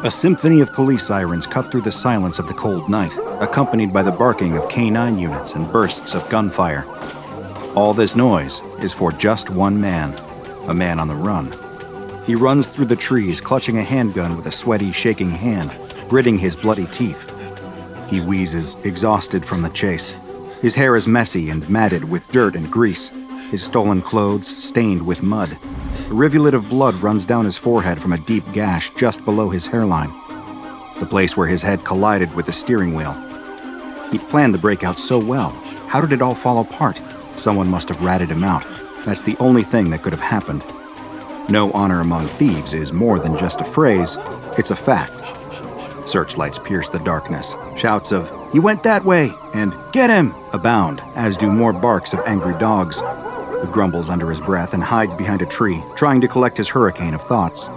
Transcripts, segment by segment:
A symphony of police sirens cut through the silence of the cold night, accompanied by the barking of K-9 units and bursts of gunfire. All this noise is for just one man, a man on the run. He runs through the trees, clutching a handgun with a sweaty, shaking hand, gritting his bloody teeth. He wheezes, exhausted from the chase. His hair is messy and matted with dirt and grease, his stolen clothes stained with mud. A rivulet of blood runs down his forehead from a deep gash just below his hairline, the place where his head collided with the steering wheel. He'd planned the breakout so well. How did it all fall apart? Someone must have ratted him out. That's the only thing that could have happened. No honor among thieves is more than just a phrase, it's a fact. Searchlights pierce the darkness. Shouts of, "He went that way!" and "Get him!" abound, as do more barks of angry dogs. He grumbles under his breath and hides behind a tree, trying to collect his hurricane of thoughts.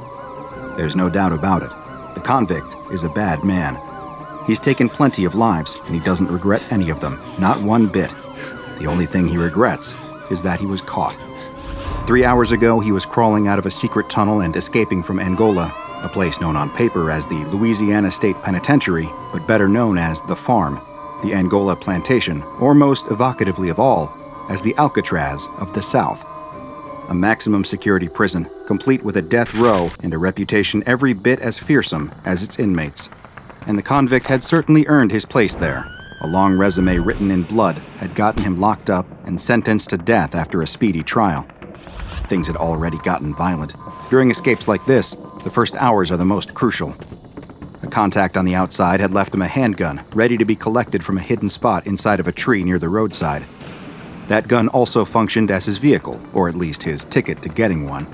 There's no doubt about it. The convict is a bad man. He's taken plenty of lives, and he doesn't regret any of them, not one bit. The only thing he regrets is that he was caught. 3 hours ago, he was crawling out of a secret tunnel and escaping from Angola, a place known on paper as the Louisiana State Penitentiary, but better known as the Farm, the Angola Plantation, or most evocatively of all, as the Alcatraz of the South. A maximum security prison, complete with a death row and a reputation every bit as fearsome as its inmates. And the convict had certainly earned his place there. A long resume written in blood had gotten him locked up and sentenced to death after a speedy trial. Things had already gotten violent. During escapes like this, the first hours are the most crucial. A contact on the outside had left him a handgun, ready to be collected from a hidden spot inside of a tree near the roadside. That gun also functioned as his vehicle, or at least his ticket to getting one.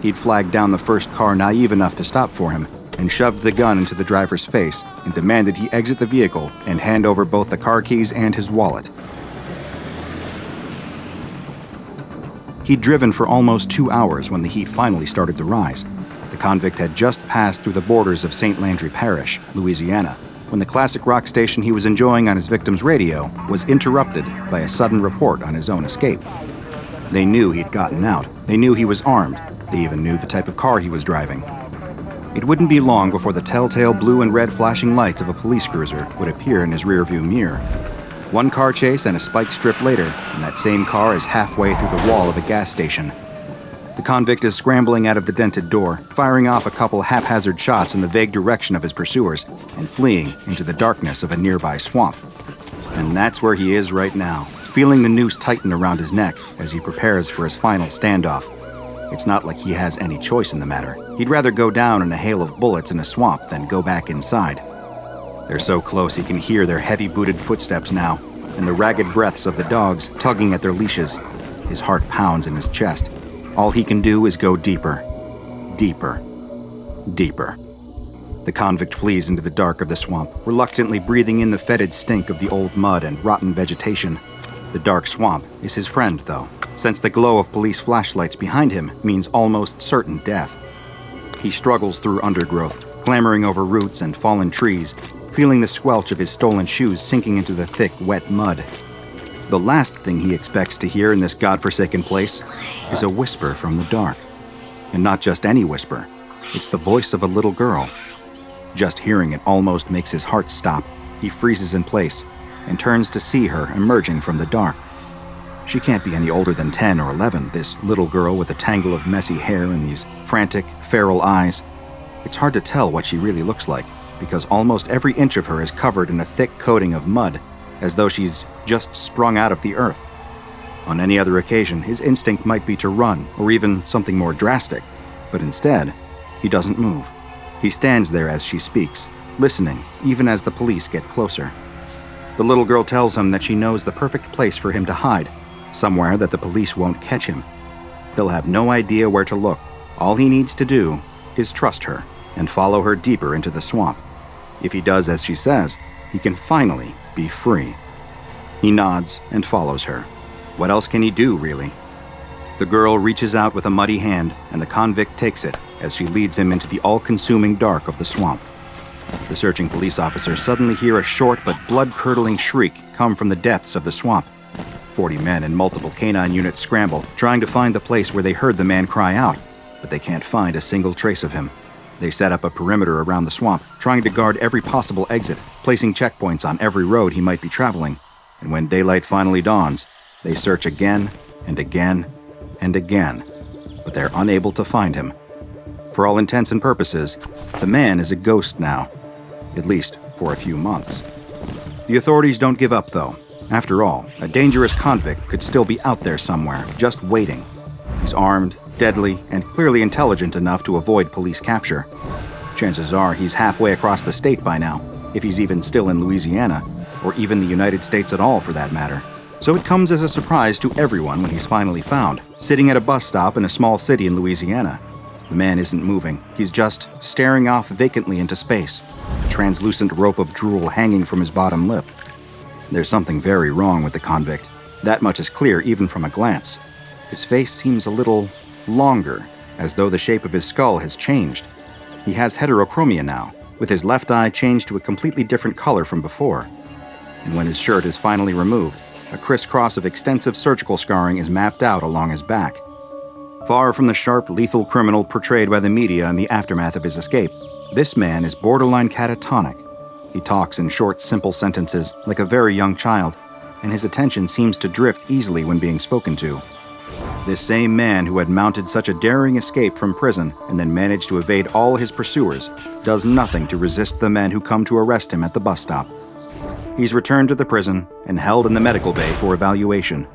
He'd flagged down the first car naive enough to stop for him, and shoved the gun into the driver's face and demanded he exit the vehicle and hand over both the car keys and his wallet. He'd driven for almost 2 hours when the heat finally started to rise. The convict had just passed through the borders of St. Landry Parish, Louisiana, when the classic rock station he was enjoying on his victim's radio was interrupted by a sudden report on his own escape. They knew he'd gotten out. They knew he was armed. They even knew the type of car he was driving. It wouldn't be long before the telltale blue and red flashing lights of a police cruiser would appear in his rearview mirror. One car chase and a spike strip later, and that same car is halfway through the wall of a gas station. The convict is scrambling out of the dented door, firing off a couple haphazard shots in the vague direction of his pursuers, and fleeing into the darkness of a nearby swamp. And that's where he is right now, feeling the noose tighten around his neck as he prepares for his final standoff. It's not like he has any choice in the matter. He'd rather go down in a hail of bullets in a swamp than go back inside. They're so close he can hear their heavy-booted footsteps now, and the ragged breaths of the dogs tugging at their leashes. His heart pounds in his chest. All he can do is go deeper, deeper, deeper. The convict flees into the dark of the swamp, reluctantly breathing in the fetid stink of the old mud and rotten vegetation. The dark swamp is his friend, though, since the glow of police flashlights behind him means almost certain death. He struggles through undergrowth, clambering over roots and fallen trees, feeling the squelch of his stolen shoes sinking into the thick, wet mud. The last thing he expects to hear in this godforsaken place is a whisper from the dark. And not just any whisper. It's the voice of a little girl. Just hearing it almost makes his heart stop. He freezes in place and turns to see her emerging from the dark. She can't be any older than 10 or 11, this little girl with a tangle of messy hair and these frantic, feral eyes. It's hard to tell what she really looks like, because almost every inch of her is covered in a thick coating of mud, as though she's just sprung out of the earth. On any other occasion, his instinct might be to run, or even something more drastic, but instead, he doesn't move. He stands there as she speaks, listening, even as the police get closer. The little girl tells him that she knows the perfect place for him to hide, somewhere that the police won't catch him. They'll have no idea where to look. All he needs to do is trust her and follow her deeper into the swamp. If he does as she says, he can finally be free. He nods and follows her. What else can he do, really? The girl reaches out with a muddy hand, and the convict takes it as she leads him into the all-consuming dark of the swamp. The searching police officers suddenly hear a short but blood-curdling shriek come from the depths of the swamp. 40 men and multiple K-9 units scramble, trying to find the place where they heard the man cry out, but they can't find a single trace of him. They set up a perimeter around the swamp, trying to guard every possible exit, placing checkpoints on every road he might be traveling. And when daylight finally dawns, they search again and again and again, but they're unable to find him. For all intents and purposes, the man is a ghost now, at least for a few months. The authorities don't give up, though. After all, a dangerous convict could still be out there somewhere, just waiting. He's armed, deadly, and clearly intelligent enough to avoid police capture. Chances are he's halfway across the state by now, if he's even still in Louisiana, or even the United States at all for that matter. So it comes as a surprise to everyone when he's finally found, sitting at a bus stop in a small city in Louisiana. The man isn't moving. He's just staring off vacantly into space, a translucent rope of drool hanging from his bottom lip. There's something very wrong with the convict. That much is clear even from a glance. His face seems a little longer, as though the shape of his skull has changed. He has heterochromia now, with his left eye changed to a completely different color from before. And when his shirt is finally removed, a crisscross of extensive surgical scarring is mapped out along his back. Far from the sharp, lethal criminal portrayed by the media in the aftermath of his escape, this man is borderline catatonic. He talks in short, simple sentences like a very young child, and his attention seems to drift easily when being spoken to. This same man who had mounted such a daring escape from prison and then managed to evade all his pursuers does nothing to resist the men who come to arrest him at the bus stop. He's returned to the prison and held in the medical bay for evaluation.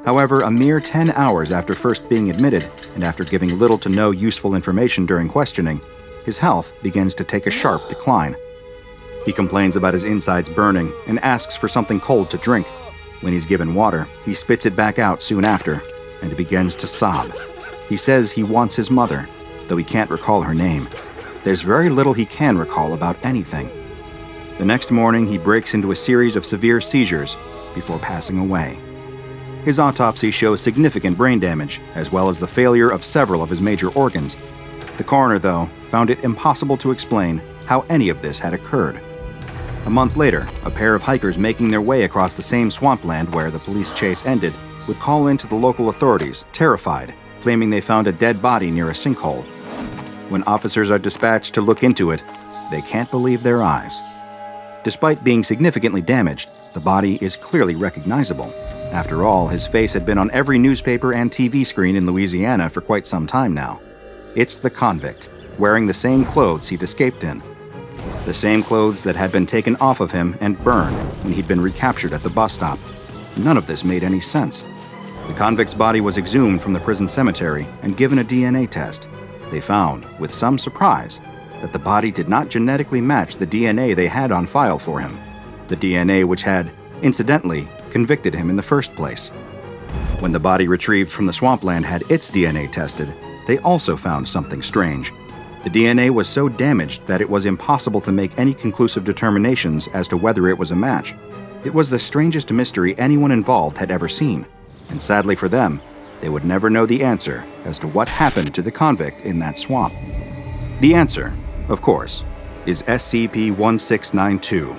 However, a mere 10 hours after first being admitted, and after giving little to no useful information during questioning, his health begins to take a sharp decline. He complains about his insides burning and asks for something cold to drink. When he's given water, he spits it back out soon after, and begins to sob. He says he wants his mother, though he can't recall her name. There's very little he can recall about anything. The next morning, he breaks into a series of severe seizures before passing away. His autopsy shows significant brain damage, as well as the failure of several of his major organs. The coroner, though, found it impossible to explain how any of this had occurred. A month later, a pair of hikers making their way across the same swampland where the police chase ended would call in to the local authorities, terrified, claiming they found a dead body near a sinkhole. When officers are dispatched to look into it, they can't believe their eyes. Despite being significantly damaged, the body is clearly recognizable. After all, his face had been on every newspaper and TV screen in Louisiana for quite some time now. It's the convict, wearing the same clothes he'd escaped in. The same clothes that had been taken off of him and burned when he'd been recaptured at the bus stop. None of this made any sense. The convict's body was exhumed from the prison cemetery and given a DNA test. They found, with some surprise, that the body did not genetically match the DNA they had on file for him, the DNA which had, incidentally, convicted him in the first place. When the body retrieved from the swampland had its DNA tested, they also found something strange. The DNA was so damaged that it was impossible to make any conclusive determinations as to whether it was a match. It was the strangest mystery anyone involved had ever seen, and sadly for them, they would never know the answer as to what happened to the convict in that swamp. The answer, of course, is SCP-1692.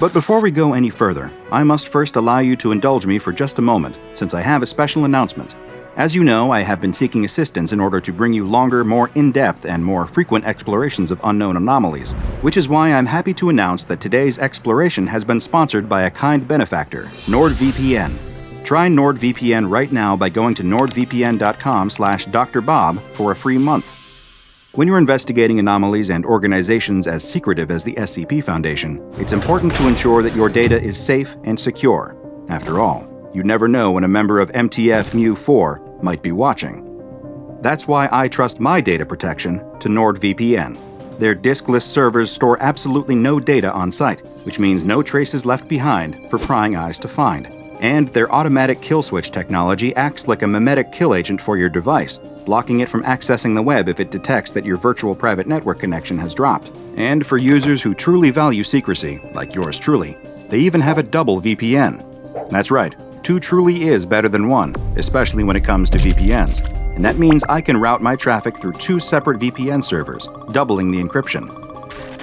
But before we go any further, I must first allow you to indulge me for just a moment, since I have a special announcement. As you know, I have been seeking assistance in order to bring you longer, more in-depth, and more frequent explorations of unknown anomalies, which is why I'm happy to announce that today's exploration has been sponsored by a kind benefactor, NordVPN. Try NordVPN right now by going to nordvpn.com/DrBob for a free month. When you're investigating anomalies and organizations as secretive as the SCP Foundation, it's important to ensure that your data is safe and secure. After all, you never know when a member of MTF Mu4 might be watching. That's why I trust my data protection to NordVPN. Their diskless servers store absolutely no data on site, which means no traces left behind for prying eyes to find. And their automatic kill switch technology acts like a memetic kill agent for your device, blocking it from accessing the web if it detects that your virtual private network connection has dropped. And for users who truly value secrecy, like yours truly, they even have a double VPN. That's right, two truly is better than one, especially when it comes to VPNs. And that means I can route my traffic through two separate VPN servers, doubling the encryption.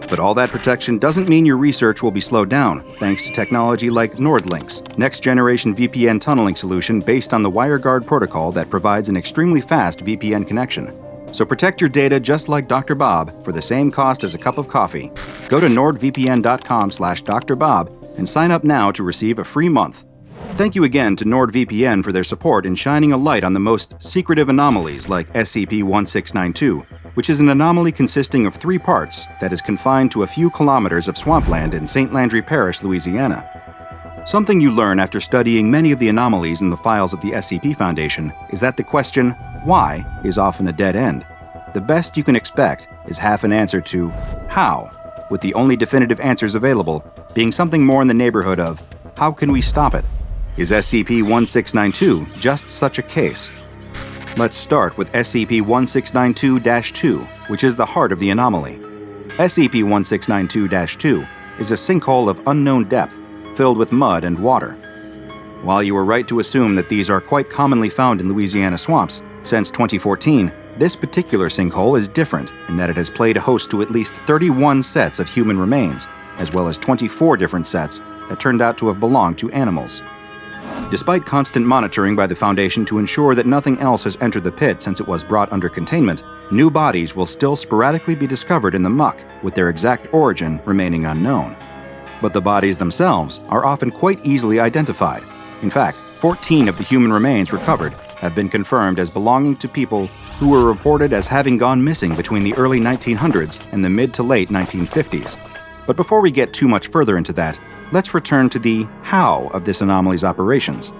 But all that protection doesn't mean your research will be slowed down, thanks to technology like NordLink's next-generation VPN tunneling solution based on the WireGuard protocol that provides an extremely fast VPN connection. So protect your data just like DrBob for the same cost as a cup of coffee. Go to nordvpn.com/DrBob and sign up now to receive a free month. Thank you again to NordVPN for their support in shining a light on the most secretive anomalies like SCP-1692, which is an anomaly consisting of 3 parts that is confined to a few kilometers of swampland in St. Landry Parish, Louisiana. Something you learn after studying many of the anomalies in the files of the SCP Foundation is that the question, why, is often a dead end. The best you can expect is half an answer to how, with the only definitive answers available being something more in the neighborhood of, how can we stop it? Is SCP-1692 just such a case? Let's start with SCP-1692-2, which is the heart of the anomaly. SCP-1692-2 is a sinkhole of unknown depth, filled with mud and water. While you are right to assume that these are quite commonly found in Louisiana swamps, since 2014, this particular sinkhole is different in that it has played host to at least 31 sets of human remains, as well as 24 different sets that turned out to have belonged to animals. Despite constant monitoring by the Foundation to ensure that nothing else has entered the pit since it was brought under containment, new bodies will still sporadically be discovered in the muck, with their exact origin remaining unknown. But the bodies themselves are often quite easily identified. In fact, 14 of the human remains recovered have been confirmed as belonging to people who were reported as having gone missing between the early 1900s and the mid to late 1950s. But before we get too much further into that, let's return to the how of this anomaly's operations.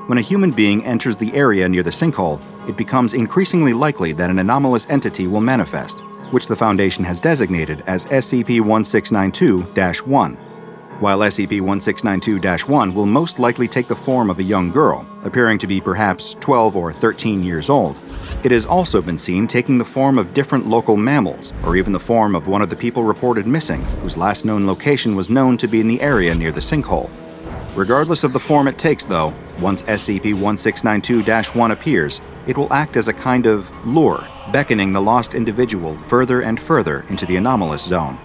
When a human being enters the area near the sinkhole, it becomes increasingly likely that an anomalous entity will manifest, which the Foundation has designated as SCP-1692-1. While SCP-1692-1 will most likely take the form of a young girl, appearing to be perhaps 12 or 13 years old, it has also been seen taking the form of different local mammals, or even the form of one of the people reported missing, whose last known location was known to be in the area near the sinkhole. Regardless of the form it takes, though, once SCP-1692-1 appears, it will act as a kind of lure, beckoning the lost individual further and further into the anomalous zone.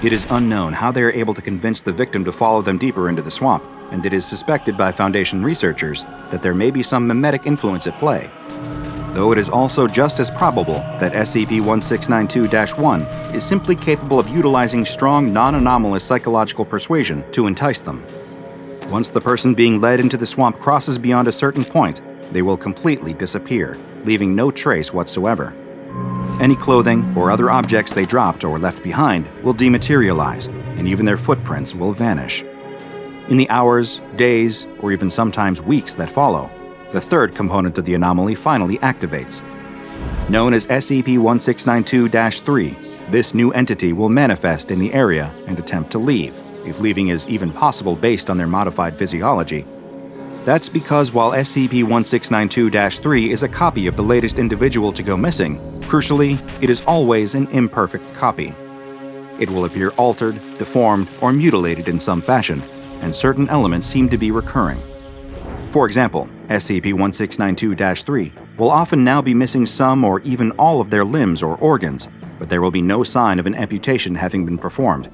It is unknown how they are able to convince the victim to follow them deeper into the swamp, and it is suspected by Foundation researchers that there may be some mimetic influence at play. Though it is also just as probable that SCP-1692-1 is simply capable of utilizing strong, non-anomalous psychological persuasion to entice them. Once the person being led into the swamp crosses beyond a certain point, they will completely disappear, leaving no trace whatsoever. Any clothing or other objects they dropped or left behind will dematerialize, and even their footprints will vanish. In the hours, days, or even sometimes weeks that follow, the third component of the anomaly finally activates. Known as SCP-1692-3, this new entity will manifest in the area and attempt to leave, if leaving is even possible based on their modified physiology. That's because while SCP-1692-3 is a copy of the latest individual to go missing, crucially, it is always an imperfect copy. It will appear altered, deformed, or mutilated in some fashion, and certain elements seem to be recurring. For example, SCP-1692-3 will often now be missing some or even all of their limbs or organs, but there will be no sign of an amputation having been performed.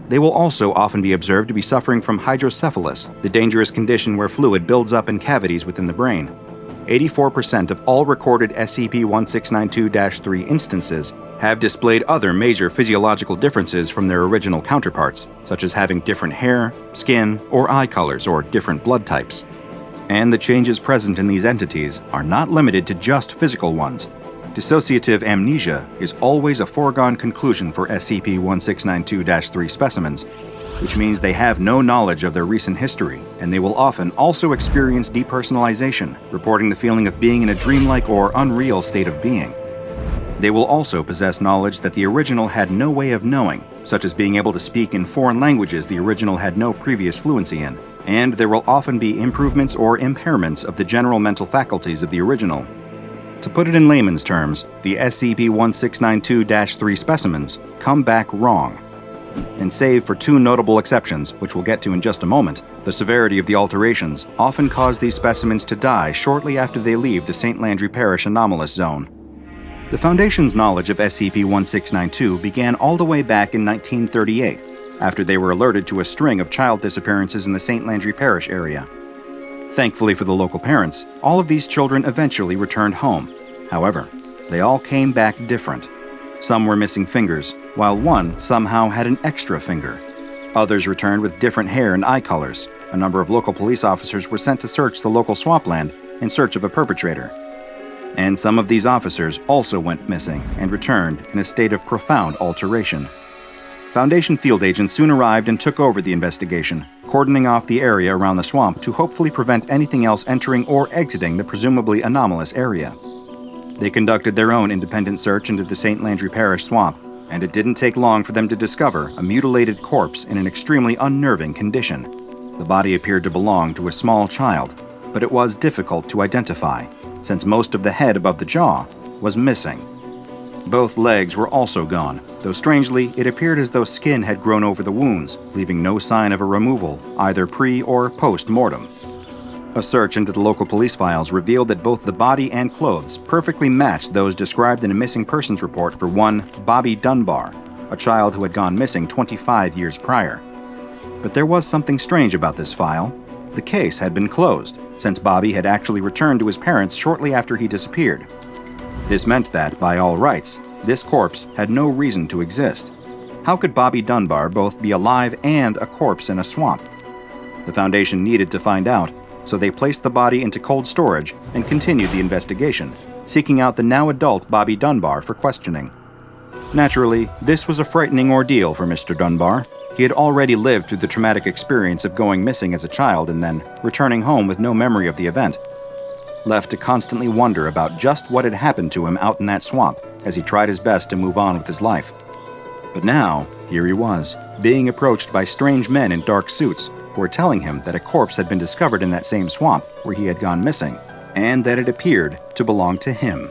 They will also often be observed to be suffering from hydrocephalus, the dangerous condition where fluid builds up in cavities within the brain. 84% of all recorded SCP-1692-3 instances have displayed other major physiological differences from their original counterparts, such as having different hair, skin, or eye colors, or different blood types. And the changes present in these entities are not limited to just physical ones. Dissociative amnesia is always a foregone conclusion for SCP-1692-3 specimens, which means they have no knowledge of their recent history, and they will often also experience depersonalization, reporting the feeling of being in a dreamlike or unreal state of being. They will also possess knowledge that the original had no way of knowing, such as being able to speak in foreign languages the original had no previous fluency in, and there will often be improvements or impairments of the general mental faculties of the original. To put it in layman's terms, the SCP-1692-3 specimens come back wrong. And save for 2 notable exceptions, which we'll get to in just a moment, the severity of the alterations often cause these specimens to die shortly after they leave the St. Landry Parish anomalous zone. The Foundation's knowledge of SCP-1692 began all the way back in 1938, after they were alerted to a string of child disappearances in the St. Landry Parish area. Thankfully for the local parents, all of these children eventually returned home. However, They all came back different. Some were missing fingers, while one somehow had an extra finger. Others returned with different hair and eye colors. A number of local police officers were sent to search the local swampland in search of a perpetrator. And some of these officers also went missing and returned in a state of profound alteration. Foundation field agents soon arrived and took over the investigation, cordoning off the area around the swamp to hopefully prevent anything else entering or exiting the presumably anomalous area. They conducted their own independent search into the St. Landry Parish swamp, and it didn't take long for them to discover a mutilated corpse in an extremely unnerving condition. The body appeared to belong to a small child, but it was difficult to identify, since most of the head above the jaw was missing. Both legs were also gone, though strangely, it appeared as though skin had grown over the wounds, leaving no sign of a removal, either pre- or post-mortem. A search into the local police files revealed that both the body and clothes perfectly matched those described in a missing persons report for one Bobby Dunbar, a child who had gone missing 25 years prior. But there was something strange about this file. The case had been closed, since Bobby had actually returned to his parents shortly after he disappeared. This meant that, by all rights, this corpse had no reason to exist. How could Bobby Dunbar both be alive and a corpse in a swamp? The Foundation needed to find out, so they placed the body into cold storage and continued the investigation, seeking out the now-adult Bobby Dunbar for questioning. Naturally, this was a frightening ordeal for Mr. Dunbar. He had already lived through the traumatic experience of going missing as a child and then returning home with no memory of the event. Left to constantly wonder about just what had happened to him out in that swamp as he tried his best to move on with his life. But now, here he was, being approached by strange men in dark suits who were telling him that a corpse had been discovered in that same swamp where he had gone missing, and that it appeared to belong to him.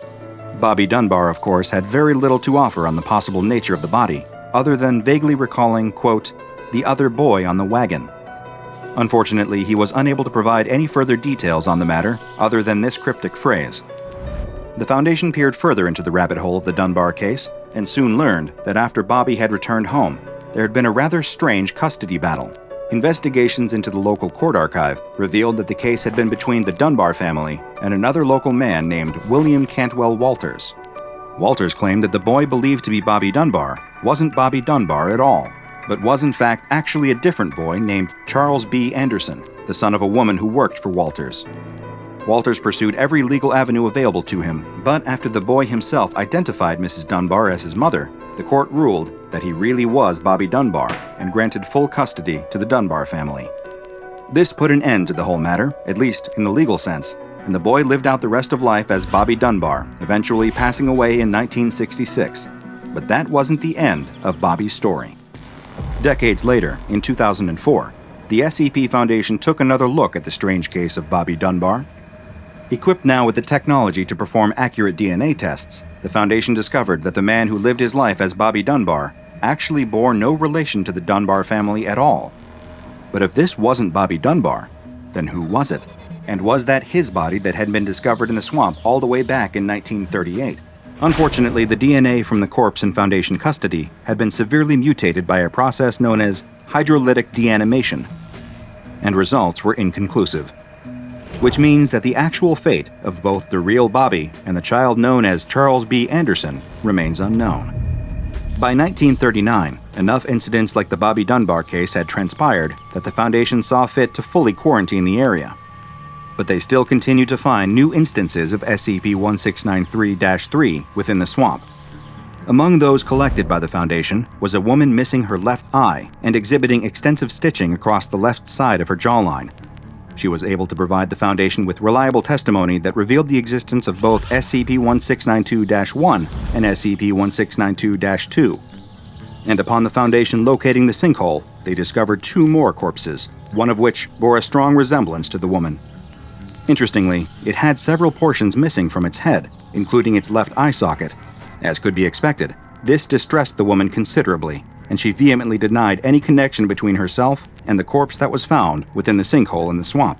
Bobby Dunbar, of course, had very little to offer on the possible nature of the body, other than vaguely recalling, quote, the other boy on the wagon. Unfortunately, he was unable to provide any further details on the matter other than this cryptic phrase. The Foundation peered further into the rabbit hole of the Dunbar case and soon learned that after Bobby had returned home, there had been a rather strange custody battle. Investigations into the local court archive revealed that the case had been between the Dunbar family and another local man named William Cantwell Walters. Walters claimed that the boy believed to be Bobby Dunbar wasn't Bobby Dunbar at all, but was in fact actually a different boy named Charles B. Anderson, the son of a woman who worked for Walters. Walters pursued every legal avenue available to him, but after the boy himself identified Mrs. Dunbar as his mother, the court ruled that he really was Bobby Dunbar and granted full custody to the Dunbar family. This put an end to the whole matter, at least in the legal sense, and the boy lived out the rest of life as Bobby Dunbar, eventually passing away in 1966. But that wasn't the end of Bobby's story. Decades later, in 2004, the SCP Foundation took another look at the strange case of Bobby Dunbar. Equipped now with the technology to perform accurate DNA tests, the Foundation discovered that the man who lived his life as Bobby Dunbar actually bore no relation to the Dunbar family at all. But if this wasn't Bobby Dunbar, then who was it? And was that his body that had been discovered in the swamp all the way back in 1938? Unfortunately, the DNA from the corpse in Foundation custody had been severely mutated by a process known as hydrolytic deanimation, and results were inconclusive. Which means that the actual fate of both the real Bobby and the child known as Charles B. Anderson remains unknown. By 1939, enough incidents like the Bobby Dunbar case had transpired that the Foundation saw fit to fully quarantine the area. But they still continued to find new instances of SCP-1693-3 within the swamp. Among those collected by the Foundation was a woman missing her left eye and exhibiting extensive stitching across the left side of her jawline. She was able to provide the Foundation with reliable testimony that revealed the existence of both SCP-1692-1 and SCP-1692-2. And upon the Foundation locating the sinkhole, they discovered 2 more corpses, one of which bore a strong resemblance to the woman. Interestingly, it had several portions missing from its head, including its left eye socket. As could be expected, this distressed the woman considerably, and she vehemently denied any connection between herself and the corpse that was found within the sinkhole in the swamp.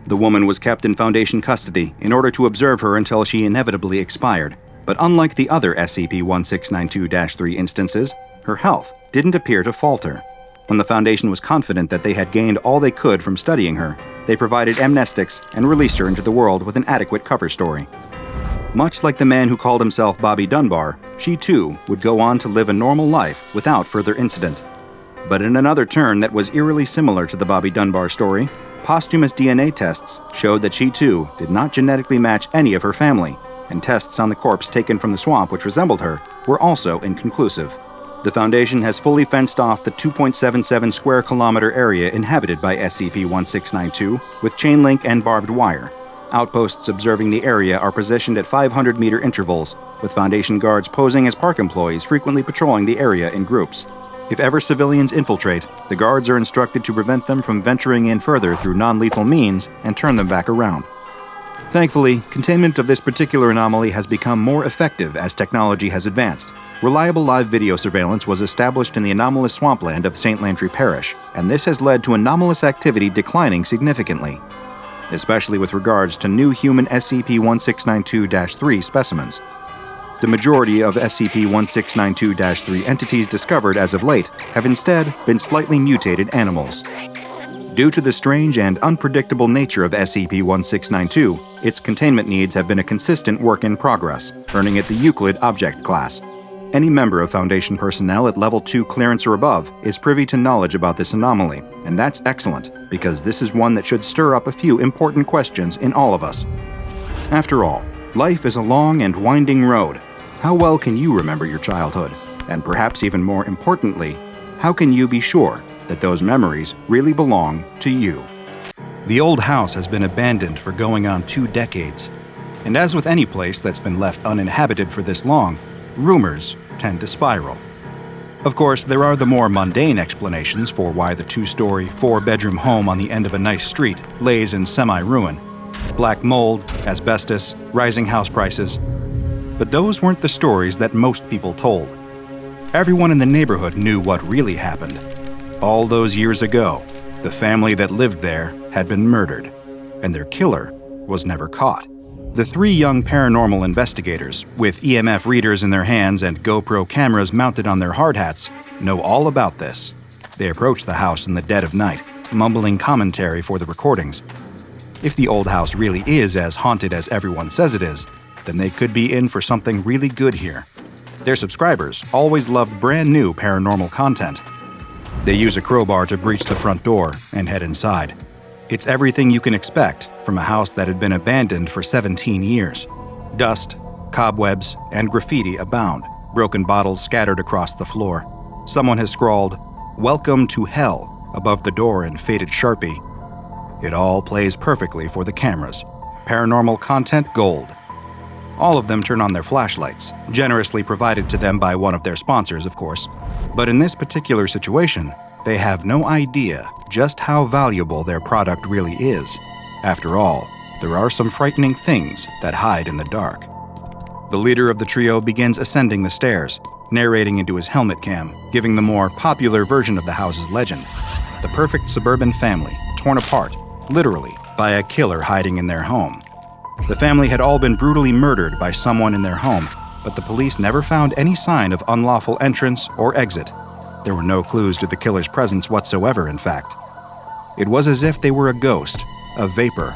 The woman was kept in Foundation custody in order to observe her until she inevitably expired, but unlike the other SCP-1692-3 instances, her health didn't appear to falter. When the Foundation was confident that they had gained all they could from studying her, they provided amnestics and released her into the world with an adequate cover story. Much like the man who called himself Bobby Dunbar, she too would go on to live a normal life without further incident. But in another turn that was eerily similar to the Bobby Dunbar story, posthumous DNA tests showed that she too did not genetically match any of her family, and tests on the corpse taken from the swamp which resembled her were also inconclusive. The Foundation has fully fenced off the 2.77 square kilometer area inhabited by SCP-1692 with chain link and barbed wire. Outposts observing the area are positioned at 500-meter intervals, with Foundation guards posing as park employees frequently patrolling the area in groups. If ever civilians infiltrate, the guards are instructed to prevent them from venturing in further through non-lethal means and turn them back around. Thankfully, containment of this particular anomaly has become more effective as technology has advanced. Reliable live video surveillance was established in the anomalous swampland of St. Landry Parish, and this has led to anomalous activity declining significantly, especially with regards to new human SCP-1692-3 specimens. The majority of SCP-1692-3 entities discovered as of late have instead been slightly mutated animals. Due to the strange and unpredictable nature of SCP-1692, its containment needs have been a consistent work in progress, earning it the Euclid Object Class. Any member of Foundation personnel at Level 2 clearance or above is privy to knowledge about this anomaly, and that's excellent, because this is one that should stir up a few important questions in all of us. After all, life is a long and winding road. How well can you remember your childhood? And perhaps even more importantly, how can you be sure that those memories really belong to you? The old house has been abandoned for going on 2 decades. And as with any place that's been left uninhabited for this long, rumors tend to spiral. Of course, there are the more mundane explanations for why the 2-story, 4-bedroom home on the end of a nice street lays in semi-ruin. Black mold, asbestos, rising house prices. But those weren't the stories that most people told. Everyone in the neighborhood knew what really happened. All those years ago, the family that lived there had been murdered, and their killer was never caught. The 3 young paranormal investigators, with EMF readers in their hands and GoPro cameras mounted on their hard hats, know all about this. They approach the house in the dead of night, mumbling commentary for the recordings. If the old house really is as haunted as everyone says it is, then they could be in for something really good here. Their subscribers always loved brand new paranormal content. They use a crowbar to breach the front door and head inside. It's everything you can expect from a house that had been abandoned for 17 years. Dust, cobwebs, and graffiti abound, broken bottles scattered across the floor. Someone has scrawled, "Welcome to Hell," above the door in faded Sharpie. It all plays perfectly for the cameras. Paranormal content gold. All of them turn on their flashlights, generously provided to them by one of their sponsors, of course. But in this particular situation, they have no idea just how valuable their product really is. After all, there are some frightening things that hide in the dark. The leader of the trio begins ascending the stairs, narrating into his helmet cam, giving the more popular version of the house's legend. The perfect suburban family, torn apart, literally, by a killer hiding in their home. The family had all been brutally murdered by someone in their home, but the police never found any sign of unlawful entrance or exit. There were no clues to the killer's presence whatsoever, in fact. It was as if they were a ghost, a vapor.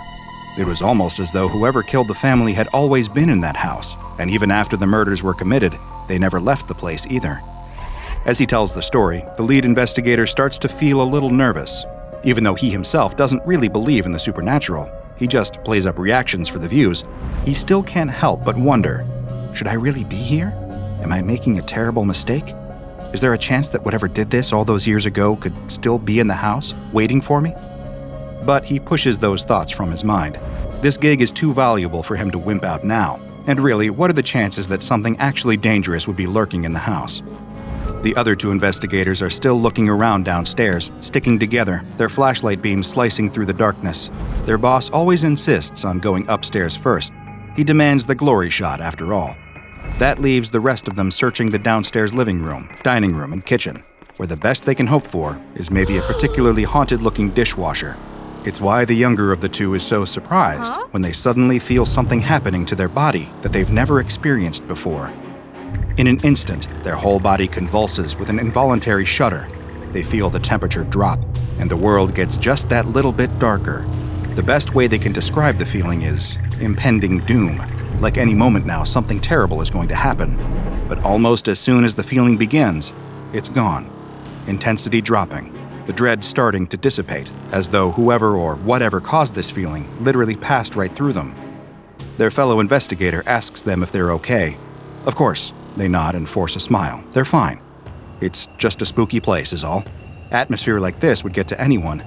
It was almost as though whoever killed the family had always been in that house, and even after the murders were committed, they never left the place either. As he tells the story, the lead investigator starts to feel a little nervous. Even though he himself doesn't really believe in the supernatural, he just plays up reactions for the views, he still can't help but wonder, should I really be here? Am I making a terrible mistake? Is there a chance that whatever did this all those years ago could still be in the house, waiting for me? But he pushes those thoughts from his mind. This gig is too valuable for him to wimp out now, and really, what are the chances that something actually dangerous would be lurking in the house? The other 2 investigators are still looking around downstairs, sticking together, their flashlight beams slicing through the darkness. Their boss always insists on going upstairs first. He demands the glory shot, after all. That leaves the rest of them searching the downstairs living room, dining room, and kitchen, where the best they can hope for is maybe a particularly haunted-looking dishwasher. It's why the younger of the 2 is so surprised when they suddenly feel something happening to their body that they've never experienced before. In an instant, their whole body convulses with an involuntary shudder. They feel the temperature drop, and the world gets just that little bit darker. The best way they can describe the feeling is impending doom. like any moment now something terrible is going to happen. But almost as soon as the feeling begins, it's gone. Intensity dropping, the dread starting to dissipate, as though whoever or whatever caused this feeling literally passed right through them. Their fellow investigator asks them if they're okay. Of course, they nod and force a smile. They're fine. It's just a spooky place is all. Atmosphere like this would get to anyone.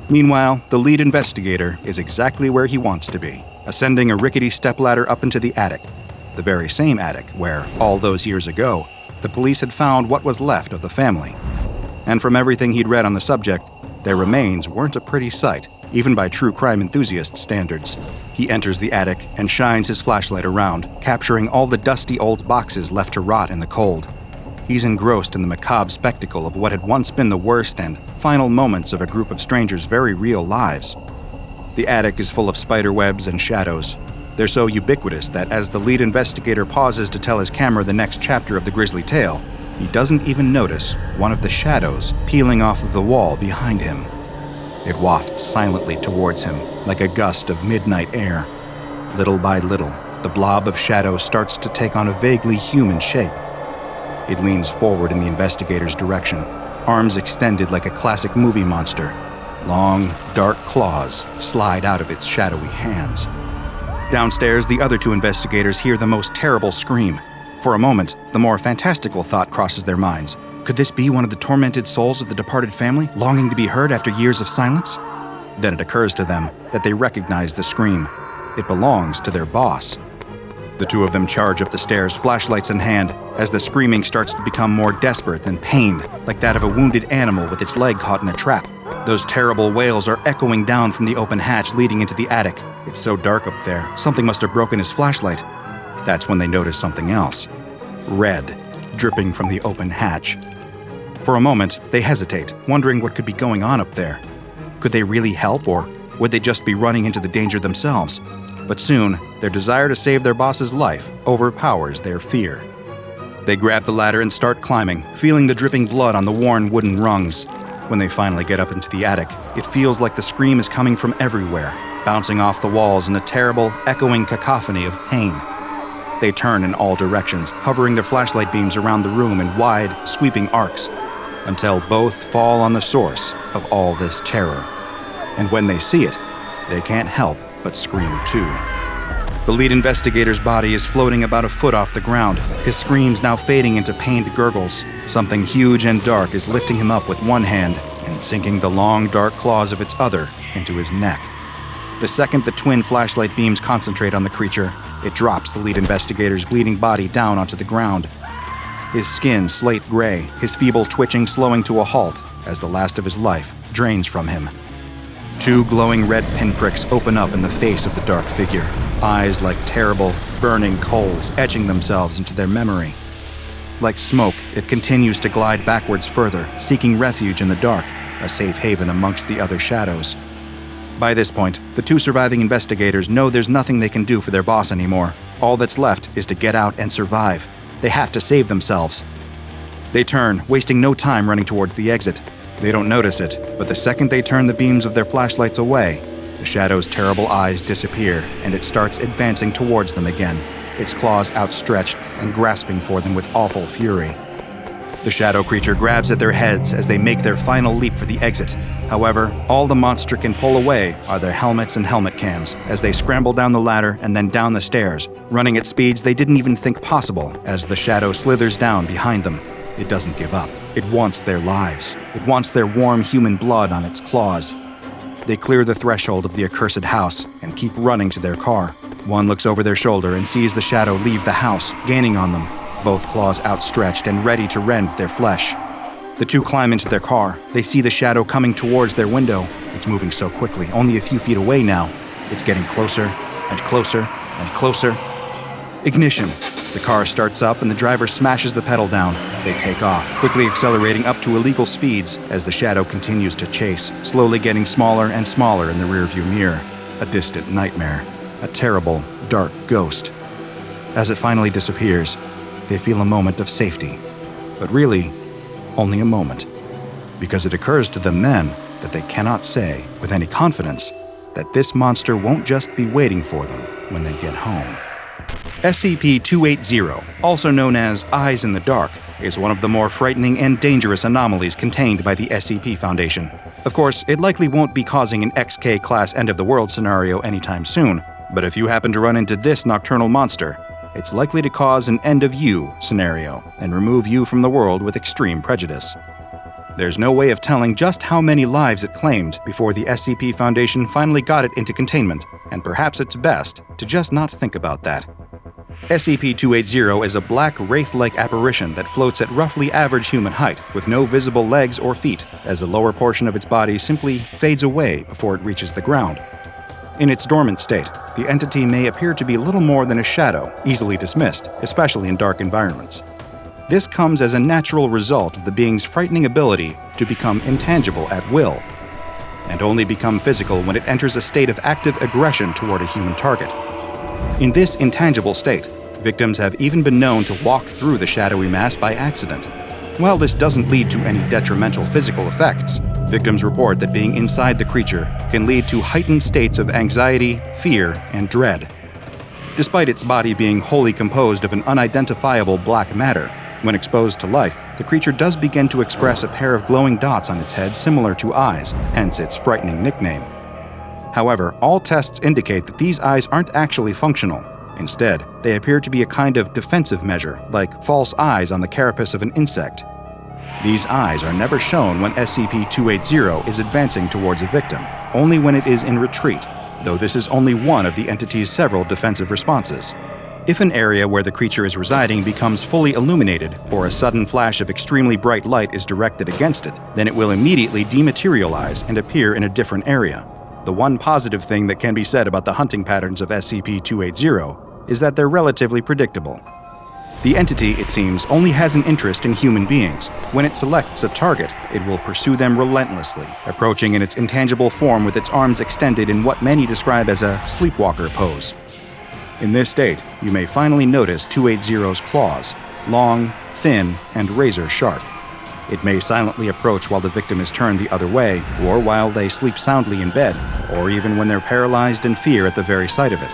Meanwhile, the lead investigator is exactly where he wants to be, ascending a rickety stepladder up into the attic, the very same attic where, all those years ago, the police had found what was left of the family. And from everything he'd read on the subject, their remains weren't a pretty sight, even by true crime enthusiast standards. He enters the attic and shines his flashlight around, capturing all the dusty old boxes left to rot in the cold. He's engrossed in the macabre spectacle of what had once been the worst and final moments of a group of strangers' very real lives. The attic is full of spider webs and shadows. They're so ubiquitous that as the lead investigator pauses to tell his camera the next chapter of the grisly tale, he doesn't even notice one of the shadows peeling off of the wall behind him. It wafts silently towards him like a gust of midnight air. Little by little, the blob of shadow starts to take on a vaguely human shape. It leans forward in the investigator's direction, arms extended like a classic movie monster. Long, dark claws slide out of its shadowy hands. Downstairs, the other two investigators hear the most terrible scream. For a moment, the more fantastical thought crosses their minds. Could this be one of the tormented souls of the departed family, longing to be heard after years of silence? Then it occurs to them that they recognize the scream. It belongs to their boss. The two of them charge up the stairs, flashlights in hand, as the screaming starts to become more desperate and pained, like that of a wounded animal with its leg caught in a trap. Those terrible wails are echoing down from the open hatch leading into the attic. It's so dark up there, something must have broken his flashlight. That's when they notice something else. Red, dripping from the open hatch. For a moment, they hesitate, wondering what could be going on up there. Could they really help, or would they just be running into the danger themselves? But soon, their desire to save their boss's life overpowers their fear. They grab the ladder and start climbing, feeling the dripping blood on the worn wooden rungs. When they finally get up into the attic, it feels like the scream is coming from everywhere, bouncing off the walls in a terrible, echoing cacophony of pain. They turn in all directions, hovering their flashlight beams around the room in wide, sweeping arcs, until both fall on the source of all this terror. And when they see it, they can't help but scream too. The lead investigator's body is floating about a foot off the ground, his screams now fading into pained gurgles. Something huge and dark is lifting him up with one hand and sinking the long, dark claws of its other into his neck. The second the twin flashlight beams concentrate on the creature, it drops the lead investigator's bleeding body down onto the ground. His skin slate gray, his feeble twitching slowing to a halt as the last of his life drains from him. Two glowing red pinpricks open up in the face of the dark figure, eyes like terrible, burning coals etching themselves into their memory. Like smoke, it continues to glide backwards further, seeking refuge in the dark, a safe haven amongst the other shadows. By this point, the two surviving investigators know there's nothing they can do for their boss anymore. All that's left is to get out and survive. They have to save themselves. They turn, wasting no time running towards the exit. They don't notice it, but the second they turn the beams of their flashlights away, the shadow's terrible eyes disappear, and it starts advancing towards them again, its claws outstretched and grasping for them with awful fury. The shadow creature grabs at their heads as they make their final leap for the exit. However, all the monster can pull away are their helmets and helmet cams as they scramble down the ladder and then down the stairs, running at speeds they didn't even think possible as the shadow slithers down behind them. It doesn't give up. It wants their lives. It wants their warm human blood on its claws. They clear the threshold of the accursed house and keep running to their car. One looks over their shoulder and sees the shadow leave the house, gaining on them, both claws outstretched and ready to rend their flesh. The two climb into their car. They see the shadow coming towards their window. It's moving so quickly, only a few feet away now. It's getting closer and closer and closer. Ignition. The car starts up and the driver smashes the pedal down. They take off, quickly accelerating up to illegal speeds as the shadow continues to chase, slowly getting smaller and smaller in the rearview mirror. A distant nightmare. A terrible, dark ghost. As it finally disappears, they feel a moment of safety. But really, only a moment. Because it occurs to them then that they cannot say, with any confidence, that this monster won't just be waiting for them when they get home. SCP-280, also known as Eyes in the Dark, is one of the more frightening and dangerous anomalies contained by the SCP Foundation. Of course, it likely won't be causing an XK-class end-of-the-world scenario anytime soon, but if you happen to run into this nocturnal monster, it's likely to cause an end-of-you scenario and remove you from the world with extreme prejudice. There's no way of telling just how many lives it claimed before the SCP Foundation finally got it into containment, and perhaps it's best to just not think about that. SCP-280 is a black wraith-like apparition that floats at roughly average human height, with no visible legs or feet, as the lower portion of its body simply fades away before it reaches the ground. In its dormant state, the entity may appear to be little more than a shadow, easily dismissed, especially in dark environments. This comes as a natural result of the being's frightening ability to become intangible at will, and only become physical when it enters a state of active aggression toward a human target. In this intangible state, victims have even been known to walk through the shadowy mass by accident. While this doesn't lead to any detrimental physical effects, victims report that being inside the creature can lead to heightened states of anxiety, fear, and dread. Despite its body being wholly composed of an unidentifiable black matter, when exposed to light, the creature does begin to express a pair of glowing dots on its head similar to eyes, hence its frightening nickname. However, all tests indicate that these eyes aren't actually functional. Instead, they appear to be a kind of defensive measure, like false eyes on the carapace of an insect. These eyes are never shown when SCP-280 is advancing towards a victim, only when it is in retreat, though this is only one of the entity's several defensive responses. If an area where the creature is residing becomes fully illuminated, or a sudden flash of extremely bright light is directed against it, then it will immediately dematerialize and appear in a different area. The one positive thing that can be said about the hunting patterns of SCP-280 is that they're relatively predictable. The entity, it seems, only has an interest in human beings. When it selects a target, it will pursue them relentlessly, approaching in its intangible form with its arms extended in what many describe as a sleepwalker pose. In this state, you may finally notice 280's claws, long, thin, and razor-sharp. It may silently approach while the victim is turned the other way, or while they sleep soundly in bed, or even when they're paralyzed in fear at the very sight of it.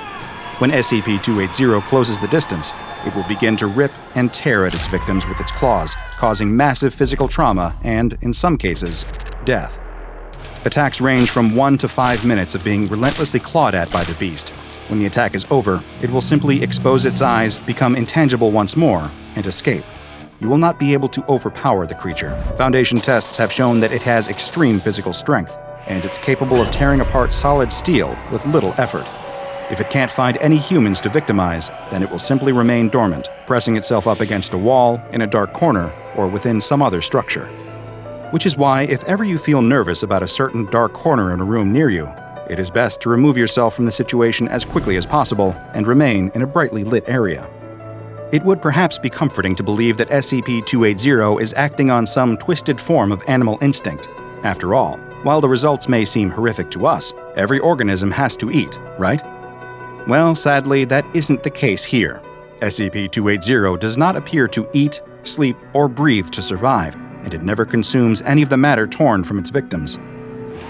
When SCP-280 closes the distance, it will begin to rip and tear at its victims with its claws, causing massive physical trauma and, in some cases, death. Attacks range from 1 to 5 minutes of being relentlessly clawed at by the beast. When the attack is over, it will simply expose its eyes, become intangible once more, and escape. You will not be able to overpower the creature. Foundation tests have shown that it has extreme physical strength, and it's capable of tearing apart solid steel with little effort. If it can't find any humans to victimize, then it will simply remain dormant, pressing itself up against a wall, in a dark corner, or within some other structure. Which is why, if ever you feel nervous about a certain dark corner in a room near you, it is best to remove yourself from the situation as quickly as possible and remain in a brightly lit area. It would perhaps be comforting to believe that SCP-280 is acting on some twisted form of animal instinct. After all, while the results may seem horrific to us, every organism has to eat, right? Well, sadly, that isn't the case here. SCP-280 does not appear to eat, sleep, or breathe to survive, and it never consumes any of the matter torn from its victims.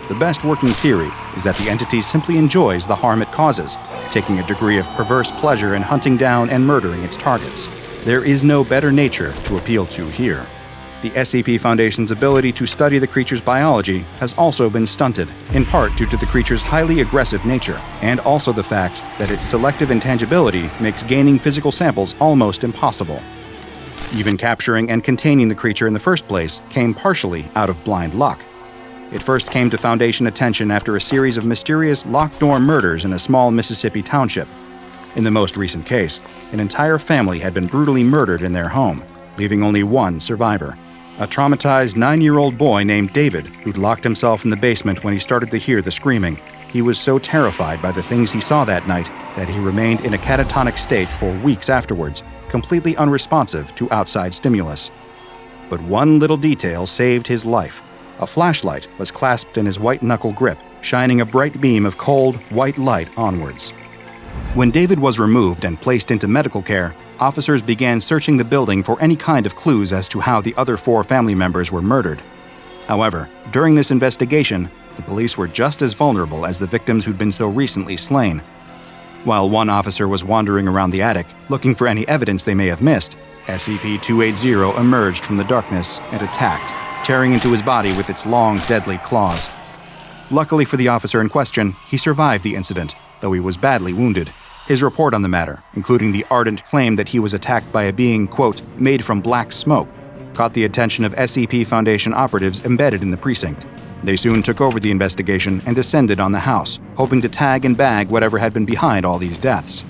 The best working theory is that the entity simply enjoys the harm it causes, taking a degree of perverse pleasure in hunting down and murdering its targets. There is no better nature to appeal to here. The SCP Foundation's ability to study the creature's biology has also been stunted, in part due to the creature's highly aggressive nature, and also the fact that its selective intangibility makes gaining physical samples almost impossible. Even capturing and containing the creature in the first place came partially out of blind luck. It first came to Foundation attention after a series of mysterious locked-door murders in a small Mississippi township. In the most recent case, an entire family had been brutally murdered in their home, leaving only one survivor. A traumatized 9-year-old boy named David, who'd locked himself in the basement when he started to hear the screaming. He was so terrified by the things he saw that night that he remained in a catatonic state for weeks afterwards, completely unresponsive to outside stimulus. But one little detail saved his life. A flashlight was clasped in his white-knuckle grip, shining a bright beam of cold, white light onwards. When David was removed and placed into medical care, officers began searching the building for any kind of clues as to how the other 4 family members were murdered. However, during this investigation, the police were just as vulnerable as the victims who'd been so recently slain. While one officer was wandering around the attic, looking for any evidence they may have missed, SCP-280 emerged from the darkness and attacked, tearing into his body with its long, deadly claws. Luckily for the officer in question, he survived the incident, though he was badly wounded. His report on the matter, including the ardent claim that he was attacked by a being, quote, made from black smoke, caught the attention of SCP Foundation operatives embedded in the precinct. They soon took over the investigation and descended on the house, hoping to tag and bag whatever had been behind all these deaths.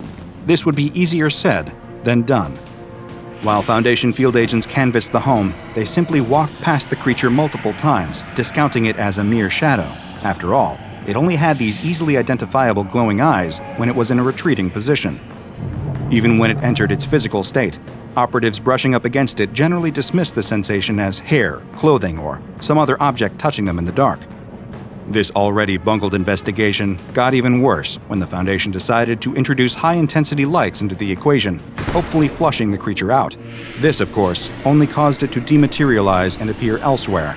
This would be easier said than done. While Foundation field agents canvassed the home, they simply walked past the creature multiple times, discounting it as a mere shadow. After all, it only had these easily identifiable glowing eyes when it was in a retreating position. Even when it entered its physical state, operatives brushing up against it generally dismissed the sensation as hair, clothing, or some other object touching them in the dark. This already bungled investigation got even worse when the Foundation decided to introduce high-intensity lights into the equation, hopefully flushing the creature out. This, of course, only caused it to dematerialize and appear elsewhere.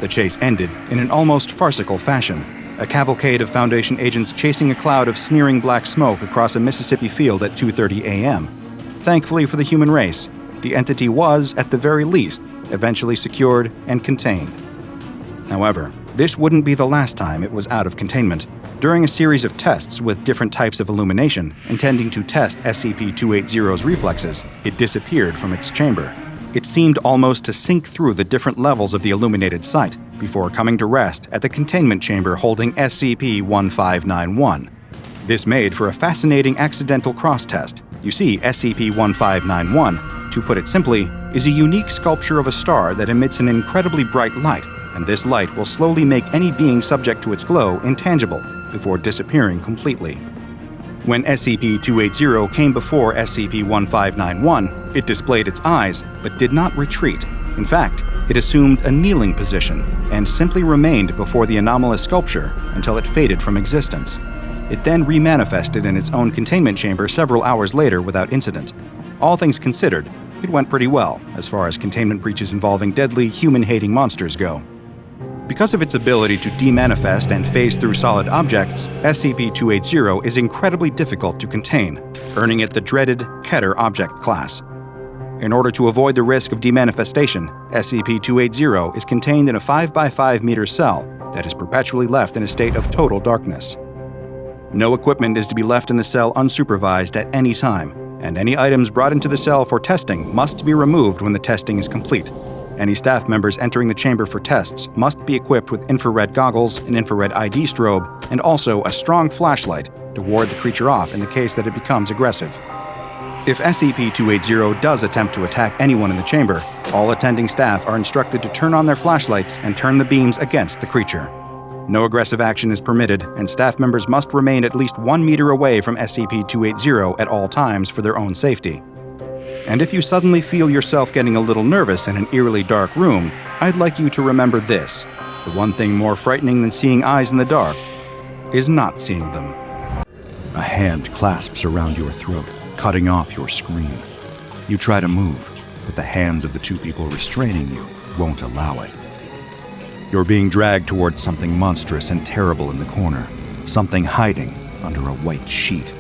The chase ended in an almost farcical fashion, a cavalcade of Foundation agents chasing a cloud of sneering black smoke across a Mississippi field at 2:30 a.m. Thankfully for the human race, the entity was, at the very least, eventually secured and contained. However, this wouldn't be the last time it was out of containment. During a series of tests with different types of illumination, intending to test SCP-280's reflexes, it disappeared from its chamber. It seemed almost to sink through the different levels of the illuminated site before coming to rest at the containment chamber holding SCP-1591. This made for a fascinating accidental cross-test. You see, SCP-1591, to put it simply, is a unique sculpture of a star that emits an incredibly bright light, and this light will slowly make any being subject to its glow intangible before disappearing completely. When SCP-280 came before SCP-1591, it displayed its eyes, but did not retreat. In fact, it assumed a kneeling position and simply remained before the anomalous sculpture until it faded from existence. It then remanifested in its own containment chamber several hours later without incident. All things considered, it went pretty well as far as containment breaches involving deadly, human-hating monsters go. Because of its ability to demanifest and phase through solid objects, SCP-280 is incredibly difficult to contain, earning it the dreaded Keter object class. In order to avoid the risk of demanifestation, SCP-280 is contained in a 5x5 meter cell that is perpetually left in a state of total darkness. No equipment is to be left in the cell unsupervised at any time, and any items brought into the cell for testing must be removed when the testing is complete. Any staff members entering the chamber for tests must be equipped with infrared goggles, an infrared ID strobe, and also a strong flashlight to ward the creature off in the case that it becomes aggressive. If SCP-280 does attempt to attack anyone in the chamber, all attending staff are instructed to turn on their flashlights and turn the beams against the creature. No aggressive action is permitted, and staff members must remain at least 1 meter away from SCP-280 at all times for their own safety. And if you suddenly feel yourself getting a little nervous in an eerily dark room, I'd like you to remember this. The one thing more frightening than seeing eyes in the dark is not seeing them. A hand clasps around your throat, cutting off your scream. You try to move, but the hands of the two people restraining you won't allow it. You're being dragged towards something monstrous and terrible in the corner, something hiding under a white sheet.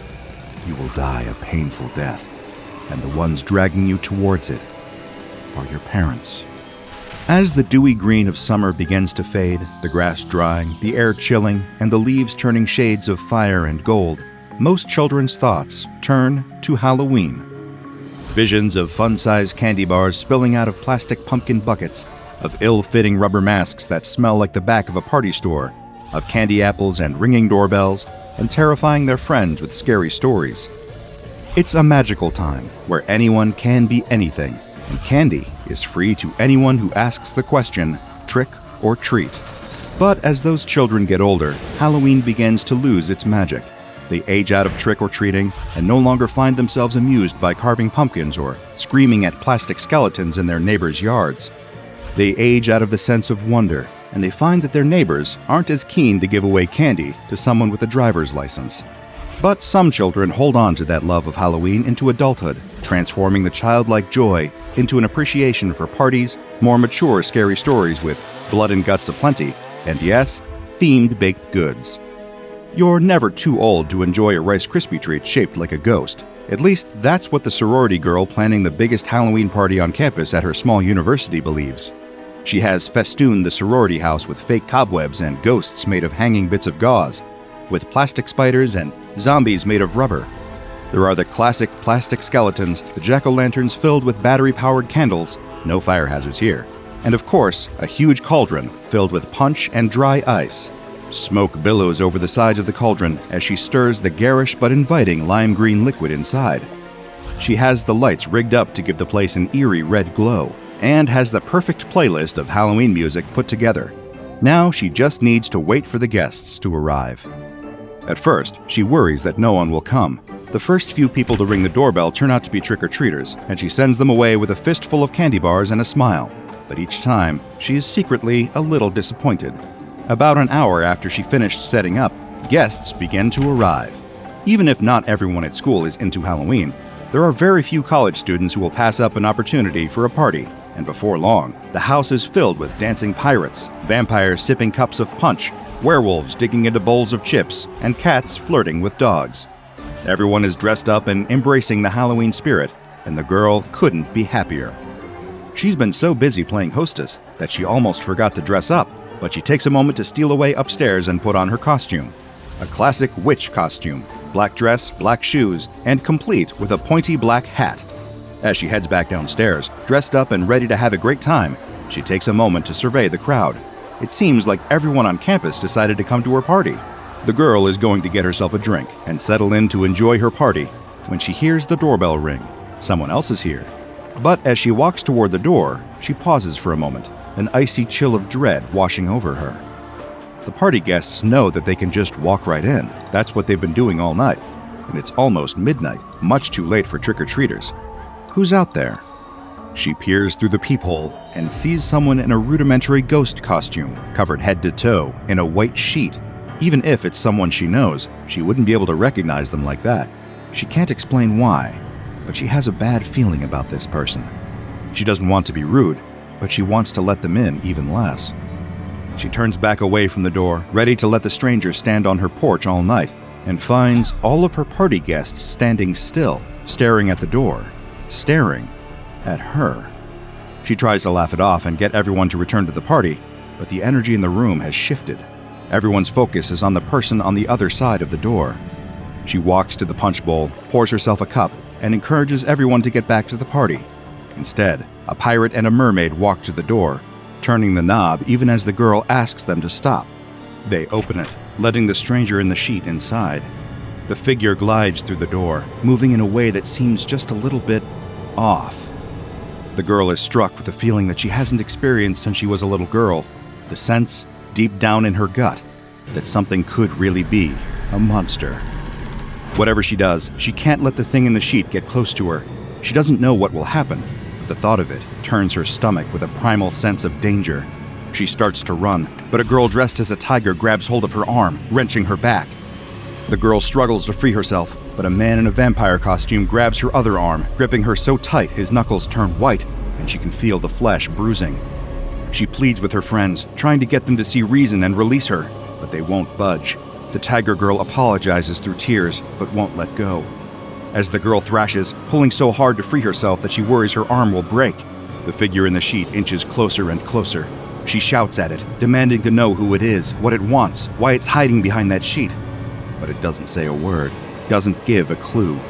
You will die a painful death, and the ones dragging you towards it are your parents. As the dewy green of summer begins to fade, the grass drying, the air chilling, and the leaves turning shades of fire and gold, most children's thoughts turn to Halloween. Visions of fun-sized candy bars spilling out of plastic pumpkin buckets, of ill-fitting rubber masks that smell like the back of a party store, of candy apples and ringing doorbells, and terrifying their friends with scary stories. It's a magical time where anyone can be anything, and candy is free to anyone who asks the question, trick or treat. But as those children get older, Halloween begins to lose its magic. They age out of trick-or-treating and no longer find themselves amused by carving pumpkins or screaming at plastic skeletons in their neighbors' yards. They age out of the sense of wonder, and they find that their neighbors aren't as keen to give away candy to someone with a driver's license. But some children hold on to that love of Halloween into adulthood, transforming the childlike joy into an appreciation for parties, more mature scary stories with blood and guts aplenty, and yes, themed baked goods. You're never too old to enjoy a Rice Krispie treat shaped like a ghost. At least that's what the sorority girl planning the biggest Halloween party on campus at her small university believes. She has festooned the sorority house with fake cobwebs and ghosts made of hanging bits of gauze, with plastic spiders and zombies made of rubber. There are the classic plastic skeletons, the jack-o'-lanterns filled with battery-powered candles, no fire hazards here, and of course, a huge cauldron filled with punch and dry ice. Smoke billows over the sides of the cauldron as she stirs the garish but inviting lime green liquid inside. She has the lights rigged up to give the place an eerie red glow, and has the perfect playlist of Halloween music put together. Now she just needs to wait for the guests to arrive. At first, she worries that no one will come. The first few people to ring the doorbell turn out to be trick-or-treaters, and she sends them away with a fistful of candy bars and a smile. But each time, she is secretly a little disappointed. About an hour after she finished setting up, guests begin to arrive. Even if not everyone at school is into Halloween, there are very few college students who will pass up an opportunity for a party, and before long, the house is filled with dancing pirates, vampires sipping cups of punch, werewolves digging into bowls of chips, and cats flirting with dogs. Everyone is dressed up and embracing the Halloween spirit, and the girl couldn't be happier. She's been so busy playing hostess that she almost forgot to dress up, but she takes a moment to steal away upstairs and put on her costume. A classic witch costume, black dress, black shoes, and complete with a pointy black hat. As she heads back downstairs, dressed up and ready to have a great time, she takes a moment to survey the crowd. It seems like everyone on campus decided to come to her party. The girl is going to get herself a drink and settle in to enjoy her party when she hears the doorbell ring. Someone else is here. But as she walks toward the door, she pauses for a moment, an icy chill of dread washing over her. The party guests know that they can just walk right in. That's what they've been doing all night. And it's almost midnight, much too late for trick-or-treaters. Who's out there? She peers through the peephole and sees someone in a rudimentary ghost costume, covered head to toe in a white sheet. Even if it's someone she knows, she wouldn't be able to recognize them like that. She can't explain why, but she has a bad feeling about this person. She doesn't want to be rude, but she wants to let them in even less. She turns back away from the door, ready to let the stranger stand on her porch all night, and finds all of her party guests standing still, staring at the door, staring at her. She tries to laugh it off and get everyone to return to the party, but the energy in the room has shifted. Everyone's focus is on the person on the other side of the door. She walks to the punch bowl, pours herself a cup, and encourages everyone to get back to the party. Instead, a pirate and a mermaid walk to the door, turning the knob even as the girl asks them to stop. They open it, letting the stranger in the sheet inside. The figure glides through the door, moving in a way that seems just a little bit off. The girl is struck with a feeling that she hasn't experienced since she was a little girl, the sense, deep down in her gut, that something could really be a monster. Whatever she does, she can't let the thing in the sheet get close to her. She doesn't know what will happen. The thought of it turns her stomach with a primal sense of danger. She starts to run, but a girl dressed as a tiger grabs hold of her arm, wrenching her back. The girl struggles to free herself, but a man in a vampire costume grabs her other arm, gripping her so tight his knuckles turn white, and she can feel the flesh bruising. She pleads with her friends, trying to get them to see reason and release her, but they won't budge. The tiger girl apologizes through tears, but won't let go. As the girl thrashes, pulling so hard to free herself that she worries her arm will break, the figure in the sheet inches closer and closer. She shouts at it, demanding to know who it is, what it wants, why it's hiding behind that sheet. But it doesn't say a word, doesn't give a clue.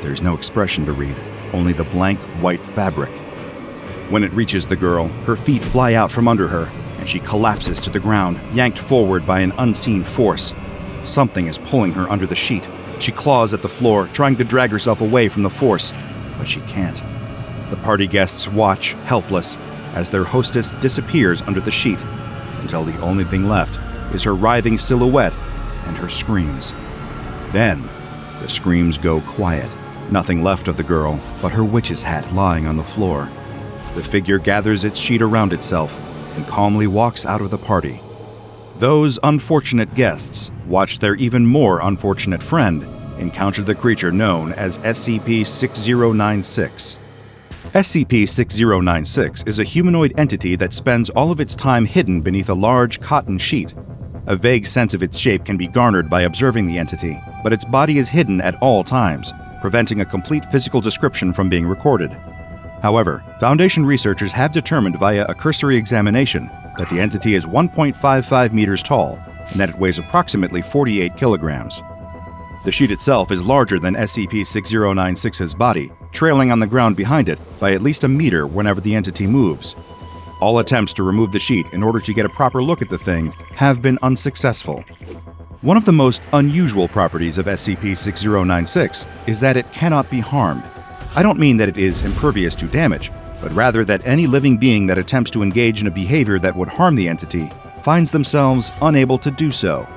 There's no expression to read, only the blank white fabric. When it reaches the girl, her feet fly out from under her, and she collapses to the ground, yanked forward by an unseen force. Something is pulling her under the sheet. She claws at the floor, trying to drag herself away from the force, but she can't. The party guests watch, helpless, as their hostess disappears under the sheet, until the only thing left is her writhing silhouette and her screams. Then, the screams go quiet. Nothing left of the girl but her witch's hat lying on the floor. The figure gathers its sheet around itself and calmly walks out of the party. Those unfortunate guests watched their even more unfortunate friend encounter the creature known as SCP-6096. SCP-6096 is a humanoid entity that spends all of its time hidden beneath a large cotton sheet. A vague sense of its shape can be garnered by observing the entity, but its body is hidden at all times, preventing a complete physical description from being recorded. However, Foundation researchers have determined via a cursory examination that the entity is 1.55 meters tall and that it weighs approximately 48 kilograms. The sheet itself is larger than SCP-6096's body, trailing on the ground behind it by at least a meter whenever the entity moves. All attempts to remove the sheet in order to get a proper look at the thing have been unsuccessful. One of the most unusual properties of SCP-6096 is that it cannot be harmed. I don't mean that it is impervious to damage, but rather that any living being that attempts to engage in a behavior that would harm the entity finds themselves unable to do so.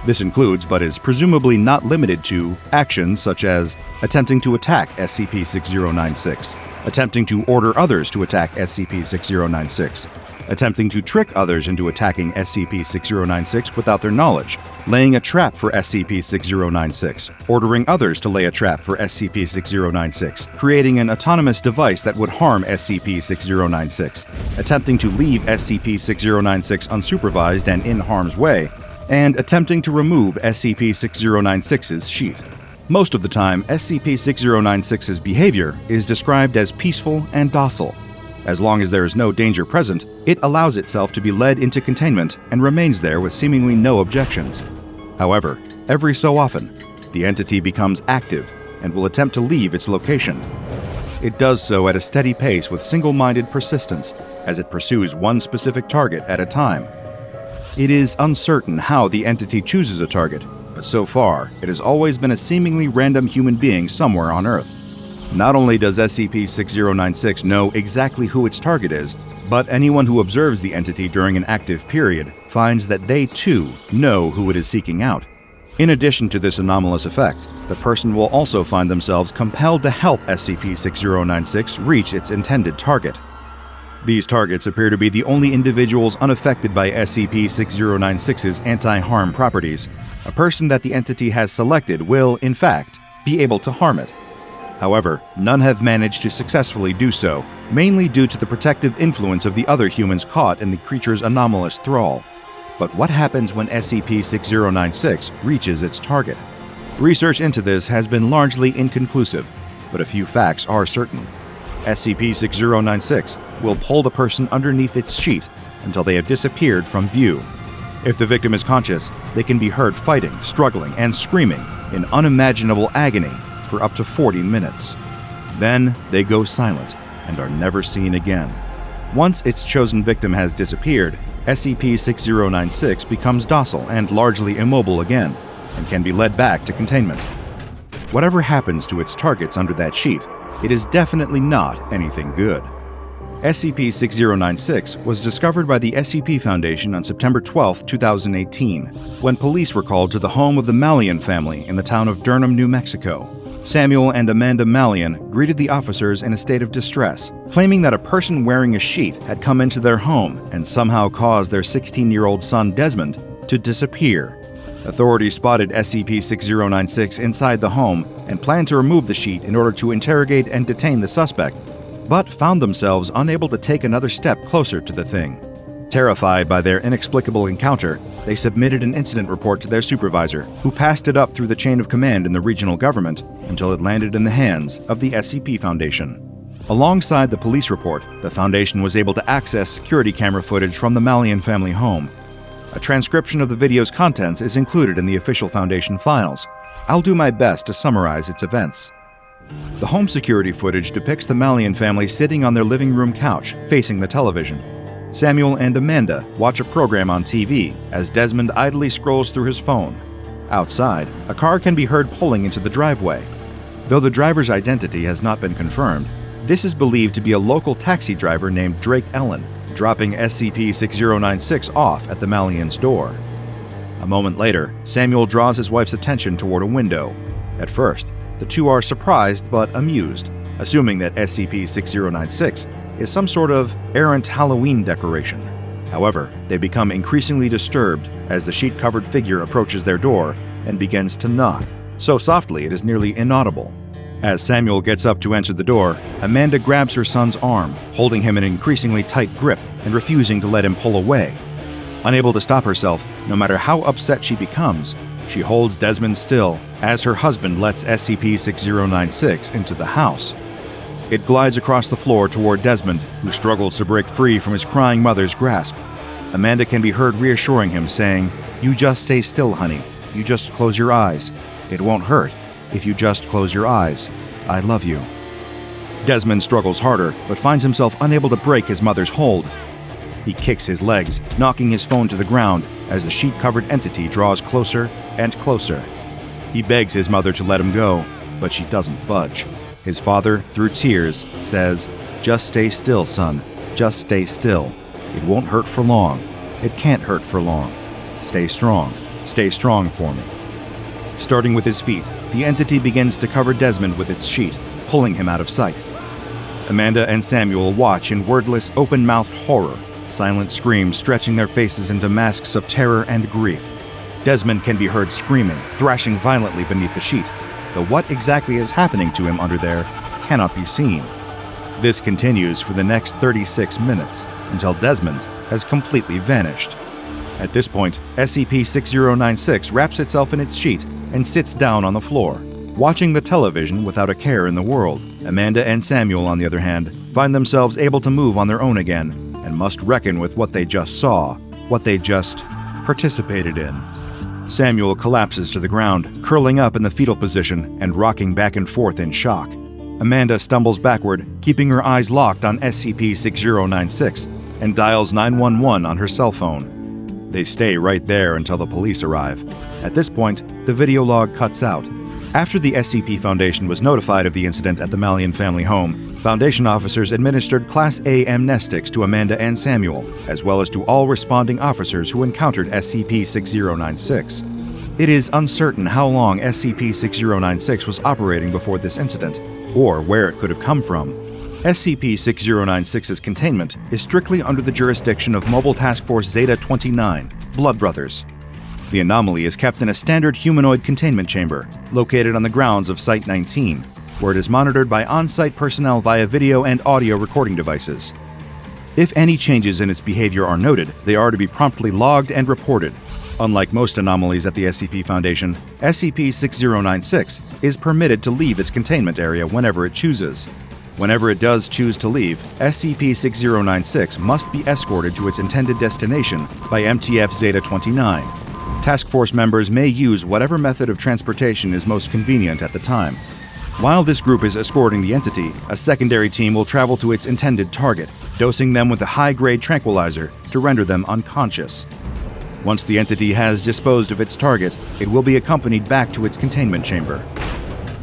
This includes, but is presumably not limited to, actions such as attempting to attack SCP-6096, attempting to order others to attack SCP-6096, attempting to trick others into attacking SCP-6096 without their knowledge, laying a trap for SCP-6096, ordering others to lay a trap for SCP-6096, creating an autonomous device that would harm SCP-6096, attempting to leave SCP-6096 unsupervised and in harm's way, and attempting to remove SCP-6096's sheet. Most of the time, SCP-6096's behavior is described as peaceful and docile. As long as there is no danger present, it allows itself to be led into containment and remains there with seemingly no objections. However, every so often, the entity becomes active and will attempt to leave its location. It does so at a steady pace with single-minded persistence as it pursues one specific target at a time. It is uncertain how the entity chooses a target, but so far, it has always been a seemingly random human being somewhere on Earth. Not only does SCP-6096 know exactly who its target is, but anyone who observes the entity during an active period finds that they too know who it is seeking out. In addition to this anomalous effect, the person will also find themselves compelled to help SCP-6096 reach its intended target. These targets appear to be the only individuals unaffected by SCP-6096's anti-harm properties. A person that the entity has selected will, in fact, be able to harm it. However, none have managed to successfully do so, mainly due to the protective influence of the other humans caught in the creature's anomalous thrall. But what happens when SCP-6096 reaches its target? Research into this has been largely inconclusive, but a few facts are certain. SCP-6096 will pull the person underneath its sheet until they have disappeared from view. If the victim is conscious, they can be heard fighting, struggling, and screaming in unimaginable agony for up to 40 minutes. Then they go silent and are never seen again. Once its chosen victim has disappeared, SCP-6096 becomes docile and largely immobile again, and can be led back to containment. Whatever happens to its targets under that sheet, it is definitely not anything good. SCP-6096 was discovered by the SCP Foundation on September 12, 2018, when police were called to the home of the Malian family in the town of Durham, New Mexico. Samuel and Amanda Malian greeted the officers in a state of distress, claiming that a person wearing a sheet had come into their home and somehow caused their 16-year-old son Desmond to disappear. Authorities spotted SCP-6096 inside the home and planned to remove the sheet in order to interrogate and detain the suspect, but found themselves unable to take another step closer to the thing. Terrified by their inexplicable encounter, they submitted an incident report to their supervisor, who passed it up through the chain of command in the regional government until it landed in the hands of the SCP Foundation. Alongside the police report, the Foundation was able to access security camera footage from the Malian family home. A transcription of the video's contents is included in the official Foundation files. I'll do my best to summarize its events. The home security footage depicts the Malian family sitting on their living room couch, facing the television. Samuel and Amanda watch a program on TV as Desmond idly scrolls through his phone. Outside, a car can be heard pulling into the driveway. Though the driver's identity has not been confirmed, this is believed to be a local taxi driver named Drake Ellen, dropping SCP-6096 off at the Malian's door. A moment later, Samuel draws his wife's attention toward a window. At first, the two are surprised but amused, assuming that SCP-6096 is some sort of errant Halloween decoration. However, they become increasingly disturbed as the sheet-covered figure approaches their door and begins to knock, so softly it is nearly inaudible. As Samuel gets up to answer the door, Amanda grabs her son's arm, holding him in an increasingly tight grip and refusing to let him pull away. Unable to stop herself, no matter how upset she becomes, she holds Desmond still as her husband lets SCP-6096 into the house. It glides across the floor toward Desmond, who struggles to break free from his crying mother's grasp. Amanda can be heard reassuring him, saying, "You just stay still, honey. You just close your eyes. It won't hurt if you just close your eyes. I love you." Desmond struggles harder, but finds himself unable to break his mother's hold. He kicks his legs, knocking his phone to the ground as the sheet-covered entity draws closer and closer. He begs his mother to let him go, but she doesn't budge. His father, through tears, says, "Just stay still, son. Just stay still. It won't hurt for long. It can't hurt for long. Stay strong. Stay strong for me." Starting with his feet, the entity begins to cover Desmond with its sheet, pulling him out of sight. Amanda and Samuel watch in wordless, open-mouthed horror, silent screams stretching their faces into masks of terror and grief. Desmond can be heard screaming, thrashing violently beneath the sheet, though what exactly is happening to him under there cannot be seen. This continues for the next 36 minutes, until Desmond has completely vanished. At this point, SCP-6096 wraps itself in its sheet and sits down on the floor, watching the television without a care in the world. Amanda and Samuel, on the other hand, find themselves able to move on their own again, and must reckon with what they just saw, what they just participated in. Samuel collapses to the ground, curling up in the fetal position and rocking back and forth in shock. Amanda stumbles backward, keeping her eyes locked on SCP-6096, and dials 911 on her cell phone. They stay right there until the police arrive. At this point, the video log cuts out. After the SCP Foundation was notified of the incident at the Malian family home, Foundation officers administered Class A amnestics to Amanda and Samuel, as well as to all responding officers who encountered SCP-6096. It is uncertain how long SCP-6096 was operating before this incident, or where it could have come from. SCP-6096's containment is strictly under the jurisdiction of Mobile Task Force Zeta-29, Blood Brothers. The anomaly is kept in a standard humanoid containment chamber, located on the grounds of Site-19, where it is monitored by on-site personnel via video and audio recording devices. If any changes in its behavior are noted, they are to be promptly logged and reported. Unlike most anomalies at the SCP Foundation, SCP-6096 is permitted to leave its containment area whenever it chooses. Whenever it does choose to leave, SCP-6096 must be escorted to its intended destination by MTF Zeta-29. Task Force members may use whatever method of transportation is most convenient at the time. While this group is escorting the entity, a secondary team will travel to its intended target, dosing them with a high-grade tranquilizer to render them unconscious. Once the entity has disposed of its target, it will be accompanied back to its containment chamber.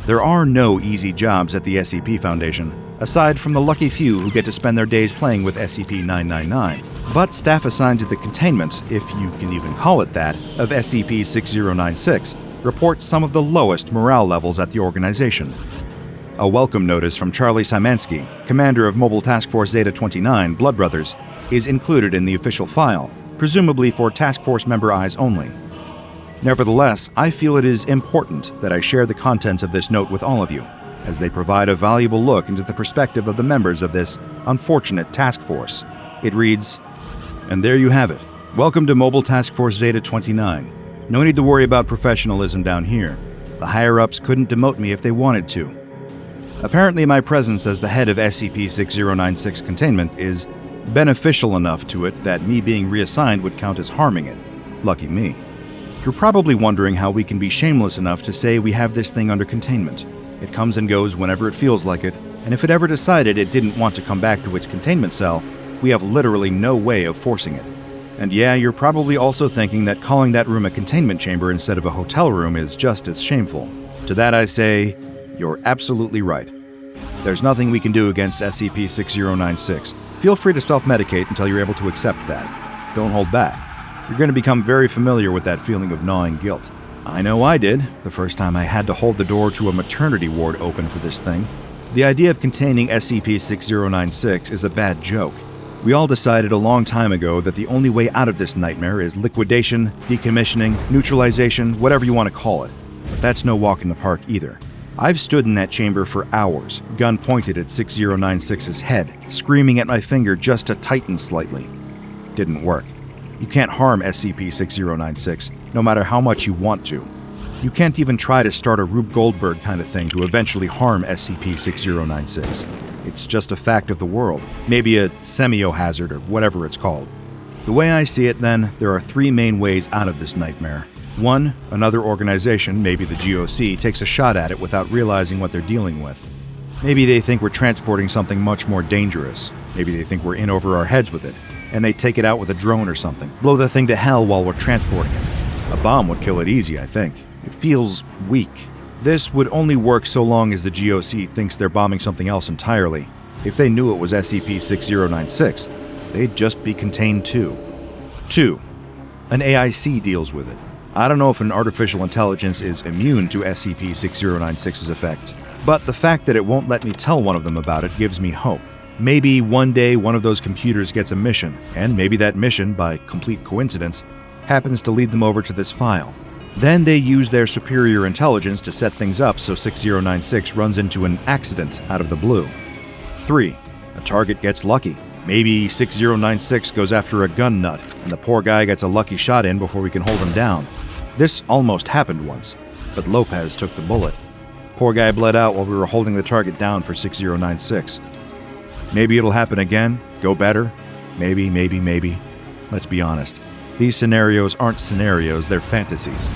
There are no easy jobs at the SCP Foundation, aside from the lucky few who get to spend their days playing with SCP-999. But staff assigned to the containment, if you can even call it that, of SCP-6096 report some of the lowest morale levels at the organization. A welcome notice from Charlie Szymanski, commander of Mobile Task Force Zeta-29, Blood Brothers, is included in the official file, presumably for Task Force member eyes only. Nevertheless, I feel it is important that I share the contents of this note with all of you, as they provide a valuable look into the perspective of the members of this unfortunate task force. It reads, "And there you have it. Welcome to Mobile Task Force Zeta-29. No need to worry about professionalism down here. The higher-ups couldn't demote me if they wanted to. Apparently my presence as the head of SCP-6096 containment is beneficial enough to it that me being reassigned would count as harming it. Lucky me. You're probably wondering how we can be shameless enough to say we have this thing under containment. It comes and goes whenever it feels like it, and if it ever decided it didn't want to come back to its containment cell, we have literally no way of forcing it. And yeah, you're probably also thinking that calling that room a containment chamber instead of a hotel room is just as shameful. To that I say, you're absolutely right. There's nothing we can do against SCP-6096. Feel free to self-medicate until you're able to accept that. Don't hold back. You're going to become very familiar with that feeling of gnawing guilt. I know I did, the first time I had to hold the door to a maternity ward open for this thing. The idea of containing SCP-6096 is a bad joke. We all decided a long time ago that the only way out of this nightmare is liquidation, decommissioning, neutralization, whatever you want to call it. But that's no walk in the park either. I've stood in that chamber for hours, gun pointed at 6096's head, screaming at my finger just to tighten slightly. Didn't work. You can't harm SCP-6096, no matter how much you want to. You can't even try to start a Rube Goldberg kind of thing to eventually harm SCP-6096. It's just a fact of the world, maybe a semiohazard or whatever it's called. The way I see it, then, there are three main ways out of this nightmare. One, another organization, maybe the GOC, takes a shot at it without realizing what they're dealing with. Maybe they think we're transporting something much more dangerous. Maybe they think we're in over our heads with it, and they take it out with a drone or something, blow the thing to hell while we're transporting it. A bomb would kill it easy, I think. It feels weak. This would only work so long as the GOC thinks they're bombing something else entirely. If they knew it was SCP-6096, they'd just be contained too. 2. An AIC deals with it. I don't know if an artificial intelligence is immune to SCP-6096's effects, but the fact that it won't let me tell one of them about it gives me hope. Maybe one day one of those computers gets a mission, and maybe that mission, by complete coincidence, happens to lead them over to this file. Then they use their superior intelligence to set things up so 6096 runs into an accident out of the blue. 3. A target gets lucky. Maybe 6096 goes after a gun nut, and the poor guy gets a lucky shot in before we can hold him down. This almost happened once, but Lopez took the bullet. Poor guy bled out while we were holding the target down for 6096. Maybe it'll happen again, go better. Maybe. Let's be honest. These scenarios aren't scenarios, they're fantasies.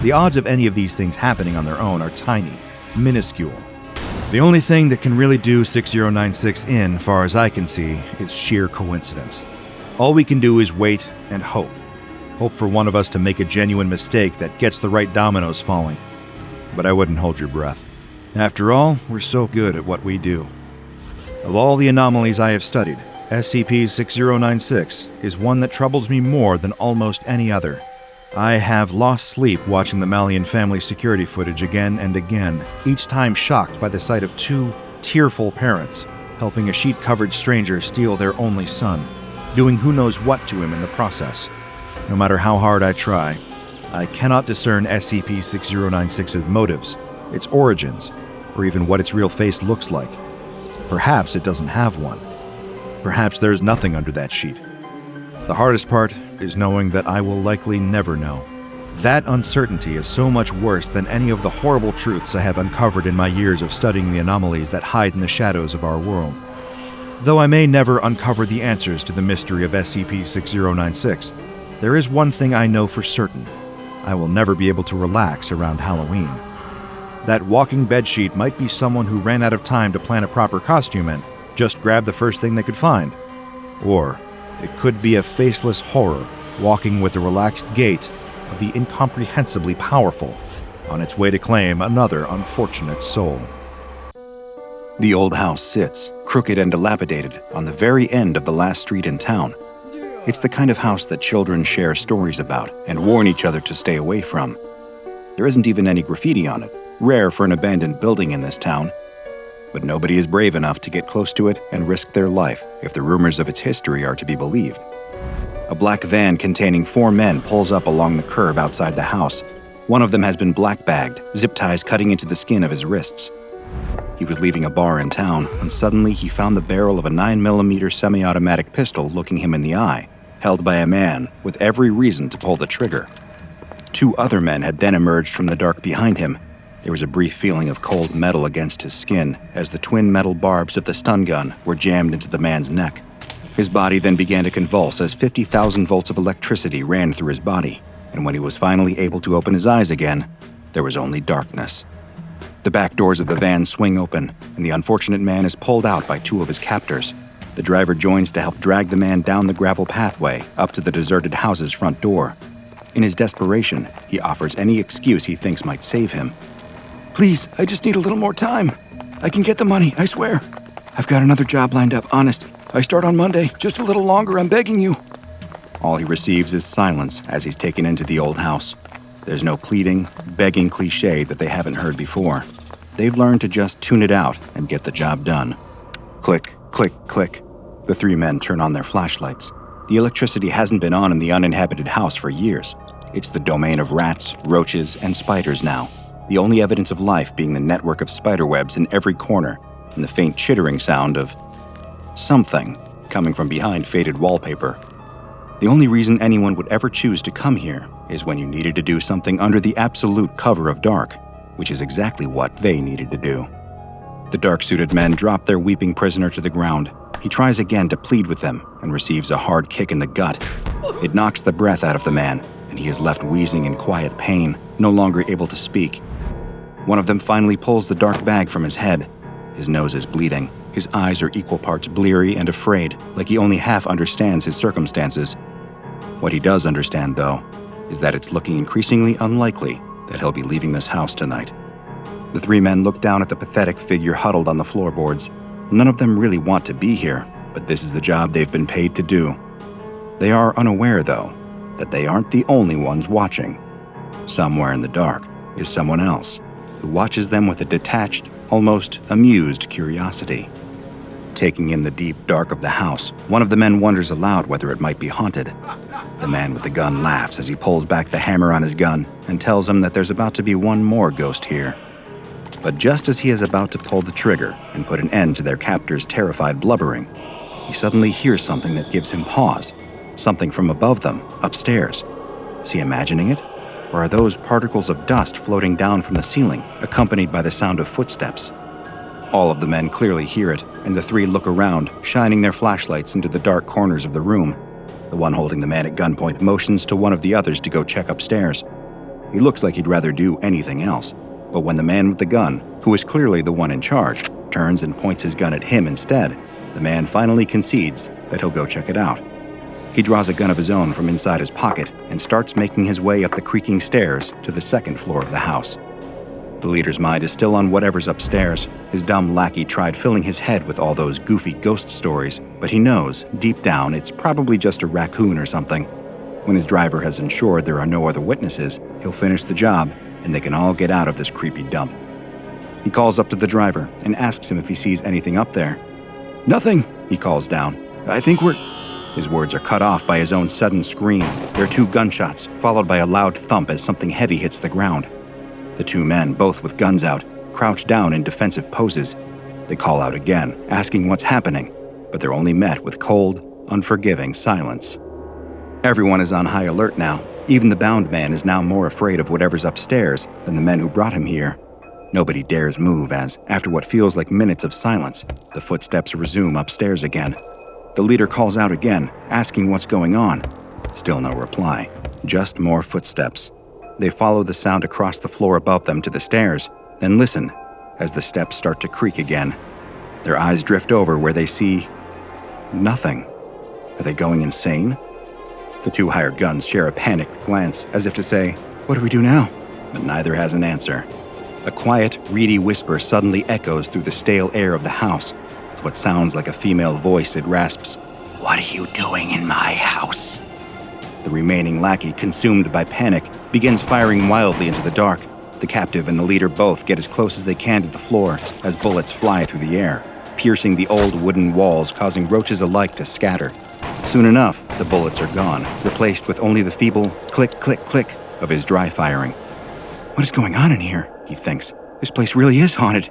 The odds of any of these things happening on their own are tiny, minuscule. The only thing that can really do 6096 in, far as I can see, is sheer coincidence. All we can do is wait and hope. Hope for one of us to make a genuine mistake that gets the right dominoes falling. But I wouldn't hold your breath. After all, we're so good at what we do. Of all the anomalies I have studied, SCP-6096 is one that troubles me more than almost any other. I have lost sleep watching the Malian family security footage again and again, each time shocked by the sight of two tearful parents helping a sheet-covered stranger steal their only son, doing who knows what to him in the process. No matter how hard I try, I cannot discern SCP-6096's motives, its origins, or even what its real face looks like. Perhaps it doesn't have one. Perhaps there's nothing under that sheet. The hardest part is knowing that I will likely never know. That uncertainty is so much worse than any of the horrible truths I have uncovered in my years of studying the anomalies that hide in the shadows of our world. Though I may never uncover the answers to the mystery of SCP-6096, there is one thing I know for certain. I will never be able to relax around Halloween. That walking bedsheet might be someone who ran out of time to plan a proper costume and just grabbed the first thing they could find. Or it could be a faceless horror walking with the relaxed gait of the incomprehensibly powerful, on its way to claim another unfortunate soul. The old house sits, crooked and dilapidated, on the very end of the last street in town. It's the kind of house that children share stories about and warn each other to stay away from. There isn't even any graffiti on it, rare for an abandoned building in this town. But nobody is brave enough to get close to it and risk their life if the rumors of its history are to be believed. A black van containing 4 men pulls up along the curb outside the house. One of them has been black-bagged, zip ties cutting into the skin of his wrists. He was leaving a bar in town when suddenly he found the barrel of a 9mm semi-automatic pistol looking him in the eye, held by a man with every reason to pull the trigger. 2 other men had then emerged from the dark behind him. There was a brief feeling of cold metal against his skin as the twin metal barbs of the stun gun were jammed into the man's neck. His body then began to convulse as 50,000 volts of electricity ran through his body, and when he was finally able to open his eyes again, there was only darkness. The back doors of the van swing open, and the unfortunate man is pulled out by 2 of his captors. The driver joins to help drag the man down the gravel pathway up to the deserted house's front door. In his desperation, he offers any excuse he thinks might save him. "Please, I just need a little more time. I can get the money, I swear. I've got another job lined up, honest. I start on Monday. Just a little longer, I'm begging you." All he receives is silence as he's taken into the old house. There's no pleading, begging cliché that they haven't heard before. They've learned to just tune it out and get the job done. Click, click, click. The 3 men turn on their flashlights. The electricity hasn't been on in the uninhabited house for years. It's the domain of rats, roaches, and spiders now. The only evidence of life being the network of spider webs in every corner and the faint chittering sound of something coming from behind faded wallpaper. The only reason anyone would ever choose to come here is when you needed to do something under the absolute cover of dark, which is exactly what they needed to do. The dark-suited men drop their weeping prisoner to the ground. He tries again to plead with them and receives a hard kick in the gut. It knocks the breath out of the man, and he is left wheezing in quiet pain, no longer able to speak. One of them finally pulls the dark bag from his head. His nose is bleeding. His eyes are equal parts bleary and afraid, like he only half understands his circumstances. What he does understand, though, is that it's looking increasingly unlikely that he'll be leaving this house tonight. The three men look down at the pathetic figure huddled on the floorboards. None of them really want to be here, but this is the job they've been paid to do. They are unaware, though, that they aren't the only ones watching. Somewhere in the dark is someone else who watches them with a detached, almost amused curiosity. Taking in the deep dark of the house, one of the men wonders aloud whether it might be haunted. The man with the gun laughs as he pulls back the hammer on his gun and tells him that there's about to be one more ghost here. But just as he is about to pull the trigger and put an end to their captor's terrified blubbering, he suddenly hears something that gives him pause. Something from above them, upstairs. Is he imagining it? Or are those particles of dust floating down from the ceiling, accompanied by the sound of footsteps? All of the men clearly hear it, and the three look around, shining their flashlights into the dark corners of the room. The one holding the man at gunpoint motions to one of the others to go check upstairs. He looks like he'd rather do anything else, but when the man with the gun, who is clearly the one in charge, turns and points his gun at him instead, the man finally concedes that he'll go check it out. He draws a gun of his own from inside his pocket and starts making his way up the creaking stairs to the second floor of the house. The leader's mind is still on whatever's upstairs. His dumb lackey tried filling his head with all those goofy ghost stories, but he knows, deep down, it's probably just a raccoon or something. When his driver has ensured there are no other witnesses, he'll finish the job, and they can all get out of this creepy dump. He calls up to the driver and asks him if he sees anything up there. "Nothing," he calls down. "I think we're—" His words are cut off by his own sudden scream. There are two gunshots, followed by a loud thump as something heavy hits the ground. The two men, both with guns out, crouch down in defensive poses. They call out again, asking what's happening, but they're only met with cold, unforgiving silence. Everyone is on high alert now. Even the bound man is now more afraid of whatever's upstairs than the men who brought him here. Nobody dares move as, after what feels like minutes of silence, the footsteps resume upstairs again. The leader calls out again, asking what's going on. Still no reply, just more footsteps. They follow the sound across the floor above them to the stairs, then listen as the steps start to creak again. Their eyes drift over where they see nothing. Are they going insane? The two hired guns share a panicked glance, as if to say, "What do we do now?" But neither has an answer. A quiet, reedy whisper suddenly echoes through the stale air of the house. With what sounds like a female voice, it rasps, "What are you doing in my house?" The remaining lackey, consumed by panic, begins firing wildly into the dark. The captive and the leader both get as close as they can to the floor as bullets fly through the air, piercing the old wooden walls, causing roaches alike to scatter. Soon enough, the bullets are gone, replaced with only the feeble click, click, click of his dry firing. What is going on in here? He thinks. This place really is haunted.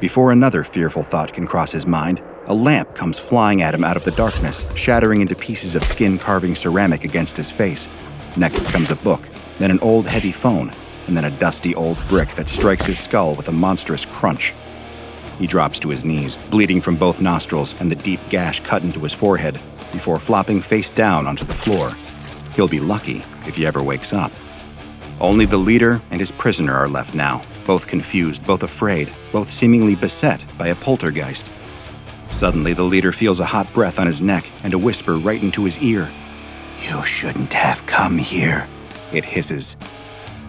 Before another fearful thought can cross his mind, a lamp comes flying at him out of the darkness, shattering into pieces of skin-carving ceramic against his face. Next comes a book, then an old heavy phone, and then a dusty old brick that strikes his skull with a monstrous crunch. He drops to his knees, bleeding from both nostrils and the deep gash cut into his forehead, before flopping face down onto the floor. He'll be lucky if he ever wakes up. Only the leader and his prisoner are left now, both confused, both afraid, both seemingly beset by a poltergeist. Suddenly, the leader feels a hot breath on his neck and a whisper right into his ear. "You shouldn't have come here," it hisses.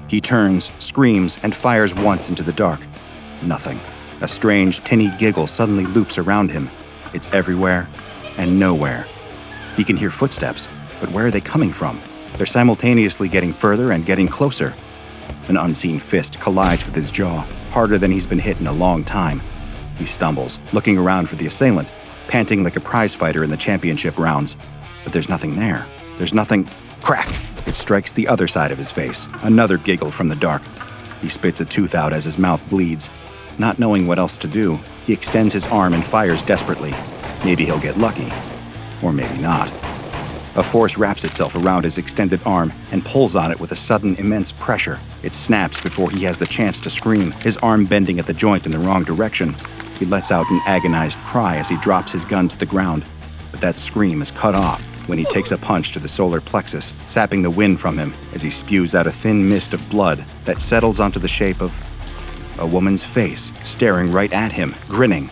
He turns, screams, and fires once into the dark. Nothing. A strange, tinny giggle suddenly loops around him. It's everywhere and nowhere. He can hear footsteps, but where are they coming from? They're simultaneously getting further and getting closer. An unseen fist collides with his jaw, harder than he's been hit in a long time. He stumbles, looking around for the assailant, panting like a prizefighter in the championship rounds. But there's nothing there. There's nothing. Crack! It strikes the other side of his face. Another giggle from the dark. He spits a tooth out as his mouth bleeds. Not knowing what else to do, he extends his arm and fires desperately. Maybe he'll get lucky. Or maybe not. A force wraps itself around his extended arm and pulls on it with a sudden, immense pressure. It snaps before he has the chance to scream, his arm bending at the joint in the wrong direction. He lets out an agonized cry as he drops his gun to the ground, but that scream is cut off when he takes a punch to the solar plexus, sapping the wind from him as he spews out a thin mist of blood that settles onto the shape of a woman's face, staring right at him, grinning.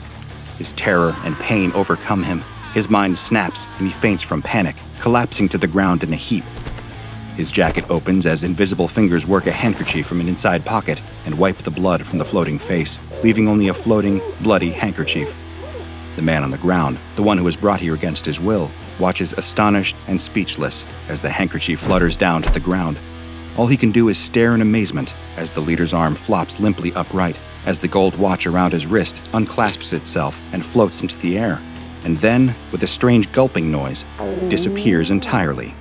His terror and pain overcome him. His mind snaps and he faints from panic, collapsing to the ground in a heap. His jacket opens as invisible fingers work a handkerchief from an inside pocket and wipe the blood from the floating face, leaving only a floating, bloody handkerchief. The man on the ground, the one who was brought here against his will, watches astonished and speechless as the handkerchief flutters down to the ground. All he can do is stare in amazement as the leader's arm flops limply upright, as the gold watch around his wrist unclasps itself and floats into the air, and then, with a strange gulping noise, disappears entirely.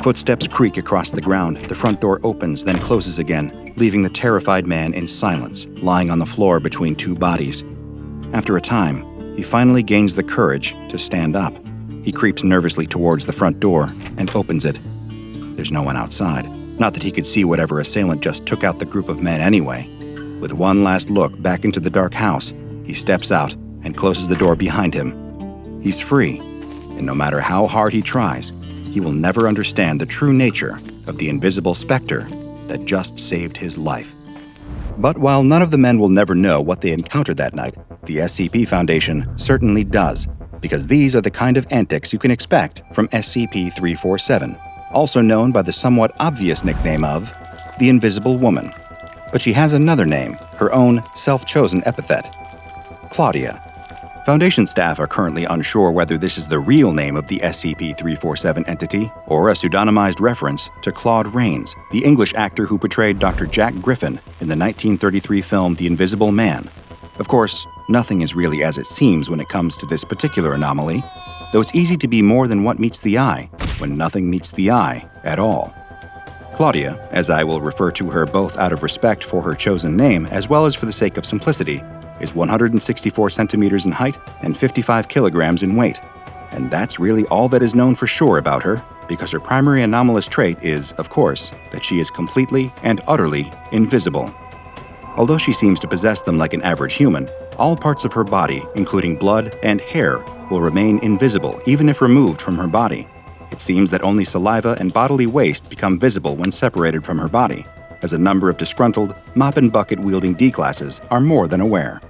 Footsteps creak across the ground, the front door opens, then closes again, leaving the terrified man in silence, lying on the floor between two bodies. After a time, he finally gains the courage to stand up. He creeps nervously towards the front door and opens it. There's no one outside. Not that he could see whatever assailant just took out the group of men anyway. With one last look back into the dark house, he steps out and closes the door behind him. He's free, and no matter how hard he tries, he will never understand the true nature of the invisible specter that just saved his life. But while none of the men will never know what they encountered that night, the SCP Foundation certainly does, because these are the kind of antics you can expect from SCP-347, also known by the somewhat obvious nickname of the Invisible Woman. But she has another name, her own self-chosen epithet: Claudia. Foundation staff are currently unsure whether this is the real name of the SCP-347 entity or a pseudonymized reference to Claude Rains, the English actor who portrayed Dr. Jack Griffin in the 1933 film The Invisible Man. Of course, nothing is really as it seems when it comes to this particular anomaly, though it's easy to be more than what meets the eye when nothing meets the eye at all. Claudia, as I will refer to her both out of respect for her chosen name as well as for the sake of simplicity, is 164 centimeters in height and 55 kilograms in weight. And that's really all that is known for sure about her, because her primary anomalous trait is, of course, that she is completely and utterly invisible. Although she seems to possess them like an average human, all parts of her body, including blood and hair, will remain invisible even if removed from her body. It seems that only saliva and bodily waste become visible when separated from her body, as a number of disgruntled, mop-and-bucket-wielding D-classes are more than aware.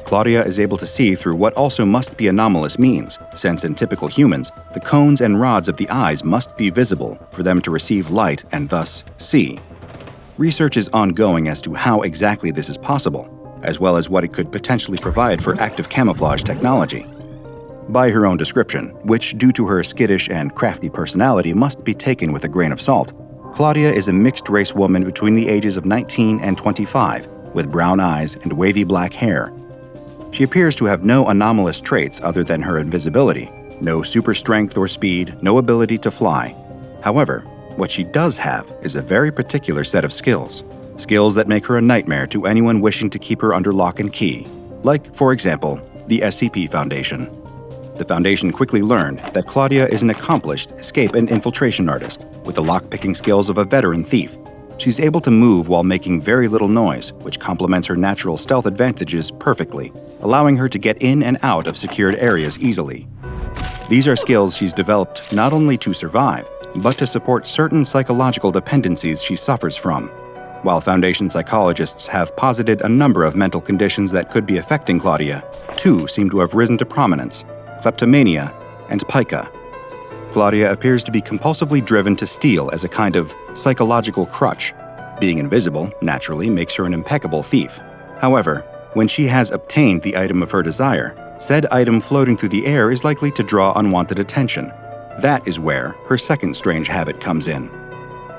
Claudia is able to see through what also must be anomalous means, since in typical humans, the cones and rods of the eyes must be visible for them to receive light and thus see. Research is ongoing as to how exactly this is possible, as well as what it could potentially provide for active camouflage technology. By her own description, which due to her skittish and crafty personality must be taken with a grain of salt, Claudia is a mixed-race woman between the ages of 19 and 25, with brown eyes and wavy black hair. She appears to have no anomalous traits other than her invisibility, no super strength or speed, no ability to fly. However, what she does have is a very particular set of skills that make her a nightmare to anyone wishing to keep her under lock and key, like, for example, the SCP Foundation. The Foundation quickly learned that Claudia is an accomplished escape and infiltration artist, with the lock-picking skills of a veteran thief. She's able to move while making very little noise, which complements her natural stealth advantages perfectly, allowing her to get in and out of secured areas easily. These are skills she's developed not only to survive, but to support certain psychological dependencies she suffers from. While Foundation psychologists have posited a number of mental conditions that could be affecting Claudia, two seem to have risen to prominence: kleptomania and pica. Claudia appears to be compulsively driven to steal as a kind of psychological crutch. Being invisible, naturally, makes her an impeccable thief. However, when she has obtained the item of her desire, said item floating through the air is likely to draw unwanted attention. That is where her second strange habit comes in.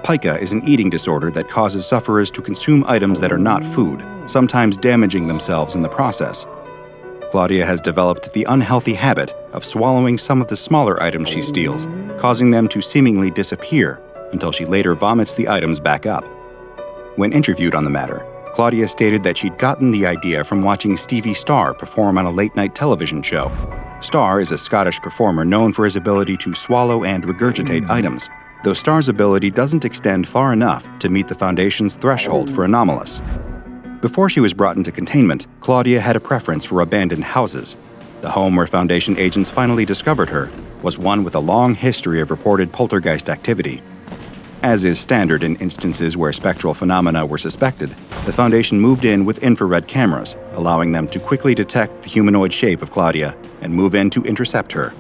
Pica is an eating disorder that causes sufferers to consume items that are not food, sometimes damaging themselves in the process. Claudia has developed the unhealthy habit of swallowing some of the smaller items she steals, causing them to seemingly disappear until she later vomits the items back up. When interviewed on the matter, Claudia stated that she'd gotten the idea from watching Stevie Starr perform on a late-night television show. Star is a Scottish performer known for his ability to swallow and regurgitate items, though Star's ability doesn't extend far enough to meet the Foundation's threshold for anomalous. Before she was brought into containment, Claudia had a preference for abandoned houses. The home where Foundation agents finally discovered her was one with a long history of reported poltergeist activity. As is standard in instances where spectral phenomena were suspected, the Foundation moved in with infrared cameras, allowing them to quickly detect the humanoid shape of Claudia and move in to intercept her.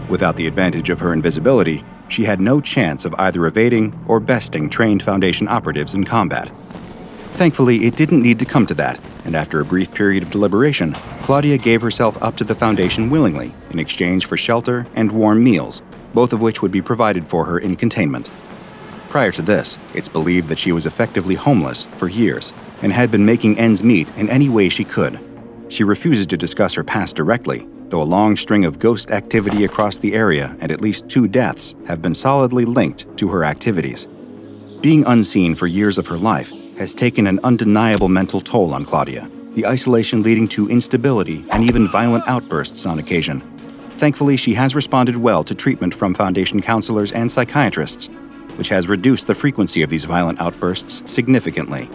Without the advantage of her invisibility, she had no chance of either evading or besting trained Foundation operatives in combat. Thankfully, it didn't need to come to that, and after a brief period of deliberation, Claudia gave herself up to the Foundation willingly in exchange for shelter and warm meals, both of which would be provided for her in containment. Prior to this, it's believed that she was effectively homeless for years and had been making ends meet in any way she could. She refuses to discuss her past directly, though a long string of ghost activity across the area and at least 2 deaths have been solidly linked to her activities. Being unseen for years of her life has taken an undeniable mental toll on Claudia, the isolation leading to instability and even violent outbursts on occasion. Thankfully, she has responded well to treatment from Foundation counselors and psychiatrists, which has reduced the frequency of these violent outbursts significantly.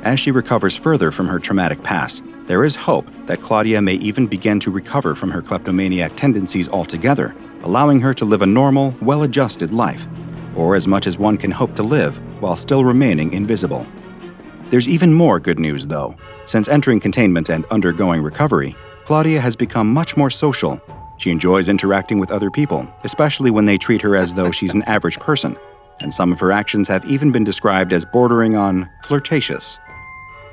As she recovers further from her traumatic past, there is hope that Claudia may even begin to recover from her kleptomaniac tendencies altogether, allowing her to live a normal, well-adjusted life, or as much as one can hope to live while still remaining invisible. There's even more good news, though. Since entering containment and undergoing recovery, Claudia has become much more social. She enjoys interacting with other people, especially when they treat her as though she's an average person, and some of her actions have even been described as bordering on flirtatious.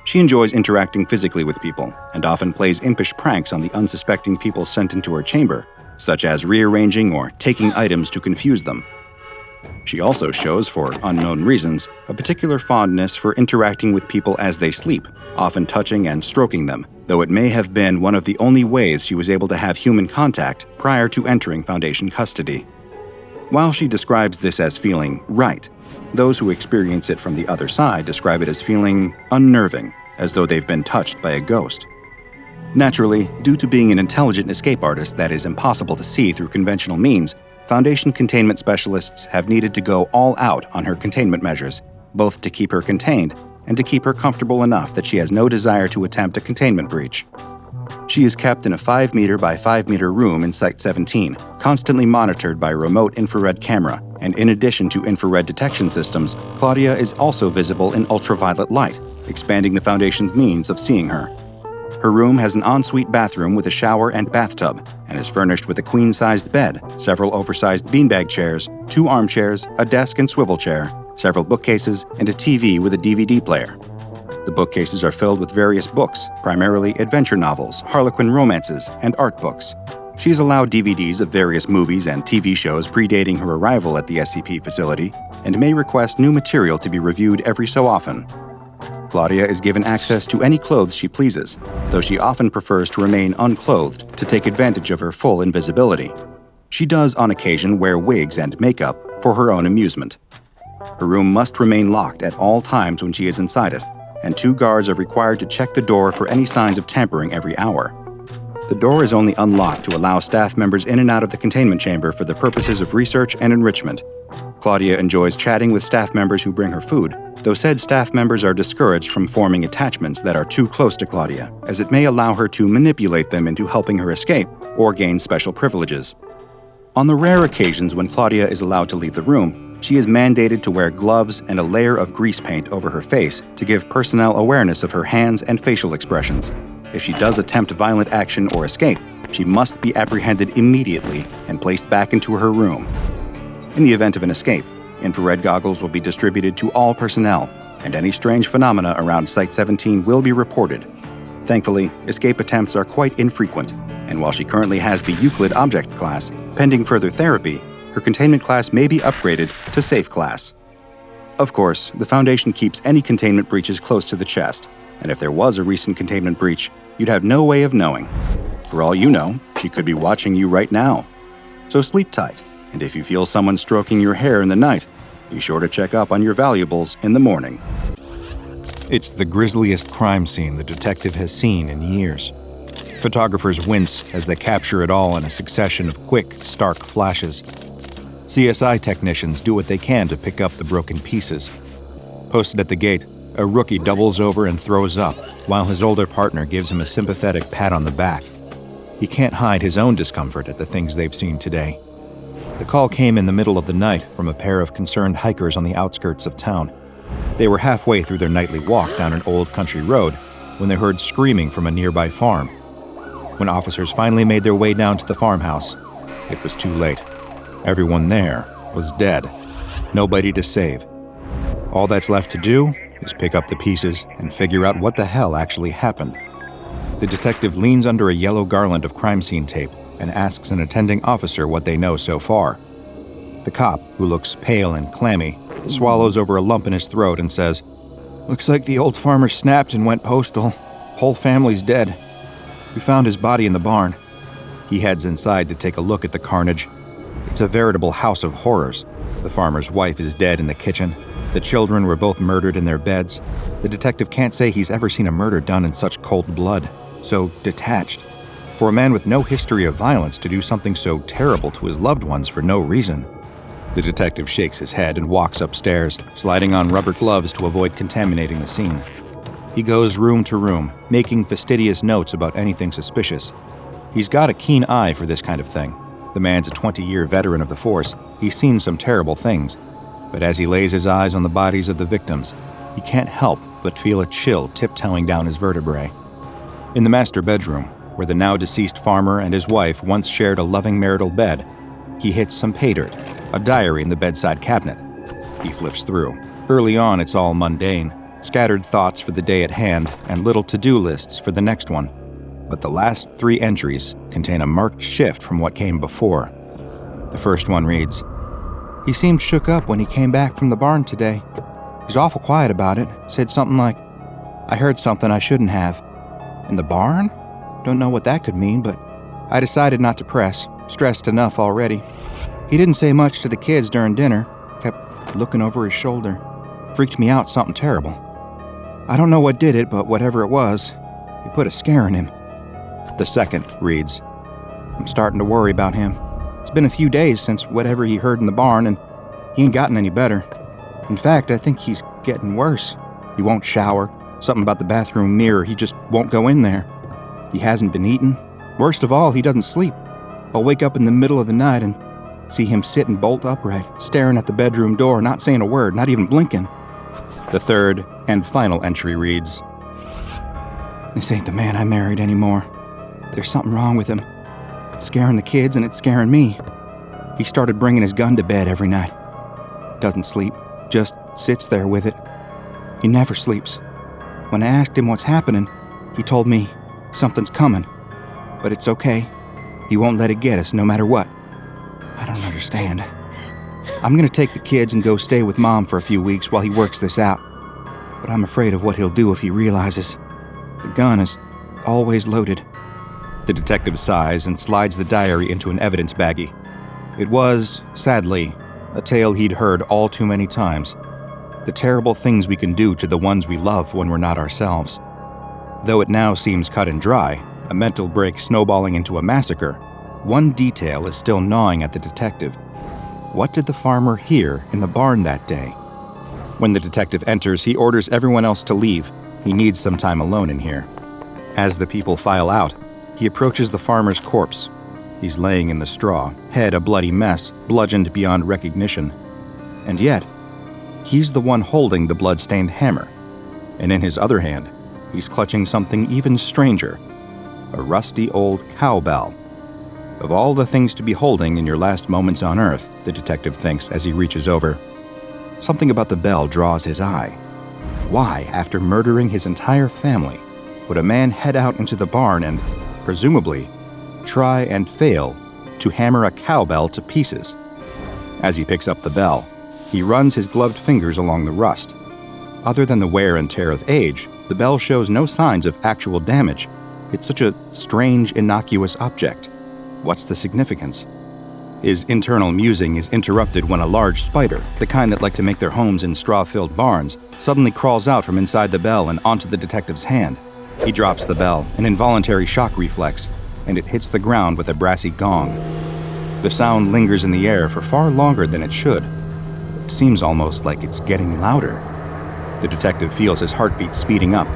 She enjoys interacting physically with people, and often plays impish pranks on the unsuspecting people sent into her chamber, such as rearranging or taking items to confuse them. She also shows, for unknown reasons, a particular fondness for interacting with people as they sleep, often touching and stroking them, though it may have been one of the only ways she was able to have human contact prior to entering Foundation custody. While she describes this as feeling right, those who experience it from the other side describe it as feeling unnerving, as though they've been touched by a ghost. Naturally, due to being an intelligent escape artist that is impossible to see through conventional means, Foundation containment specialists have needed to go all out on her containment measures, both to keep her contained and to keep her comfortable enough that she has no desire to attempt a containment breach. She is kept in a 5-meter by 5-meter room in Site-17, constantly monitored by a remote infrared camera, and in addition to infrared detection systems, Claudia is also visible in ultraviolet light, expanding the Foundation's means of seeing her. Her room has an ensuite bathroom with a shower and bathtub, and is furnished with a queen-sized bed, several oversized beanbag chairs, 2 armchairs, a desk and swivel chair, several bookcases, and a TV with a DVD player. The bookcases are filled with various books, primarily adventure novels, Harlequin romances, and art books. She is allowed DVDs of various movies and TV shows predating her arrival at the SCP facility, and may request new material to be reviewed every so often. Claudia is given access to any clothes she pleases, though she often prefers to remain unclothed to take advantage of her full invisibility. She does on occasion wear wigs and makeup for her own amusement. Her room must remain locked at all times when she is inside it, and 2 guards are required to check the door for any signs of tampering every hour. The door is only unlocked to allow staff members in and out of the containment chamber for the purposes of research and enrichment. Claudia enjoys chatting with staff members who bring her food, though said staff members are discouraged from forming attachments that are too close to Claudia, as it may allow her to manipulate them into helping her escape or gain special privileges. On the rare occasions when Claudia is allowed to leave the room, she is mandated to wear gloves and a layer of grease paint over her face to give personnel awareness of her hands and facial expressions. If she does attempt violent action or escape, she must be apprehended immediately and placed back into her room. In the event of an escape, infrared goggles will be distributed to all personnel, and any strange phenomena around Site-17 will be reported. Thankfully, escape attempts are quite infrequent, and while she currently has the Euclid Object class, pending further therapy, her containment class may be upgraded to Safe class. Of course, the Foundation keeps any containment breaches close to the chest, and if there was a recent containment breach, you'd have no way of knowing. For all you know, she could be watching you right now. So sleep tight, and if you feel someone stroking your hair in the night, be sure to check up on your valuables in the morning. It's the grisliest crime scene the detective has seen in years. Photographers wince as they capture it all in a succession of quick, stark flashes. CSI technicians do what they can to pick up the broken pieces. Posted at the gate, a rookie doubles over and throws up, while his older partner gives him a sympathetic pat on the back. He can't hide his own discomfort at the things they've seen today. The call came in the middle of the night from a pair of concerned hikers on the outskirts of town. They were halfway through their nightly walk down an old country road when they heard screaming from a nearby farm. When officers finally made their way down to the farmhouse, it was too late. Everyone there was dead. Nobody to save. All that's left to do is pick up the pieces and figure out what the hell actually happened. The detective leans under a yellow garland of crime scene tape and asks an attending officer what they know so far. The cop, who looks pale and clammy, swallows over a lump in his throat and says, "Looks like the old farmer snapped and went postal. Whole family's dead. We found his body in the barn." He heads inside to take a look at the carnage. It's a veritable house of horrors. The farmer's wife is dead in the kitchen. The children were both murdered in their beds. The detective can't say he's ever seen a murder done in such cold blood, so detached. For a man with no history of violence to do something so terrible to his loved ones for no reason. The detective shakes his head and walks upstairs, sliding on rubber gloves to avoid contaminating the scene. He goes room to room, making fastidious notes about anything suspicious. He's got a keen eye for this kind of thing. The man's a 20-year veteran of the force. He's seen some terrible things. But as he lays his eyes on the bodies of the victims, he can't help but feel a chill tiptoeing down his vertebrae. In the master bedroom, where the now-deceased farmer and his wife once shared a loving marital bed, he hits some pay dirt, a diary in the bedside cabinet. He flips through. Early on, it's all mundane, scattered thoughts for the day at hand and little to-do lists for the next one. But the last 3 entries contain a marked shift from what came before. The first one reads, "He seemed shook up when he came back from the barn today. He's awful quiet about it. Said something like, 'I heard something I shouldn't have.' In the barn? Don't know what that could mean, but I decided not to press. Stressed enough already. He didn't say much to the kids during dinner. Kept looking over his shoulder. Freaked me out something terrible. I don't know what did it, but whatever it was, it put a scare in him." The second reads, "I'm starting to worry about him. It's been a few days since whatever he heard in the barn, and he ain't gotten any better. In fact, I think he's getting worse. He won't shower. Something about the bathroom mirror, he just won't go in there. He hasn't been eating. Worst of all, he doesn't sleep. I'll wake up in the middle of the night and see him sitting bolt upright, staring at the bedroom door, not saying a word, not even blinking." The third and final entry reads, "This ain't the man I married anymore. There's something wrong with him. It's scaring the kids and it's scaring me. He started bringing his gun to bed every night. Doesn't sleep, just sits there with it. He never sleeps. When I asked him what's happening, he told me something's coming. But it's okay. He won't let it get us no matter what. I don't understand. I'm gonna take the kids and go stay with Mom for a few weeks while he works this out. But I'm afraid of what he'll do if he realizes. The gun is always loaded." The detective sighs and slides the diary into an evidence baggie. It was, sadly, a tale he'd heard all too many times. The terrible things we can do to the ones we love when we're not ourselves. Though it now seems cut and dry, a mental break snowballing into a massacre, one detail is still gnawing at the detective. What did the farmer hear in the barn that day? When the detective enters, he orders everyone else to leave. He needs some time alone in here. As the people file out, he approaches the farmer's corpse. He's laying in the straw, head a bloody mess, bludgeoned beyond recognition. And yet, he's the one holding the blood-stained hammer. And in his other hand, he's clutching something even stranger, a rusty old cowbell. Of all the things to be holding in your last moments on Earth, the detective thinks as he reaches over, something about the bell draws his eye. Why, after murdering his entire family, would a man head out into the barn and, presumably, try and fail to hammer a cowbell to pieces? As he picks up the bell, he runs his gloved fingers along the rust. Other than the wear and tear of age, the bell shows no signs of actual damage. It's such a strange, innocuous object. What's the significance? His internal musing is interrupted when a large spider, the kind that like to make their homes in straw-filled barns, suddenly crawls out from inside the bell and onto the detective's hand. He drops the bell, an involuntary shock reflex, and it hits the ground with a brassy gong. The sound lingers in the air for far longer than it should. It seems almost like it's getting louder. The detective feels his heartbeat speeding up.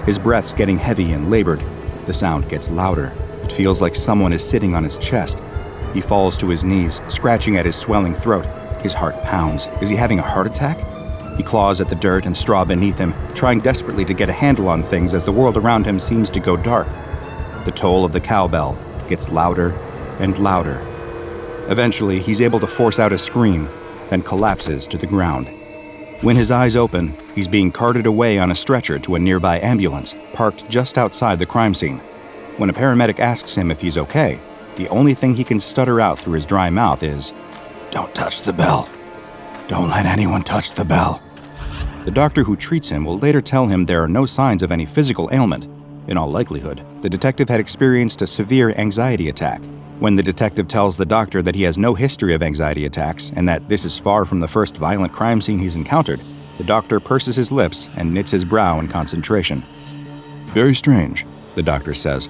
His breath's getting heavy and labored. The sound gets louder. It feels like someone is sitting on his chest. He falls to his knees, scratching at his swelling throat. His heart pounds. Is he having a heart attack? He claws at the dirt and straw beneath him, trying desperately to get a handle on things as the world around him seems to go dark. The toll of the cowbell gets louder and louder. Eventually, he's able to force out a scream, then collapses to the ground. When his eyes open, he's being carted away on a stretcher to a nearby ambulance, parked just outside the crime scene. When a paramedic asks him if he's okay, the only thing he can stutter out through his dry mouth is, "Don't touch the bell. Don't let anyone touch the bell." The doctor who treats him will later tell him there are no signs of any physical ailment. In all likelihood, the detective had experienced a severe anxiety attack. When the detective tells the doctor that he has no history of anxiety attacks and that this is far from the first violent crime scene he's encountered, the doctor purses his lips and knits his brow in concentration. "Very strange," the doctor says.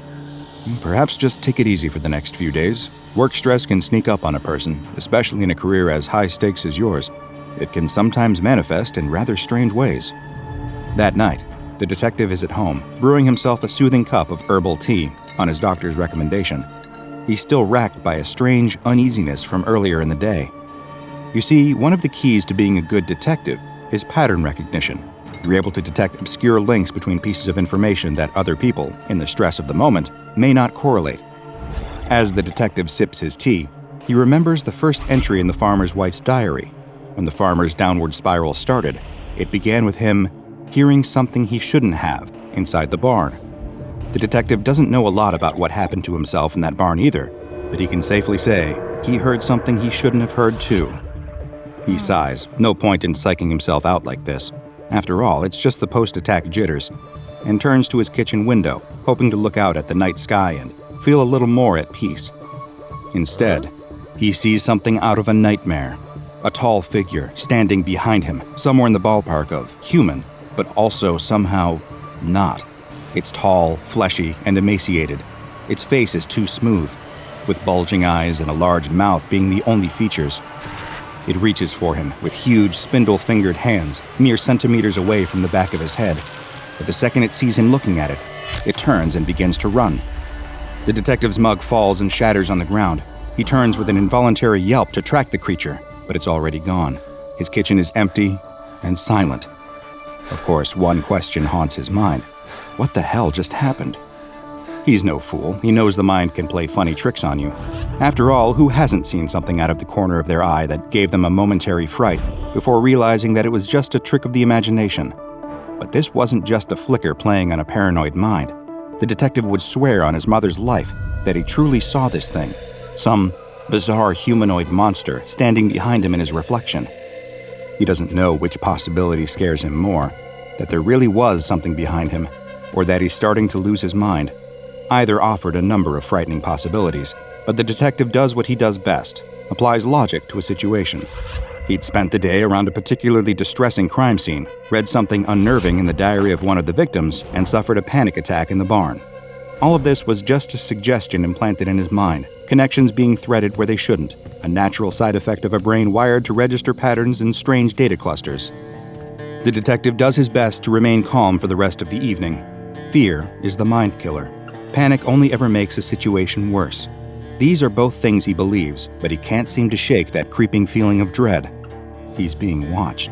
"Perhaps just take it easy for the next few days. Work stress can sneak up on a person, especially in a career as high stakes as yours. It can sometimes manifest in rather strange ways." That night, the detective is at home, brewing himself a soothing cup of herbal tea on his doctor's recommendation. He's still racked by a strange uneasiness from earlier in the day. You see, one of the keys to being a good detective is pattern recognition. You're able to detect obscure links between pieces of information that other people, in the stress of the moment, may not correlate. As the detective sips his tea, he remembers the first entry in the farmer's wife's diary. When the farmer's downward spiral started, it began with him hearing something he shouldn't have inside the barn. The detective doesn't know a lot about what happened to himself in that barn either, but he can safely say he heard something he shouldn't have heard too. He sighs, no point in psyching himself out like this. After all, it's just the post-attack jitters, and turns to his kitchen window, hoping to look out at the night sky and feel a little more at peace. Instead, he sees something out of a nightmare. A tall figure standing behind him, somewhere in the ballpark of human, but also somehow not. It's tall, fleshy, and emaciated. Its face is too smooth, with bulging eyes and a large mouth being the only features. It reaches for him with huge, spindle-fingered hands, mere centimeters away from the back of his head. But the second it sees him looking at it, it turns and begins to run. The detective's mug falls and shatters on the ground. He turns with an involuntary yelp to track the creature, but it's already gone. His kitchen is empty and silent. Of course, one question haunts his mind. What the hell just happened? He's no fool. He knows the mind can play funny tricks on you. After all, who hasn't seen something out of the corner of their eye that gave them a momentary fright before realizing that it was just a trick of the imagination? But this wasn't just a flicker playing on a paranoid mind. The detective would swear on his mother's life that he truly saw this thing, some bizarre humanoid monster standing behind him in his reflection. He doesn't know which possibility scares him more, that there really was something behind him, or that he's starting to lose his mind. Either offered a number of frightening possibilities, but the detective does what he does best, applies logic to a situation. He'd spent the day around a particularly distressing crime scene, read something unnerving in the diary of one of the victims, and suffered a panic attack in the barn. All of this was just a suggestion implanted in his mind, connections being threaded where they shouldn't, a natural side effect of a brain wired to register patterns in strange data clusters. The detective does his best to remain calm for the rest of the evening. Fear is the mind killer. Panic only ever makes a situation worse. These are both things he believes, but he can't seem to shake that creeping feeling of dread. He's being watched.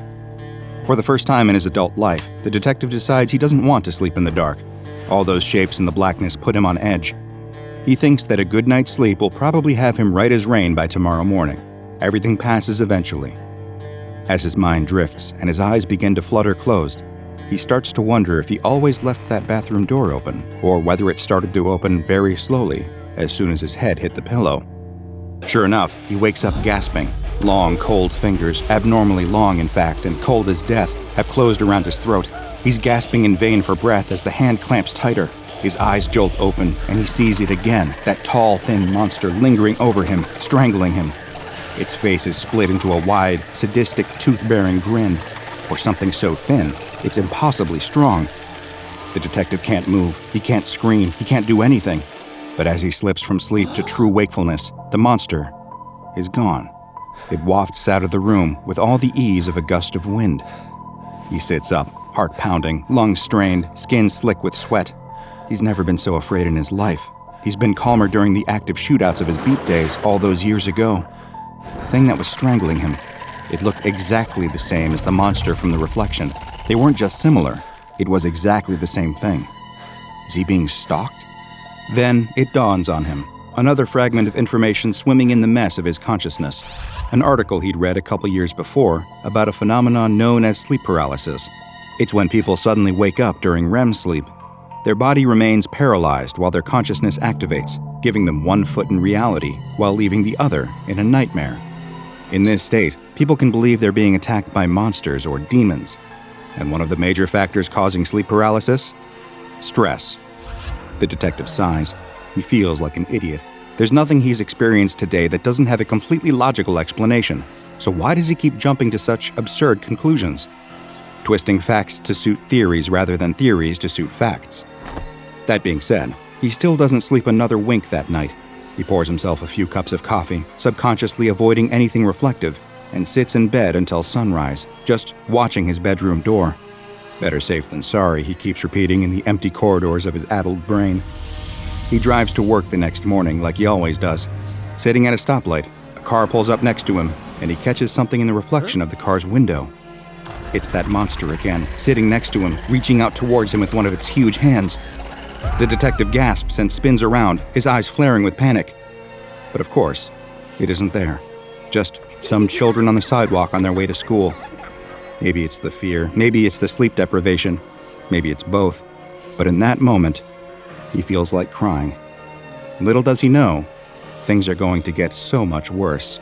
For the first time in his adult life, the detective decides he doesn't want to sleep in the dark. All those shapes in the blackness put him on edge. He thinks that a good night's sleep will probably have him right as rain by tomorrow morning. Everything passes eventually. As his mind drifts and his eyes begin to flutter closed, he starts to wonder if he always left that bathroom door open, or whether it started to open very slowly as soon as his head hit the pillow. Sure enough, he wakes up gasping. Long, cold fingers, abnormally long in fact, and cold as death, have closed around his throat. He's gasping in vain for breath as the hand clamps tighter. His eyes jolt open, and he sees it again, that tall, thin monster lingering over him, strangling him. Its face is split into a wide, sadistic, tooth-bearing grin. For something so thin, it's impossibly strong. The detective can't move, he can't scream, he can't do anything. But as he slips from sleep to true wakefulness, the monster is gone. It wafts out of the room with all the ease of a gust of wind. He sits up, heart pounding, lungs strained, skin slick with sweat. He's never been so afraid in his life. He's been calmer during the active shootouts of his beat days all those years ago. The thing that was strangling him, it looked exactly the same as the monster from the reflection. They weren't just similar, it was exactly the same thing. Is he being stalked? Then it dawns on him. Another fragment of information swimming in the mess of his consciousness. An article he'd read a couple years before about a phenomenon known as sleep paralysis. It's when people suddenly wake up during REM sleep. Their body remains paralyzed while their consciousness activates, giving them one foot in reality while leaving the other in a nightmare. In this state, people can believe they're being attacked by monsters or demons. And one of the major factors causing sleep paralysis? Stress. The detective sighs. He feels like an idiot. There's nothing he's experienced today that doesn't have a completely logical explanation. So why does he keep jumping to such absurd conclusions? Twisting facts to suit theories rather than theories to suit facts. That being said, he still doesn't sleep another wink that night. He pours himself a few cups of coffee, subconsciously avoiding anything reflective, and sits in bed until sunrise, just watching his bedroom door. Better safe than sorry, he keeps repeating in the empty corridors of his addled brain. He drives to work the next morning like he always does. Sitting at a stoplight, a car pulls up next to him, and he catches something in the reflection of the car's window. It's that monster again, sitting next to him, reaching out towards him with one of its huge hands. The detective gasps and spins around, his eyes flaring with panic. But of course, it isn't there. Just some children on the sidewalk on their way to school. Maybe it's the fear, maybe it's the sleep deprivation, maybe it's both. But in that moment, he feels like crying. Little does he know, things are going to get so much worse.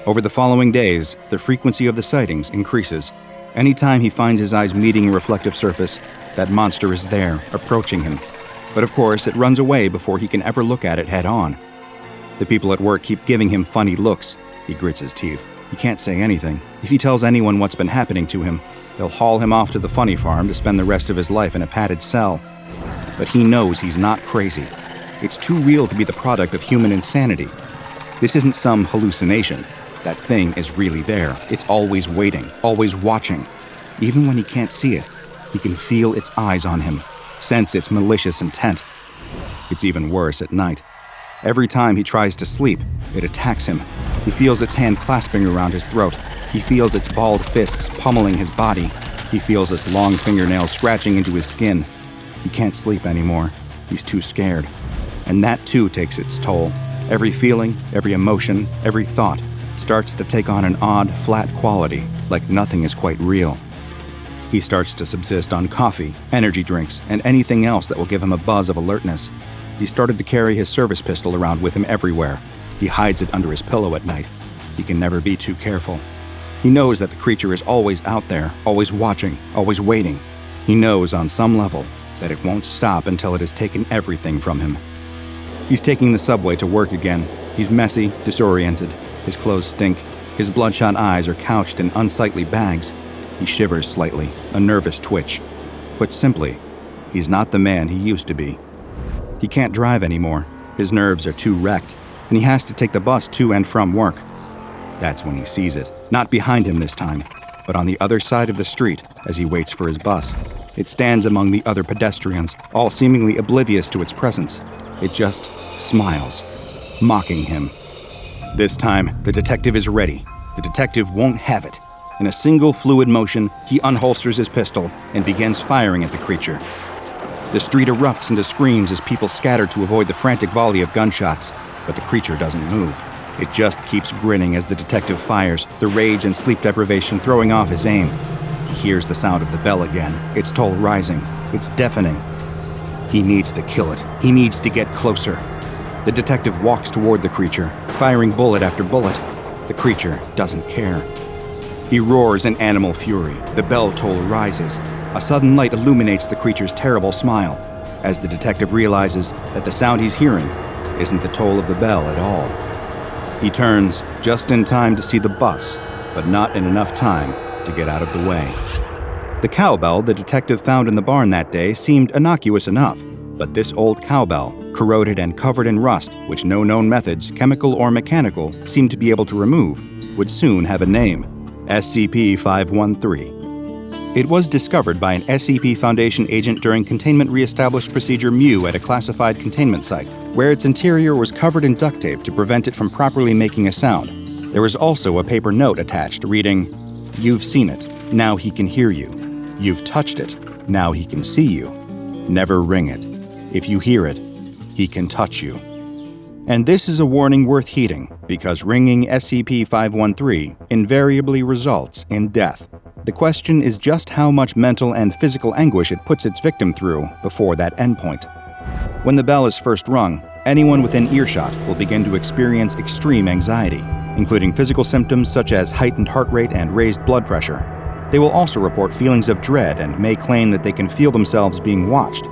Over the following days, the frequency of the sightings increases. Anytime he finds his eyes meeting a reflective surface, that monster is there, approaching him. But of course, it runs away before he can ever look at it head on. The people at work keep giving him funny looks. He grits his teeth. He can't say anything. If he tells anyone what's been happening to him, they'll haul him off to the funny farm to spend the rest of his life in a padded cell. But he knows he's not crazy. It's too real to be the product of human insanity. This isn't some hallucination. That thing is really there. It's always waiting, always watching. Even when he can't see it, he can feel its eyes on him, sense its malicious intent. It's even worse at night. Every time he tries to sleep, it attacks him. He feels its hand clasping around his throat. He feels its balled fists pummeling his body. He feels its long fingernails scratching into his skin. He can't sleep anymore. He's too scared. And that too takes its toll. Every feeling, every emotion, every thought starts to take on an odd, flat quality, like nothing is quite real. He starts to subsist on coffee, energy drinks, and anything else that will give him a buzz of alertness. He started to carry his service pistol around with him everywhere. He hides it under his pillow at night. He can never be too careful. He knows that the creature is always out there, always watching, always waiting. He knows on some level that it won't stop until it has taken everything from him. He's taking the subway to work again. He's messy, disoriented. His clothes stink. His bloodshot eyes are couched in unsightly bags. He shivers slightly, a nervous twitch. Put simply, he's not the man he used to be. He can't drive anymore. His nerves are too wrecked, and he has to take the bus to and from work. That's when he sees it, not behind him this time, but on the other side of the street as he waits for his bus. It stands among the other pedestrians, all seemingly oblivious to its presence. It just smiles, mocking him. This time, the detective is ready. The detective won't have it. In a single fluid motion, he unholsters his pistol and begins firing at the creature. The street erupts into screams as people scatter to avoid the frantic volley of gunshots, but the creature doesn't move. It just keeps grinning as the detective fires, the rage and sleep deprivation throwing off his aim. He hears the sound of the bell again, its toll rising. It's deafening. He needs to kill it. He needs to get closer. The detective walks toward the creature, firing bullet after bullet. The creature doesn't care. He roars in animal fury. The bell toll rises. A sudden light illuminates the creature's terrible smile, as the detective realizes that the sound he's hearing isn't the toll of the bell at all. He turns just in time to see the bus, but not in enough time to get out of the way. The cowbell the detective found in the barn that day seemed innocuous enough, but this old cowbell, corroded and covered in rust, which no known methods, chemical or mechanical, seemed to be able to remove, would soon have a name: SCP-513. It was discovered by an SCP Foundation agent during Containment Reestablished Procedure Mu at a classified containment site, where its interior was covered in duct tape to prevent it from properly making a sound. There was also a paper note attached reading, "You've seen it, now he can hear you. You've touched it, now he can see you. Never ring it. If you hear it, he can touch you." And this is a warning worth heeding, because ringing SCP-513 invariably results in death. The question is just how much mental and physical anguish it puts its victim through before that endpoint. When the bell is first rung, anyone within earshot will begin to experience extreme anxiety, including physical symptoms such as heightened heart rate and raised blood pressure. They will also report feelings of dread and may claim that they can feel themselves being watched.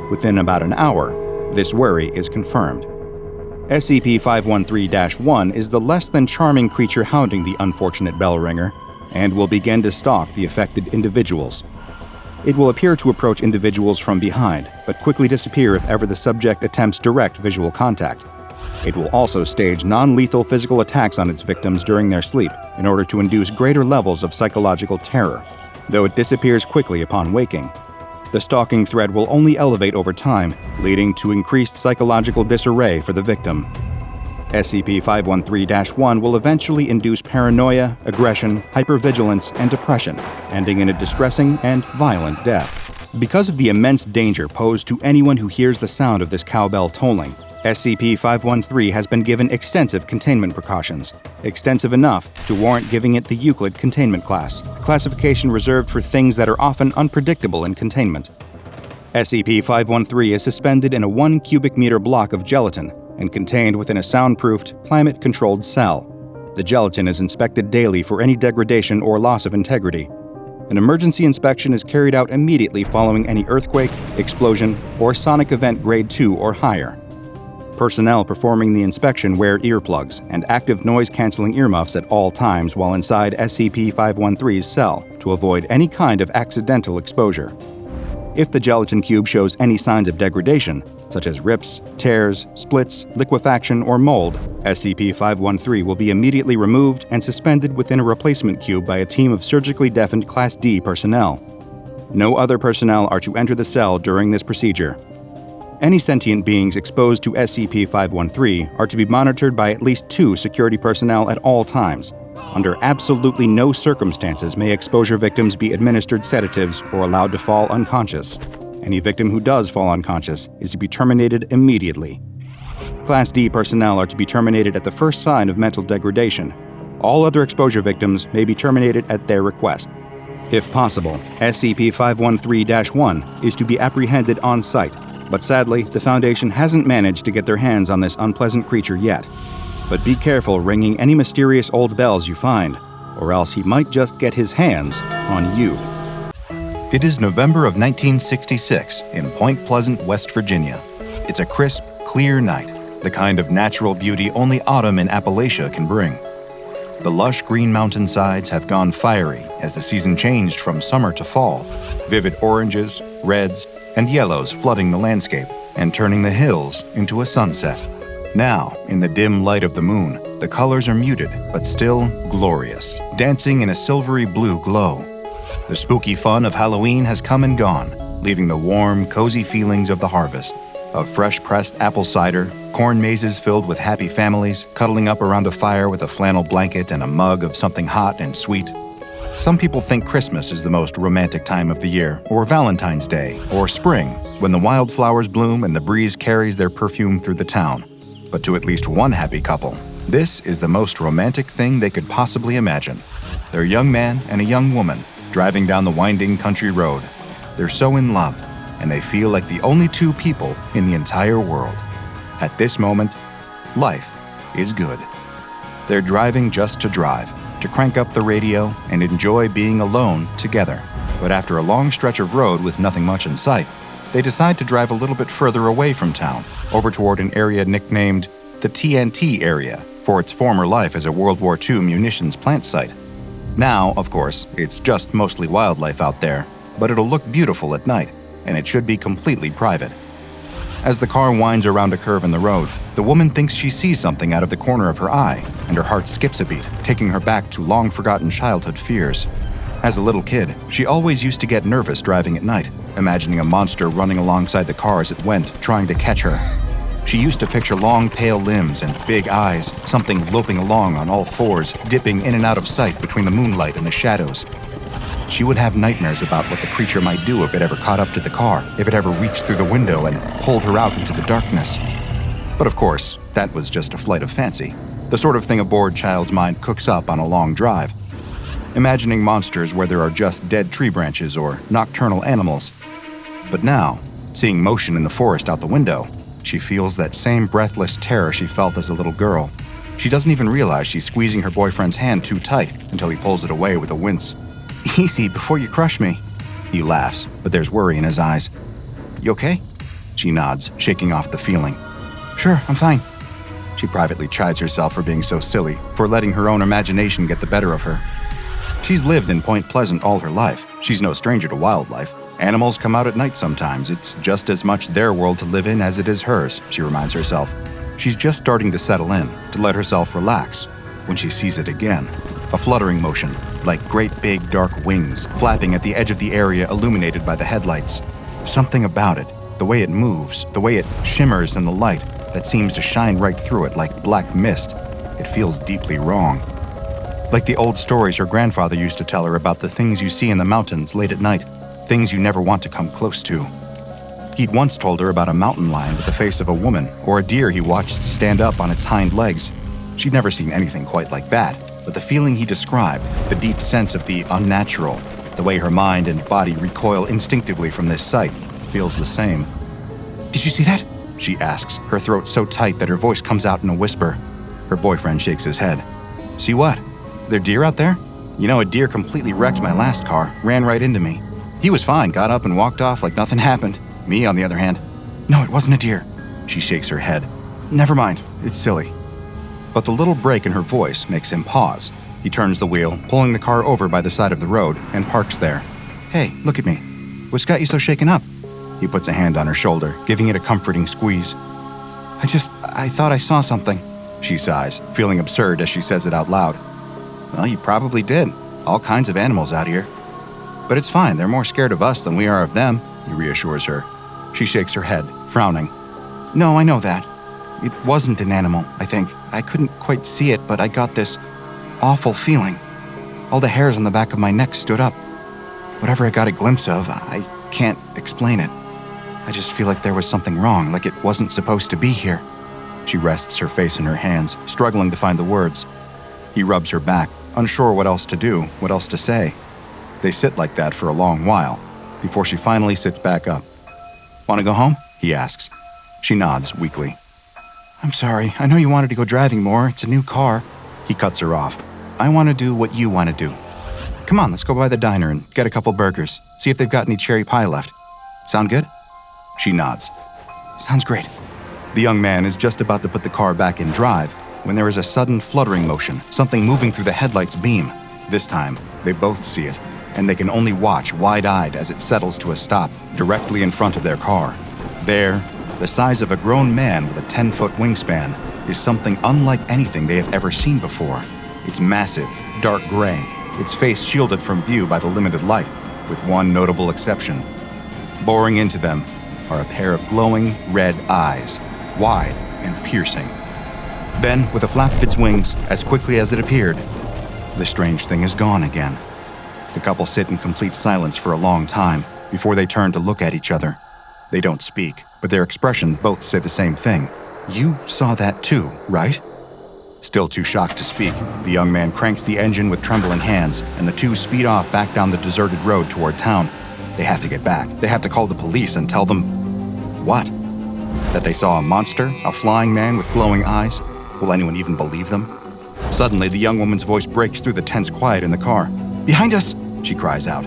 Within about an hour, this worry is confirmed. SCP-513-1 is the less than charming creature hounding the unfortunate bell ringer, and will begin to stalk the affected individuals. It will appear to approach individuals from behind, but quickly disappear if ever the subject attempts direct visual contact. It will also stage non-lethal physical attacks on its victims during their sleep in order to induce greater levels of psychological terror, though it disappears quickly upon waking. The stalking threat will only elevate over time, leading to increased psychological disarray for the victim. SCP-513-1 will eventually induce paranoia, aggression, hypervigilance, and depression, ending in a distressing and violent death. Because of the immense danger posed to anyone who hears the sound of this cowbell tolling, SCP-513 has been given extensive containment precautions, extensive enough to warrant giving it the Euclid Containment Class, a classification reserved for things that are often unpredictable in containment. SCP-513 is suspended in a 1 cubic meter block of gelatin and contained within a soundproofed, climate-controlled cell. The gelatin is inspected daily for any degradation or loss of integrity. An emergency inspection is carried out immediately following any earthquake, explosion, or sonic event grade 2 or higher. Personnel performing the inspection wear earplugs and active noise-canceling earmuffs at all times while inside SCP-513's cell to avoid any kind of accidental exposure. If the gelatin cube shows any signs of degradation, such as rips, tears, splits, liquefaction, or mold, SCP-513 will be immediately removed and suspended within a replacement cube by a team of surgically deafened Class D personnel. No other personnel are to enter the cell during this procedure. Any sentient beings exposed to SCP-513 are to be monitored by at least 2 security personnel at all times. Under absolutely no circumstances may exposure victims be administered sedatives or allowed to fall unconscious. Any victim who does fall unconscious is to be terminated immediately. Class D personnel are to be terminated at the first sign of mental degradation. All other exposure victims may be terminated at their request. If possible, SCP-513-1 is to be apprehended on site, but sadly, the Foundation hasn't managed to get their hands on this unpleasant creature yet. But be careful ringing any mysterious old bells you find, or else he might just get his hands on you. It is November of 1966 in Point Pleasant, West Virginia. It's a crisp, clear night, the kind of natural beauty only autumn in Appalachia can bring. The lush green mountainsides have gone fiery as the season changed from summer to fall, vivid oranges, reds, and yellows flooding the landscape and turning the hills into a sunset. Now, in the dim light of the moon, the colors are muted but still glorious, dancing in a silvery blue glow. The spooky fun of Halloween has come and gone, leaving the warm, cozy feelings of the harvest, of fresh-pressed apple cider, corn mazes filled with happy families, cuddling up around a fire with a flannel blanket and a mug of something hot and sweet. Some people think Christmas is the most romantic time of the year, or Valentine's Day, or spring, when the wildflowers bloom and the breeze carries their perfume through the town. But to at least one happy couple, this is the most romantic thing they could possibly imagine. They're a young man and a young woman, driving down the winding country road. They're so in love, and they feel like the only 2 people in the entire world. At this moment, life is good. They're driving just to drive, to crank up the radio and enjoy being alone together. But after a long stretch of road with nothing much in sight, they decide to drive a little bit further away from town, over toward an area nicknamed the TNT area, for its former life as a World War II munitions plant site. Now, of course, it's just mostly wildlife out there, but it'll look beautiful at night, and it should be completely private. As the car winds around a curve in the road, the woman thinks she sees something out of the corner of her eye, and her heart skips a beat, taking her back to long-forgotten childhood fears. As a little kid, she always used to get nervous driving at night, imagining a monster running alongside the car as it went, trying to catch her. She used to picture long, pale limbs and big eyes, something loping along on all fours, dipping in and out of sight between the moonlight and the shadows. She would have nightmares about what the creature might do if it ever caught up to the car, if it ever reached through the window and pulled her out into the darkness. But of course, that was just a flight of fancy, the sort of thing a bored child's mind cooks up on a long drive. Imagining monsters where there are just dead tree branches or nocturnal animals. But now, seeing motion in the forest out the window, she feels that same breathless terror she felt as a little girl. She doesn't even realize she's squeezing her boyfriend's hand too tight until he pulls it away with a wince. "Easy, before you crush me." He laughs, but there's worry in his eyes. "You okay?" She nods, shaking off the feeling. "Sure, I'm fine." She privately chides herself for being so silly, for letting her own imagination get the better of her. She's lived in Point Pleasant all her life. She's no stranger to wildlife. Animals come out at night sometimes. It's just as much their world to live in as it is hers, she reminds herself. She's just starting to settle in, to let herself relax, when she sees it again. A fluttering motion, like great big dark wings, flapping at the edge of the area illuminated by the headlights. Something about it, the way it moves, the way it shimmers in the light, that seems to shine right through it like black mist. It feels deeply wrong. Like the old stories her grandfather used to tell her about the things you see in the mountains late at night, things you never want to come close to. He'd once told her about a mountain lion with the face of a woman, or a deer he watched stand up on its hind legs. She'd never seen anything quite like that, but the feeling he described, the deep sense of the unnatural, the way her mind and body recoil instinctively from this sight, feels the same. "Did you see that?" she asks, her throat so tight that her voice comes out in a whisper. Her boyfriend shakes his head. "See what? There deer out there? You know, a deer completely wrecked my last car, ran right into me. He was fine, got up and walked off like nothing happened. Me, on the other hand, no, it wasn't a deer." She shakes her head. "Never mind, it's silly." But the little break in her voice makes him pause. He turns the wheel, pulling the car over by the side of the road, and parks there. "Hey, look at me. What's got you so shaken up?" He puts a hand on her shoulder, giving it a comforting squeeze. I thought I saw something," she sighs, feeling absurd as she says it out loud. "Well, you probably did. All kinds of animals out here. But it's fine, they're more scared of us than we are of them," he reassures her. She shakes her head, frowning. "No, I know that. It wasn't an animal, I think. I couldn't quite see it, but I got this awful feeling. All the hairs on the back of my neck stood up. Whatever I got a glimpse of, I can't explain it. I just feel like there was something wrong, like it wasn't supposed to be here." She rests her face in her hands, struggling to find the words. He rubs her back, unsure what else to do, what else to say. They sit like that for a long while, before she finally sits back up. "Want to go home?" he asks. She nods weakly. "I'm sorry, I know you wanted to go driving more, it's a new car." He cuts her off. "I want to do what you want to do. Come on, let's go by the diner and get a couple burgers, see if they've got any cherry pie left. Sound good?" She nods. "Sounds great." The young man is just about to put the car back in drive when there is a sudden fluttering motion, something moving through the headlight's beam. This time, they both see it, and they can only watch wide-eyed as it settles to a stop directly in front of their car. There, the size of a grown man with a 10-foot wingspan, is something unlike anything they have ever seen before. It's massive, dark gray, its face shielded from view by the limited light, with one notable exception. Boring into them are a pair of glowing red eyes, wide and piercing. Then, with a flap of its wings, as quickly as it appeared, the strange thing is gone again. The couple sit in complete silence for a long time before they turn to look at each other. They don't speak, but their expressions both say the same thing. "You saw that too, right?" Still too shocked to speak, the young man cranks the engine with trembling hands, and the two speed off back down the deserted road toward town. They have to get back. They have to call the police and tell them... What? That they saw a monster, a flying man with glowing eyes? Will anyone even believe them? Suddenly, the young woman's voice breaks through the tense quiet in the car. "Behind us!" she cries out.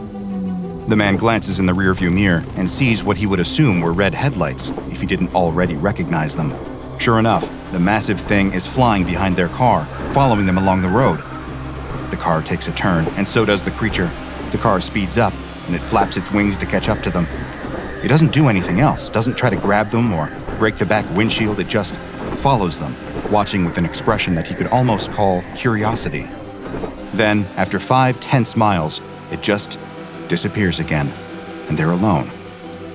The man glances in the rearview mirror and sees what he would assume were red headlights if he didn't already recognize them. Sure enough, the massive thing is flying behind their car, following them along the road. The car takes a turn, and so does the creature. The car speeds up, and it flaps its wings to catch up to them. It doesn't do anything else, doesn't try to grab them or break the back windshield, it just follows them, watching with an expression that he could almost call curiosity. Then, after 5 tense miles, it just disappears again, and they're alone.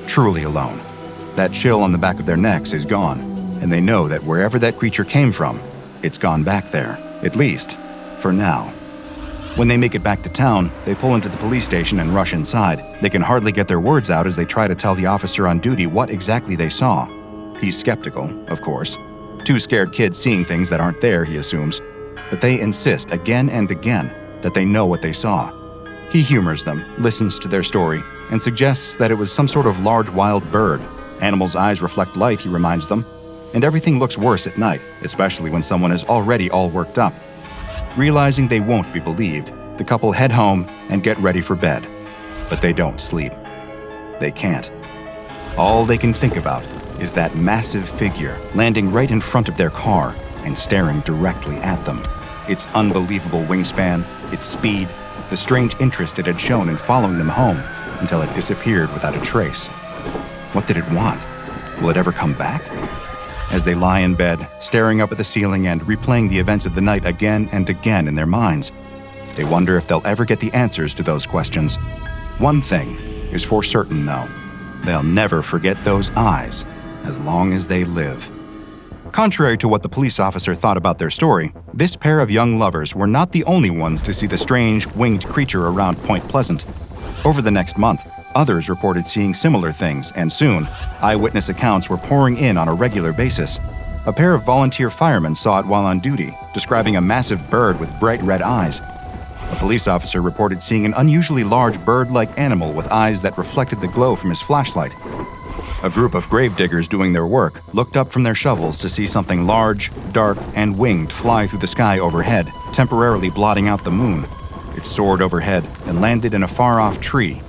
Truly alone. That chill on the back of their necks is gone, and they know that wherever that creature came from, it's gone back there, at least for now. When they make it back to town, they pull into the police station and rush inside. They can hardly get their words out as they try to tell the officer on duty what exactly they saw. He's skeptical, of course. 2 scared kids seeing things that aren't there, he assumes. But they insist again and again that they know what they saw. He humors them, listens to their story, and suggests that it was some sort of large wild bird. Animals' eyes reflect light, he reminds them, and everything looks worse at night, especially when someone is already all worked up. Realizing they won't be believed, the couple head home and get ready for bed. But they don't sleep. They can't. All they can think about is that massive figure landing right in front of their car and staring directly at them. Its unbelievable wingspan, its speed, the strange interest it had shown in following them home until it disappeared without a trace. What did it want? Will it ever come back? As they lie in bed, staring up at the ceiling and replaying the events of the night again and again in their minds, they wonder if they'll ever get the answers to those questions. One thing is for certain, though. They'll never forget those eyes as long as they live. Contrary to what the police officer thought about their story, this pair of young lovers were not the only ones to see the strange, winged creature around Point Pleasant. Over the next month, others reported seeing similar things, and soon, eyewitness accounts were pouring in on a regular basis. A pair of volunteer firemen saw it while on duty, describing a massive bird with bright red eyes. A police officer reported seeing an unusually large bird-like animal with eyes that reflected the glow from his flashlight. A group of gravediggers doing their work looked up from their shovels to see something large, dark, and winged fly through the sky overhead, temporarily blotting out the moon. It soared overhead and landed in a far-off tree.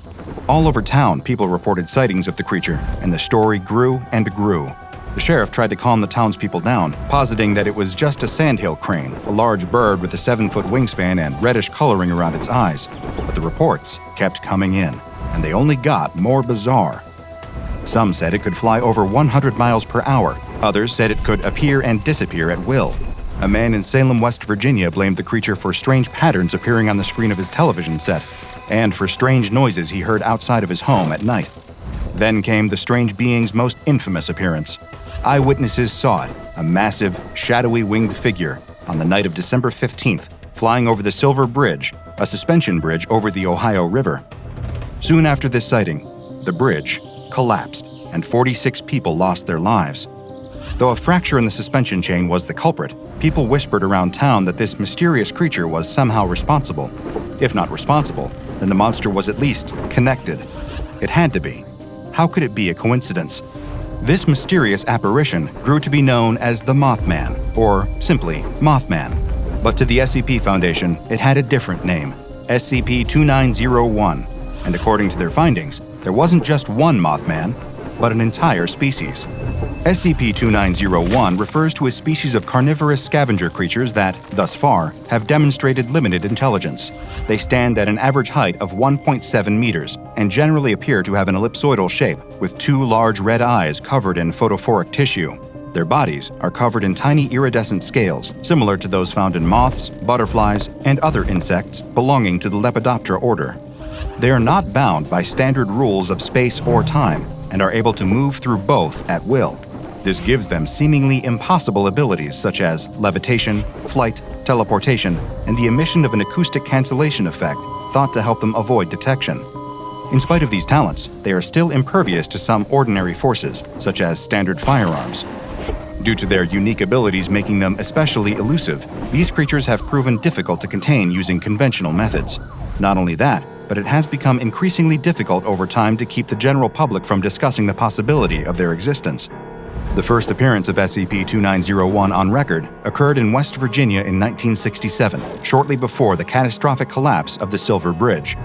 All over town, people reported sightings of the creature, and the story grew and grew. The sheriff tried to calm the townspeople down, positing that it was just a sandhill crane, a large bird with a 7-foot wingspan and reddish coloring around its eyes. But the reports kept coming in, and they only got more bizarre. Some said it could fly over 100 miles per hour. Others said it could appear and disappear at will. A man in Salem, West Virginia blamed the creature for strange patterns appearing on the screen of his television set, and for strange noises he heard outside of his home at night. Then came the strange being's most infamous appearance. Eyewitnesses saw it, a massive, shadowy winged figure, on the night of December 15th, flying over the Silver Bridge, a suspension bridge over the Ohio River. Soon after this sighting, the bridge collapsed, and 46 people lost their lives. Though a fracture in the suspension chain was the culprit, people whispered around town that this mysterious creature was somehow responsible. If not responsible, then the monster was at least connected. It had to be. How could it be a coincidence? This mysterious apparition grew to be known as the Mothman, or simply Mothman. But to the SCP Foundation, it had a different name, SCP-2901, and according to their findings, there wasn't just one Mothman, but an entire species. SCP-2901 refers to a species of carnivorous scavenger creatures that, thus far, have demonstrated limited intelligence. They stand at an average height of 1.7 meters and generally appear to have an ellipsoidal shape, with 2 large red eyes covered in photophoric tissue. Their bodies are covered in tiny iridescent scales, similar to those found in moths, butterflies, and other insects belonging to the Lepidoptera order. They are not bound by standard rules of space or time, and are able to move through both at will. This gives them seemingly impossible abilities such as levitation, flight, teleportation, and the emission of an acoustic cancellation effect thought to help them avoid detection. In spite of these talents, they are still impervious to some ordinary forces, such as standard firearms. Due to their unique abilities making them especially elusive, these creatures have proven difficult to contain using conventional methods. Not only that, but it has become increasingly difficult over time to keep the general public from discussing the possibility of their existence. The first appearance of SCP-2901 on record occurred in West Virginia in 1967, shortly before the catastrophic collapse of the Silver Bridge.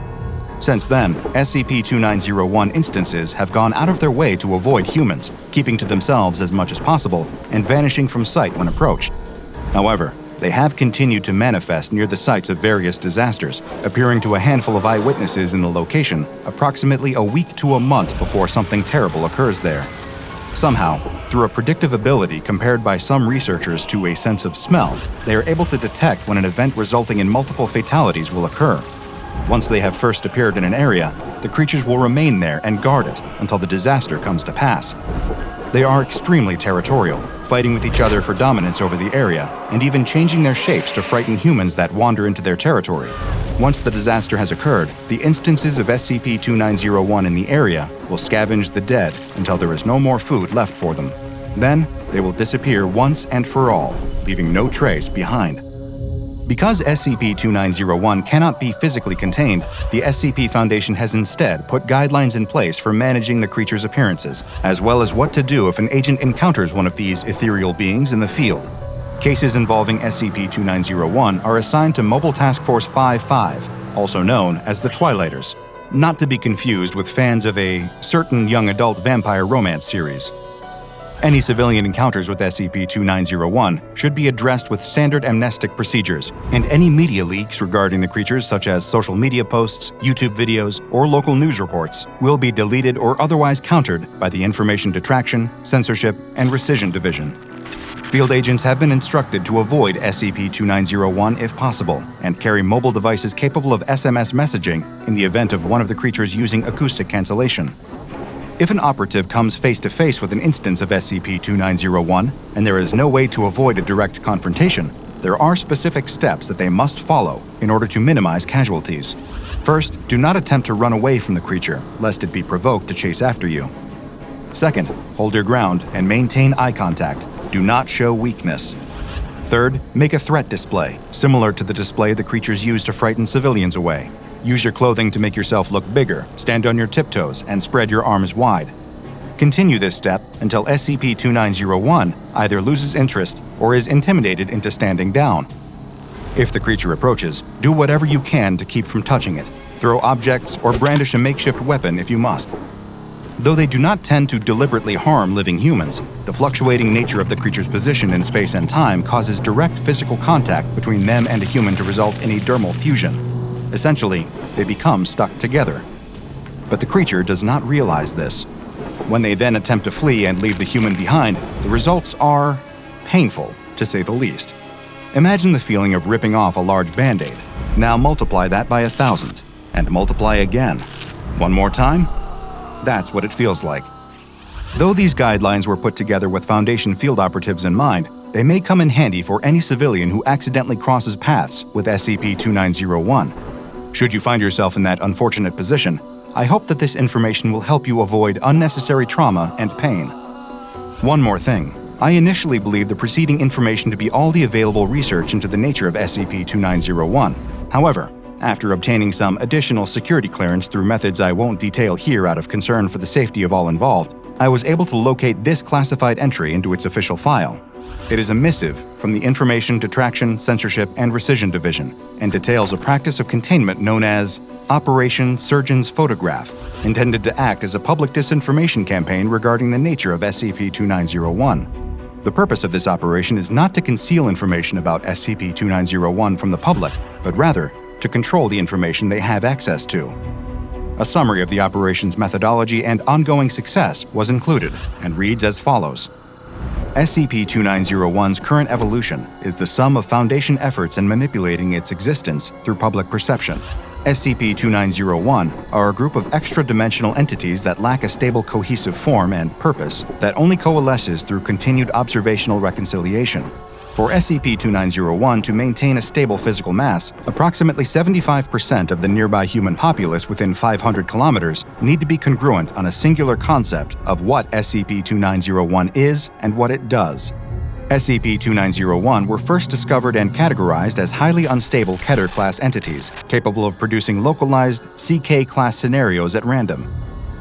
Since then, SCP-2901 instances have gone out of their way to avoid humans, keeping to themselves as much as possible and vanishing from sight when approached. However, They have continued to manifest near the sites of various disasters, appearing to a handful of eyewitnesses in the location approximately a week to a month before something terrible occurs there. Somehow, through a predictive ability compared by some researchers to a sense of smell, they are able to detect when an event resulting in multiple fatalities will occur. Once they have first appeared in an area, the creatures will remain there and guard it until the disaster comes to pass. They are extremely territorial, fighting with each other for dominance over the area, and even changing their shapes to frighten humans that wander into their territory. Once the disaster has occurred, the instances of SCP-2901 in the area will scavenge the dead until there is no more food left for them. Then, they will disappear once and for all, leaving no trace behind. Because SCP-2901 cannot be physically contained, the SCP Foundation has instead put guidelines in place for managing the creature's appearances, as well as what to do if an agent encounters one of these ethereal beings in the field. Cases involving SCP-2901 are assigned to Mobile Task Force 55, also known as the Twilighters, not to be confused with fans of a certain young adult vampire romance series. Any civilian encounters with SCP-2901 should be addressed with standard amnestic procedures, and any media leaks regarding the creatures such as social media posts, YouTube videos, or local news reports will be deleted or otherwise countered by the Information Detraction, Censorship, and Rescission Division. Field agents have been instructed to avoid SCP-2901 if possible, and carry mobile devices capable of SMS messaging in the event of one of the creatures using acoustic cancellation. If an operative comes face-to-face with an instance of SCP-2901 and there is no way to avoid a direct confrontation, there are specific steps that they must follow in order to minimize casualties. First, do not attempt to run away from the creature, lest it be provoked to chase after you. Second, hold your ground and maintain eye contact. Do not show weakness. Third, make a threat display, similar to the display the creatures use to frighten civilians away. Use your clothing to make yourself look bigger, stand on your tiptoes, and spread your arms wide. Continue this step until SCP-2901 either loses interest or is intimidated into standing down. If the creature approaches, do whatever you can to keep from touching it. Throw objects or brandish a makeshift weapon if you must. Though they do not tend to deliberately harm living humans, the fluctuating nature of the creature's position in space and time causes direct physical contact between them and a human to result in a dermal fusion. Essentially, they become stuck together. But the creature does not realize this. When they then attempt to flee and leave the human behind, the results are painful, to say the least. Imagine the feeling of ripping off a large Band-Aid. Now multiply that by 1,000, and multiply again. One more time? That's what it feels like. Though these guidelines were put together with Foundation field operatives in mind, they may come in handy for any civilian who accidentally crosses paths with SCP-2901. Should you find yourself in that unfortunate position, I hope that this information will help you avoid unnecessary trauma and pain. One more thing. I initially believed the preceding information to be all the available research into the nature of SCP-2901. However, after obtaining some additional security clearance through methods I won't detail here out of concern for the safety of all involved, I was able to locate this classified entry into its official file. It is a missive from the Information Detraction, Censorship, and Rescission Division, and details a practice of containment known as Operation Surgeon's Photograph, intended to act as a public disinformation campaign regarding the nature of SCP-2901. The purpose of this operation is not to conceal information about SCP-2901 from the public, but rather to control the information they have access to. A summary of the operation's methodology and ongoing success was included, and reads as follows. SCP-2901's current evolution is the sum of Foundation efforts in manipulating its existence through public perception. SCP-2901 are a group of extra-dimensional entities that lack a stable cohesive form and purpose that only coalesces through continued observational reconciliation. For SCP-2901 to maintain a stable physical mass, approximately 75% of the nearby human populace within 500 kilometers need to be congruent on a singular concept of what SCP-2901 is and what it does. SCP-2901 were first discovered and categorized as highly unstable Keter-class entities, capable of producing localized CK-class scenarios at random.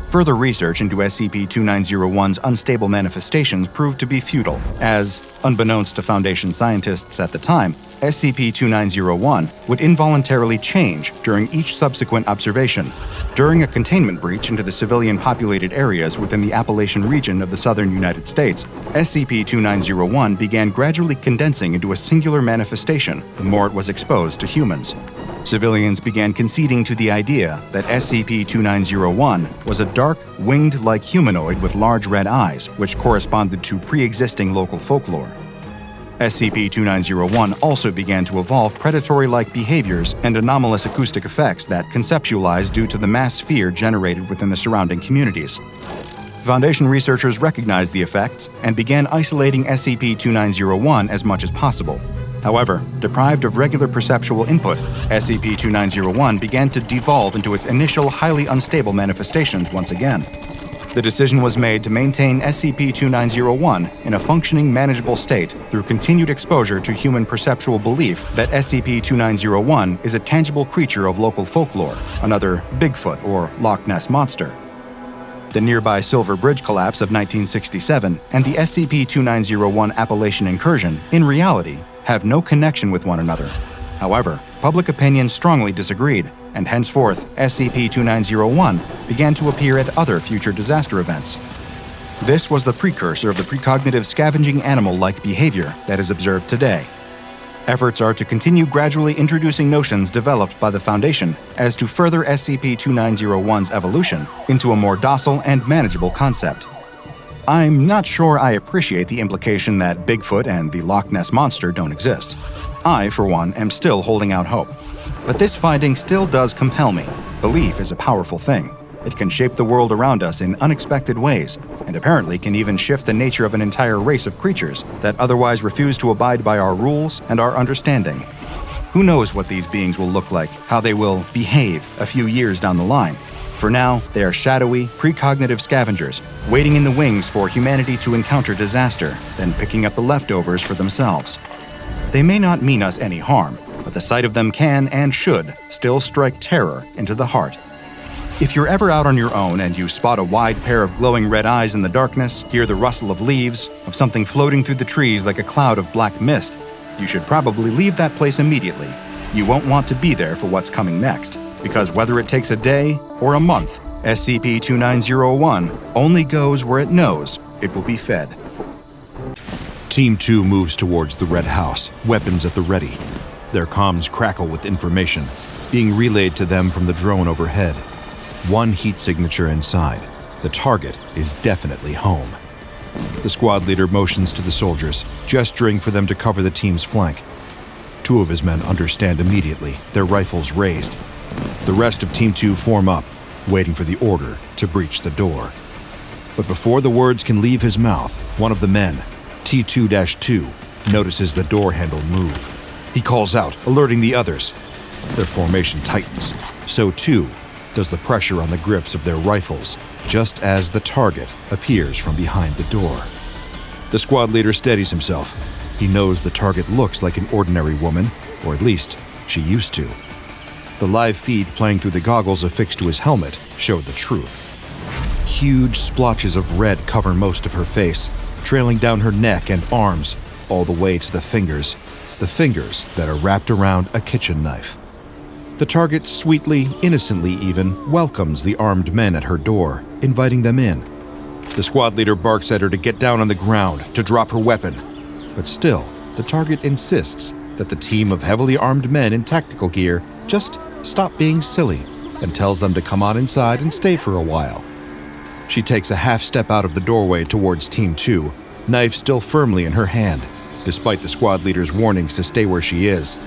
Further research into SCP-2901's unstable manifestations proved to be futile, as, unbeknownst to Foundation scientists at the time, SCP-2901 would involuntarily change during each subsequent observation. During a containment breach into the civilian-populated areas within the Appalachian region of the southern United States, SCP-2901 began gradually condensing into a singular manifestation the more it was exposed to humans. Civilians began conceding to the idea that SCP-2901 was a dark, winged-like humanoid with large red eyes, which corresponded to pre-existing local folklore. SCP-2901 also began to evolve predatory-like behaviors and anomalous acoustic effects that conceptualized due to the mass fear generated within the surrounding communities. Foundation researchers recognized the effects and began isolating SCP-2901 as much as possible. However, deprived of regular perceptual input, SCP-2901 began to devolve into its initial highly unstable manifestations once again. The decision was made to maintain SCP-2901 in a functioning, manageable state through continued exposure to human perceptual belief that SCP-2901 is a tangible creature of local folklore, another Bigfoot or Loch Ness Monster. The nearby Silver Bridge collapse of 1967 and the SCP-2901 Appalachian incursion, in reality, have no connection with one another. However, public opinion strongly disagreed, and henceforth SCP-2901 began to appear at other future disaster events. This was the precursor of the precognitive scavenging animal-like behavior that is observed today. Efforts are to continue gradually introducing notions developed by the Foundation as to further SCP-2901's evolution into a more docile and manageable concept. I'm not sure I appreciate the implication that Bigfoot and the Loch Ness Monster don't exist. I, for one, am still holding out hope. But this finding still does compel me. Belief is a powerful thing. It can shape the world around us in unexpected ways, and apparently can even shift the nature of an entire race of creatures that otherwise refuse to abide by our rules and our understanding. Who knows what these beings will look like, how they will behave a few years down the line. For now, they are shadowy, precognitive scavengers, waiting in the wings for humanity to encounter disaster, then picking up the leftovers for themselves. They may not mean us any harm, but the sight of them can and should still strike terror into the heart. If you're ever out on your own and you spot a wide pair of glowing red eyes in the darkness, hear the rustle of leaves, of something floating through the trees like a cloud of black mist, you should probably leave that place immediately. You won't want to be there for what's coming next, because whether it takes a day or a month, SCP-2901 only goes where it knows it will be fed. Team 2 moves towards the Red House, weapons at the ready. Their comms crackle with information, being relayed to them from the drone overhead. One heat signature inside. The target is definitely home. The squad leader motions to the soldiers, gesturing for them to cover the team's flank. Two of his men understand immediately, their rifles raised. The rest of Team 2 form up, waiting for the order to breach the door. But before the words can leave his mouth, one of the men, T2-2, notices the door handle move. He calls out, alerting the others. Their formation tightens. So too does the pressure on the grips of their rifles, just as the target appears from behind the door. The squad leader steadies himself. He knows the target looks like an ordinary woman, or at least she used to. The live feed playing through the goggles affixed to his helmet showed the truth. Huge splotches of red cover most of her face, trailing down her neck and arms, all the way to the fingers that are wrapped around a kitchen knife. The target sweetly, innocently even, welcomes the armed men at her door, inviting them in. The squad leader barks at her to get down on the ground, to drop her weapon. But still, the target insists that the team of heavily armed men in tactical gear just stop being silly, and tells them to come on inside and stay for a while. She takes a half step out of the doorway towards Team 2, knife still firmly in her hand, despite the squad leader's warnings to stay where she is.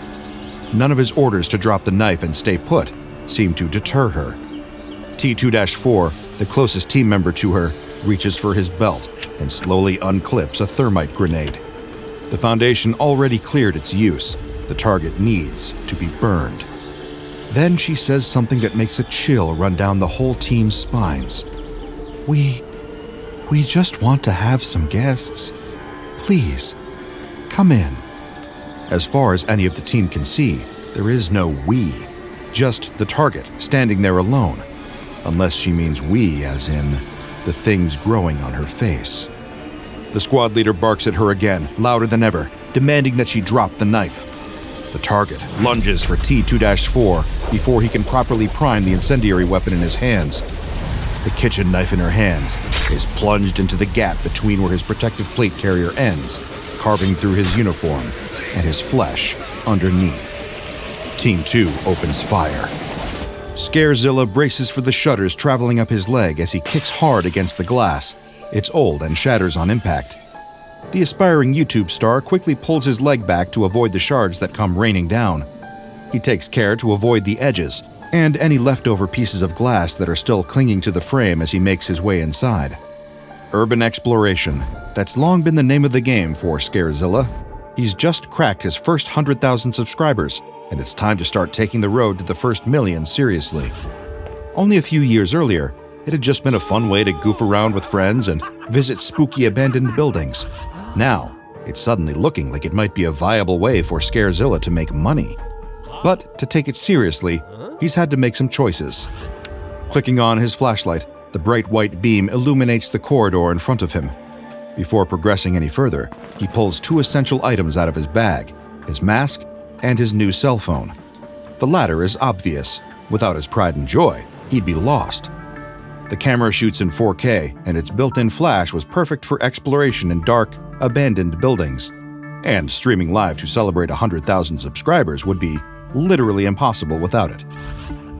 None of his orders to drop the knife and stay put seem to deter her. T2-4, the closest team member to her, reaches for his belt and slowly unclips a thermite grenade. The Foundation already cleared its use. The target needs to be burned. Then she says something that makes a chill run down the whole team's spines. We just want to have some guests. Please, come in. As far as any of the team can see, there is no we, just the target standing there alone. unless she means we, as in the things growing on her face. The squad leader barks at her again, louder than ever, demanding that she drop the knife. The target lunges for T2-4 before he can properly prime the incendiary weapon in his hands. The kitchen knife in her hands is plunged into the gap between where his protective plate carrier ends, carving through his uniform and his flesh underneath. Team 2 opens fire. Scarezilla braces for the shudders traveling up his leg as he kicks hard against the glass. It's old and shatters on impact. The aspiring YouTube star quickly pulls his leg back to avoid the shards that come raining down. He takes care to avoid the edges and any leftover pieces of glass that are still clinging to the frame as he makes his way inside. Urban exploration. That's long been the name of the game for Scarezilla. He's just cracked his first 100,000 subscribers, and it's time to start taking the road to the first million seriously. Only a few years earlier, it had just been a fun way to goof around with friends and visit spooky abandoned buildings. Now, it's suddenly looking like it might be a viable way for Scarezilla to make money. But to take it seriously, he's had to make some choices. Clicking on his flashlight, the bright white beam illuminates the corridor in front of him. Before progressing any further, he pulls 2 essential items out of his bag, his mask and his new cell phone. The latter is obvious. Without his pride and joy, he'd be lost. The camera shoots in 4K, and its built-in flash was perfect for exploration in dark, abandoned buildings. And streaming live to celebrate 100,000 subscribers would be literally impossible without it.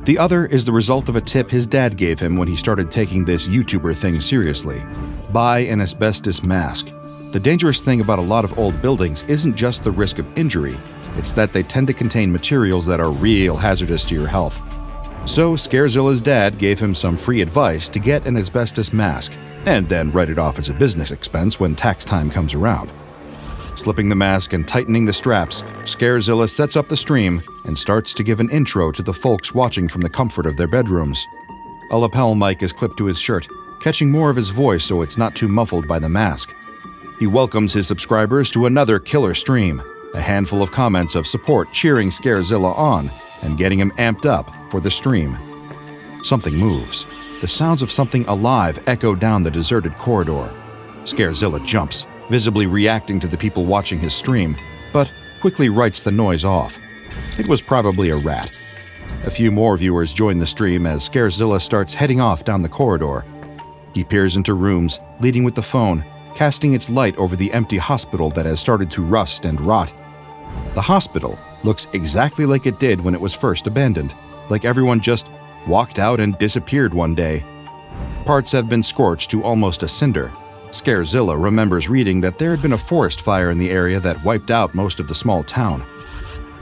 The other is the result of a tip his dad gave him when he started taking this YouTuber thing seriously. Buy an asbestos mask. The dangerous thing about a lot of old buildings isn't just the risk of injury, it's that they tend to contain materials that are real hazardous to your health. So Scarezilla's dad gave him some free advice to get an asbestos mask, and then write it off as a business expense when tax time comes around. Slipping the mask and tightening the straps, Scarezilla sets up the stream and starts to give an intro to the folks watching from the comfort of their bedrooms. A lapel mic is clipped to his shirt, catching more of his voice so it's not too muffled by the mask. He welcomes his subscribers to another killer stream, a handful of comments of support cheering Scarezilla on and getting him amped up for the stream. Something moves. The sounds of something alive echo down the deserted corridor. Scarezilla jumps, visibly reacting to the people watching his stream, but quickly writes the noise off. It was probably a rat. A few more viewers join the stream as Scarezilla starts heading off down the corridor. He peers into rooms, leading with the phone, casting its light over the empty hospital that has started to rust and rot. The hospital looks exactly like it did when it was first abandoned, like everyone just walked out and disappeared one day. Parts have been scorched to almost a cinder. Scarezilla remembers reading that there had been a forest fire in the area that wiped out most of the small town.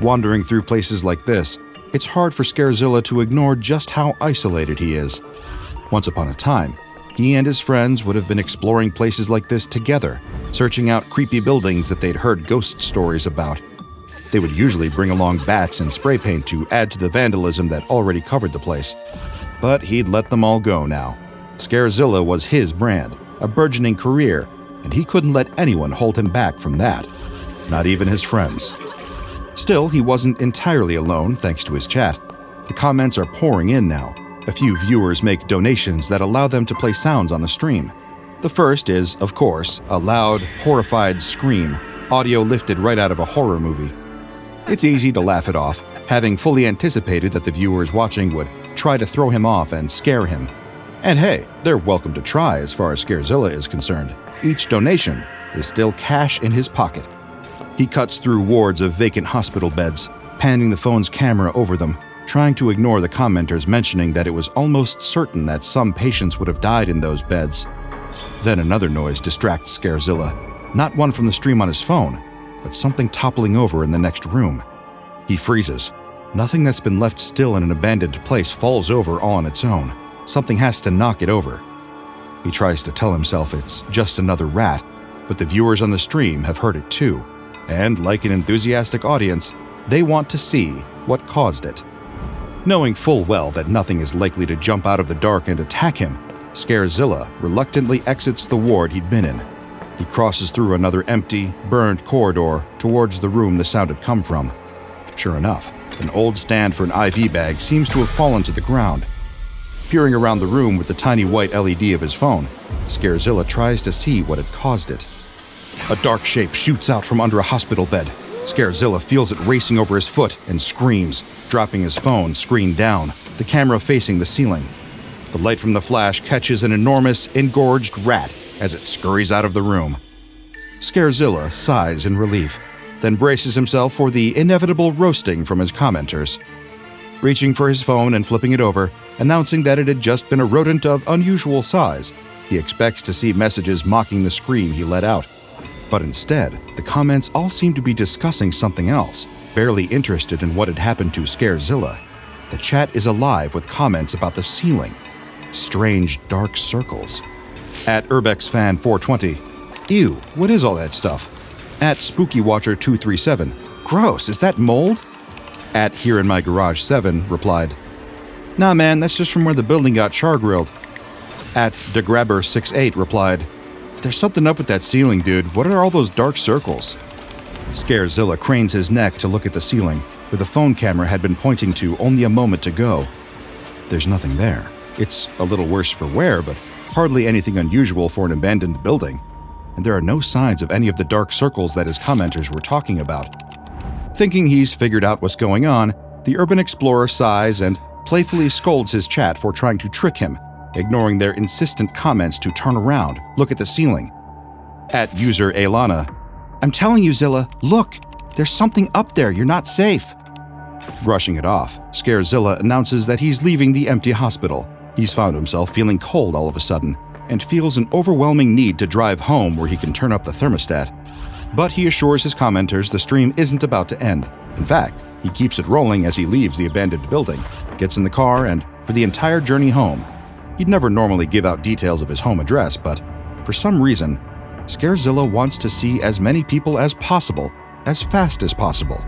Wandering through places like this, it's hard for Scarezilla to ignore just how isolated he is. Once upon a time, he and his friends would have been exploring places like this together, searching out creepy buildings that they'd heard ghost stories about. They would usually bring along bats and spray paint to add to the vandalism that already covered the place. But he'd let them all go now. Scarezilla was his brand, a burgeoning career, and he couldn't let anyone hold him back from that. Not even his friends. Still, he wasn't entirely alone thanks to his chat. The comments are pouring in now. A few viewers make donations that allow them to play sounds on the stream. The first is, of course, a loud, horrified scream, audio lifted right out of a horror movie. It's easy to laugh it off, having fully anticipated that the viewers watching would try to throw him off and scare him. And hey, they're welcome to try as far as Scarezilla is concerned. Each donation is still cash in his pocket. He cuts through wards of vacant hospital beds, panning the phone's camera over them, trying to ignore the commenters mentioning that it was almost certain that some patients would have died in those beds. Then another noise distracts Scarezilla, not one from the stream on his phone, but something toppling over in the next room. He freezes. Nothing that's been left still in an abandoned place falls over all on its own. Something has to knock it over. He tries to tell himself it's just another rat, but the viewers on the stream have heard it too, and like an enthusiastic audience, they want to see what caused it. Knowing full well that nothing is likely to jump out of the dark and attack him, Scarezilla reluctantly exits the ward he'd been in. He crosses through another empty, burned corridor towards the room the sound had come from. Sure enough, an old stand for an IV bag seems to have fallen to the ground. Peering around the room with the tiny white LED of his phone, Scarezilla tries to see what had caused it. A dark shape shoots out from under a hospital bed. Scarezilla feels it racing over his foot and screams, dropping his phone screen down, the camera facing the ceiling. The light from the flash catches an enormous, engorged rat as it scurries out of the room. Scarezilla sighs in relief, then braces himself for the inevitable roasting from his commenters. Reaching for his phone and flipping it over, announcing that it had just been a rodent of unusual size, he expects to see messages mocking the scream he let out. But instead, the comments all seem to be discussing something else, barely interested in what had happened to Scarezilla. The chat is alive with comments about the ceiling. Strange dark circles. At UrbexFan420, ew, what is all that stuff? At SpookyWatcher237, gross, is that mold? At Here in My Garage 7 replied, nah man, that's just from where the building got char-grilled. At DeGrabber68 replied, there's something up with that ceiling, dude. What are all those dark circles? Scarezilla cranes his neck to look at the ceiling, where the phone camera had been pointing to only a moment ago. There's nothing there. It's a little worse for wear, but hardly anything unusual for an abandoned building. And there are no signs of any of the dark circles that his commenters were talking about. Thinking he's figured out what's going on, the urban explorer sighs and playfully scolds his chat for trying to trick him, ignoring their insistent comments to turn around, look at the ceiling. At user Ailana, I'm telling you, Zilla, look, there's something up there, you're not safe. Brushing it off, Scarezilla announces that he's leaving the empty hospital. He's found himself feeling cold all of a sudden, and feels an overwhelming need to drive home where he can turn up the thermostat. But he assures his commenters the stream isn't about to end. In fact, he keeps it rolling as he leaves the abandoned building, gets in the car, and for the entire journey home. He'd never normally give out details of his home address, but for some reason, Scarezilla wants to see as many people as possible, as fast as possible.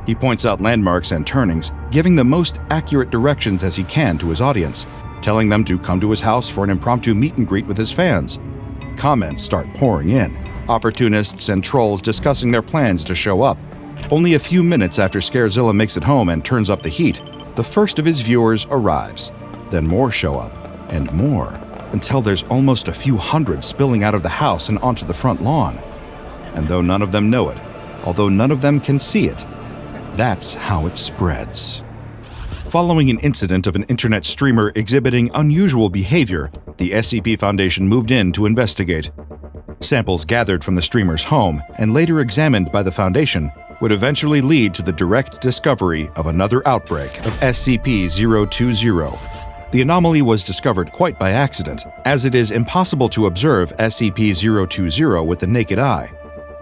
He points out landmarks and turnings, giving the most accurate directions as he can to his audience, telling them to come to his house for an impromptu meet and greet with his fans. Comments start pouring in, opportunists and trolls discussing their plans to show up. Only a few minutes after Scarezilla makes it home and turns up the heat, the first of his viewers arrives. Then more show up, and more, until there's almost a few hundred spilling out of the house and onto the front lawn. And though none of them know it, although none of them can see it, that's how it spreads. Following an incident of an internet streamer exhibiting unusual behavior, the SCP Foundation moved in to investigate. Samples gathered from the streamer's home and later examined by the Foundation would eventually lead to the direct discovery of another outbreak of SCP-020. The anomaly was discovered quite by accident, as it is impossible to observe SCP-020 with the naked eye.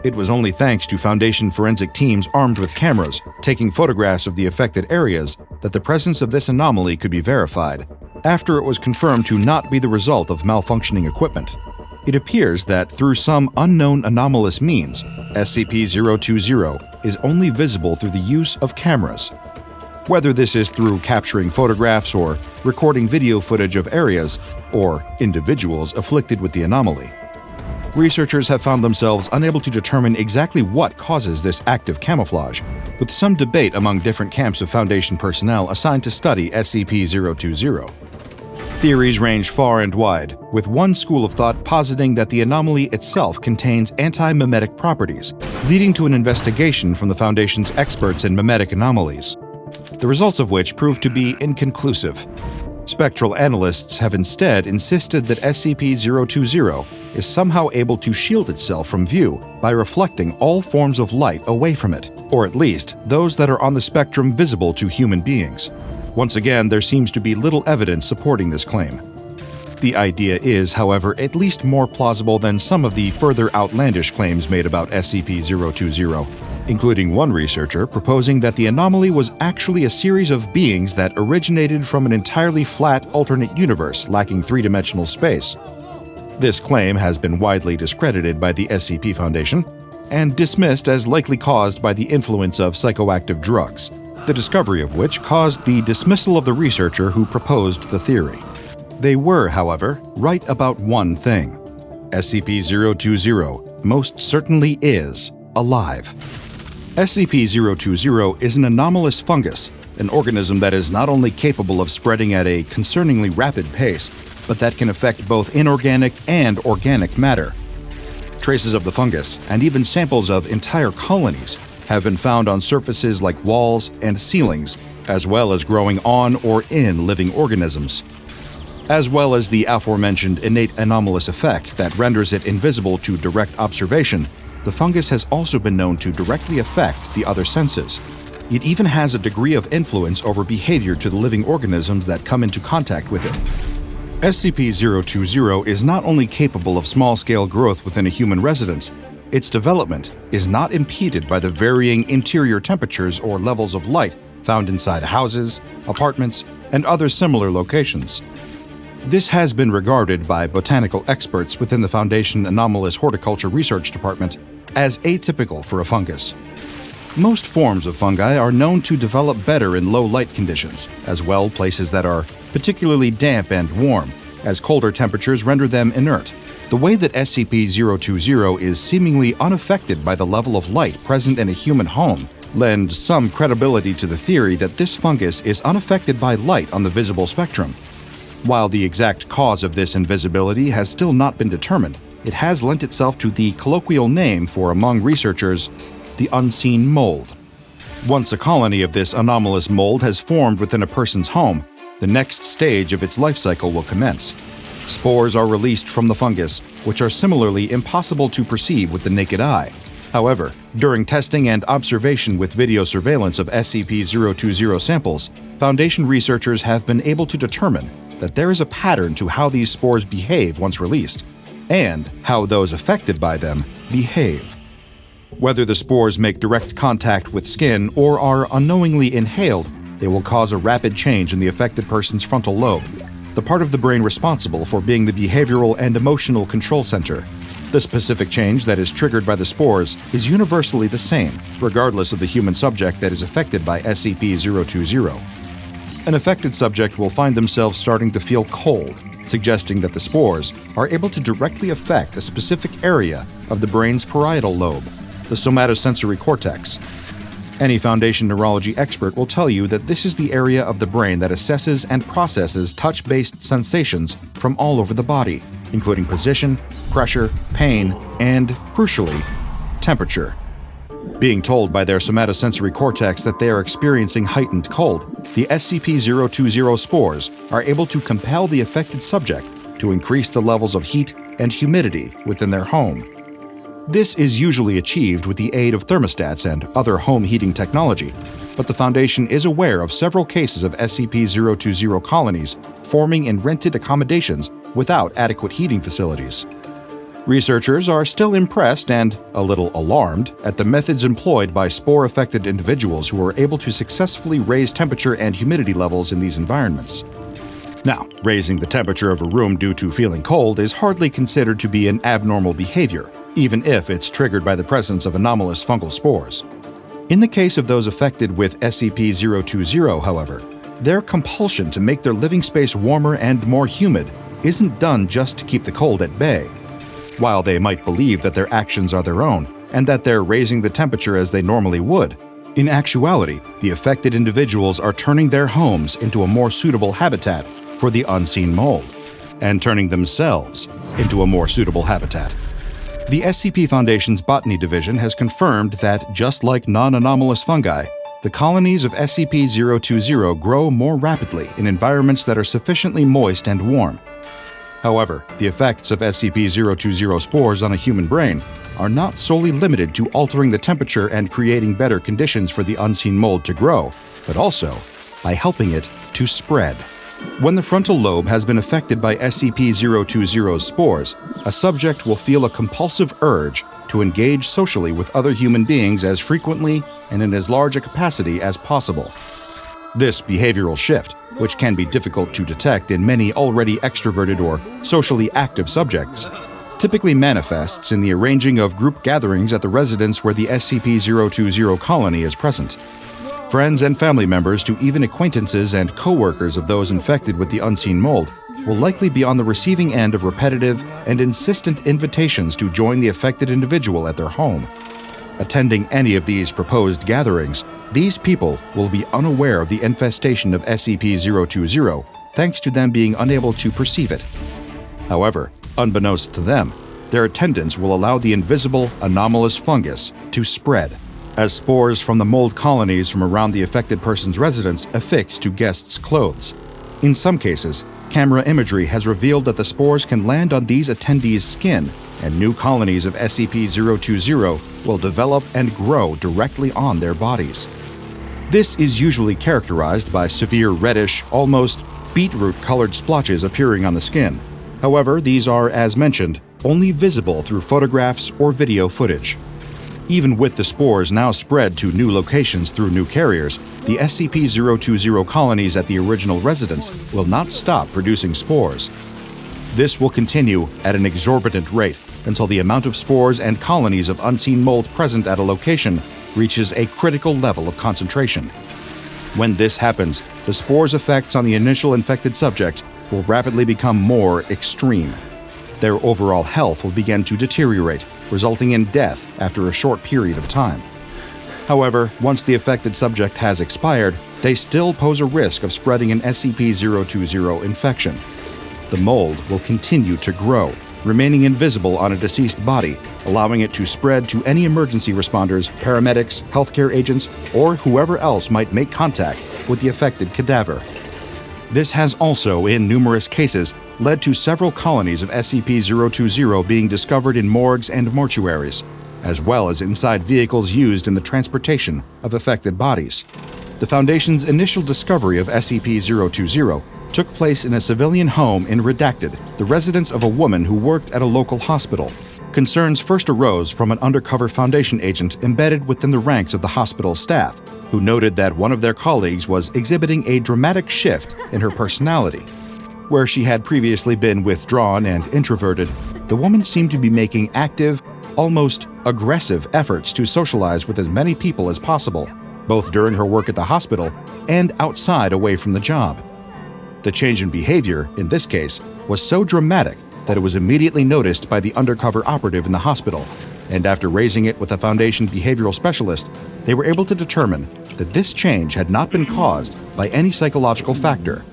It was only thanks to Foundation forensic teams armed with cameras, taking photographs of the affected areas, that the presence of this anomaly could be verified, after it was confirmed to not be the result of malfunctioning equipment. It appears that through some unknown anomalous means, SCP-020 is only visible through the use of cameras. Whether this is through capturing photographs or recording video footage of areas or individuals afflicted with the anomaly. Researchers have found themselves unable to determine exactly what causes this active camouflage, with some debate among different camps of Foundation personnel assigned to study SCP-020. Theories range far and wide, with one school of thought positing that the anomaly itself contains anti-memetic properties, leading to an investigation from the Foundation's experts in memetic anomalies, the results of which proved to be inconclusive. Spectral analysts have instead insisted that SCP-020 is somehow able to shield itself from view by reflecting all forms of light away from it, or at least those that are on the spectrum visible to human beings. Once again, there seems to be little evidence supporting this claim. The idea is, however, at least more plausible than some of the further outlandish claims made about SCP-020, including one researcher proposing that the anomaly was actually a series of beings that originated from an entirely flat alternate universe lacking three-dimensional space. This claim has been widely discredited by the SCP Foundation and dismissed as likely caused by the influence of psychoactive drugs, the discovery of which caused the dismissal of the researcher who proposed the theory. They were, however, right about one thing. SCP-020 most certainly is alive. SCP-020 is an anomalous fungus, an organism that is not only capable of spreading at a concerningly rapid pace, but that can affect both inorganic and organic matter. Traces of the fungus, and even samples of entire colonies, have been found on surfaces like walls and ceilings, as well as growing on or in living organisms. As well as the aforementioned innate anomalous effect that renders it invisible to direct observation, the fungus has also been known to directly affect the other senses. It even has a degree of influence over behavior to the living organisms that come into contact with it. SCP-020 is not only capable of small-scale growth within a human residence, its development is not impeded by the varying interior temperatures or levels of light found inside houses, apartments, and other similar locations. This has been regarded by botanical experts within the Foundation Anomalous Horticulture Research Department as atypical for a fungus. Most forms of fungi are known to develop better in low light conditions, as well places that are particularly damp and warm, as colder temperatures render them inert. The way that SCP-020 is seemingly unaffected by the level of light present in a human home lends some credibility to the theory that this fungus is unaffected by light on the visible spectrum. While the exact cause of this invisibility has still not been determined, it has lent itself to the colloquial name for among researchers, the unseen mold. Once a colony of this anomalous mold has formed within a person's home, the next stage of its life cycle will commence. Spores are released from the fungus, which are similarly impossible to perceive with the naked eye. However, during testing and observation with video surveillance of SCP-020 samples, Foundation researchers have been able to determine that there is a pattern to how these spores behave once released, and how those affected by them behave. Whether the spores make direct contact with skin or are unknowingly inhaled, they will cause a rapid change in the affected person's frontal lobe, the part of the brain responsible for being the behavioral and emotional control center. The specific change that is triggered by the spores is universally the same, regardless of the human subject that is affected by SCP-020. An affected subject will find themselves starting to feel cold, suggesting that the spores are able to directly affect a specific area of the brain's parietal lobe, the somatosensory cortex. Any Foundation neurology expert will tell you that this is the area of the brain that assesses and processes touch-based sensations from all over the body, including position, pressure, pain, and, crucially, temperature. Being told by their somatosensory cortex that they are experiencing heightened cold, the SCP-020 spores are able to compel the affected subject to increase the levels of heat and humidity within their home. This is usually achieved with the aid of thermostats and other home heating technology, but the Foundation is aware of several cases of SCP-020 colonies forming in rented accommodations without adequate heating facilities. Researchers are still impressed and a little alarmed at the methods employed by spore-affected individuals who are able to successfully raise temperature and humidity levels in these environments. Now, raising the temperature of a room due to feeling cold is hardly considered to be an abnormal behavior, even if it's triggered by the presence of anomalous fungal spores. In the case of those affected with SCP-020, however, their compulsion to make their living space warmer and more humid isn't done just to keep the cold at bay. While they might believe that their actions are their own, and that they're raising the temperature as they normally would, in actuality, the affected individuals are turning their homes into a more suitable habitat for the unseen mold, and turning themselves into a more suitable habitat. The SCP Foundation's Botany Division has confirmed that, just like non-anomalous fungi, the colonies of SCP-020 grow more rapidly in environments that are sufficiently moist and warm. However, the effects of SCP-020 spores on a human brain are not solely limited to altering the temperature and creating better conditions for the unseen mold to grow, but also by helping it to spread. When the frontal lobe has been affected by SCP-020's spores, a subject will feel a compulsive urge to engage socially with other human beings as frequently and in as large a capacity as possible. This behavioral shift, which can be difficult to detect in many already extroverted or socially active subjects, typically manifests in the arranging of group gatherings at the residence where the SCP-020 colony is present. Friends and family members to even acquaintances and co-workers of those infected with the unseen mold will likely be on the receiving end of repetitive and insistent invitations to join the affected individual at their home. attending any of these proposed gatherings, these people will be unaware of the infestation of SCP-020 thanks to them being unable to perceive it. However, unbeknownst to them, their attendance will allow the invisible, anomalous fungus to spread, as spores from the mold colonies from around the affected person's residence affix to guests' clothes. In some cases, camera imagery has revealed that the spores can land on these attendees' skin, and new colonies of SCP-020 will develop and grow directly on their bodies. This is usually characterized by severe reddish, almost beetroot-colored splotches appearing on the skin. However, these are, as mentioned, only visible through photographs or video footage. Even with the spores now spread to new locations through new carriers, the SCP-020 colonies at the original residence will not stop producing spores. This will continue at an exorbitant rate until the amount of spores and colonies of unseen mold present at a location reaches a critical level of concentration. When this happens, the spores' effects on the initial infected subject will rapidly become more extreme. Their overall health will begin to deteriorate, resulting in death after a short period of time. However, once the affected subject has expired, they still pose a risk of spreading an SCP-020 infection. The mold will continue to grow, remaining invisible on a deceased body, allowing it to spread to any emergency responders, paramedics, healthcare agents, or whoever else might make contact with the affected cadaver. This has also, in numerous cases, led to several colonies of SCP-020 being discovered in morgues and mortuaries, as well as inside vehicles used in the transportation of affected bodies. The Foundation's initial discovery of SCP-020 took place in a civilian home in Redacted, the residence of a woman who worked at a local hospital. Concerns first arose from an undercover Foundation agent embedded within the ranks of the hospital staff, who noted that one of their colleagues was exhibiting a dramatic shift in her personality. Where she had previously been withdrawn and introverted, the woman seemed to be making active, almost aggressive efforts to socialize with as many people as possible, both during her work at the hospital and outside away from the job. The change in behavior, in this case, was so dramatic that it was immediately noticed by the undercover operative in the hospital, and after raising it with a Foundation behavioral specialist, they were able to determine that this change had not been caused by any psychological factor.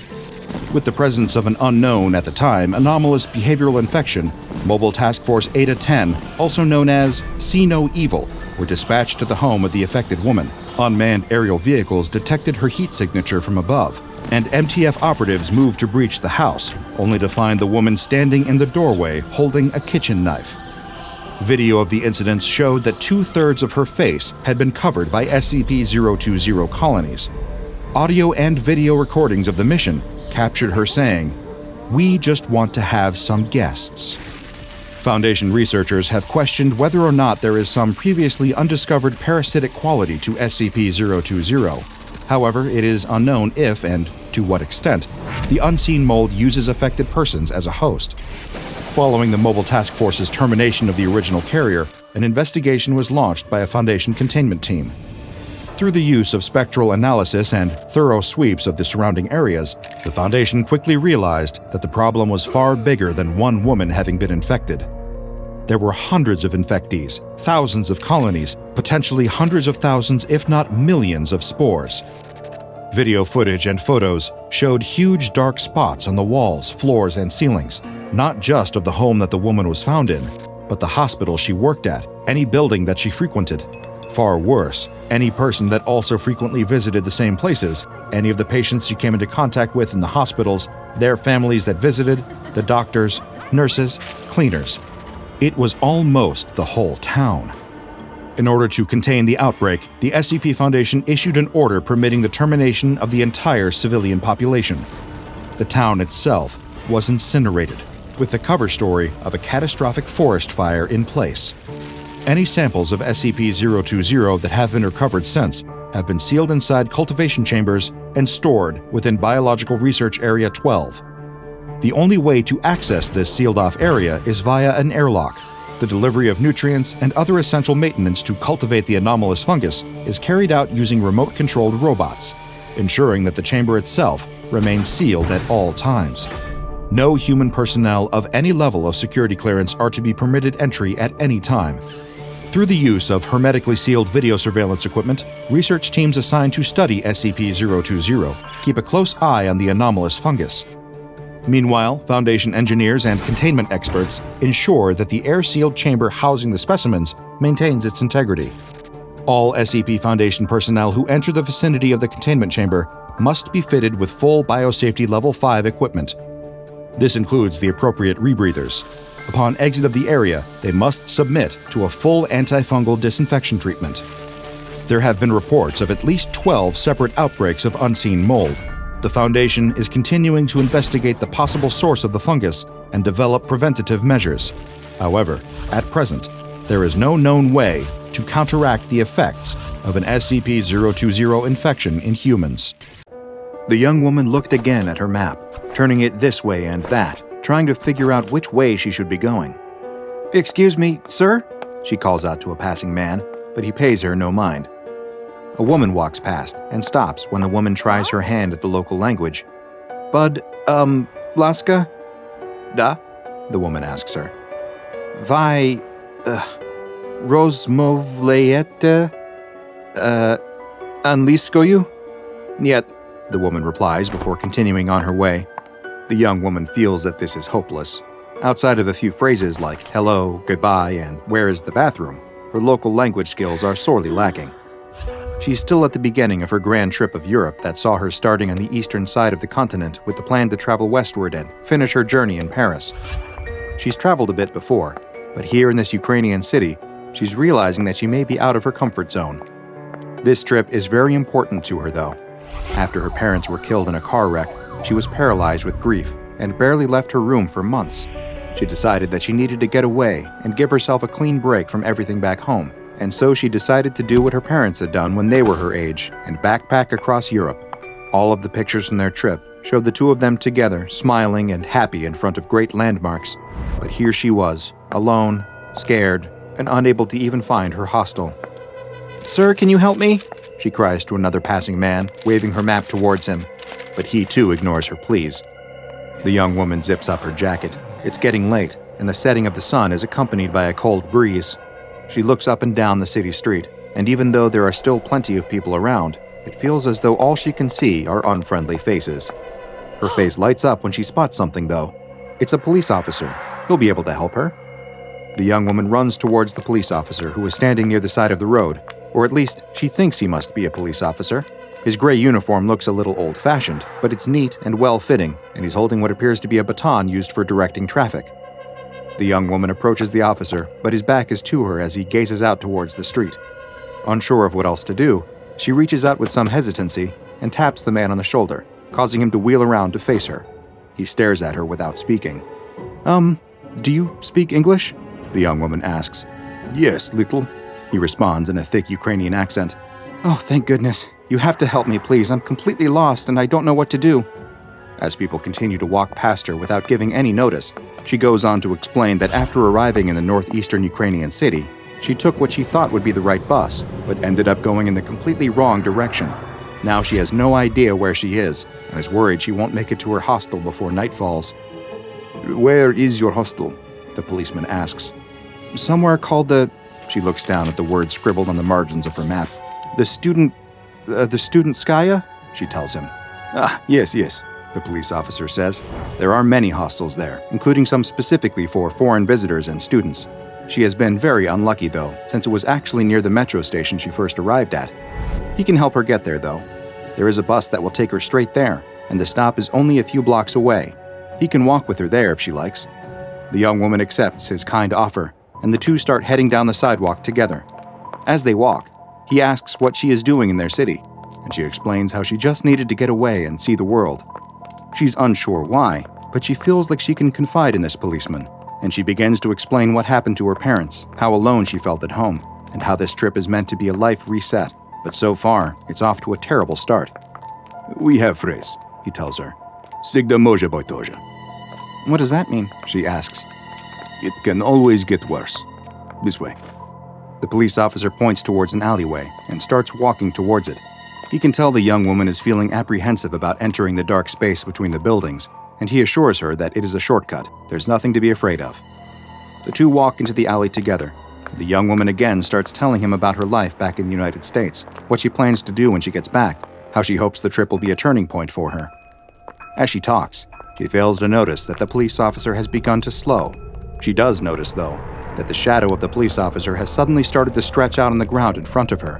With the presence of an unknown at the time anomalous behavioral infection, Mobile Task Force Eta-10, also known as See No Evil, were dispatched to the home of the affected woman. Unmanned aerial vehicles detected her heat signature from above, and MTF operatives moved to breach the house, only to find the woman standing in the doorway holding a kitchen knife. Video of the incidents showed that 2/3 of her face had been covered by SCP-020 colonies. Audio and video recordings of the mission captured her saying, "We just want to have some guests." Foundation researchers have questioned whether or not there is some previously undiscovered parasitic quality to SCP-020. However, it is unknown if, and to what extent, the unseen mold uses affected persons as a host. Following the Mobile Task Force's termination of the original carrier, an investigation was launched by a Foundation containment team. Through the use of spectral analysis and thorough sweeps of the surrounding areas, the Foundation quickly realized that the problem was far bigger than one woman having been infected. There were hundreds of infectees, thousands of colonies, potentially hundreds of thousands, if not millions, of spores. Video footage and photos showed huge dark spots on the walls, floors, and ceilings, not just of the home that the woman was found in, but the hospital she worked at, any building that she frequented. Far worse, any person that also frequently visited the same places, any of the patients she came into contact with in the hospitals, their families that visited, the doctors, nurses, cleaners. It was almost the whole town. In order to contain the outbreak, the SCP Foundation issued an order permitting the termination of the entire civilian population. The town itself was incinerated, with the cover story of a catastrophic forest fire in place. Any samples of SCP-020 that have been recovered since have been sealed inside cultivation chambers and stored within Biological Research Area 12. The only way to access this sealed-off area is via an airlock. The delivery of nutrients and other essential maintenance to cultivate the anomalous fungus is carried out using remote-controlled robots, ensuring that the chamber itself remains sealed at all times. No human personnel of any level of security clearance are to be permitted entry at any time. Through the use of hermetically sealed video surveillance equipment, research teams assigned to study SCP-020 keep a close eye on the anomalous fungus. Meanwhile, Foundation engineers and containment experts ensure that the air-sealed chamber housing the specimens maintains its integrity. All SCP Foundation personnel who enter the vicinity of the containment chamber must be fitted with full Biosafety Level 5 equipment. This includes the appropriate rebreathers. Upon exit of the area, they must submit to a full antifungal disinfection treatment. There have been reports of at least 12 separate outbreaks of unseen mold. The Foundation is continuing to investigate the possible source of the fungus and develop preventative measures. However, at present, there is no known way to counteract the effects of an SCP-020 infection in humans. The young woman looked again at her map, turning it this way and that, trying to figure out which way she should be going. "Excuse me, sir?" she calls out to a passing man, but he pays her no mind. A woman walks past and stops when the woman tries her hand at the local language. "Bud, Laska?" "Da?" the woman asks her. "Vi, rozmovlejete, angliskoju?" "Niet," the woman replies before continuing on her way. The young woman feels that this is hopeless. Outside of a few phrases like hello, goodbye, and where is the bathroom, her local language skills are sorely lacking. She's still at the beginning of her grand trip of Europe that saw her starting on the eastern side of the continent with the plan to travel westward and finish her journey in Paris. She's traveled a bit before, but here in this Ukrainian city, she's realizing that she may be out of her comfort zone. This trip is very important to her, though. After her parents were killed in a car wreck, she was paralyzed with grief and barely left her room for months. She decided that she needed to get away and give herself a clean break from everything back home, and so she decided to do what her parents had done when they were her age and backpack across Europe. All of the pictures from their trip showed the two of them together, smiling and happy in front of great landmarks. But here she was, alone, scared, and unable to even find her hostel. "Sir, can you help me?" she cries to another passing man, waving her map towards him. But he too ignores her pleas. The young woman zips up her jacket. It's getting late, and the setting of the sun is accompanied by a cold breeze. She looks up and down the city street, and even though there are still plenty of people around, it feels as though all she can see are unfriendly faces. Her face lights up when she spots something, though. It's a police officer. He'll be able to help her. The young woman runs towards the police officer who is standing near the side of the road, or at least she thinks he must be a police officer. His gray uniform looks a little old-fashioned, but it's neat and well-fitting, and he's holding what appears to be a baton used for directing traffic. The young woman approaches the officer, but his back is to her as he gazes out towards the street. Unsure of what else to do, she reaches out with some hesitancy and taps the man on the shoulder, causing him to wheel around to face her. He stares at her without speaking. Do you speak English?" the young woman asks. "Yes, little," he responds in a thick Ukrainian accent. "Oh, thank goodness. You have to help me, please. I'm completely lost and I don't know what to do." As people continue to walk past her without giving any notice, she goes on to explain that after arriving in the northeastern Ukrainian city, she took what she thought would be the right bus, but ended up going in the completely wrong direction. Now she has no idea where she is, and is worried she won't make it to her hostel before night falls. "Where is your hostel?" the policeman asks. "Somewhere called the..." She looks down at the words scribbled on the margins of her map. The studentskaya?" she tells him. "Ah, yes, the police officer says. There are many hostels there, including some specifically for foreign visitors and students. She has been very unlucky, though, since it was actually near the metro station she first arrived at. He can help her get there, though. There is a bus that will take her straight there, and the stop is only a few blocks away. He can walk with her there if she likes." The young woman accepts his kind offer, and the two start heading down the sidewalk together. As they walk, he asks what she is doing in their city, and she explains how she just needed to get away and see the world. She's unsure why, but she feels like she can confide in this policeman, and she begins to explain what happened to her parents, how alone she felt at home, and how this trip is meant to be a life reset, but so far, it's off to a terrible start. "We have phrase," he tells her. "Sigda može bojtoja." "What does that mean?" she asks. "It can always get worse. This way." The police officer points towards an alleyway and starts walking towards it. He can tell the young woman is feeling apprehensive about entering the dark space between the buildings, and he assures her that it is a shortcut. There's nothing to be afraid of. The two walk into the alley together, The young woman again starts telling him about her life back in the United States, what she plans to do when she gets back, how she hopes the trip will be a turning point for her. As she talks, she fails to notice that the police officer has begun to slow. She does notice, though, that the shadow of the police officer has suddenly started to stretch out on the ground in front of her.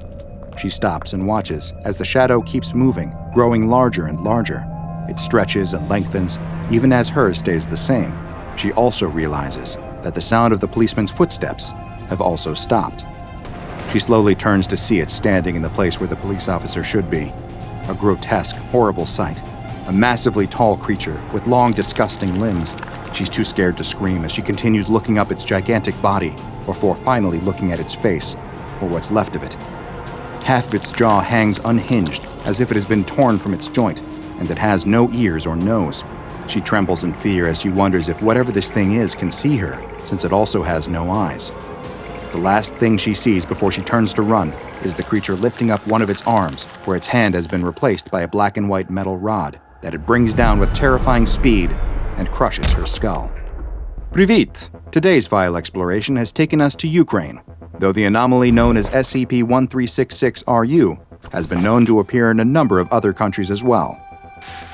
She stops and watches as the shadow keeps moving, growing larger and larger. It stretches and lengthens, even as hers stays the same. She also realizes that the sound of the policeman's footsteps have also stopped. She slowly turns to see it standing in the place where the police officer should be. A grotesque, horrible sight. A massively tall creature with long, disgusting limbs. She's too scared to scream as she continues looking up its gigantic body before finally looking at its face, or what's left of it. Half of its jaw hangs unhinged, as if it has been torn from its joint, and it has no ears or nose. She trembles in fear as she wonders if whatever this thing is can see her, since it also has no eyes. The last thing she sees before she turns to run is the creature lifting up one of its arms, where its hand has been replaced by a black and white metal rod that it brings down with terrifying speed and crushes her skull. Привет! Today's file exploration has taken us to Ukraine, though the anomaly known as SCP-1366-RU has been known to appear in a number of other countries as well.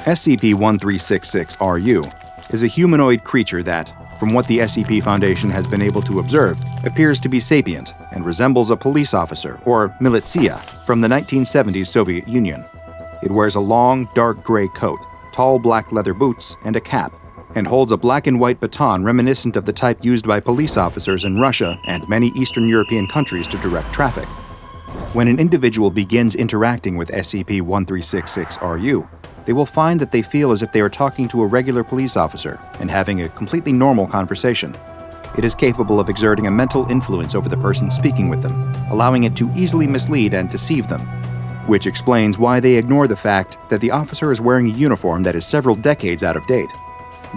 SCP-1366-RU is a humanoid creature that, from what the SCP Foundation has been able to observe, appears to be sapient and resembles a police officer, or militia, from the 1970s Soviet Union. It wears a long, dark gray coat, tall black leather boots, and a cap, and holds a black and white baton reminiscent of the type used by police officers in Russia and many Eastern European countries to direct traffic. When an individual begins interacting with SCP-1366-RU, they will find that they feel as if they are talking to a regular police officer and having a completely normal conversation. It is capable of exerting a mental influence over the person speaking with them, allowing it to easily mislead and deceive them, which explains why they ignore the fact that the officer is wearing a uniform that is several decades out of date.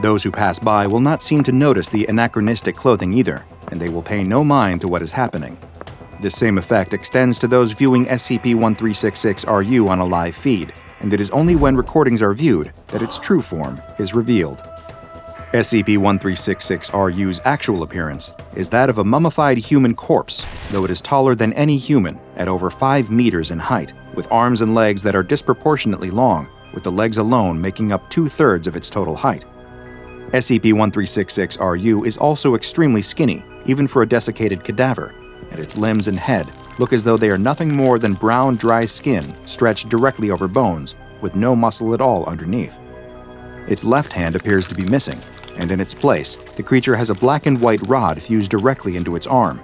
Those who pass by will not seem to notice the anachronistic clothing either, and they will pay no mind to what is happening. This same effect extends to those viewing SCP-1366-RU on a live feed, and it is only when recordings are viewed that its true form is revealed. SCP-1366-RU's actual appearance is that of a mummified human corpse, though it is taller than any human at over 5 meters in height, with arms and legs that are disproportionately long, with the legs alone making up 2/3 of its total height. SCP-1366-RU is also extremely skinny, even for a desiccated cadaver, and its limbs and head look as though they are nothing more than brown, dry skin stretched directly over bones, with no muscle at all underneath. Its left hand appears to be missing, and in its place, the creature has a black and white rod fused directly into its arm.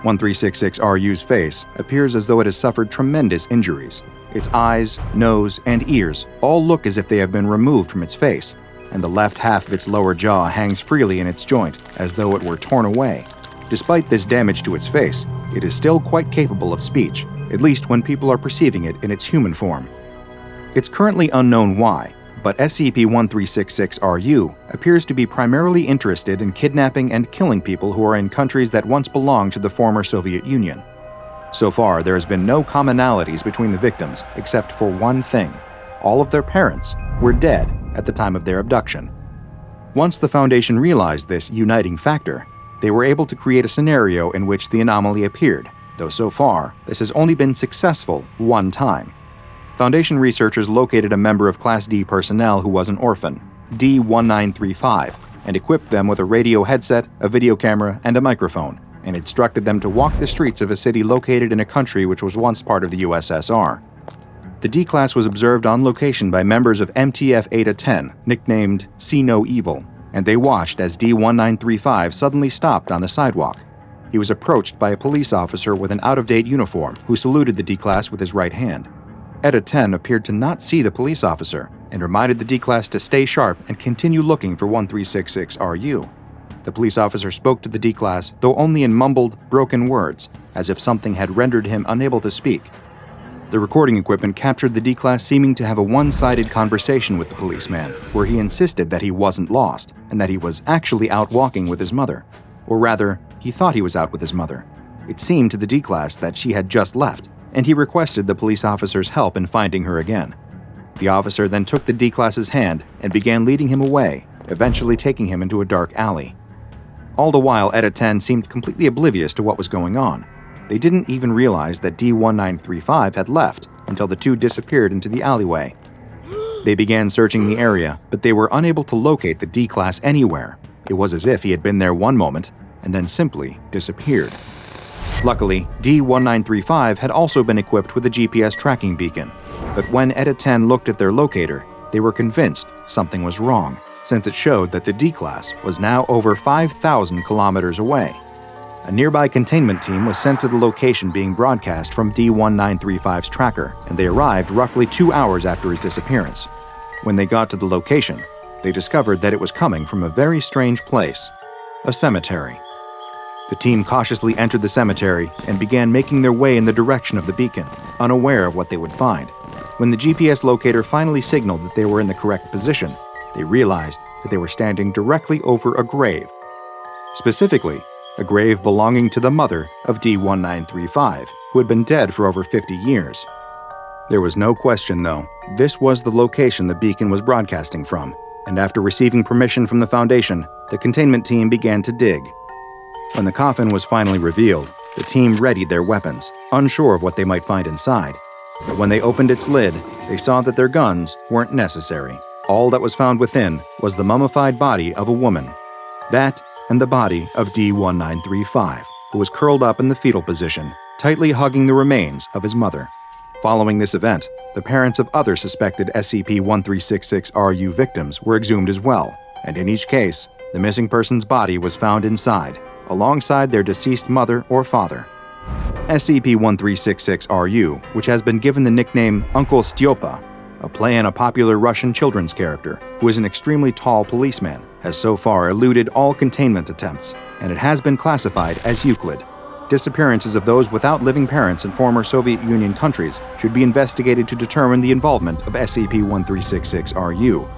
1366-RU's face appears as though it has suffered tremendous injuries. Its eyes, nose, and ears all look as if they have been removed from its face, and the left half of its lower jaw hangs freely in its joint as though it were torn away. Despite this damage to its face, it is still quite capable of speech, at least when people are perceiving it in its human form. It's currently unknown why, but SCP-1366-RU appears to be primarily interested in kidnapping and killing people who are in countries that once belonged to the former Soviet Union. So far, there has been no commonalities between the victims except for one thing: all of their parents were dead at the time of their abduction. Once the Foundation realized this uniting factor, they were able to create a scenario in which the anomaly appeared, though so far, this has only been successful one time. Foundation researchers located a member of Class D personnel who was an orphan, D-1935, and equipped them with a radio headset, a video camera, and a microphone, and instructed them to walk the streets of a city located in a country which was once part of the USSR. The D-Class was observed on location by members of MTF Eta 10, nicknamed See No Evil, and they watched as D-1935 suddenly stopped on the sidewalk. He was approached by a police officer with an out-of-date uniform who saluted the D-Class with his right hand. Eta 10 appeared to not see the police officer and reminded the D-Class to stay sharp and continue looking for 1366-RU. The police officer spoke to the D-Class, though only in mumbled, broken words, as if something had rendered him unable to speak. The recording equipment captured the D-Class seeming to have a one-sided conversation with the policeman, where he insisted that he wasn't lost, and that he was actually out walking with his mother. Or rather, he thought he was out with his mother. It seemed to the D-Class that she had just left, and he requested the police officer's help in finding her again. The officer then took the D-Class's hand and began leading him away, eventually taking him into a dark alley. All the while, ETA 10 seemed completely oblivious to what was going on. They didn't even realize that D-1935 had left until the two disappeared into the alleyway. They began searching the area, but they were unable to locate the D-Class anywhere. It was as if he had been there one moment and then simply disappeared. Luckily, D-1935 had also been equipped with a GPS tracking beacon, but when ETA 10 looked at their locator, they were convinced something was wrong, since it showed that the D-Class was now over 5,000 kilometers away. A nearby containment team was sent to the location being broadcast from D-1935's tracker, and they arrived roughly 2 hours after his disappearance. When they got to the location, they discovered that it was coming from a very strange place, a cemetery. The team cautiously entered the cemetery and began making their way in the direction of the beacon, unaware of what they would find. When the GPS locator finally signaled that they were in the correct position, they realized that they were standing directly over a grave. Specifically, a grave belonging to the mother of D-1935, who had been dead for over 50 years. There was no question, though, this was the location the beacon was broadcasting from, and after receiving permission from the Foundation, the containment team began to dig. When the coffin was finally revealed, the team readied their weapons, unsure of what they might find inside. But when they opened its lid, they saw that their guns weren't necessary. All that was found within was the mummified body of a woman. That and the body of D-1935, who was curled up in the fetal position, tightly hugging the remains of his mother. Following this event, the parents of other suspected SCP-1366-RU victims were exhumed as well, and in each case, the missing person's body was found inside, alongside their deceased mother or father. SCP-1366-RU, which has been given the nickname Uncle Styopa, a play on a popular Russian children's character who is an extremely tall policeman, has so far eluded all containment attempts, and it has been classified as Euclid. Disappearances of those without living parents in former Soviet Union countries should be investigated to determine the involvement of SCP-1366-RU.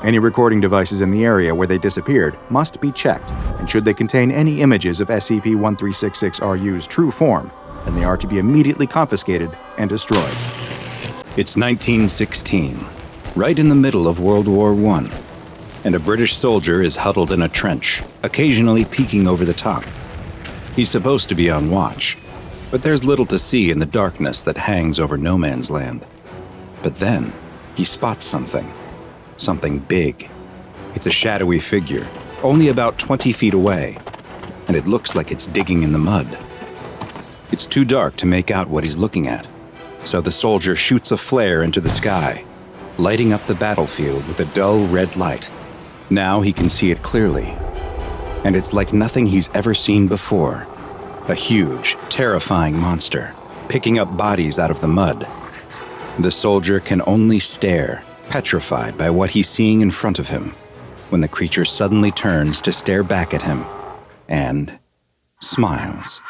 Any recording devices in the area where they disappeared must be checked, and should they contain any images of SCP-1366-RU's true form, then they are to be immediately confiscated and destroyed. It's 1916, right in the middle of World War I, and a British soldier is huddled in a trench, occasionally peeking over the top. He's supposed to be on watch, but there's little to see in the darkness that hangs over no man's land. But then, he spots something big. It's a shadowy figure, only about 20 feet away, and it looks like it's digging in the mud. It's too dark to make out what he's looking at, so the soldier shoots a flare into the sky, lighting up the battlefield with a dull red light. Now he can see it clearly, and it's like nothing he's ever seen before. A huge, terrifying monster, picking up bodies out of the mud. The soldier can only stare, petrified by what he's seeing in front of him, when the creature suddenly turns to stare back at him, and smiles.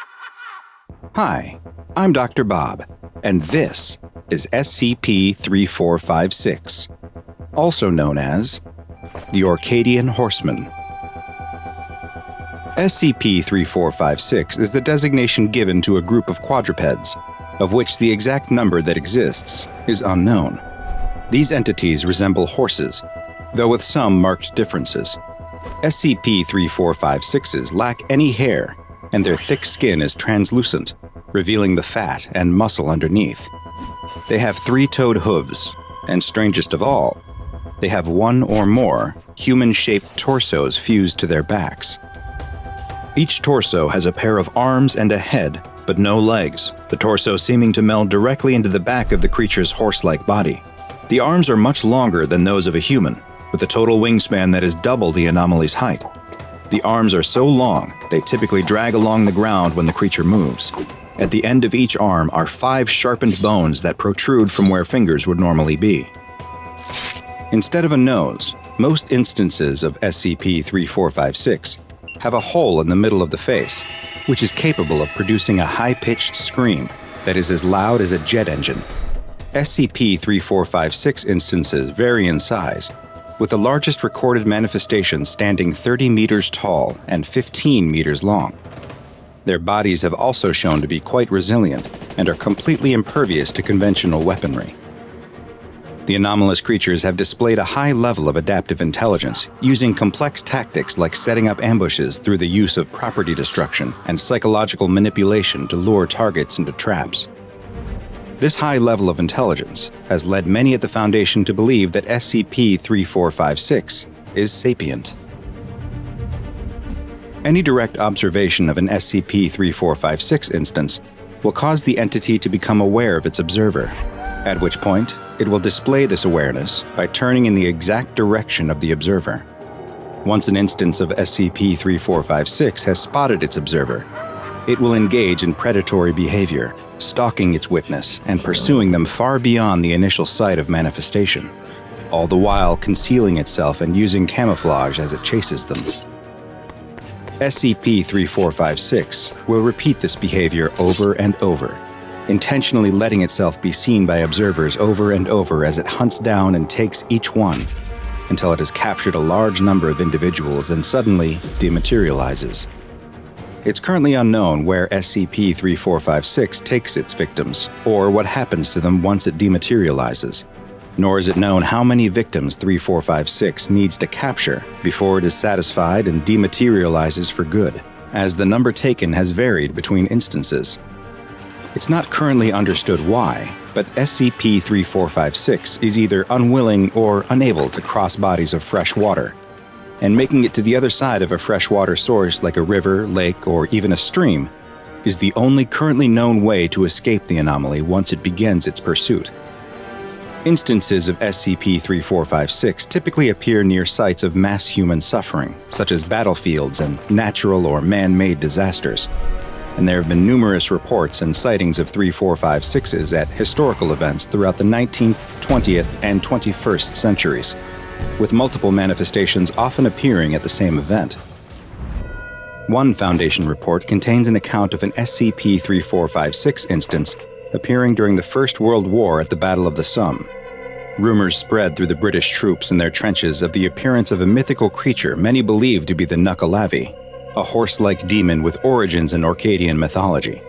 Hi, I'm DrBob, and this is SCP-3456, also known as the Orcadian Horsemen. SCP-3456 is the designation given to a group of quadrupeds, of which the exact number that exists is unknown. These entities resemble horses, though with some marked differences. SCP-3456s lack any hair, and their thick skin is translucent, revealing the fat and muscle underneath. They have three-toed hooves, and strangest of all, they have one or more human-shaped torsos fused to their backs. Each torso has a pair of arms and a head, but no legs, the torso seeming to meld directly into the back of the creature's horse-like body. The arms are much longer than those of a human, with a total wingspan that is double the anomaly's height. The arms are so long, they typically drag along the ground when the creature moves. At the end of each arm are 5 sharpened bones that protrude from where fingers would normally be. Instead of a nose, most instances of SCP-3456 have a hole in the middle of the face, which is capable of producing a high-pitched scream that is as loud as a jet engine. SCP-3456 instances vary in size, with the largest recorded manifestation standing 30 meters tall and 15 meters long. Their bodies have also shown to be quite resilient and are completely impervious to conventional weaponry. The anomalous creatures have displayed a high level of adaptive intelligence, using complex tactics like setting up ambushes through the use of property destruction and psychological manipulation to lure targets into traps. This high level of intelligence has led many at the Foundation to believe that SCP-3456 is sapient. Any direct observation of an SCP-3456 instance will cause the entity to become aware of its observer, at which point it will display this awareness by turning in the exact direction of the observer. Once an instance of SCP-3456 has spotted its observer, it will engage in predatory behavior, stalking its witness and pursuing them far beyond the initial site of manifestation, all the while concealing itself and using camouflage as it chases them. SCP-3456 will repeat this behavior over and over, intentionally letting itself be seen by observers over and over as it hunts down and takes each one, until it has captured a large number of individuals and suddenly dematerializes. It's currently unknown where SCP-3456 takes its victims, or what happens to them once it dematerializes, nor is it known how many victims 3456 needs to capture before it is satisfied and dematerializes for good, as the number taken has varied between instances. It's not currently understood why, but SCP-3456 is either unwilling or unable to cross bodies of fresh water, and making it to the other side of a freshwater source like a river, lake, or even a stream is the only currently known way to escape the anomaly once it begins its pursuit. Instances of SCP-3456 typically appear near sites of mass human suffering, such as battlefields and natural or man-made disasters, and there have been numerous reports and sightings of 3456s at historical events throughout the 19th, 20th, and 21st centuries, with multiple manifestations often appearing at the same event. One Foundation report contains an account of an SCP-3456 instance appearing during the First World War at the Battle of the Somme. Rumors spread through the British troops in their trenches of the appearance of a mythical creature many believed to be the Nukkalavi, a horse-like demon with origins in Orcadian mythology.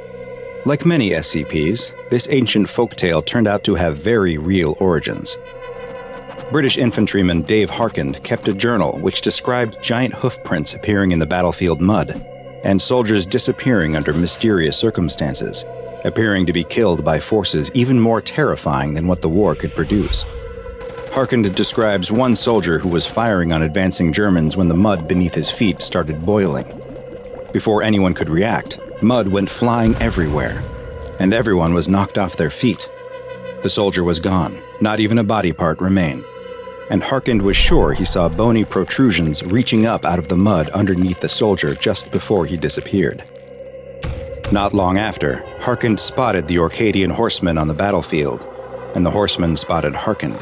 Like many SCPs, this ancient folktale turned out to have very real origins. British infantryman Dave Harkand kept a journal which described giant hoofprints appearing in the battlefield mud, and soldiers disappearing under mysterious circumstances, appearing to be killed by forces even more terrifying than what the war could produce. Harkand describes one soldier who was firing on advancing Germans when the mud beneath his feet started boiling. Before anyone could react, mud went flying everywhere, and everyone was knocked off their feet. The soldier was gone, not even a body part remained, and Harkand was sure he saw bony protrusions reaching up out of the mud underneath the soldier just before he disappeared. Not long after, Harkand spotted the Orcadian Horsemen on the battlefield, and the Horsemen spotted Harkand.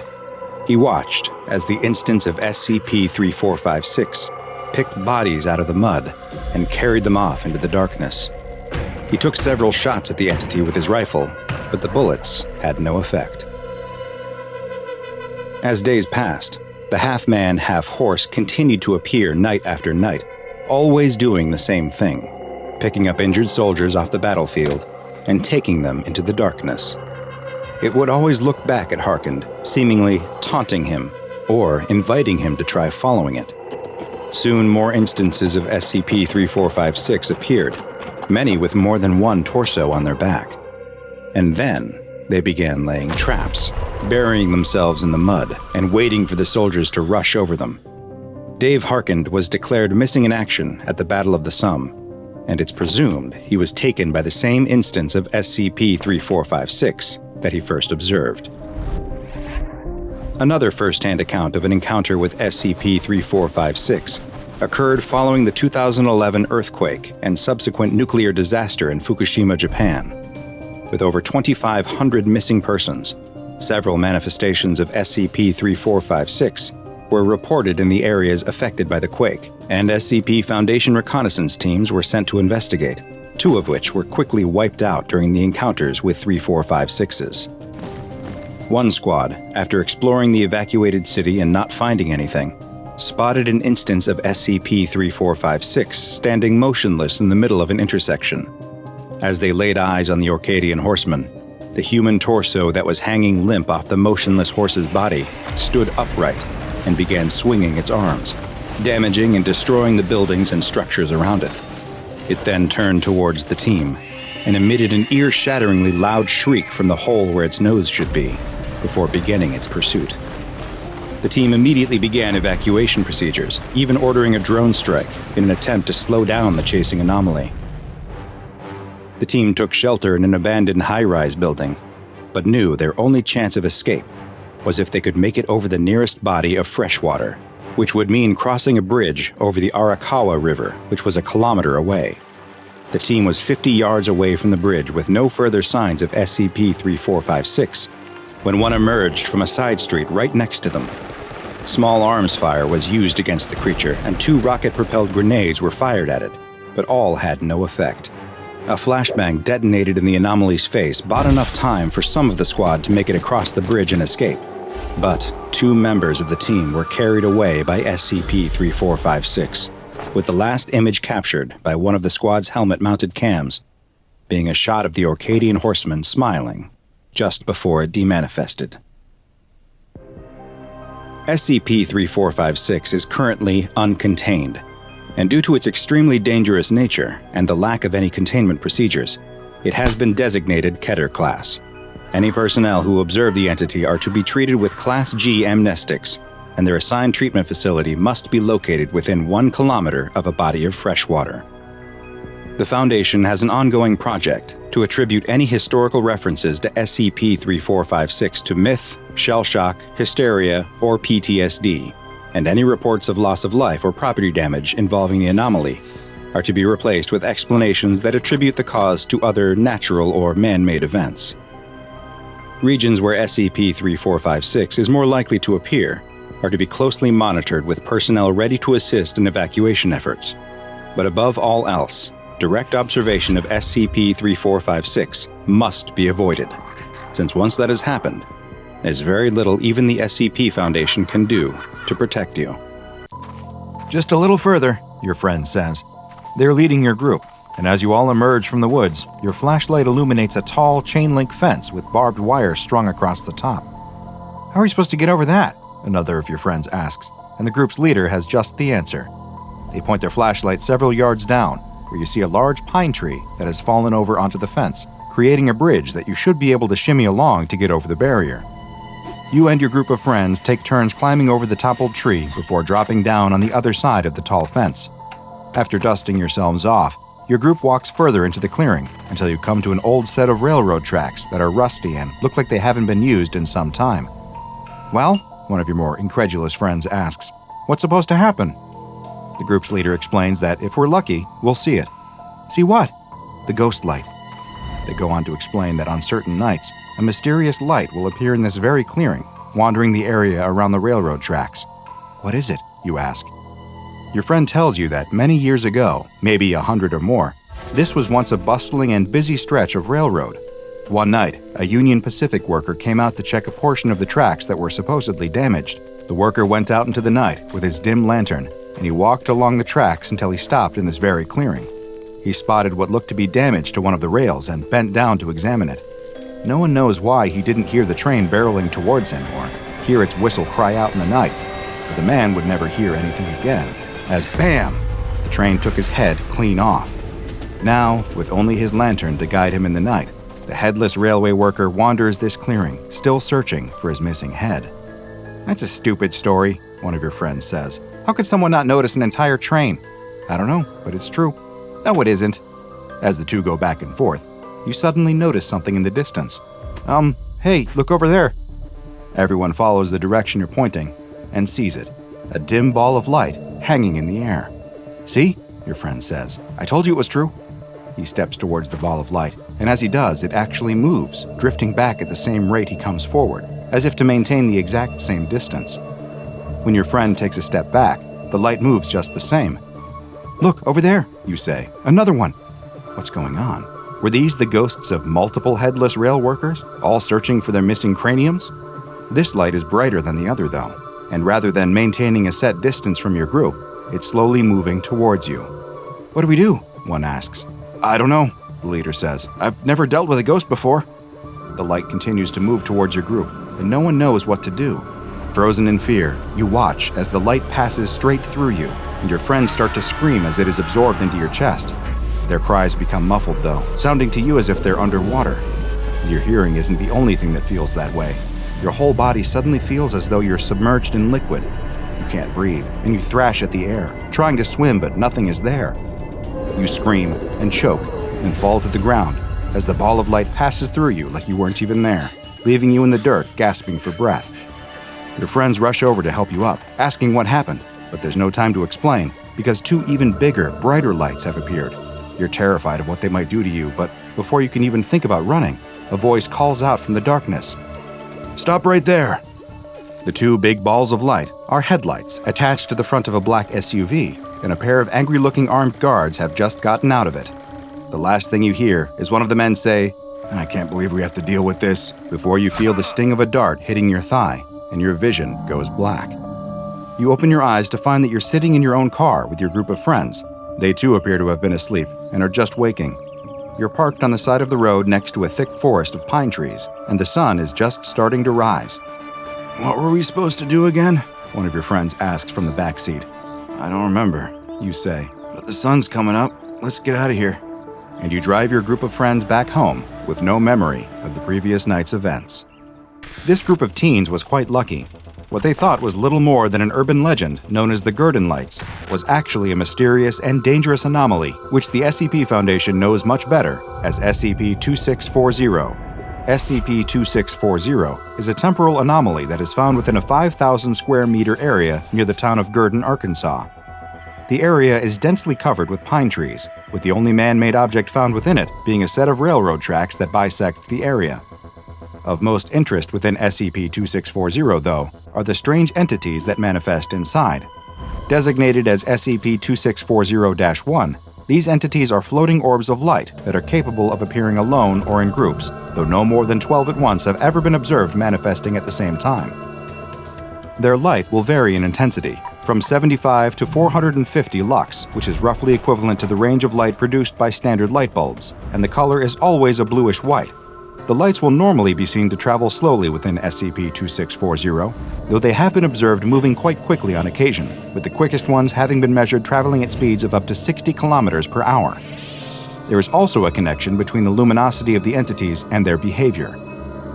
He watched as the instance of SCP-3456 picked bodies out of the mud and carried them off into the darkness. He took several shots at the entity with his rifle, but the bullets had no effect. As days passed, the half-man, half-horse continued to appear night after night, always doing the same thing, picking up injured soldiers off the battlefield and taking them into the darkness. It would always look back at Harkand, seemingly taunting him or inviting him to try following it. Soon more instances of SCP-3456 appeared, many with more than one torso on their back. And then they began laying traps, burying themselves in the mud and waiting for the soldiers to rush over them. Dave Harkand was declared missing in action at the Battle of the Somme, and it's presumed he was taken by the same instance of SCP-3456 that he first observed. Another first-hand account of an encounter with SCP-3456 occurred following the 2011 earthquake and subsequent nuclear disaster in Fukushima, Japan. With over 2,500 missing persons, several manifestations of SCP-3456 were reported in the areas affected by the quake, and SCP Foundation reconnaissance teams were sent to investigate, two of which were quickly wiped out during the encounters with 3456s. One squad, after exploring the evacuated city and not finding anything, spotted an instance of SCP-3456 standing motionless in the middle of an intersection. As they laid eyes on the Orcadian Horsemen, The human torso that was hanging limp off the motionless horse's body stood upright and began swinging its arms, damaging and destroying the buildings and structures around it. It then turned towards the team and emitted an ear-shatteringly loud shriek from the hole where its nose should be, before beginning its pursuit. The team immediately began evacuation procedures, even ordering a drone strike in an attempt to slow down the chasing anomaly. The team took shelter in an abandoned high-rise building, but knew their only chance of escape was if they could make it over the nearest body of fresh water, which would mean crossing a bridge over the Arakawa River, which was a kilometer away. The team was 50 yards away from the bridge with no further signs of SCP-3456 when one emerged from a side street right next to them. Small arms fire was used against the creature, and 2 rocket-propelled grenades were fired at it, but all had no effect. A flashbang detonated in the anomaly's face bought enough time for some of the squad to make it across the bridge and escape. But 2 members of the team were carried away by SCP-3456, with the last image captured by one of the squad's helmet-mounted cams, being a shot of the Orcadian Horsemen smiling just before it demanifested. SCP-3456 is currently uncontained, and due to its extremely dangerous nature and the lack of any containment procedures, it has been designated Keter Class. Any personnel who observe the entity are to be treated with Class G amnestics, and their assigned treatment facility must be located within 1 kilometer of a body of fresh water. The Foundation has an ongoing project to attribute any historical references to SCP-3456 to myth, shell shock, hysteria, or PTSD, and any reports of loss of life or property damage involving the anomaly are to be replaced with explanations that attribute the cause to other natural or man-made events. Regions where SCP-3456 is more likely to appear are to be closely monitored with personnel ready to assist in evacuation efforts. But above all else, direct observation of SCP-3456 must be avoided, since once that has happened, there's very little even the SCP Foundation can do to protect you. Just a little further, your friend says. They're leading your group, and as you all emerge from the woods, your flashlight illuminates a tall chain-link fence with barbed wire strung across the top. How are you supposed to get over that? Another of your friends asks, and the group's leader has just the answer. They point their flashlight several yards down, where you see a large pine tree that has fallen over onto the fence, creating a bridge that you should be able to shimmy along to get over the barrier. You and your group of friends take turns climbing over the toppled tree before dropping down on the other side of the tall fence. After dusting yourselves off, your group walks further into the clearing until you come to an old set of railroad tracks that are rusty and look like they haven't been used in some time. Well, one of your more incredulous friends asks, what's supposed to happen? The group's leader explains that if we're lucky, we'll see it. See what? The ghost light. They go on to explain that on certain nights, a mysterious light will appear in this very clearing, wandering the area around the railroad tracks. What is it? You ask. Your friend tells you that many years ago, maybe 100 or more, this was once a bustling and busy stretch of railroad. One night, a Union Pacific worker came out to check a portion of the tracks that were supposedly damaged. The worker went out into the night with his dim lantern, and he walked along the tracks until he stopped in this very clearing. He spotted what looked to be damage to one of the rails and bent down to examine it. No one knows why he didn't hear the train barreling towards him or hear its whistle cry out in the night, but the man would never hear anything again, as BAM! The train took his head clean off. Now, with only his lantern to guide him in the night, the headless railway worker wanders this clearing, still searching for his missing head. That's a stupid story, one of your friends says. How could someone not notice an entire train? I don't know, but it's true. No, it isn't. As the two go back and forth, you suddenly notice something in the distance. Hey, look over there. Everyone follows the direction you're pointing and sees it, a dim ball of light hanging in the air. See? Your friend says. I told you it was true. He steps towards the ball of light, and as he does, it actually moves, drifting back at the same rate he comes forward, as if to maintain the exact same distance. When your friend takes a step back, the light moves just the same. Look, over there, you say. Another one. What's going on? Were these the ghosts of multiple headless rail workers, all searching for their missing craniums? This light is brighter than the other, though, and rather than maintaining a set distance from your group, it's slowly moving towards you. What do we do? One asks. I don't know, the leader says. I've never dealt with a ghost before. The light continues to move towards your group, and no one knows what to do. Frozen in fear, you watch as the light passes straight through you, and your friends start to scream as it is absorbed into your chest. Their cries become muffled, though, sounding to you as if they're underwater. Your hearing isn't the only thing that feels that way. Your whole body suddenly feels as though you're submerged in liquid. You can't breathe, and you thrash at the air, trying to swim, but nothing is there. You scream and choke, and fall to the ground as the ball of light passes through you like you weren't even there, leaving you in the dirt, gasping for breath. Your friends rush over to help you up, asking what happened, but there's no time to explain, because two even bigger, brighter lights have appeared. You're terrified of what they might do to you, but before you can even think about running, a voice calls out from the darkness. "Stop right there!" The two big balls of light are headlights attached to the front of a black SUV, and a pair of angry-looking armed guards have just gotten out of it. The last thing you hear is one of the men say, "I can't believe we have to deal with this," before you feel the sting of a dart hitting your thigh, and your vision goes black. You open your eyes to find that you're sitting in your own car with your group of friends. They too appear to have been asleep and are just waking. You're parked on the side of the road next to a thick forest of pine trees, and the sun is just starting to rise. "What were we supposed to do again?" one of your friends asks from the back seat. "I don't remember," you say, "but the sun's coming up. Let's get out of here." And you drive your group of friends back home with no memory of the previous night's events. This group of teens was quite lucky. What they thought was little more than an urban legend known as the Gurdon Lights was actually a mysterious and dangerous anomaly which the SCP Foundation knows much better as SCP-2640. SCP-2640 is a temporal anomaly that is found within a 5,000 square meter area near the town of Gurdon, Arkansas. The area is densely covered with pine trees, with the only man-made object found within it being a set of railroad tracks that bisect the area. Of most interest within SCP-2640, though, are the strange entities that manifest inside. Designated as SCP-2640-1, these entities are floating orbs of light that are capable of appearing alone or in groups, though no more than 12 at once have ever been observed manifesting at the same time. Their light will vary in intensity, from 75 to 450 lux, which is roughly equivalent to the range of light produced by standard light bulbs, and the color is always a bluish-white. The lights will normally be seen to travel slowly within SCP-2640, though they have been observed moving quite quickly on occasion, with the quickest ones having been measured traveling at speeds of up to 60 kilometers per hour. There is also a connection between the luminosity of the entities and their behavior.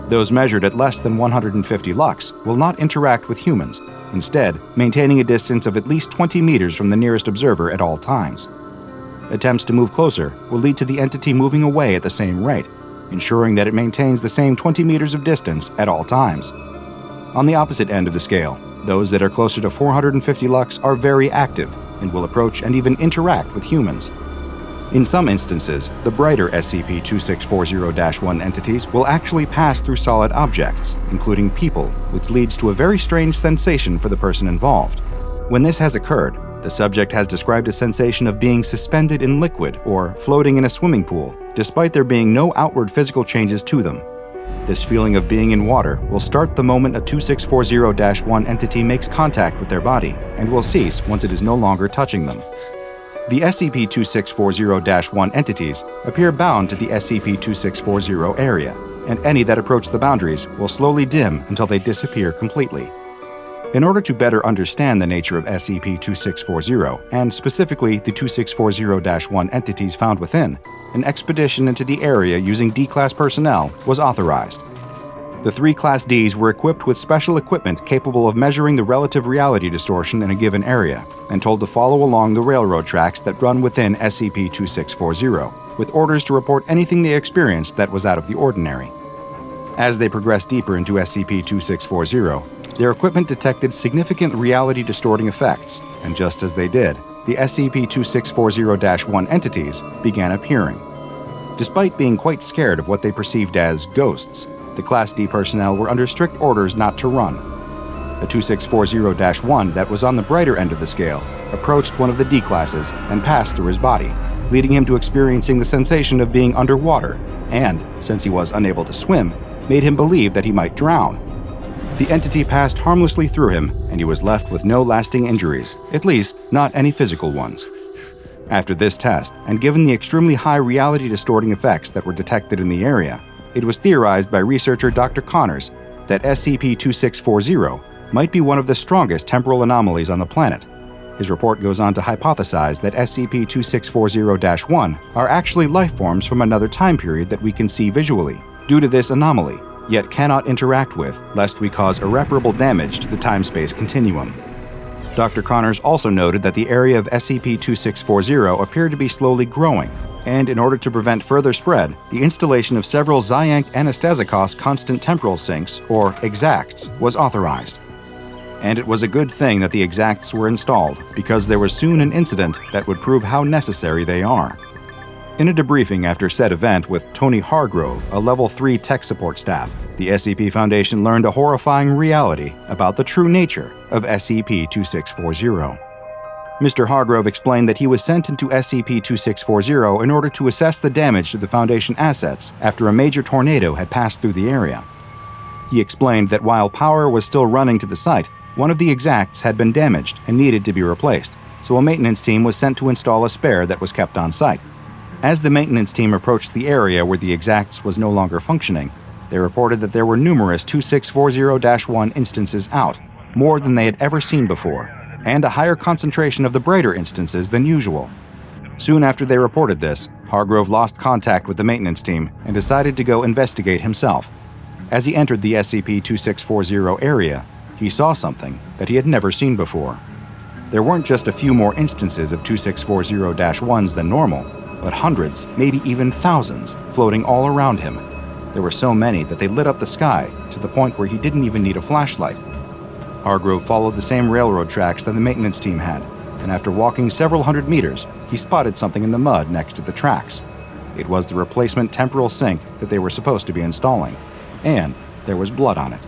Those measured at less than 150 lux will not interact with humans, instead maintaining a distance of at least 20 meters from the nearest observer at all times. Attempts to move closer will lead to the entity moving away at the same rate, ensuring that it maintains the same 20 meters of distance at all times. On the opposite end of the scale, those that are closer to 450 lux are very active and will approach and even interact with humans. In some instances, the brighter SCP-2640-1 entities will actually pass through solid objects, including people, which leads to a very strange sensation for the person involved. When this has occurred, the subject has described a sensation of being suspended in liquid or floating in a swimming pool, despite there being no outward physical changes to them. This feeling of being in water will start the moment a 2640-1 entity makes contact with their body, and will cease once it is no longer touching them. The SCP-2640-1 entities appear bound to the SCP-2640 area, and any that approach the boundaries will slowly dim until they disappear completely. In order to better understand the nature of SCP-2640, and specifically the 2640-1 entities found within, an expedition into the area using D-Class personnel was authorized. The 3 Class Ds were equipped with special equipment capable of measuring the relative reality distortion in a given area, and told to follow along the railroad tracks that run within SCP-2640, with orders to report anything they experienced that was out of the ordinary. As they progressed deeper into SCP-2640, their equipment detected significant reality-distorting effects, and just as they did, the SCP-2640-1 entities began appearing. Despite being quite scared of what they perceived as ghosts, the Class D personnel were under strict orders not to run. The 2640-1 that was on the brighter end of the scale approached one of the D classes and passed through his body, leading him to experiencing the sensation of being underwater, and, since he was unable to swim, made him believe that he might drown. The entity passed harmlessly through him, and he was left with no lasting injuries, at least not any physical ones. After this test, and given the extremely high reality-distorting effects that were detected in the area, it was theorized by researcher Dr. Connors that SCP-2640 might be one of the strongest temporal anomalies on the planet. His report goes on to hypothesize that SCP-2640-1 are actually life forms from another time period that we can see visually, due to this anomaly, yet cannot interact with, lest we cause irreparable damage to the time-space continuum. Dr. Connors also noted that the area of SCP-2640 appeared to be slowly growing, and in order to prevent further spread, the installation of several Zyank Anastasicos constant temporal sinks, or exacts, was authorized. And it was a good thing that the exacts were installed, because there was soon an incident that would prove how necessary they are. In a debriefing after said event with Tony Hargrove, a Level 3 tech support staff, the SCP Foundation learned a horrifying reality about the true nature of SCP-2640. Mr. Hargrove explained that he was sent into SCP-2640 in order to assess the damage to the Foundation assets after a major tornado had passed through the area. He explained that while power was still running to the site, one of the exacts had been damaged and needed to be replaced, so a maintenance team was sent to install a spare that was kept on site. As the maintenance team approached the area where the exacts was no longer functioning, they reported that there were numerous 2640-1 instances out, more than they had ever seen before, and a higher concentration of the brighter instances than usual. Soon after they reported this, Hargrove lost contact with the maintenance team and decided to go investigate himself. As he entered the SCP-2640 area, he saw something that he had never seen before. There weren't just a few more instances of 2640-1s than normal, but hundreds, maybe even thousands, floating all around him. There were so many that they lit up the sky to the point where he didn't even need a flashlight. Hargrove followed the same railroad tracks that the maintenance team had, and after walking several hundred meters, he spotted something in the mud next to the tracks. It was the replacement temporal sink that they were supposed to be installing, and there was blood on it.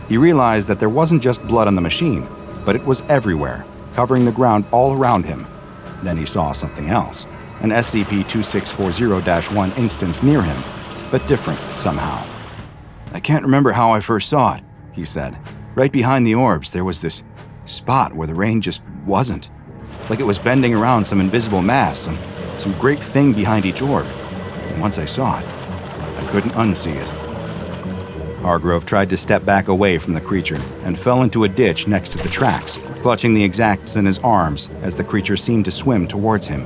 He realized that there wasn't just blood on the machine, but it was everywhere, covering the ground all around him. Then he saw something else. An SCP-2640-1 instance near him, but different somehow. "I can't remember how I first saw it," he said. "Right behind the orbs, there was this spot where the rain just wasn't. Like it was bending around some invisible mass, some great thing behind each orb. And once I saw it, I couldn't unsee it." Hargrove tried to step back away from the creature and fell into a ditch next to the tracks, clutching the exacts in his arms as the creature seemed to swim towards him.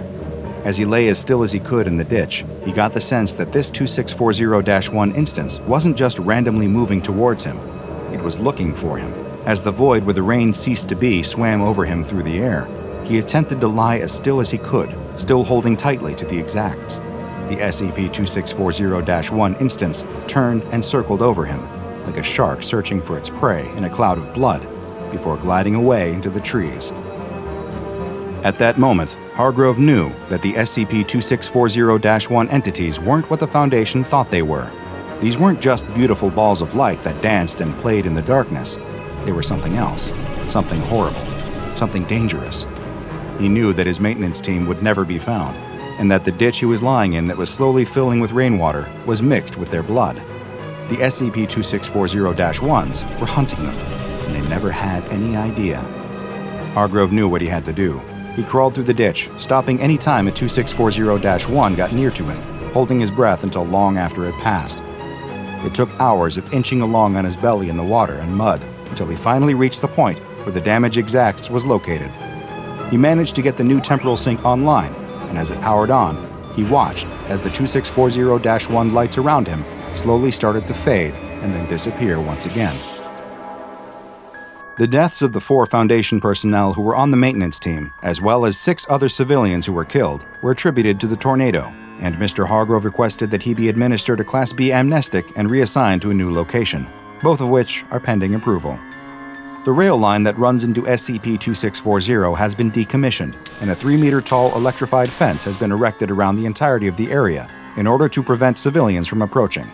As he lay as still as he could in the ditch, he got the sense that this 2640-1 instance wasn't just randomly moving towards him. It was looking for him. As the void where the rain ceased to be swam over him through the air, he attempted to lie as still as he could, still holding tightly to the exacts. The SCP-2640-1 instance turned and circled over him, like a shark searching for its prey in a cloud of blood, before gliding away into the trees. At that moment, Hargrove knew that the SCP-2640-1 entities weren't what the Foundation thought they were. These weren't just beautiful balls of light that danced and played in the darkness. They were something else, something horrible, something dangerous. He knew that his maintenance team would never be found, and that the ditch he was lying in that was slowly filling with rainwater was mixed with their blood. The SCP-2640-1s were hunting them, and they never had any idea. Hargrove knew what he had to do. He crawled through the ditch, stopping any time a 2640-1 got near to him, holding his breath until long after it passed. It took hours of inching along on his belly in the water and mud until he finally reached the point where the damaged exacts was located. He managed to get the new temporal sink online, and as it powered on, he watched as the 2640-1 lights around him slowly started to fade and then disappear once again. The deaths of the 4 Foundation personnel who were on the maintenance team, as well as 6 other civilians who were killed, were attributed to the tornado, and Mr. Hargrove requested that he be administered a Class B amnestic and reassigned to a new location, both of which are pending approval. The rail line that runs into SCP-2640 has been decommissioned, and a 3-meter-tall electrified fence has been erected around the entirety of the area in order to prevent civilians from approaching.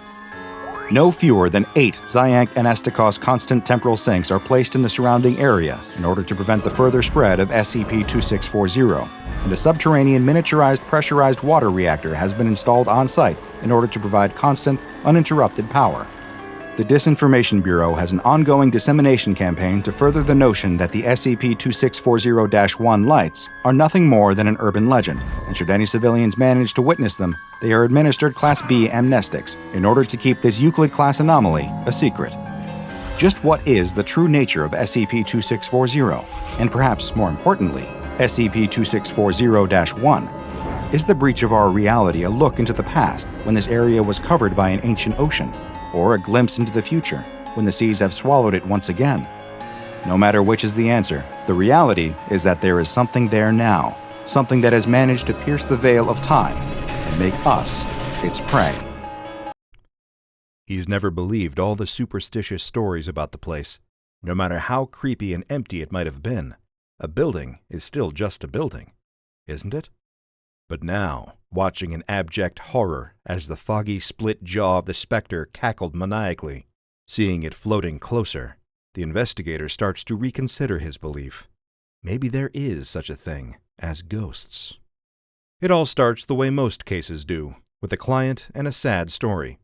No fewer than 8 Zyank Anastasicos constant temporal sinks are placed in the surrounding area in order to prevent the further spread of SCP-2640, and a subterranean miniaturized pressurized water reactor has been installed on site in order to provide constant, uninterrupted power. The Disinformation Bureau has an ongoing dissemination campaign to further the notion that the SCP-2640-1 lights are nothing more than an urban legend, and should any civilians manage to witness them, they are administered Class B amnestics in order to keep this Euclid-class anomaly a secret. Just what is the true nature of SCP-2640, and perhaps more importantly, SCP-2640-1? Is the breach of our reality a look into the past when this area was covered by an ancient ocean, or a glimpse into the future when the seas have swallowed it once again? No matter which is the answer, the reality is that there is something there now, something that has managed to pierce the veil of time and make us its prey. He's never believed all the superstitious stories about the place. No matter how creepy and empty it might have been, a building is still just a building, isn't it? But now, watching in abject horror as the foggy split jaw of the specter cackled maniacally, seeing it floating closer, the investigator starts to reconsider his belief. Maybe there is such a thing as ghosts. It all starts the way most cases do, with a client and a sad story.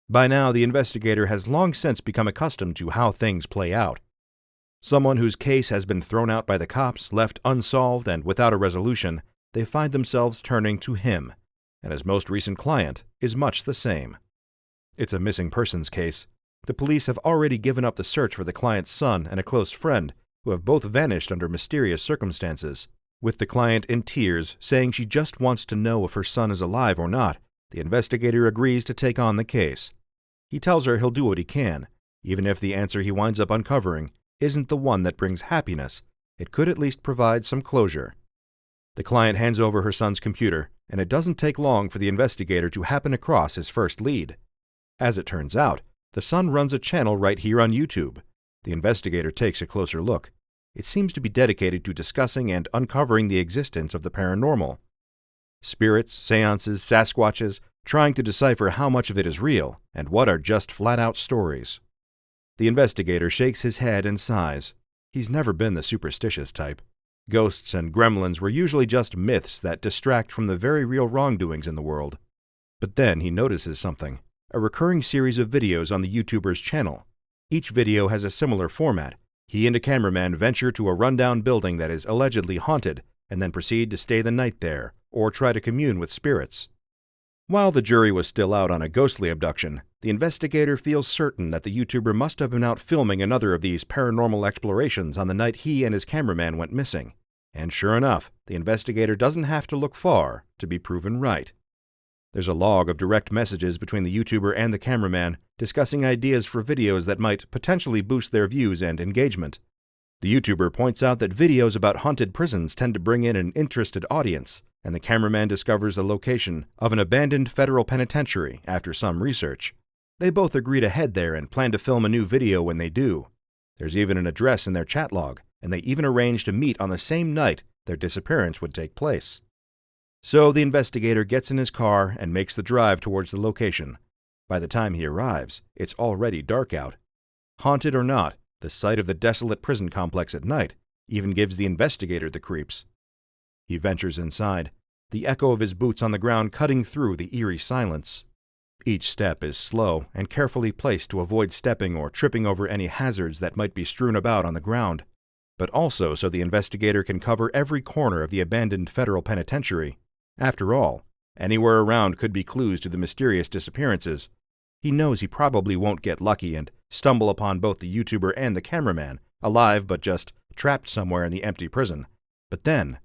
By now, the investigator has long since become accustomed to how things play out. Someone whose case has been thrown out by the cops, left unsolved and without a resolution, they find themselves turning to him, and his most recent client is much the same. It's a missing persons case. The police have already given up the search for the client's son and a close friend, who have both vanished under mysterious circumstances. With the client in tears, saying she just wants to know if her son is alive or not, the investigator agrees to take on the case. He tells her he'll do what he can, even if the answer he winds up uncovering isn't the one that brings happiness. It could at least provide some closure. The client hands over her son's computer, and it doesn't take long for the investigator to happen across his first lead. As it turns out, the son runs a channel right here on YouTube. The investigator takes a closer look. It seems to be dedicated to discussing and uncovering the existence of the paranormal. Spirits, seances, Sasquatches, trying to decipher how much of it is real and what are just flat-out stories. The investigator shakes his head and sighs. He's never been the superstitious type. Ghosts and gremlins were usually just myths that distract from the very real wrongdoings in the world. But then he notices something, a recurring series of videos on the YouTuber's channel. Each video has a similar format. He and a cameraman venture to a rundown building that is allegedly haunted and then proceed to stay the night there or try to commune with spirits. While the jury was still out on a ghostly abduction, the investigator feels certain that the YouTuber must have been out filming another of these paranormal explorations on the night he and his cameraman went missing. And sure enough, the investigator doesn't have to look far to be proven right. There's a log of direct messages between the YouTuber and the cameraman discussing ideas for videos that might potentially boost their views and engagement. The YouTuber points out that videos about haunted prisons tend to bring in an interested audience, and the cameraman discovers the location of an abandoned federal penitentiary after some research. They both agree to head there and plan to film a new video when they do. There's even an address in their chat log, and they even arrange to meet on the same night their disappearance would take place. So the investigator gets in his car and makes the drive towards the location. By the time he arrives, it's already dark out. Haunted or not, the sight of the desolate prison complex at night even gives the investigator the creeps. He ventures inside, the echo of his boots on the ground cutting through the eerie silence. Each step is slow and carefully placed to avoid stepping or tripping over any hazards that might be strewn about on the ground, but also so the investigator can cover every corner of the abandoned federal penitentiary. After all, anywhere around could be clues to the mysterious disappearances. He knows he probably won't get lucky and stumble upon both the YouTuber and the cameraman, alive but just trapped somewhere in the empty prison. But then,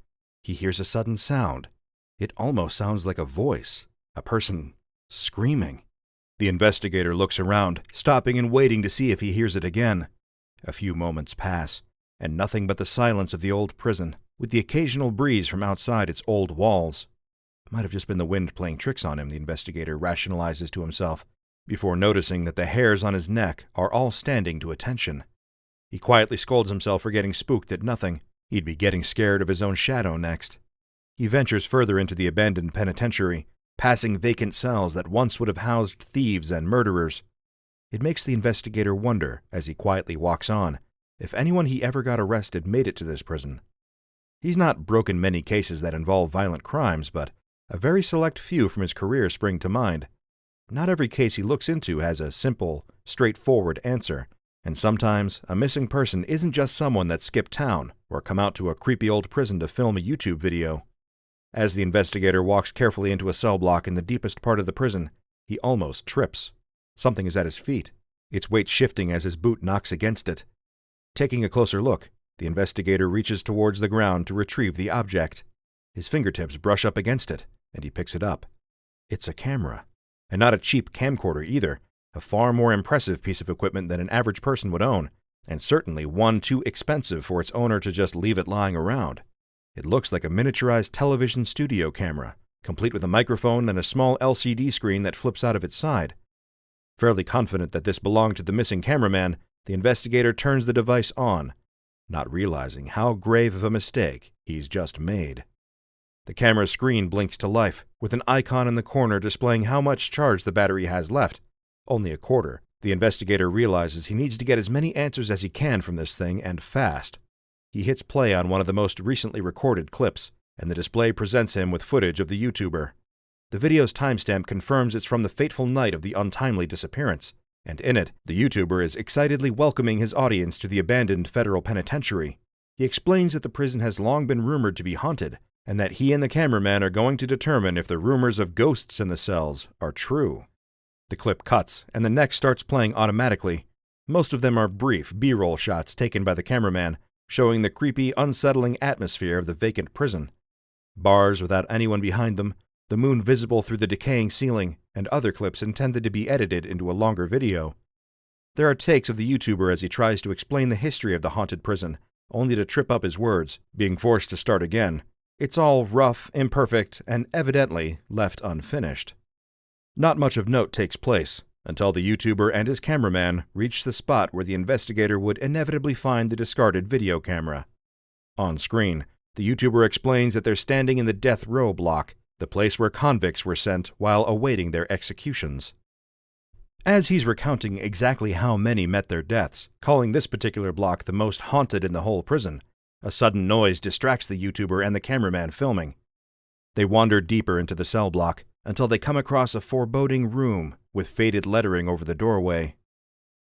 he hears a sudden sound. It almost sounds like a voice, a person screaming. The investigator looks around, stopping and waiting to see if he hears it again. A few moments pass, and nothing but the silence of the old prison, with the occasional breeze from outside its old walls. Might have just been the wind playing tricks on him, the investigator rationalizes to himself, before noticing that the hairs on his neck are all standing to attention. He quietly scolds himself for getting spooked at nothing. He'd be getting scared of his own shadow next. He ventures further into the abandoned penitentiary, passing vacant cells that once would have housed thieves and murderers. It makes the investigator wonder, as he quietly walks on, if anyone he ever got arrested made it to this prison. He's not broken many cases that involve violent crimes, but a very select few from his career spring to mind. not every case he looks into has a simple, straightforward answer, and sometimes a missing person isn't just someone that skipped town or come out to a creepy old prison to film a YouTube video. As the investigator walks carefully into a cell block in the deepest part of the prison, he almost trips. Something is at his feet, its weight shifting as his boot knocks against it. Taking a closer look, the investigator reaches towards the ground to retrieve the object. His fingertips brush up against it, and he picks it up. It's a camera, and not a cheap camcorder either, a far more impressive piece of equipment than an average person would own, and certainly one too expensive for its owner to just leave it lying around. It looks like a miniaturized television studio camera, complete with a microphone and a small LCD screen that flips out of its side. Fairly confident that this belonged to the missing cameraman, the investigator turns the device on, not realizing how grave of a mistake he's just made. The camera's screen blinks to life, with an icon in the corner displaying how much charge the battery has left. Only a quarter. The investigator realizes he needs to get as many answers as he can from this thing, and fast. He hits play on one of the most recently recorded clips, and the display presents him with footage of the YouTuber. The video's timestamp confirms it's from the fateful night of the untimely disappearance, and in it, the YouTuber is excitedly welcoming his audience to the abandoned federal penitentiary. He explains that the prison has long been rumored to be haunted, and that he and the cameraman are going to determine if the rumors of ghosts in the cells are true. The clip cuts, and the next starts playing automatically. Most of them are brief B-roll shots taken by the cameraman, showing the creepy, unsettling atmosphere of the vacant prison. Bars without anyone behind them, the moon visible through the decaying ceiling, and other clips intended to be edited into a longer video. There are takes of the YouTuber as he tries to explain the history of the haunted prison, only to trip up his words, being forced to start again. It's all rough, imperfect, and evidently left unfinished. Not much of note takes place, until the YouTuber and his cameraman reach the spot where the investigator would inevitably find the discarded video camera. On screen, the YouTuber explains that they're standing in the death row block, the place where convicts were sent while awaiting their executions. As he's recounting exactly how many met their deaths, calling this particular block the most haunted in the whole prison, a sudden noise distracts the YouTuber and the cameraman filming. They wander deeper into the cell block until they come across a foreboding room with faded lettering over the doorway.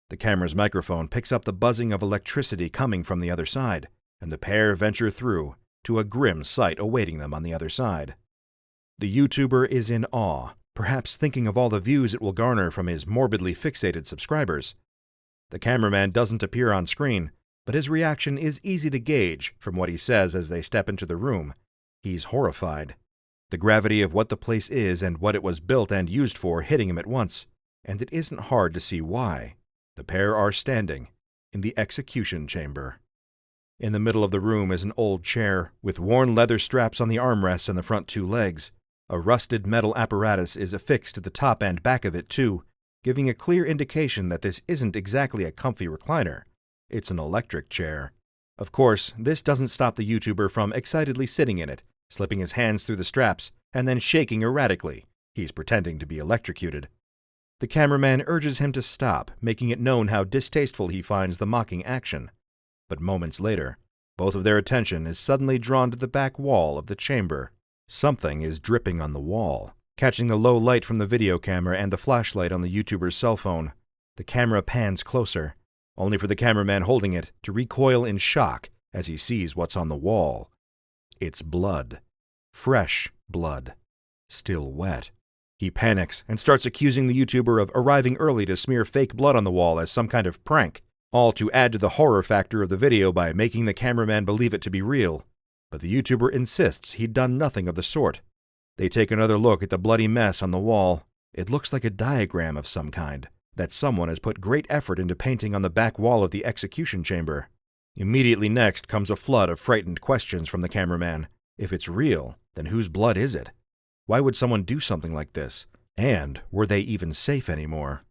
The camera's microphone picks up the buzzing of electricity coming from the other side, and the pair venture through to a grim sight awaiting them on the other side. The YouTuber is in awe, perhaps thinking of all the views it will garner from his morbidly fixated subscribers. The cameraman doesn't appear on screen, but his reaction is easy to gauge from what he says as they step into the room. He's horrified. The gravity of what the place is and what it was built and used for hitting him at once, and it isn't hard to see why. The pair are standing in the execution chamber. In the middle of the room is an old chair, with worn leather straps on the armrests and the front two legs. A rusted metal apparatus is affixed to the top and back of it too, giving a clear indication that this isn't exactly a comfy recliner. It's an electric chair. Of course, this doesn't stop the YouTuber from excitedly sitting in it, slipping his hands through the straps, and then shaking erratically. He's pretending to be electrocuted. The cameraman urges him to stop, making it known how distasteful he finds the mocking action. But moments later, both of their attention is suddenly drawn to the back wall of the chamber. Something is dripping on the wall. Catching the low light from the video camera and the flashlight on the YouTuber's cell phone, the camera pans closer, only for the cameraman holding it to recoil in shock as he sees what's on the wall. It's blood. Fresh blood. Still wet. He panics and starts accusing the YouTuber of arriving early to smear fake blood on the wall as some kind of prank, all to add to the horror factor of the video by making the cameraman believe it to be real. But the YouTuber insists he'd done nothing of the sort. They take another look at the bloody mess on the wall. It looks like a diagram of some kind that someone has put great effort into painting on the back wall of the execution chamber. Immediately next comes a flood of frightened questions from the cameraman. If it's real, then whose blood is it? Why would someone do something like this? And were they even safe anymore?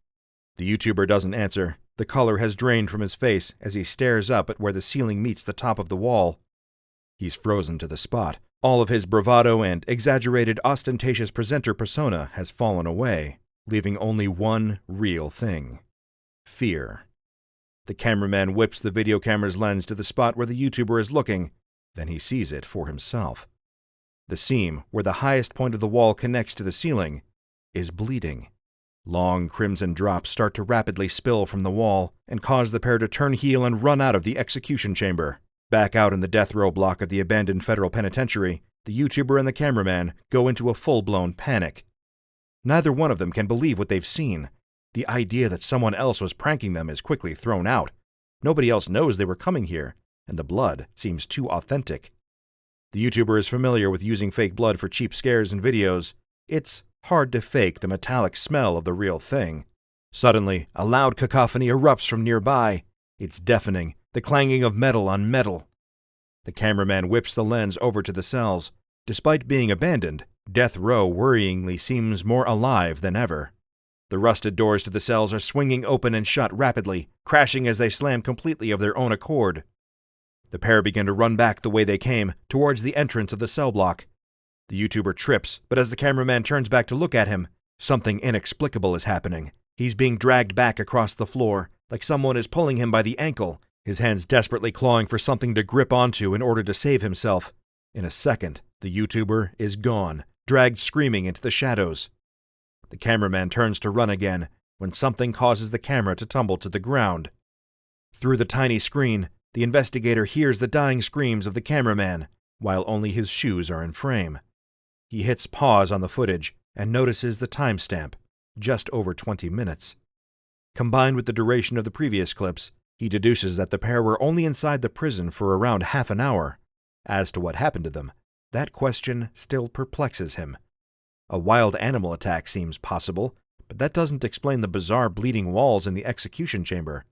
The YouTuber doesn't answer. The color has drained from his face as he stares up at where the ceiling meets the top of the wall. He's frozen to the spot. All of his bravado and exaggerated, ostentatious presenter persona has fallen away, leaving only one real thing: fear. The cameraman whips the video camera's lens to the spot where the YouTuber is looking. Then he sees it for himself. The seam, where the highest point of the wall connects to the ceiling, is bleeding. Long crimson drops start to rapidly spill from the wall and cause the pair to turn heel and run out of the execution chamber. Back out in the death row block of the abandoned federal penitentiary, the YouTuber and the cameraman go into a full-blown panic. Neither one of them can believe what they've seen. The idea that someone else was pranking them is quickly thrown out. Nobody else knows they were coming here, and the blood seems too authentic. The YouTuber is familiar with using fake blood for cheap scares and videos. It's hard to fake the metallic smell of the real thing. Suddenly, a loud cacophony erupts from nearby. It's deafening, the clanging of metal on metal. The cameraman whips the lens over to the cells. Despite being abandoned, Death Row worryingly seems more alive than ever. The rusted doors to the cells are swinging open and shut rapidly, crashing as they slam completely of their own accord. The pair begin to run back the way they came, towards the entrance of the cell block. The YouTuber trips, but as the cameraman turns back to look at him, something inexplicable is happening. He's being dragged back across the floor, like someone is pulling him by the ankle, his hands desperately clawing for something to grip onto in order to save himself. In a second, the YouTuber is gone, dragged screaming into the shadows. The cameraman turns to run again, when something causes the camera to tumble to the ground. Through the tiny screen, the investigator hears the dying screams of the cameraman, while only his shoes are in frame. He hits pause on the footage and notices the timestamp, just over 20 minutes. Combined with the duration of the previous clips, he deduces that the pair were only inside the prison for around half an hour. As to what happened to them, that question still perplexes him. A wild animal attack seems possible, but that doesn't explain the bizarre bleeding walls in the execution chamber.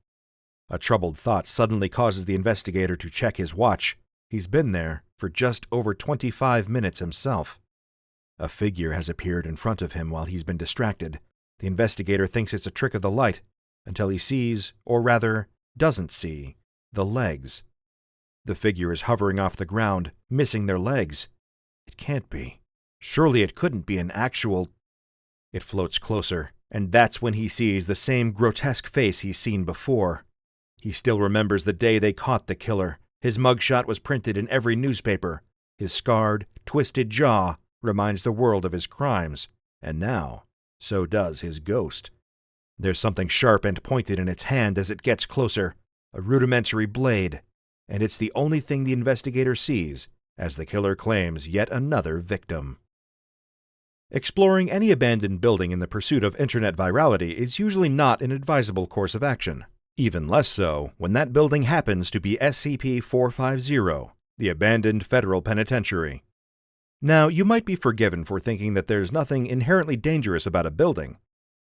A troubled thought suddenly causes the investigator to check his watch. He's been there for just over 25 minutes himself. A figure has appeared in front of him while he's been distracted. The investigator thinks it's a trick of the light, until he sees, or rather, doesn't see, the legs. The figure is hovering off the ground, missing their legs. It can't be. Surely it couldn't be an actual... It floats closer, and that's when he sees the same grotesque face he's seen before. He still remembers the day they caught the killer. His mugshot was printed in every newspaper. His scarred, twisted jaw reminds the world of his crimes, and now, so does his ghost. There's something sharp and pointed in its hand as it gets closer, a rudimentary blade, and it's the only thing the investigator sees as the killer claims yet another victim. Exploring any abandoned building in the pursuit of internet virality is usually not an advisable course of action. Even less so when that building happens to be SCP-513, the abandoned federal penitentiary. Now, you might be forgiven for thinking that there's nothing inherently dangerous about a building.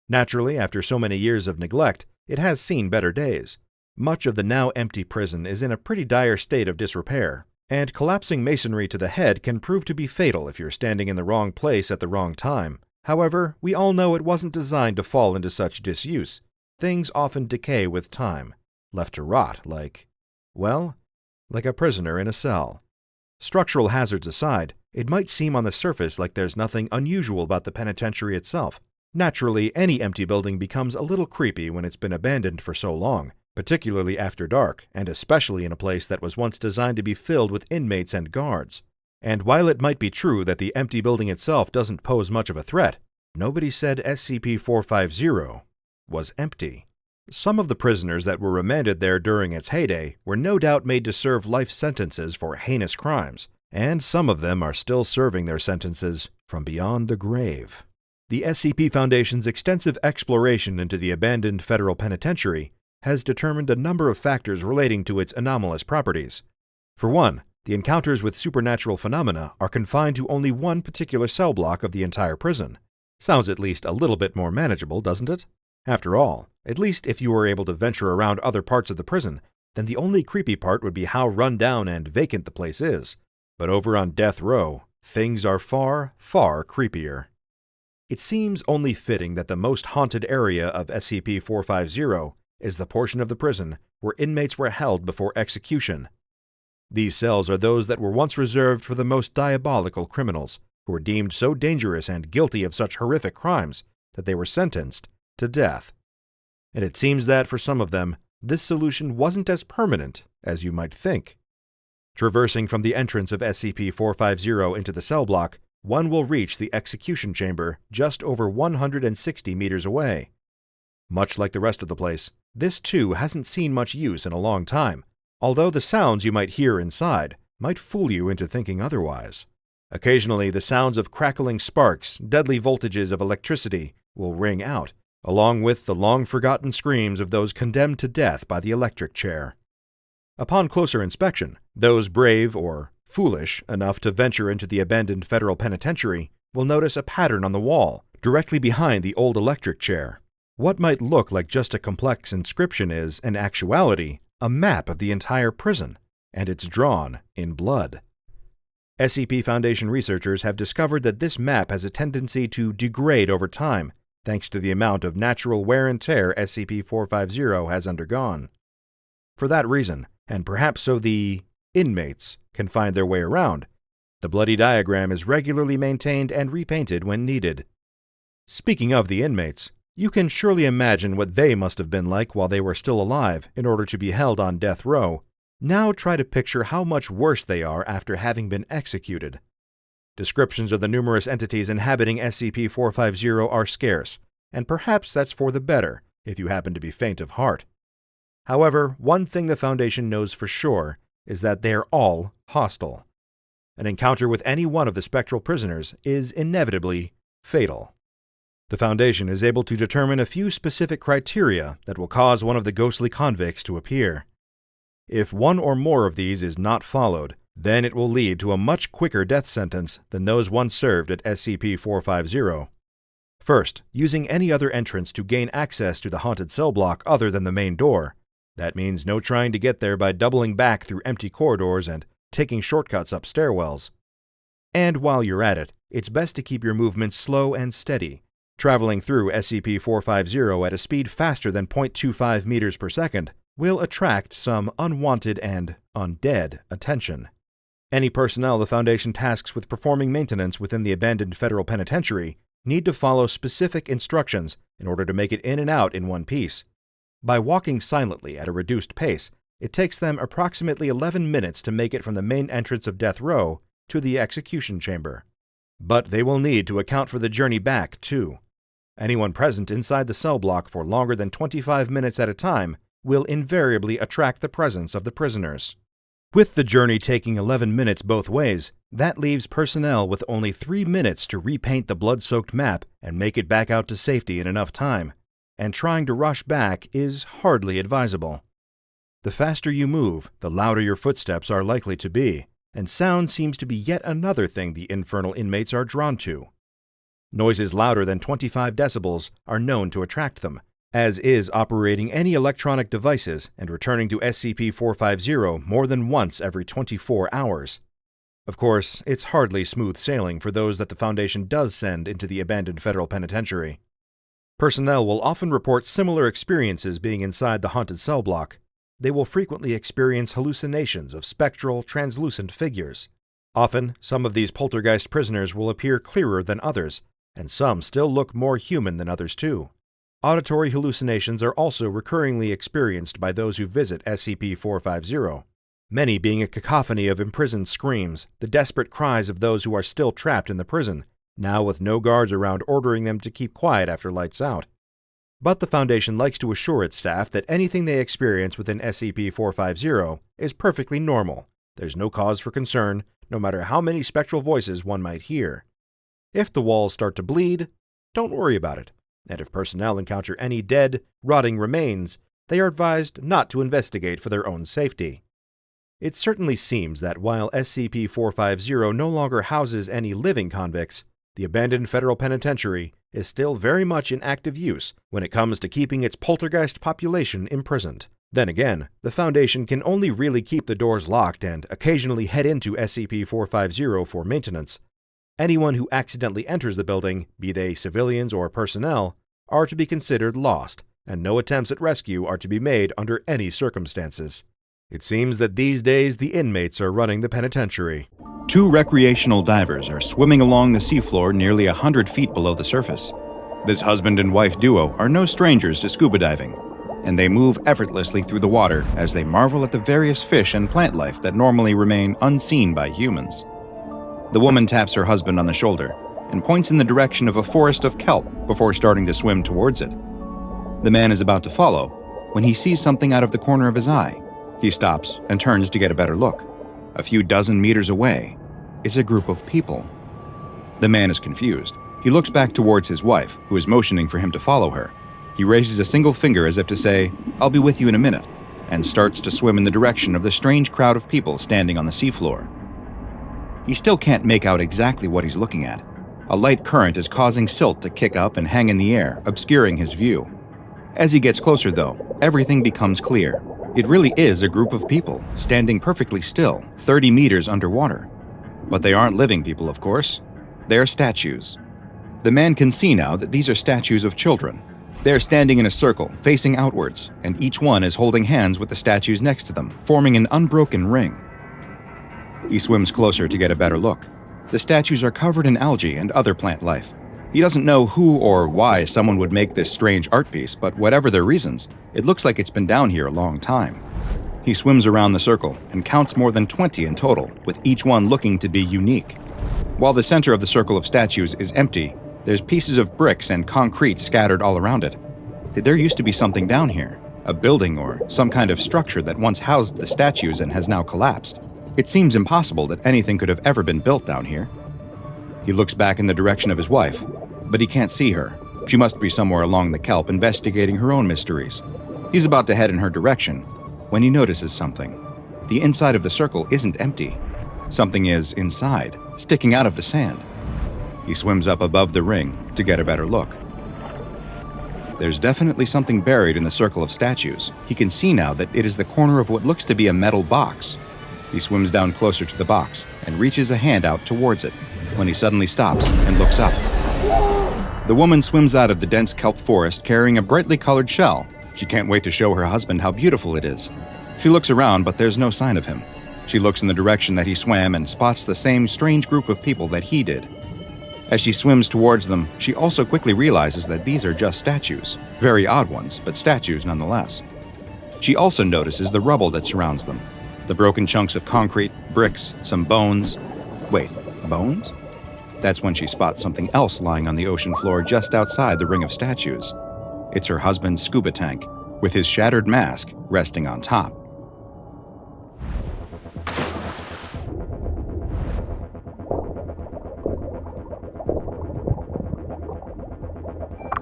Naturally, after so many years of neglect, it has seen better days. Much of the now empty prison is in a pretty dire state of disrepair, and collapsing masonry to the head can prove to be fatal if you're standing in the wrong place at the wrong time. However, we all know it wasn't designed to fall into such disuse. Things often decay with time, left to rot like a prisoner in a cell. Structural hazards aside, it might seem on the surface like there's nothing unusual about the penitentiary itself. Naturally, any empty building becomes a little creepy when it's been abandoned for so long, particularly after dark, and especially in a place that was once designed to be filled with inmates and guards. And while it might be true that the empty building itself doesn't pose much of a threat, nobody said SCP-450 was empty. Some of the prisoners that were remanded there during its heyday were no doubt made to serve life sentences for heinous crimes, and some of them are still serving their sentences from beyond the grave. The SCP Foundation's extensive exploration into the abandoned federal penitentiary has determined a number of factors relating to its anomalous properties. For one, the encounters with supernatural phenomena are confined to only one particular cell block of the entire prison. Sounds at least a little bit more manageable, doesn't it? After all, at least if you were able to venture around other parts of the prison, then the only creepy part would be how run down and vacant the place is. But over on Death Row, things are far, far creepier. It seems only fitting that the most haunted area of SCP-450 is the portion of the prison where inmates were held before execution. These cells are those that were once reserved for the most diabolical criminals, who were deemed so dangerous and guilty of such horrific crimes that they were sentenced to death. And it seems that, for some of them, this solution wasn't as permanent as you might think. Traversing from the entrance of SCP-450 into the cell block, one will reach the execution chamber just over 160 meters away. Much like the rest of the place, this too hasn't seen much use in a long time, although the sounds you might hear inside might fool you into thinking otherwise. Occasionally, the sounds of crackling sparks, deadly voltages of electricity will ring out, along with the long-forgotten screams of those condemned to death by the electric chair. Upon closer inspection, those brave or foolish enough to venture into the abandoned federal penitentiary will notice a pattern on the wall, directly behind the old electric chair. What might look like just a complex inscription is, in actuality, a map of the entire prison, and it's drawn in blood. SCP Foundation researchers have discovered that this map has a tendency to degrade over time, thanks to the amount of natural wear and tear SCP-450 has undergone. For that reason, and perhaps so the inmates can find their way around, the bloody diagram is regularly maintained and repainted when needed. Speaking of the inmates, you can surely imagine what they must have been like while they were still alive in order to be held on death row. Now try to picture how much worse they are after having been executed. Descriptions of the numerous entities inhabiting SCP-450 are scarce, and perhaps that's for the better if you happen to be faint of heart. However, one thing the Foundation knows for sure is that they are all hostile. An encounter with any one of the spectral prisoners is inevitably fatal. The Foundation is able to determine a few specific criteria that will cause one of the ghostly convicts to appear. If one or more of these is not followed, then it will lead to a much quicker death sentence than those once served at SCP-450. First, using any other entrance to gain access to the haunted cell block other than the main door. That means no trying to get there by doubling back through empty corridors and taking shortcuts up stairwells. And while you're at it, it's best to keep your movements slow and steady. Traveling through SCP-450 at a speed faster than 0.25 meters per second will attract some unwanted and undead attention. Any personnel the Foundation tasks with performing maintenance within the abandoned federal penitentiary need to follow specific instructions in order to make it in and out in one piece. By walking silently at a reduced pace, it takes them approximately 11 minutes to make it from the main entrance of Death Row to the execution chamber. But they will need to account for the journey back, too. Anyone present inside the cell block for longer than 25 minutes at a time will invariably attract the presence of the prisoners. With the journey taking 11 minutes both ways, that leaves personnel with only 3 minutes to repaint the blood-soaked map and make it back out to safety in enough time, and trying to rush back is hardly advisable. The faster you move, the louder your footsteps are likely to be, and sound seems to be yet another thing the infernal inmates are drawn to. Noises louder than 25 decibels are known to attract them, as is operating any electronic devices and returning to SCP-450 more than once every 24 hours. Of course, it's hardly smooth sailing for those that the Foundation does send into the abandoned federal penitentiary. Personnel will often report similar experiences being inside the haunted cell block. They will frequently experience hallucinations of spectral, translucent figures. Often, some of these poltergeist prisoners will appear clearer than others, and some still look more human than others too. Auditory hallucinations are also recurringly experienced by those who visit SCP-450, many being a cacophony of imprisoned screams, the desperate cries of those who are still trapped in the prison, now with no guards around ordering them to keep quiet after lights out. But the Foundation likes to assure its staff that anything they experience within SCP-450 is perfectly normal. There's no cause for concern, no matter how many spectral voices one might hear. If the walls start to bleed, don't worry about it. And if personnel encounter any dead, rotting remains, they are advised not to investigate for their own safety. It certainly seems that while SCP-450 no longer houses any living convicts, the abandoned federal penitentiary is still very much in active use when it comes to keeping its poltergeist population imprisoned. Then again, the Foundation can only really keep the doors locked and occasionally head into SCP-450 for maintenance. Anyone who accidentally enters the building, be they civilians or personnel, are to be considered lost, and no attempts at rescue are to be made under any circumstances. It seems that these days the inmates are running the penitentiary. 2 recreational divers are swimming along the seafloor nearly 100 feet below the surface. This husband and wife duo are no strangers to scuba diving, and they move effortlessly through the water as they marvel at the various fish and plant life that normally remain unseen by humans. The woman taps her husband on the shoulder and points in the direction of a forest of kelp before starting to swim towards it. The man is about to follow when he sees something out of the corner of his eye. He stops and turns to get a better look. A few dozen meters away is a group of people. The man is confused. He looks back towards his wife, who is motioning for him to follow her. He raises a single finger as if to say, "I'll be with you in a minute," and starts to swim in the direction of the strange crowd of people standing on the seafloor. He still can't make out exactly what he's looking at. A light current is causing silt to kick up and hang in the air, obscuring his view. As he gets closer, though, everything becomes clear. It really is a group of people, standing perfectly still, 30 meters underwater. But they aren't living people, of course. They're statues. The man can see now that these are statues of children. They're standing in a circle, facing outwards, and each one is holding hands with the statues next to them, forming an unbroken ring. He swims closer to get a better look. The statues are covered in algae and other plant life. He doesn't know who or why someone would make this strange art piece, but whatever their reasons, it looks like it's been down here a long time. He swims around the circle and counts more than 20 in total, with each one looking to be unique. While the center of the circle of statues is empty, there's pieces of bricks and concrete scattered all around it. There used to be something down here, a building or some kind of structure that once housed the statues and has now collapsed. It seems impossible that anything could have ever been built down here. He looks back in the direction of his wife, but he can't see her. She must be somewhere along the kelp investigating her own mysteries. He's about to head in her direction when he notices something. The inside of the circle isn't empty. Something is inside, sticking out of the sand. He swims up above the ring to get a better look. There's definitely something buried in the circle of statues. He can see now that it is the corner of what looks to be a metal box. He swims down closer to the box and reaches a hand out towards it, when he suddenly stops and looks up. The woman swims out of the dense kelp forest carrying a brightly colored shell. She can't wait to show her husband how beautiful it is. She looks around, but there's no sign of him. She looks in the direction that he swam and spots the same strange group of people that he did. As she swims towards them, she also quickly realizes that these are just statues. Very odd ones, but statues nonetheless. She also notices the rubble that surrounds them. The broken chunks of concrete, bricks, some bones. Wait, bones? That's when she spots something else lying on the ocean floor just outside the ring of statues. It's her husband's scuba tank, with his shattered mask resting on top.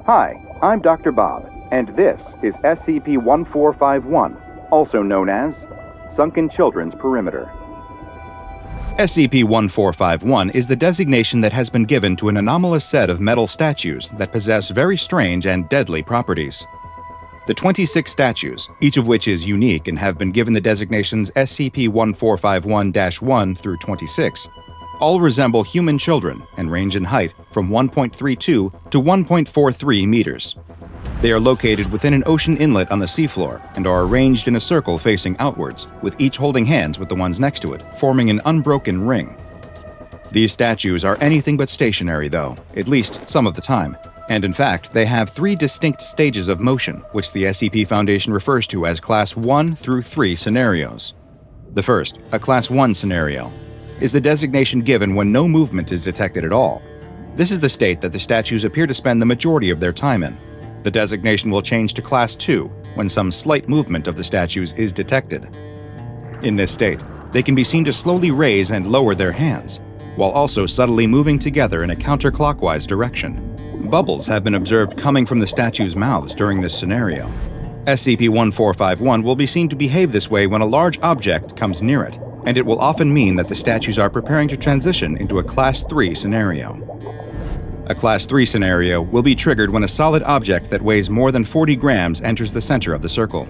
Hi, I'm Dr. Bob, and this is SCP-1451, also known as Sunken Children's Perimeter. SCP-1451 is the designation that has been given to an anomalous set of metal statues that possess very strange and deadly properties. The 26 statues, each of which is unique and have been given the designations SCP-1451-1 through 26, all resemble human children and range in height from 1.32 to 1.43 meters. They are located within an ocean inlet on the seafloor and are arranged in a circle facing outwards, with each holding hands with the ones next to it, forming an unbroken ring. These statues are anything but stationary, though, at least some of the time, and in fact, they have 3 distinct stages of motion, which the SCP Foundation refers to as Class 1 through 3 scenarios. The first, a Class 1 scenario, is the designation given when no movement is detected at all. This is the state that the statues appear to spend the majority of their time in. The designation will change to Class 2 when some slight movement of the statues is detected. In this state, they can be seen to slowly raise and lower their hands, while also subtly moving together in a counterclockwise direction. Bubbles have been observed coming from the statues' mouths during this scenario. SCP-1451 will be seen to behave this way when a large object comes near it, and it will often mean that the statues are preparing to transition into a Class 3 scenario. A Class 3 scenario will be triggered when a solid object that weighs more than 40 grams enters the center of the circle.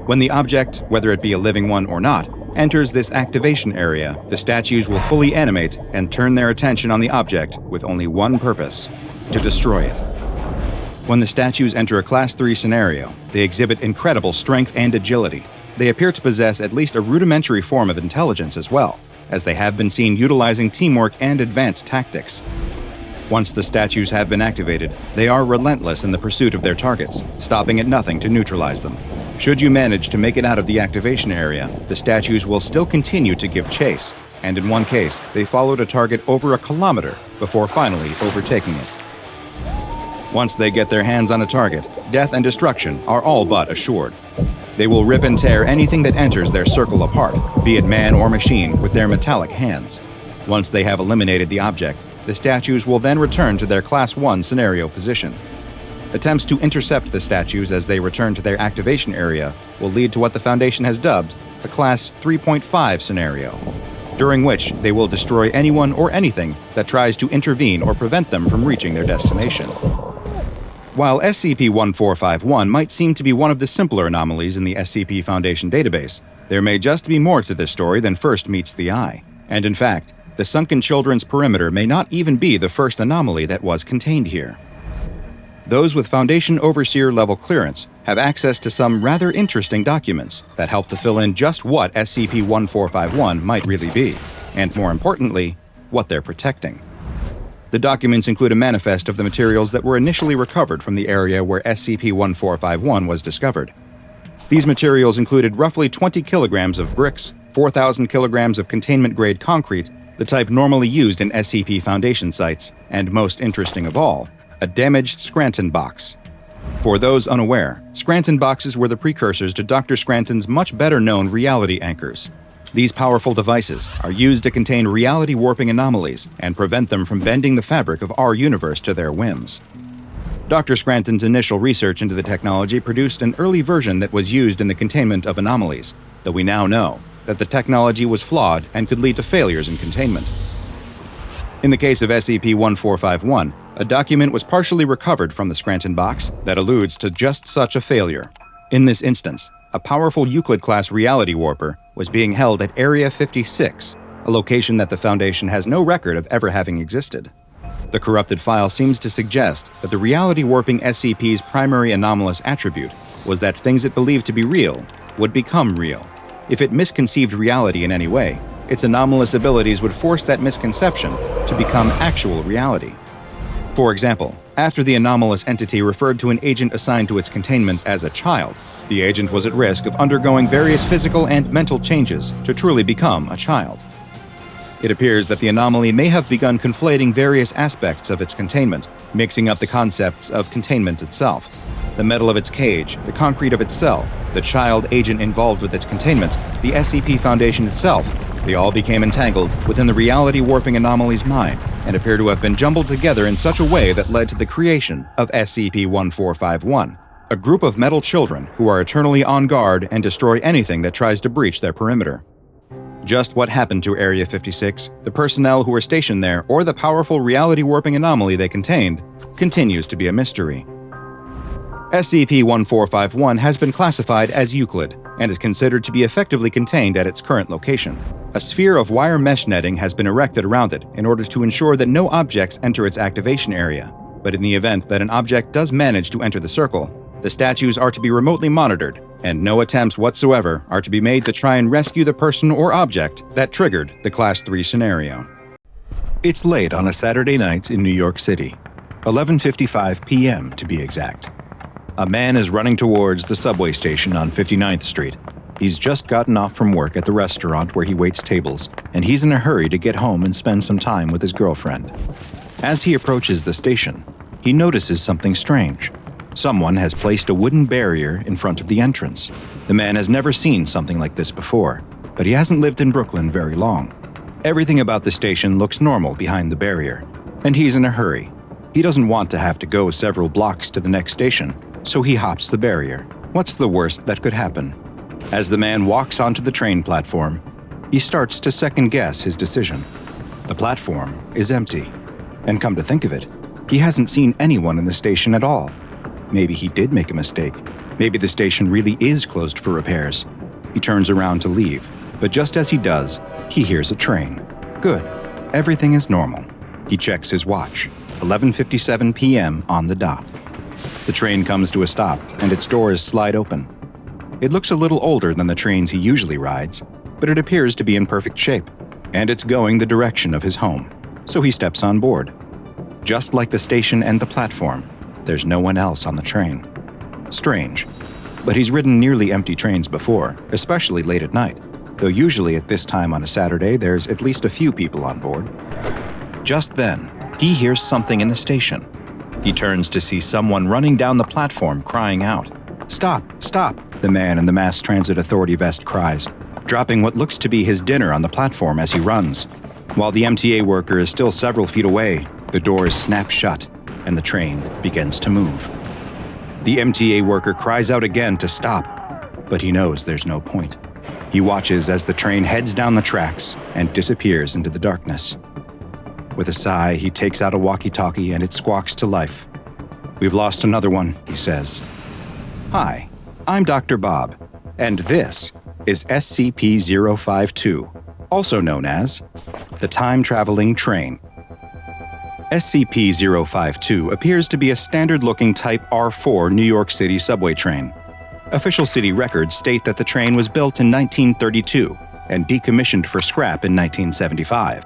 When the object, whether it be a living one or not, enters this activation area, the statues will fully animate and turn their attention on the object with only one purpose: to destroy it. When the statues enter a Class 3 scenario, they exhibit incredible strength and agility. They appear to possess at least a rudimentary form of intelligence as well, as they have been seen utilizing teamwork and advanced tactics. Once the statues have been activated, they are relentless in the pursuit of their targets, stopping at nothing to neutralize them. Should you manage to make it out of the activation area, the statues will still continue to give chase, and in one case, they followed a target over a kilometer before finally overtaking it. Once they get their hands on a target, death and destruction are all but assured. They will rip and tear anything that enters their circle apart, be it man or machine, with their metallic hands. Once they have eliminated the object, the statues will then return to their Class 1 scenario position. Attempts to intercept the statues as they return to their activation area will lead to what the Foundation has dubbed the Class 3.5 scenario, during which they will destroy anyone or anything that tries to intervene or prevent them from reaching their destination. While SCP-1451 might seem to be one of the simpler anomalies in the SCP Foundation database, there may just be more to this story than first meets the eye. And in fact, the Sunken Children's Perimeter may not even be the first anomaly that was contained here. Those with Foundation Overseer level clearance have access to some rather interesting documents that help to fill in just what SCP-1451 might really be, and more importantly, what they're protecting. The documents include a manifest of the materials that were initially recovered from the area where SCP-1451 was discovered. These materials included roughly 20 kilograms of bricks, 4,000 kilograms of containment-grade concrete, the type normally used in SCP Foundation sites, and most interesting of all, a damaged Scranton box. For those unaware, Scranton boxes were the precursors to Dr. Scranton's much better-known reality anchors. These powerful devices are used to contain reality warping anomalies and prevent them from bending the fabric of our universe to their whims. Dr. Scranton's initial research into the technology produced an early version that was used in the containment of anomalies, though we now know that the technology was flawed and could lead to failures in containment. In the case of SCP-1451, a document was partially recovered from the Scranton box that alludes to just such a failure. In this instance, a powerful Euclid-class reality warper was being held at Area 56, a location that the Foundation has no record of ever having existed. The corrupted file seems to suggest that the reality warping SCP's primary anomalous attribute was that things it believed to be real would become real. If it misconceived reality in any way, its anomalous abilities would force that misconception to become actual reality. For example, after the anomalous entity referred to an agent assigned to its containment as a child, the agent was at risk of undergoing various physical and mental changes to truly become a child. It appears that the anomaly may have begun conflating various aspects of its containment, mixing up the concepts of containment itself. The metal of its cage, the concrete of its cell, the child agent involved with its containment, the SCP Foundation itself, they all became entangled within the reality warping anomaly's mind and appear to have been jumbled together in such a way that led to the creation of SCP-1451, a group of metal children who are eternally on guard and destroy anything that tries to breach their perimeter. Just what happened to Area 56, the personnel who were stationed there, or the powerful reality warping anomaly they contained, continues to be a mystery. SCP-1451 has been classified as Euclid and is considered to be effectively contained at its current location. A sphere of wire mesh netting has been erected around it in order to ensure that no objects enter its activation area, but in the event that an object does manage to enter the circle, the statues are to be remotely monitored, and no attempts whatsoever are to be made to try and rescue the person or object that triggered the Class 3 scenario. It's late on a Saturday night in New York City, 11:55 p.m. to be exact. A man is running towards the subway station on 59th Street. He's just gotten off from work at the restaurant where he waits tables, and he's in a hurry to get home and spend some time with his girlfriend. As he approaches the station, he notices something strange. Someone has placed a wooden barrier in front of the entrance. The man has never seen something like this before, but he hasn't lived in Brooklyn very long. Everything about the station looks normal behind the barrier, and he's in a hurry. He doesn't want to have to go several blocks to the next station, so he hops the barrier. What's the worst that could happen? As the man walks onto the train platform, he starts to second-guess his decision. The platform is empty, and come to think of it, he hasn't seen anyone in the station at all. Maybe he did make a mistake. Maybe the station really is closed for repairs. He turns around to leave, but just as he does, he hears a train. Good. Everything is normal. He checks his watch. 11:57 p.m. on the dot. The train comes to a stop, and its doors slide open. It looks a little older than the trains he usually rides, but it appears to be in perfect shape, and it's going the direction of his home, so he steps on board. Just like the station and the platform, there's no one else on the train. Strange, but he's ridden nearly empty trains before, especially late at night. though usually at this time on a Saturday there's at least a few people on board. Just then, he hears something in the station. He turns to see someone running down the platform crying out. "Stop! Stop!" the man in the Mass Transit Authority vest cries, dropping what looks to be his dinner on the platform as he runs. While the MTA worker is still several feet away, the doors snap shut and the train begins to move. The MTA worker cries out again to stop, but he knows there's no point. He watches as the train heads down the tracks and disappears into the darkness. With a sigh, he takes out a walkie-talkie and it squawks to life. "We've lost another one," he says. "Hi, I'm Dr. Bob, and this is SCP-052, also known as the Time-Traveling Train." SCP-052 appears to be a standard-looking Type R4 New York City subway train. Official city records state that the train was built in 1932 and decommissioned for scrap in 1975.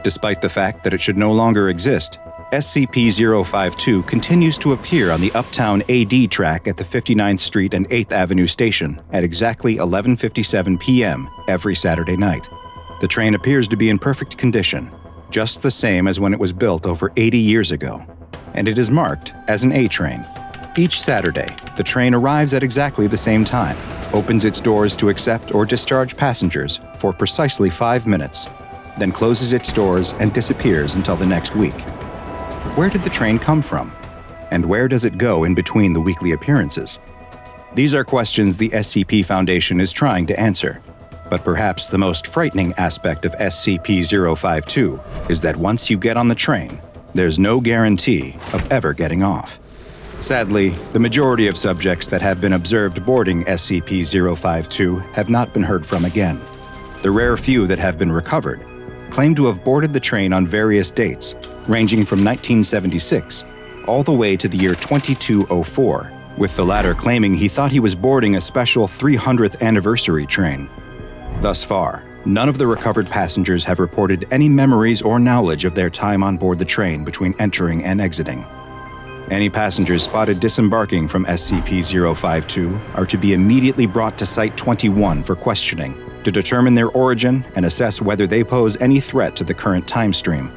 Despite the fact that it should no longer exist, SCP-052 continues to appear on the Uptown AD track at the 59th Street and 8th Avenue station at exactly 11:57 p.m. every Saturday night. The train appears to be in perfect condition, just the same as when it was built over 80 years ago, and it is marked as an A train. Each Saturday, the train arrives at exactly the same time, opens its doors to accept or discharge passengers for precisely 5 minutes, then closes its doors and disappears until the next week. Where did the train come from? And where does it go in between the weekly appearances? These are questions the SCP Foundation is trying to answer. But perhaps the most frightening aspect of SCP-052 is that once you get on the train, there's no guarantee of ever getting off. Sadly, the majority of subjects that have been observed boarding SCP-052 have not been heard from again. The rare few that have been recovered claim to have boarded the train on various dates, ranging from 1976 all the way to the year 2204, with the latter claiming he thought he was boarding a special 300th anniversary train. Thus far, none of the recovered passengers have reported any memories or knowledge of their time on board the train between entering and exiting. Any passengers spotted disembarking from SCP-052 are to be immediately brought to Site 21 for questioning to determine their origin and assess whether they pose any threat to the current time stream.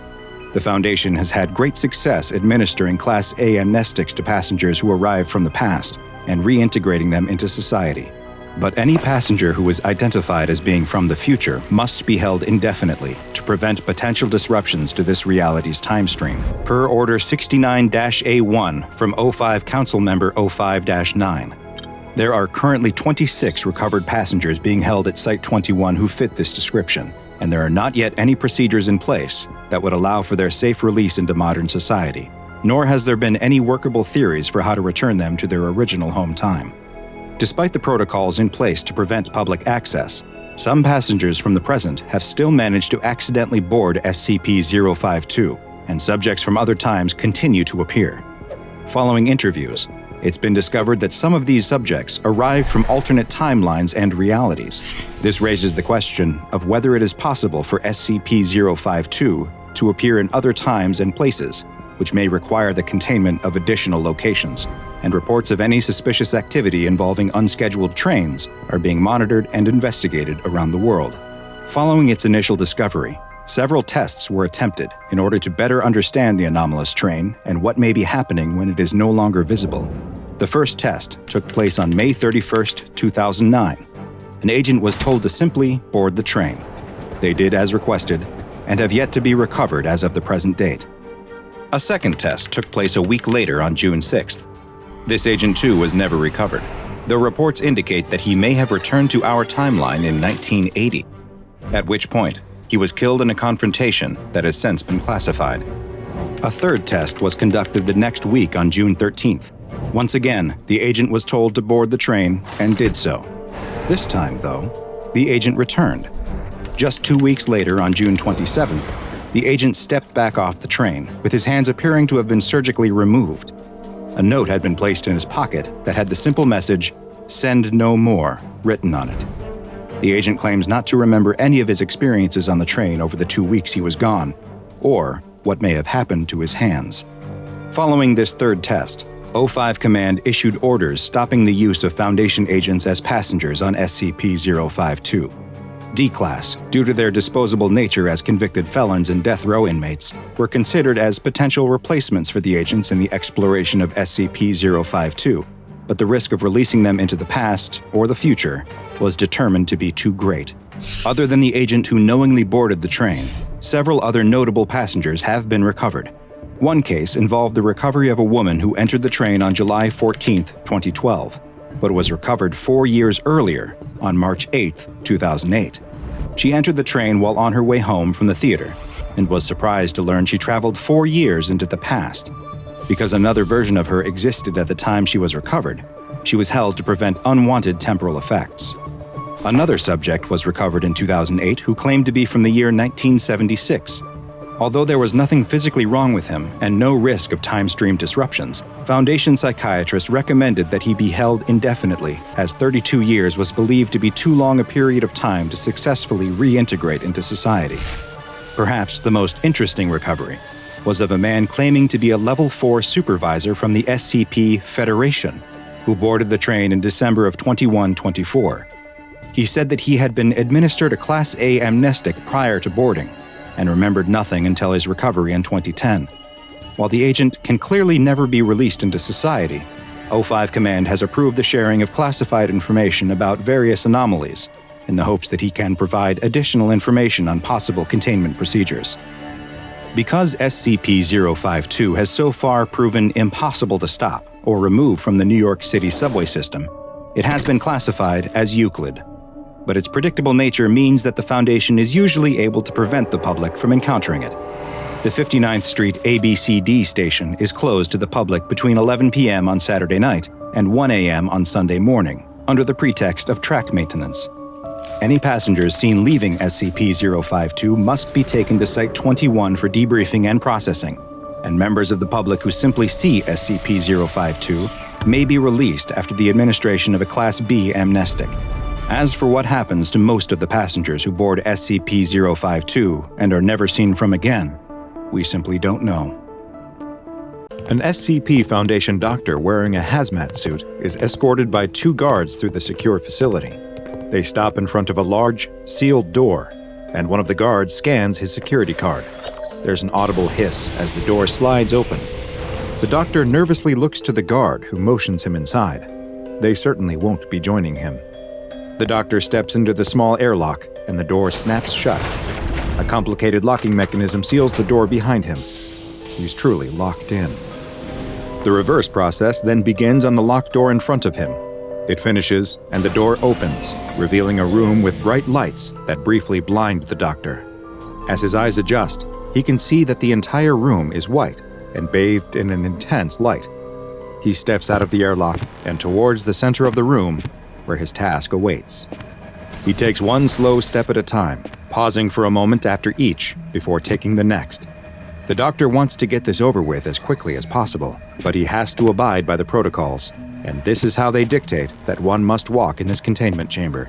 The Foundation has had great success administering Class A amnestics to passengers who arrived from the past and reintegrating them into society. But any passenger who is identified as being from the future must be held indefinitely to prevent potential disruptions to this reality's time stream, per Order 69-A1 from O5 Council Member 05-9. There are currently 26 recovered passengers being held at Site 21 who fit this description, and there are not yet any procedures in place that would allow for their safe release into modern society, nor has there been any workable theories for how to return them to their original home time. Despite the protocols in place to prevent public access, some passengers from the present have still managed to accidentally board SCP-052, and subjects from other times continue to appear. Following interviews, it's been discovered that some of these subjects arrived from alternate timelines and realities. This raises the question of whether it is possible for SCP-052 to appear in other times and places, which may require the containment of additional locations, and reports of any suspicious activity involving unscheduled trains are being monitored and investigated around the world. Following its initial discovery, several tests were attempted in order to better understand the anomalous train and what may be happening when it is no longer visible. The first test took place on May 31, 2009. An agent was told to simply board the train. They did as requested, and have yet to be recovered as of the present date. A second test took place a week later on June 6th. This agent too was never recovered, though reports indicate that he may have returned to our timeline in 1980, at which point he was killed in a confrontation that has since been classified. A third test was conducted the next week on June 13th. Once again, the agent was told to board the train and did so. This time, though, the agent returned. Just 2 weeks later, on June 27th, the agent stepped back off the train, with his hands appearing to have been surgically removed. A note had been placed in his pocket that had the simple message, "Send no more," written on it. The agent claims not to remember any of his experiences on the train over the 2 weeks he was gone, or what may have happened to his hands. Following this third test, O5 Command issued orders stopping the use of Foundation agents as passengers on SCP-052. D-Class, due to their disposable nature as convicted felons and death row inmates, were considered as potential replacements for the agents in the exploration of SCP-052, but the risk of releasing them into the past or the future was determined to be too great. Other than the agent who knowingly boarded the train, several other notable passengers have been recovered. One case involved the recovery of a woman who entered the train on July 14, 2012, but was recovered 4 years earlier, on March 8, 2008. She entered the train while on her way home from the theater, and was surprised to learn she traveled 4 years into the past. Because another version of her existed at the time she was recovered, she was held to prevent unwanted temporal effects. Another subject was recovered in 2008 who claimed to be from the year 1976. Although there was nothing physically wrong with him and no risk of time stream disruptions, Foundation psychiatrists recommended that he be held indefinitely, as 32 years was believed to be too long a period of time to successfully reintegrate into society. Perhaps the most interesting recovery was of a man claiming to be a Level 4 supervisor from the SCP Federation, who boarded the train in December of 2124. He said that he had been administered a Class A amnestic prior to boarding, and remembered nothing until his recovery in 2010. While the agent can clearly never be released into society, O5 Command has approved the sharing of classified information about various anomalies, in the hopes that he can provide additional information on possible containment procedures. Because SCP-052 has so far proven impossible to stop or remove from the New York City subway system, it has been classified as Euclid. But its predictable nature means that the Foundation is usually able to prevent the public from encountering it. The 59th Street ABCD station is closed to the public between 11 p.m. on Saturday night and 1 a.m. on Sunday morning, under the pretext of track maintenance. Any passengers seen leaving SCP-052 must be taken to Site 21 for debriefing and processing, and members of the public who simply see SCP-052 may be released after the administration of a Class B amnestic. As for what happens to most of the passengers who board SCP-052 and are never seen from again, we simply don't know. An SCP Foundation doctor wearing a hazmat suit is escorted by 2 guards through the secure facility. They stop in front of a large, sealed door, and one of the guards scans his security card. There's an audible hiss as the door slides open. The doctor nervously looks to the guard, who motions him inside. They certainly won't be joining him. The doctor steps into the small airlock, and the door snaps shut. A complicated locking mechanism seals the door behind him. He's truly locked in. The reverse process then begins on the locked door in front of him. It finishes, and the door opens, revealing a room with bright lights that briefly blind the doctor. As his eyes adjust, he can see that the entire room is white and bathed in an intense light. He steps out of the airlock and towards the center of the room, where his task awaits. He takes one slow step at a time, pausing for a moment after each before taking the next. The doctor wants to get this over with as quickly as possible, but he has to abide by the protocols, and this is how they dictate that one must walk in this containment chamber.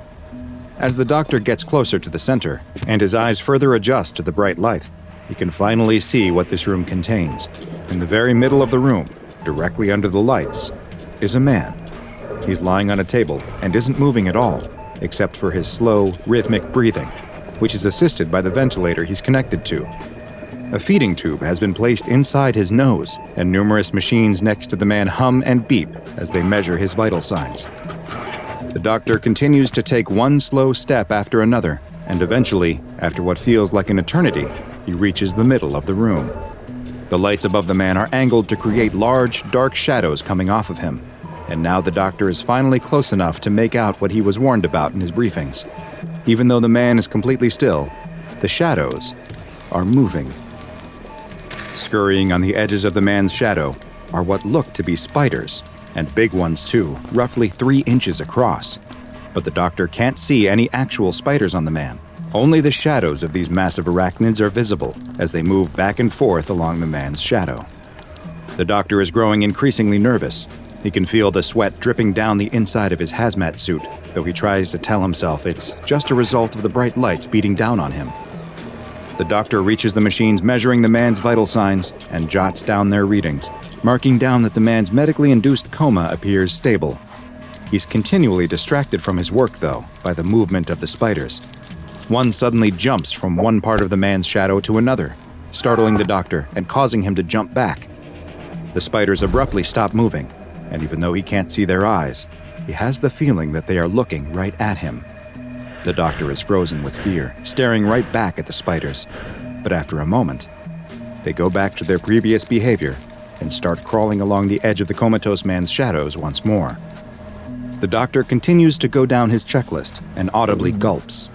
As the doctor gets closer to the center, and his eyes further adjust to the bright light, he can finally see what this room contains. In the very middle of the room, directly under the lights, is a man. He's lying on a table and isn't moving at all, except for his slow, rhythmic breathing, which is assisted by the ventilator he's connected to. A feeding tube has been placed inside his nose, and numerous machines next to the man hum and beep as they measure his vital signs. The doctor continues to take one slow step after another, and eventually, after what feels like an eternity, he reaches the middle of the room. The lights above the man are angled to create large, dark shadows coming off of him, and now the doctor is finally close enough to make out what he was warned about in his briefings. Even though the man is completely still, the shadows are moving. Scurrying on the edges of the man's shadow are what look to be spiders, and big ones too, roughly 3 inches across. But the doctor can't see any actual spiders on the man. Only the shadows of these massive arachnids are visible as they move back and forth along the man's shadow. The doctor is growing increasingly nervous. He can feel the sweat dripping down the inside of his hazmat suit, though he tries to tell himself it's just a result of the bright lights beating down on him. The doctor reaches the machines measuring the man's vital signs and jots down their readings, marking down that the man's medically induced coma appears stable. He's continually distracted from his work, though, by the movement of the spiders. One suddenly jumps from one part of the man's shadow to another, startling the doctor and causing him to jump back. The spiders abruptly stop moving, and even though he can't see their eyes, he has the feeling that they are looking right at him. The doctor is frozen with fear, staring right back at the spiders, but after a moment, they go back to their previous behavior and start crawling along the edge of the comatose man's shadows once more. The doctor continues to go down his checklist and audibly gulps.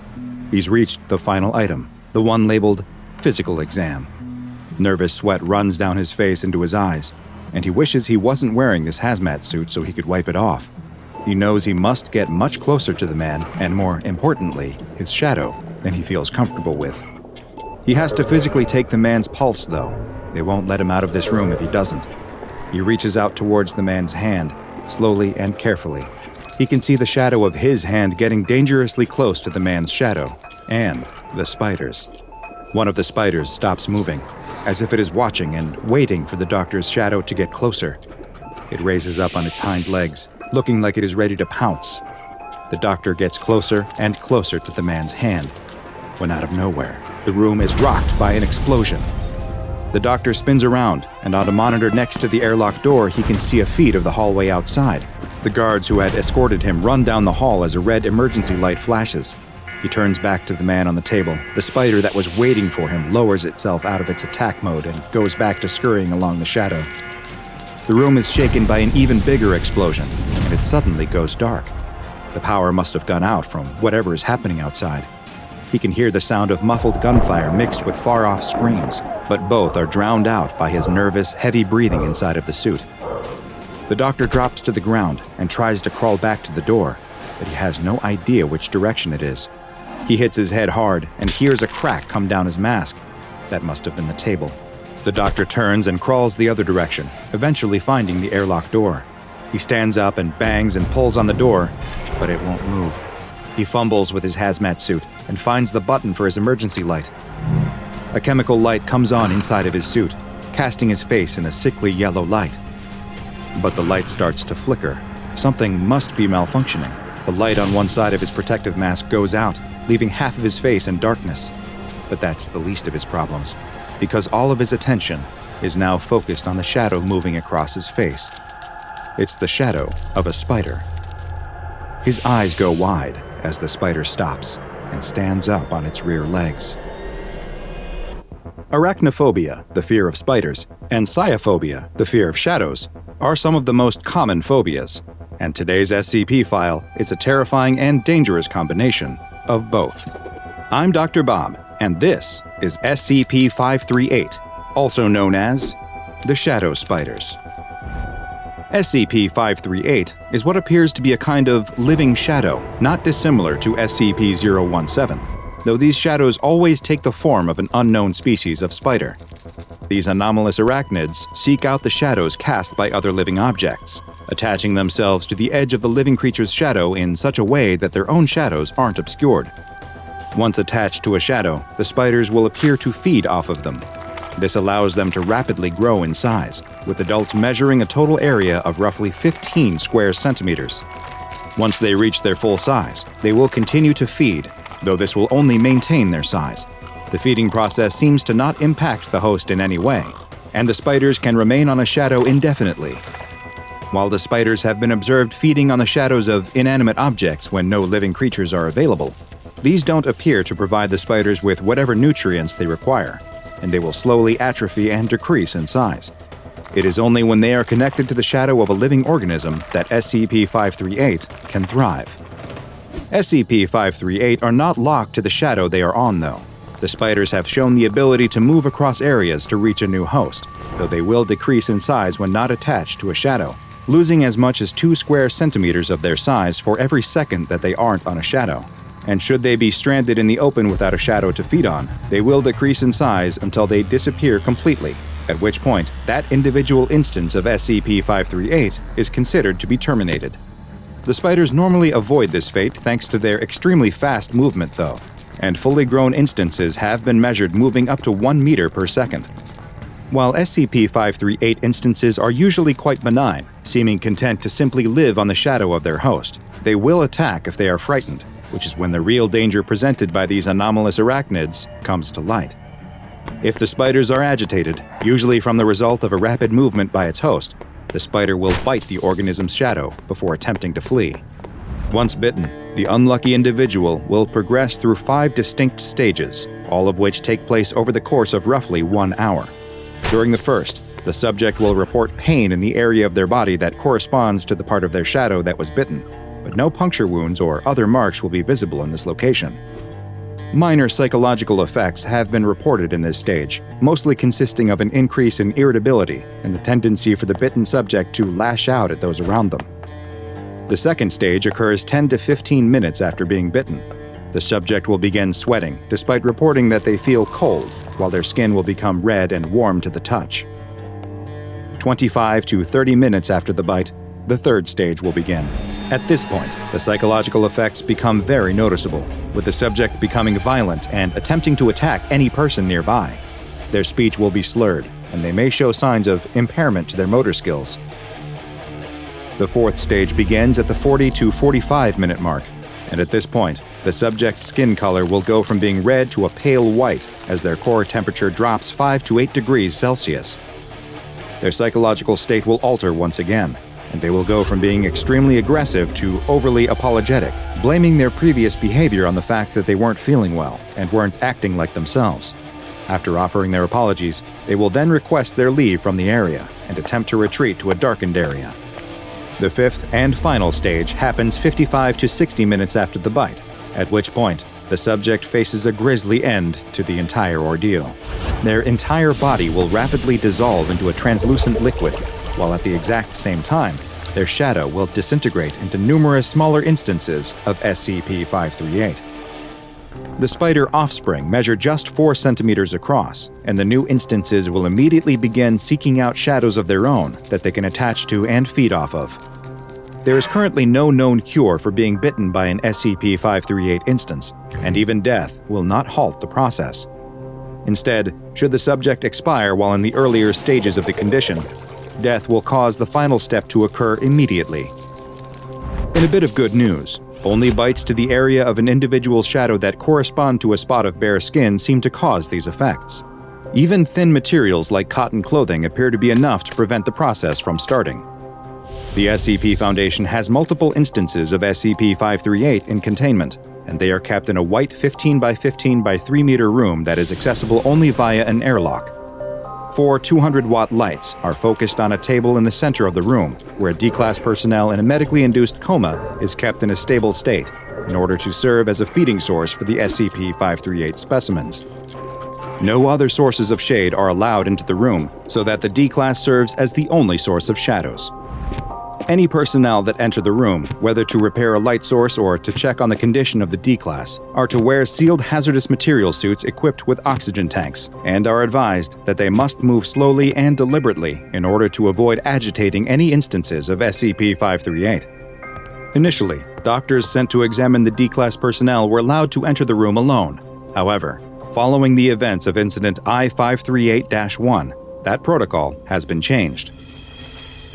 He's reached the final item, the one labeled physical exam. Nervous sweat runs down his face into his eyes, and he wishes he wasn't wearing this hazmat suit so he could wipe it off. He knows he must get much closer to the man, and more importantly, his shadow, than he feels comfortable with. He has to physically take the man's pulse, though. They won't let him out of this room if he doesn't. He reaches out towards the man's hand, slowly and carefully. He can see the shadow of his hand getting dangerously close to the man's shadow, and the spiders. One of the spiders stops moving, as if it is watching and waiting for the doctor's shadow to get closer. It raises up on its hind legs, looking like it is ready to pounce. The doctor gets closer and closer to the man's hand, when out of nowhere, the room is rocked by an explosion. The doctor spins around, and on a monitor next to the airlock door, he can see a feed of the hallway outside. The guards who had escorted him run down the hall as a red emergency light flashes. He turns back to the man on the table. The spider that was waiting for him lowers itself out of its attack mode and goes back to scurrying along the shadow. The room is shaken by an even bigger explosion, and it suddenly goes dark. The power must have gone out from whatever is happening outside. He can hear the sound of muffled gunfire mixed with far-off screams, but both are drowned out by his nervous, heavy breathing inside of the suit. The doctor drops to the ground and tries to crawl back to the door, but he has no idea which direction it is. He hits his head hard and hears a crack come down his mask. That must have been the table. The doctor turns and crawls the other direction, eventually finding the airlock door. He stands up and bangs and pulls on the door, but it won't move. He fumbles with his hazmat suit and finds the button for his emergency light. A chemical light comes on inside of his suit, casting his face in a sickly yellow light. But the light starts to flicker. Something must be malfunctioning. The light on one side of his protective mask goes out, leaving half of his face in darkness. But that's the least of his problems, because all of his attention is now focused on the shadow moving across his face. It's the shadow of a spider. His eyes go wide as the spider stops and stands up on its rear legs. Arachnophobia, the fear of spiders, and sciophobia, the fear of shadows, are some of the most common phobias, and today's SCP file is a terrifying and dangerous combination of both. I'm Dr. Bob, and this is SCP-538, also known as the Shadow Spiders. SCP-538 is what appears to be a kind of living shadow, not dissimilar to SCP-017, though these shadows always take the form of an unknown species of spider. These anomalous arachnids seek out the shadows cast by other living objects, attaching themselves to the edge of the living creature's shadow in such a way that their own shadows aren't obscured. Once attached to a shadow, the spiders will appear to feed off of them. This allows them to rapidly grow in size, with adults measuring a total area of roughly 15 square centimeters. Once they reach their full size, they will continue to feed, though this will only maintain their size. The feeding process seems to not impact the host in any way, and the spiders can remain on a shadow indefinitely. While the spiders have been observed feeding on the shadows of inanimate objects when no living creatures are available, these don't appear to provide the spiders with whatever nutrients they require, and they will slowly atrophy and decrease in size. It is only when they are connected to the shadow of a living organism that SCP-538 can thrive. SCP-538 are not locked to the shadow they are on, though. The spiders have shown the ability to move across areas to reach a new host, though they will decrease in size when not attached to a shadow, losing as much as 2 square centimeters of their size for every second that they aren't on a shadow. And should they be stranded in the open without a shadow to feed on, they will decrease in size until they disappear completely, at which point that individual instance of SCP-538 is considered to be terminated. The spiders normally avoid this fate thanks to their extremely fast movement, though, and fully grown instances have been measured moving up to 1 meter per second. While SCP-538 instances are usually quite benign, seeming content to simply live on the shadow of their host, they will attack if they are frightened. which is when the real danger presented by these anomalous arachnids comes to light. If the spiders are agitated, usually from the result of a rapid movement by its host, the spider will bite the organism's shadow before attempting to flee. Once bitten, the unlucky individual will progress through 5 distinct stages, all of which take place over the course of roughly 1 hour. During the first, the subject will report pain in the area of their body that corresponds to the part of their shadow that was bitten, but no puncture wounds or other marks will be visible in this location. Minor psychological effects have been reported in this stage, mostly consisting of an increase in irritability and the tendency for the bitten subject to lash out at those around them. The second stage occurs 10 to 15 minutes after being bitten. The subject will begin sweating, despite reporting that they feel cold, while their skin will become red and warm to the touch. 25 to 30 minutes after the bite, the third stage will begin. At this point, the psychological effects become very noticeable, with the subject becoming violent and attempting to attack any person nearby. Their speech will be slurred, and they may show signs of impairment to their motor skills. The fourth stage begins at the 40 to 45-minute mark, and at this point, the subject's skin color will go from being red to a pale white as their core temperature drops 5 to 8 degrees Celsius. Their psychological state will alter once again, and they will go from being extremely aggressive to overly apologetic, blaming their previous behavior on the fact that they weren't feeling well and weren't acting like themselves. After offering their apologies, they will then request their leave from the area and attempt to retreat to a darkened area. The fifth and final stage happens 55 to 60 minutes after the bite, at which point the subject faces a grisly end to the entire ordeal. Their entire body will rapidly dissolve into a translucent liquid, while at the exact same time, their shadow will disintegrate into numerous smaller instances of SCP-538. The spider offspring measure just 4 centimeters across, and the new instances will immediately begin seeking out shadows of their own that they can attach to and feed off of. There is currently no known cure for being bitten by an SCP-538 instance, and even death will not halt the process. Instead, should the subject expire while in the earlier stages of the condition, death will cause the final step to occur immediately. In a bit of good news, only bites to the area of an individual's shadow that correspond to a spot of bare skin seem to cause these effects. Even thin materials like cotton clothing appear to be enough to prevent the process from starting. The SCP Foundation has multiple instances of SCP-538 in containment, and they are kept in a white 15 by 15 by 3 meter room that is accessible only via an airlock. 4 200-watt lights are focused on a table in the center of the room, where D-Class personnel in a medically induced coma is kept in a stable state in order to serve as a feeding source for the SCP-538 specimens. No other sources of shade are allowed into the room, so that the D-Class serves as the only source of shadows. Any personnel that enter the room, whether to repair a light source or to check on the condition of the D-Class, are to wear sealed hazardous material suits equipped with oxygen tanks, and are advised that they must move slowly and deliberately in order to avoid agitating any instances of SCP-538. Initially, doctors sent to examine the D-Class personnel were allowed to enter the room alone. However, following the events of Incident I-538-1, that protocol has been changed.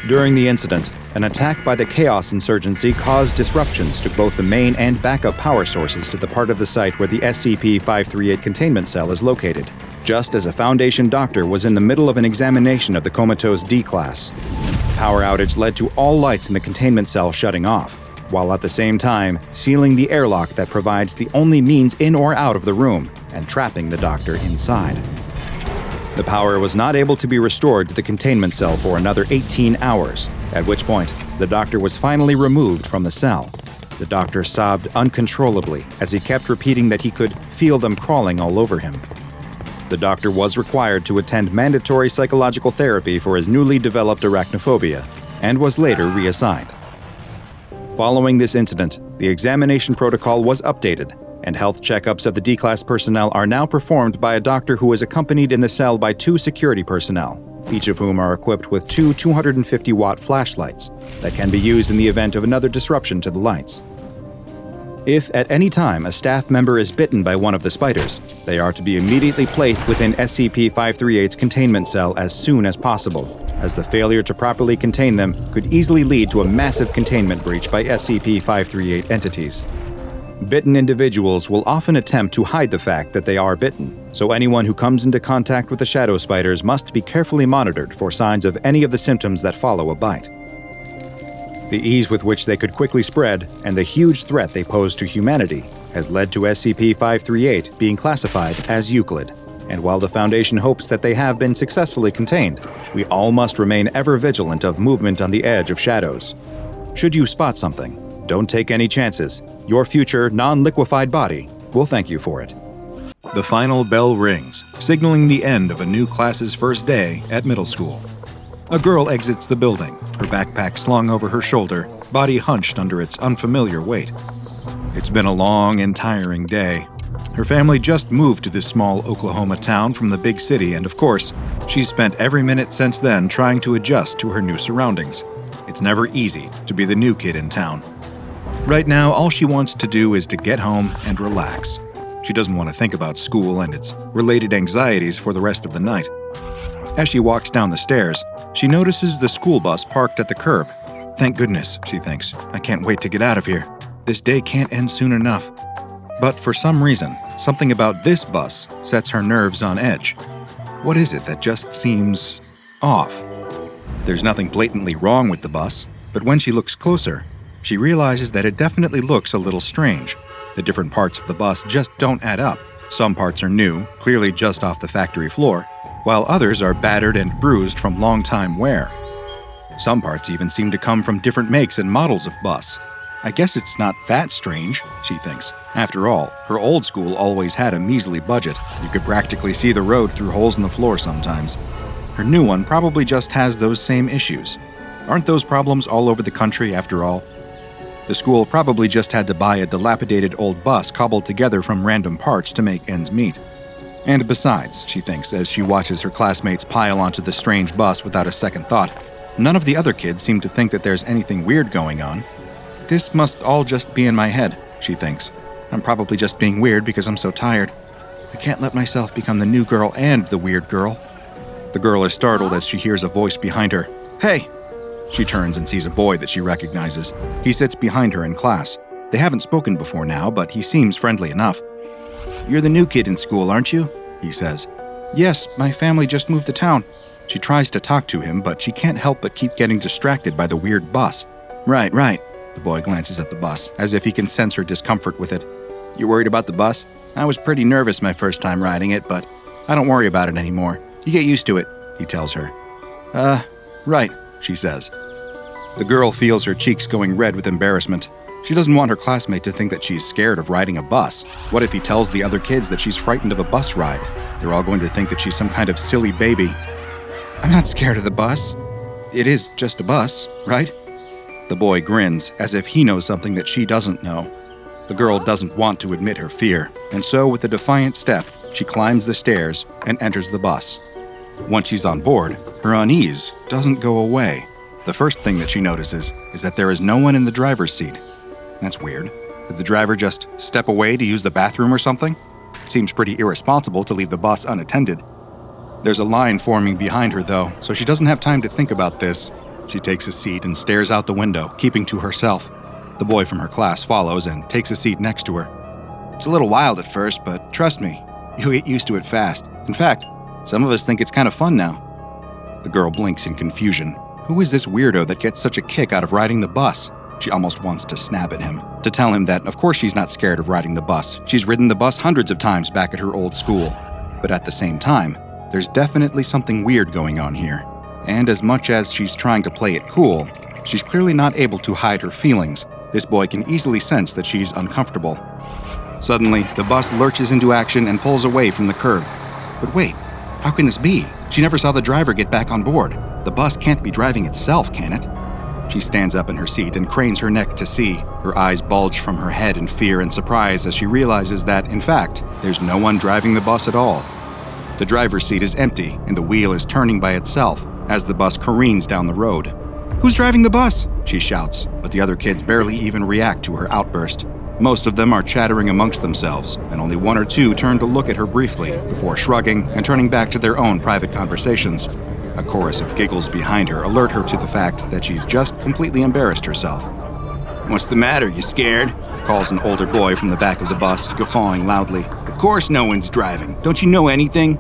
During the incident, an attack by the Chaos Insurgency caused disruptions to both the main and backup power sources to the part of the site where the SCP-538 containment cell is located, just as a Foundation doctor was in the middle of an examination of the comatose D-Class. Power outage led to all lights in the containment cell shutting off, while at the same time sealing the airlock that provides the only means in or out of the room and trapping the doctor inside. The power was not able to be restored to the containment cell for another 18 hours, at which point the doctor was finally removed from the cell. The doctor sobbed uncontrollably as he kept repeating that he could feel them crawling all over him. The doctor was required to attend mandatory psychological therapy for his newly developed arachnophobia and was later reassigned. Following this incident, the examination protocol was updated, and health checkups of the D-Class personnel are now performed by a doctor who is accompanied in the cell by 2 security personnel, each of whom are equipped with 2 250-watt flashlights that can be used in the event of another disruption to the lights. If at any time a staff member is bitten by one of the spiders, they are to be immediately placed within SCP-538's containment cell as soon as possible, as the failure to properly contain them could easily lead to a massive containment breach by SCP-538 entities. Bitten individuals will often attempt to hide the fact that they are bitten, so anyone who comes into contact with the shadow spiders must be carefully monitored for signs of any of the symptoms that follow a bite. The ease with which they could quickly spread and the huge threat they pose to humanity has led to SCP-538 being classified as Euclid. And while the Foundation hopes that they have been successfully contained, we all must remain ever vigilant of movement on the edge of shadows. Should you spot something, don't take any chances. Your future, non-liquefied body will thank you for it. The final bell rings, signaling the end of a new class's first day at middle school. A girl exits the building, her backpack slung over her shoulder, body hunched under its unfamiliar weight. It's been a long and tiring day. Her family just moved to this small Oklahoma town from the big city, and of course, she's spent every minute since then trying to adjust to her new surroundings. It's never easy to be the new kid in town. Right now, all she wants to do is to get home and relax. She doesn't want to think about school and its related anxieties for the rest of the night. As she walks down the stairs, she notices the school bus parked at the curb. Thank goodness, she thinks. I can't wait to get out of here. This day can't end soon enough. But for some reason, something about this bus sets her nerves on edge. What is it that just seems off? There's nothing blatantly wrong with the bus, but when she looks closer, she realizes that it definitely looks a little strange. The different parts of the bus just don't add up. Some parts are new, clearly just off the factory floor, while others are battered and bruised from long-time wear. Some parts even seem to come from different makes and models of bus. I guess it's not that strange, she thinks. After all, her old school always had a measly budget. You could practically see the road through holes in the floor sometimes. Her new one probably just has those same issues. Aren't those problems all over the country after all? The school probably just had to buy a dilapidated old bus cobbled together from random parts to make ends meet. And besides, she thinks as she watches her classmates pile onto the strange bus without a second thought, none of the other kids seem to think that there's anything weird going on. This must all just be in my head, she thinks. I'm probably just being weird because I'm so tired. I can't let myself become the new girl and the weird girl. The girl is startled as she hears a voice behind her. Hey! She turns and sees a boy that she recognizes. He sits behind her in class. They haven't spoken before now, but he seems friendly enough. You're the new kid in school, aren't you? He says. Yes, my family just moved to town. She tries to talk to him, but she can't help but keep getting distracted by the weird bus. Right. The boy glances at the bus, as if he can sense her discomfort with it. You worried about the bus? I was pretty nervous my first time riding it, but I don't worry about it anymore. You get used to it, he tells her. Right, she says. The girl feels her cheeks going red with embarrassment. She doesn't want her classmate to think that she's scared of riding a bus. What if he tells the other kids that she's frightened of a bus ride? They're all going to think that she's some kind of silly baby. I'm not scared of the bus. It is just a bus, right? The boy grins, as if he knows something that she doesn't know. The girl doesn't want to admit her fear, and so with a defiant step, she climbs the stairs and enters the bus. Once she's on board, her unease doesn't go away. The first thing that she notices is that there is no one in the driver's seat. That's weird. Did the driver just step away to use the bathroom or something? Seems pretty irresponsible to leave the bus unattended. There's a line forming behind her, though, so she doesn't have time to think about this. She takes a seat and stares out the window, keeping to herself. The boy from her class follows and takes a seat next to her. It's a little wild at first, but trust me, you'll get used to it fast. In fact, some of us think it's kind of fun now. The girl blinks in confusion. Who is this weirdo that gets such a kick out of riding the bus? She almost wants to snap at him, to tell him that of course she's not scared of riding the bus. She's ridden the bus hundreds of times back at her old school. But at the same time, there's definitely something weird going on here. And as much as she's trying to play it cool, she's clearly not able to hide her feelings. This boy can easily sense that she's uncomfortable. Suddenly, the bus lurches into action and pulls away from the curb. But wait, how can this be? She never saw the driver get back on board. The bus can't be driving itself, can it? She stands up in her seat and cranes her neck to see. Her eyes bulge from her head in fear and surprise as she realizes that, in fact, there's no one driving the bus at all. The driver's seat is empty and the wheel is turning by itself as the bus careens down the road. Who's driving the bus? She shouts, but the other kids barely even react to her outburst. Most of them are chattering amongst themselves, and only one or two turn to look at her briefly before shrugging and turning back to their own private conversations. A chorus of giggles behind her alert her to the fact that she's just completely embarrassed herself. What's the matter? You scared? calls an older boy from the back of the bus, guffawing loudly. Of course no one's driving. Don't you know anything?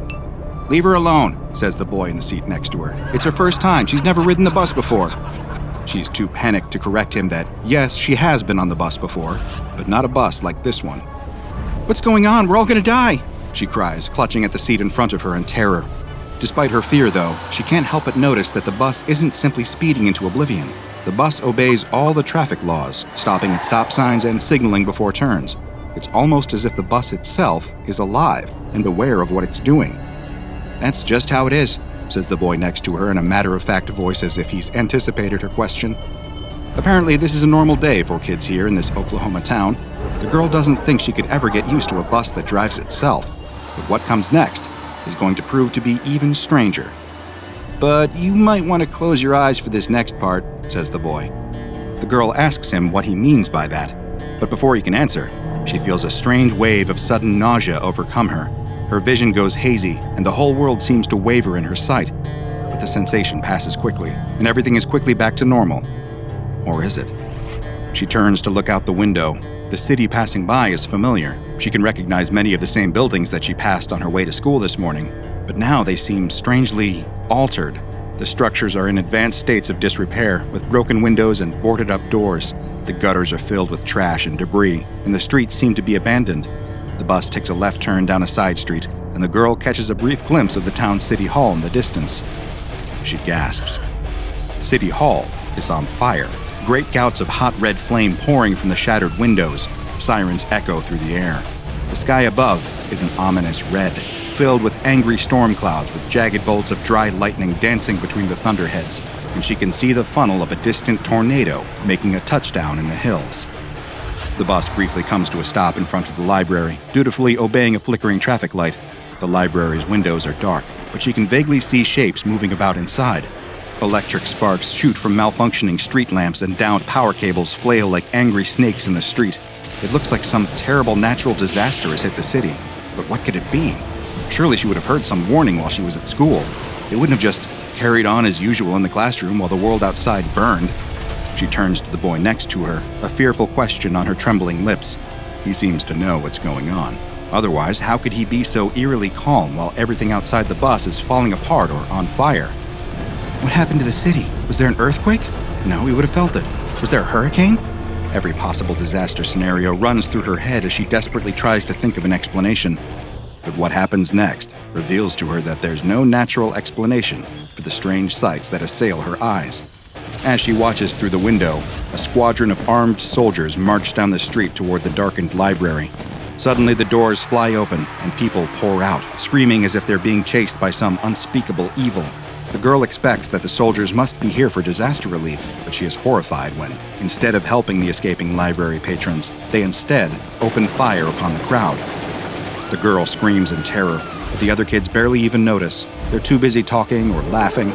Leave her alone, says the boy in the seat next to her. It's her first time. She's never ridden the bus before. She's too panicked to correct him that, yes, she has been on the bus before, but not a bus like this one. What's going on? We're all gonna die, she cries, clutching at the seat in front of her in terror. Despite her fear, though, she can't help but notice that the bus isn't simply speeding into oblivion. The bus obeys all the traffic laws, stopping at stop signs and signaling before turns. It's almost as if the bus itself is alive and aware of what it's doing. That's just how it is, says the boy next to her in a matter-of-fact voice as if he's anticipated her question. Apparently, this is a normal day for kids here in this Oklahoma town. The girl doesn't think she could ever get used to a bus that drives itself. But what comes next is going to prove to be even stranger. But you might want to close your eyes for this next part, says the boy. The girl asks him what he means by that. But before he can answer, she feels a strange wave of sudden nausea overcome her. Her vision goes hazy, and the whole world seems to waver in her sight. But the sensation passes quickly, and everything is quickly back to normal. Or is it? She turns to look out the window. The city passing by is familiar. She can recognize many of the same buildings that she passed on her way to school this morning. But now they seem strangely altered. The structures are in advanced states of disrepair, with broken windows and boarded-up doors. The gutters are filled with trash and debris, and the streets seem to be abandoned. The bus takes a left turn down a side street, and the girl catches a brief glimpse of the town's city hall in the distance. She gasps. City Hall is on fire. Great gouts of hot red flame pouring from the shattered windows. Sirens echo through the air. The sky above is an ominous red, filled with angry storm clouds with jagged bolts of dry lightning dancing between the thunderheads, and she can see the funnel of a distant tornado making a touchdown in the hills. The bus briefly comes to a stop in front of the library, dutifully obeying a flickering traffic light. The library's windows are dark, but she can vaguely see shapes moving about inside. Electric sparks shoot from malfunctioning street lamps, and downed power cables flail like angry snakes in the street. It looks like some terrible natural disaster has hit the city. But what could it be? Surely she would have heard some warning while she was at school. It wouldn't have just carried on as usual in the classroom while the world outside burned. She turns to the boy next to her, a fearful question on her trembling lips. He seems to know what's going on. Otherwise, how could he be so eerily calm while everything outside the bus is falling apart or on fire? What happened to the city? Was there an earthquake? No, we would have felt it. Was there a hurricane? Every possible disaster scenario runs through her head as she desperately tries to think of an explanation. But what happens next reveals to her that there's no natural explanation for the strange sights that assail her eyes. As she watches through the window, a squadron of armed soldiers march down the street toward the darkened library. Suddenly, the doors fly open and people pour out, screaming as if they're being chased by some unspeakable evil. The girl expects that the soldiers must be here for disaster relief, but she is horrified when, instead of helping the escaping library patrons, they instead open fire upon the crowd. The girl screams in terror, but the other kids barely even notice. They're too busy talking or laughing.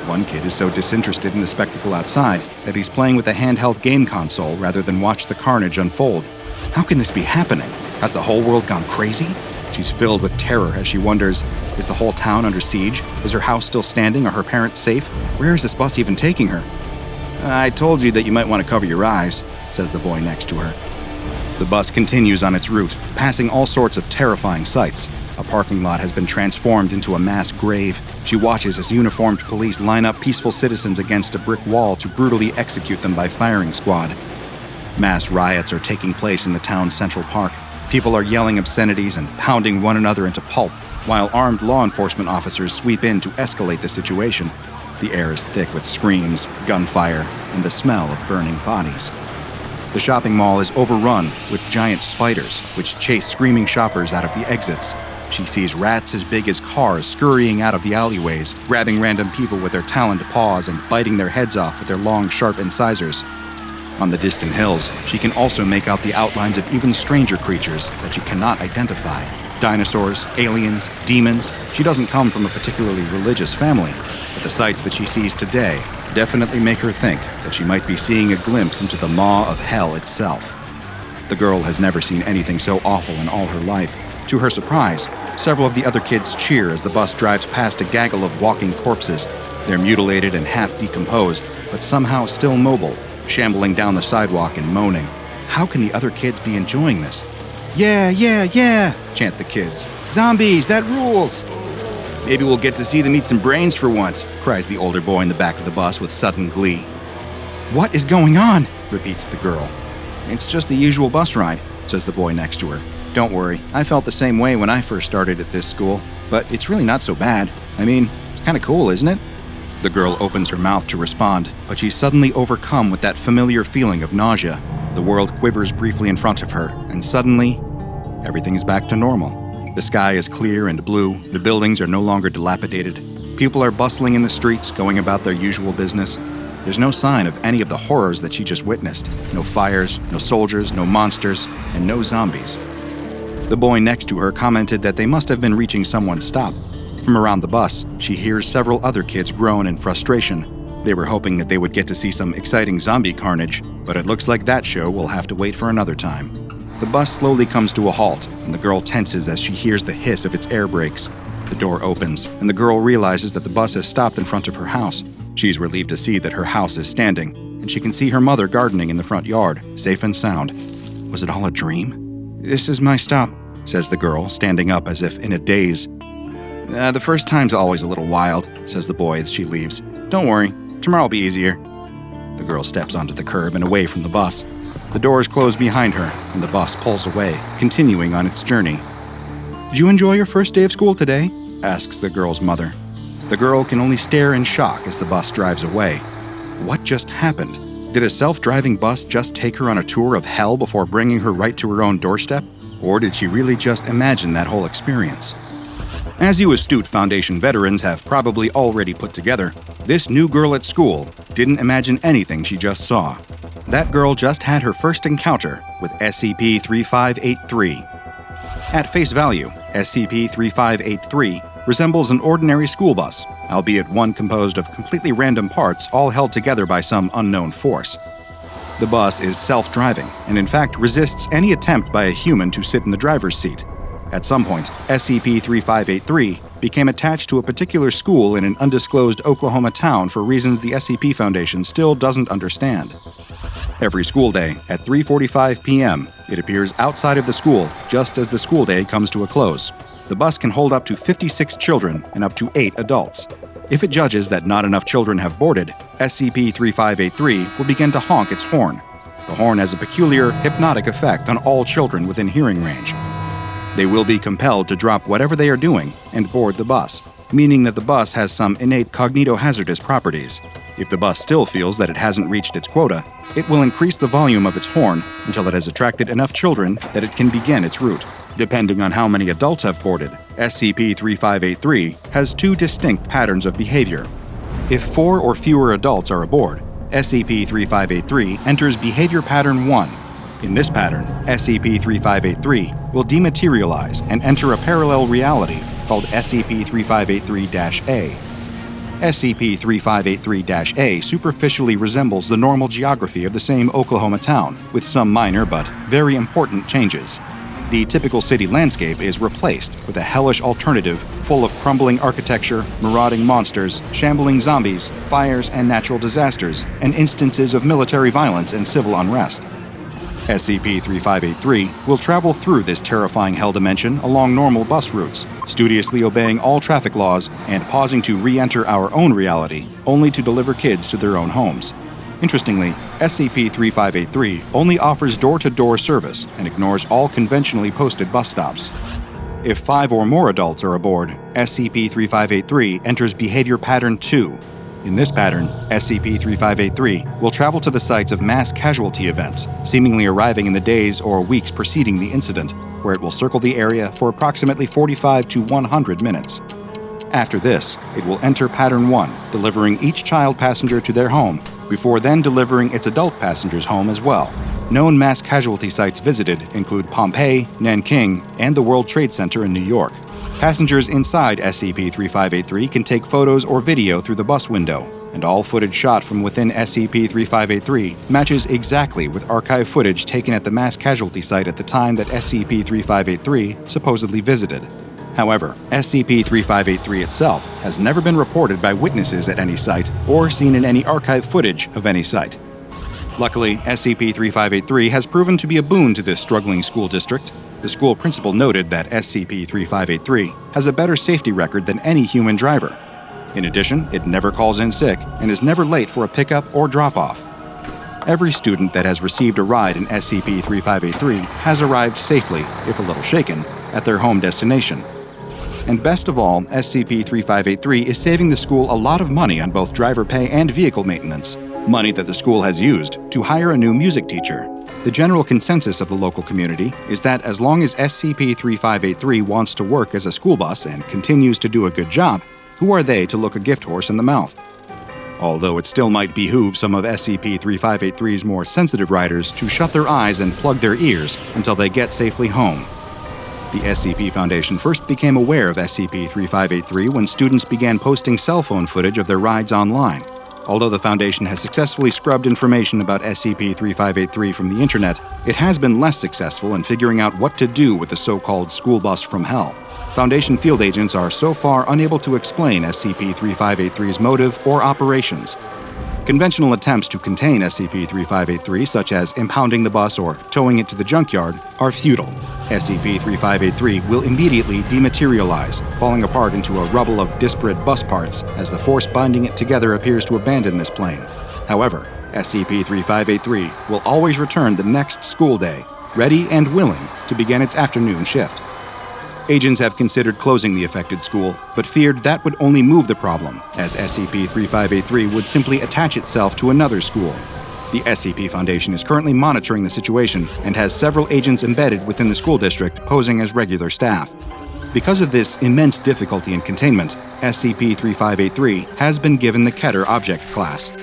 One kid is so disinterested in the spectacle outside that he's playing with a handheld game console rather than watch the carnage unfold. How can this be happening? Has the whole world gone crazy? She's filled with terror as she wonders, is the whole town under siege? Is her house still standing? Are her parents safe? Where is this bus even taking her? I told you that you might want to cover your eyes, says the boy next to her. The bus continues on its route, passing all sorts of terrifying sights. A parking lot has been transformed into a mass grave. She watches as uniformed police line up peaceful citizens against a brick wall to brutally execute them by firing squad. Mass riots are taking place in the town's central park. People are yelling obscenities and pounding one another into pulp, while armed law enforcement officers sweep in to escalate the situation. The air is thick with screams, gunfire, and the smell of burning bodies. The shopping mall is overrun with giant spiders, which chase screaming shoppers out of the exits. She sees rats as big as cars scurrying out of the alleyways, grabbing random people with their taloned paws and biting their heads off with their long, sharp incisors. On the distant hills, she can also make out the outlines of even stranger creatures that she cannot identify. Dinosaurs, aliens, demons. She doesn't come from a particularly religious family, but the sights that she sees today definitely make her think that she might be seeing a glimpse into the maw of hell itself. The girl has never seen anything so awful in all her life. To her surprise, several of the other kids cheer as the bus drives past a gaggle of walking corpses. They're mutilated and half decomposed, but somehow still mobile, shambling down the sidewalk and moaning. How can the other kids be enjoying this? Yeah, yeah, yeah, chant the kids. Zombies, that rules! Maybe we'll get to see them eat some brains for once, cries the older boy in the back of the bus with sudden glee. What is going on? Repeats the girl. It's just the usual bus ride, says the boy next to her. Don't worry, I felt the same way when I first started at this school, but it's really not so bad. I mean, it's kind of cool, isn't it? The girl opens her mouth to respond, but she's suddenly overcome with that familiar feeling of nausea. The world quivers briefly in front of her, and suddenly, everything is back to normal. The sky is clear and blue, the buildings are no longer dilapidated, people are bustling in the streets, going about their usual business. There's no sign of any of the horrors that she just witnessed. No fires, no soldiers, no monsters, and no zombies. The boy next to her commented that they must have been reaching someone's stop. From around the bus, she hears several other kids groan in frustration. They were hoping that they would get to see some exciting zombie carnage, but it looks like that show will have to wait for another time. The bus slowly comes to a halt, and the girl tenses as she hears the hiss of its air brakes. The door opens, and the girl realizes that the bus has stopped in front of her house. She's relieved to see that her house is standing, and she can see her mother gardening in the front yard, safe and sound. Was it all a dream? This is my stop, says the girl, standing up as if in a daze. The first time's always a little wild, says the boy as she leaves. Don't worry, tomorrow will be easier. The girl steps onto the curb and away from the bus. The doors close behind her, and the bus pulls away, continuing on its journey. Did you enjoy your first day of school today? Asks the girl's mother. The girl can only stare in shock as the bus drives away. What just happened? Did a self-driving bus just take her on a tour of hell before bringing her right to her own doorstep? Or did she really just imagine that whole experience? As you astute Foundation veterans have probably already put together, this new girl at school didn't imagine anything she just saw. That girl just had her first encounter with SCP-3583. At face value, SCP-3583 resembles an ordinary school bus, albeit one composed of completely random parts all held together by some unknown force. The bus is self-driving and in fact resists any attempt by a human to sit in the driver's seat. At some point, SCP-3583 became attached to a particular school in an undisclosed Oklahoma town for reasons the SCP Foundation still doesn't understand. Every school day, at 3:45 p.m., it appears outside of the school just as the school day comes to a close. The bus can hold up to 56 children and up to 8 adults. If it judges that not enough children have boarded, SCP-3583 will begin to honk its horn. The horn has a peculiar, hypnotic effect on all children within hearing range. They will be compelled to drop whatever they are doing and board the bus, meaning that the bus has some innate cognitohazardous properties. If the bus still feels that it hasn't reached its quota, it will increase the volume of its horn until it has attracted enough children that it can begin its route. Depending on how many adults have boarded, SCP-3583 has 2 distinct patterns of behavior. If 4 or fewer adults are aboard, SCP-3583 enters behavior pattern 1. In this pattern, SCP-3583 will dematerialize and enter a parallel reality called SCP-3583-A. SCP-3583-A superficially resembles the normal geography of the same Oklahoma town, with some minor but very important changes. The typical city landscape is replaced with a hellish alternative full of crumbling architecture, marauding monsters, shambling zombies, fires and natural disasters, and instances of military violence and civil unrest. SCP-3583 will travel through this terrifying hell dimension along normal bus routes, studiously obeying all traffic laws and pausing to re-enter our own reality, only to deliver kids to their own homes. Interestingly, SCP-3583 only offers door-to-door service and ignores all conventionally posted bus stops. If 5 or more adults are aboard, SCP-3583 enters behavior pattern 2. In this pattern, SCP-3583 will travel to the sites of mass casualty events, seemingly arriving in the days or weeks preceding the incident, where it will circle the area for approximately 45 to 100 minutes. After this, it will enter pattern 1, delivering each child passenger to their home, before then delivering its adult passengers home as well. Known mass casualty sites visited include Pompeii, Nanking, and the World Trade Center in New York. Passengers inside SCP-3583 can take photos or video through the bus window, and all footage shot from within SCP-3583 matches exactly with archive footage taken at the mass casualty site at the time that SCP-3583 supposedly visited. However, SCP-3583 itself has never been reported by witnesses at any site or seen in any archive footage of any site. Luckily, SCP-3583 has proven to be a boon to this struggling school district. The school principal noted that SCP-3583 has a better safety record than any human driver. In addition, it never calls in sick and is never late for a pickup or drop-off. Every student that has received a ride in SCP-3583 has arrived safely, if a little shaken, at their home destination. And best of all, SCP-3583 is saving the school a lot of money on both driver pay and vehicle maintenance, money that the school has used to hire a new music teacher. The general consensus of the local community is that as long as SCP-3583 wants to work as a school bus and continues to do a good job, who are they to look a gift horse in the mouth? Although it still might behoove some of SCP-3583's more sensitive riders to shut their eyes and plug their ears until they get safely home. The SCP Foundation first became aware of SCP-3583 when students began posting cell phone footage of their rides online. Although the Foundation has successfully scrubbed information about SCP-3583 from the internet, it has been less successful in figuring out what to do with the so-called school bus from hell. Foundation field agents are so far unable to explain SCP-3583's motive or operations. Conventional attempts to contain SCP-3583, such as impounding the bus or towing it to the junkyard, are futile. SCP-3583 will immediately dematerialize, falling apart into a rubble of disparate bus parts as the force binding it together appears to abandon this plane. However, SCP-3583 will always return the next school day, ready and willing to begin its afternoon shift. Agents have considered closing the affected school, but feared that would only move the problem, as SCP-3583 would simply attach itself to another school. The SCP Foundation is currently monitoring the situation and has several agents embedded within the school district posing as regular staff. Because of this immense difficulty in containment, SCP-3583 has been given the Keter Object Class.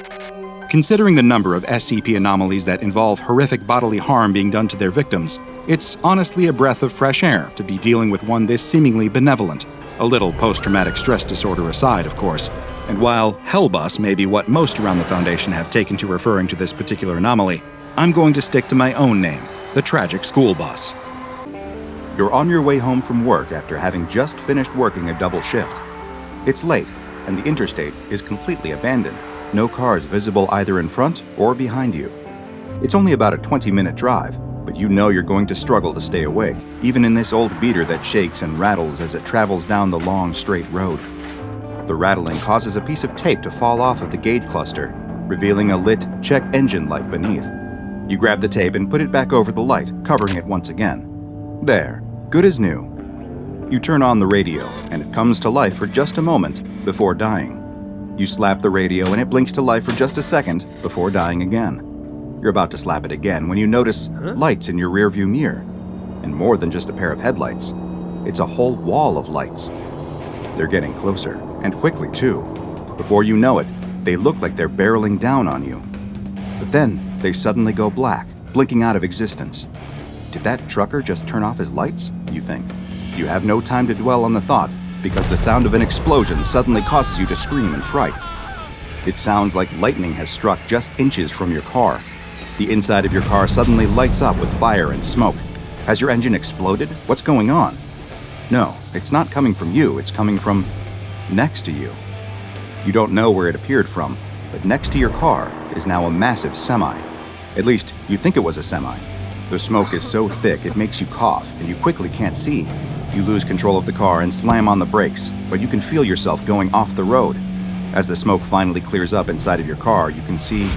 Considering the number of SCP anomalies that involve horrific bodily harm being done to their victims, it's honestly a breath of fresh air to be dealing with one this seemingly benevolent. A little post-traumatic stress disorder aside, of course. And while Hell Bus may be what most around the Foundation have taken to referring to this particular anomaly, I'm going to stick to my own name, the Tragic School Bus. You're on your way home from work after having just finished working a double shift. It's late, and the interstate is completely abandoned. No cars visible either in front or behind you. It's only about a 20-minute drive, but you know you're going to struggle to stay awake, even in this old beater that shakes and rattles as it travels down the long, straight road. The rattling causes a piece of tape to fall off of the gauge cluster, revealing a lit check engine light beneath. You grab the tape and put it back over the light, covering it once again. There, good as new. You turn on the radio, and it comes to life for just a moment before dying. You slap the radio and it blinks to life for just a second before dying again. You're about to slap it again when you notice lights in your rearview mirror. And more than just a pair of headlights. It's a whole wall of lights. They're getting closer, and quickly too. Before you know it, they look like they're barreling down on you. But then, they suddenly go black, blinking out of existence. Did that trucker just turn off his lights, you think? You have no time to dwell on the thought, because the sound of an explosion suddenly causes you to scream in fright. It sounds like lightning has struck just inches from your car. The inside of your car suddenly lights up with fire and smoke. Has your engine exploded? What's going on? No, it's not coming from you, it's coming from next to you. You don't know where it appeared from, but next to your car is now a massive semi. At least, you think it was a semi. The smoke is so thick it makes you cough, and you quickly can't see. You lose control of the car and slam on the brakes, but you can feel yourself going off the road. As the smoke finally clears up inside of your car, you can see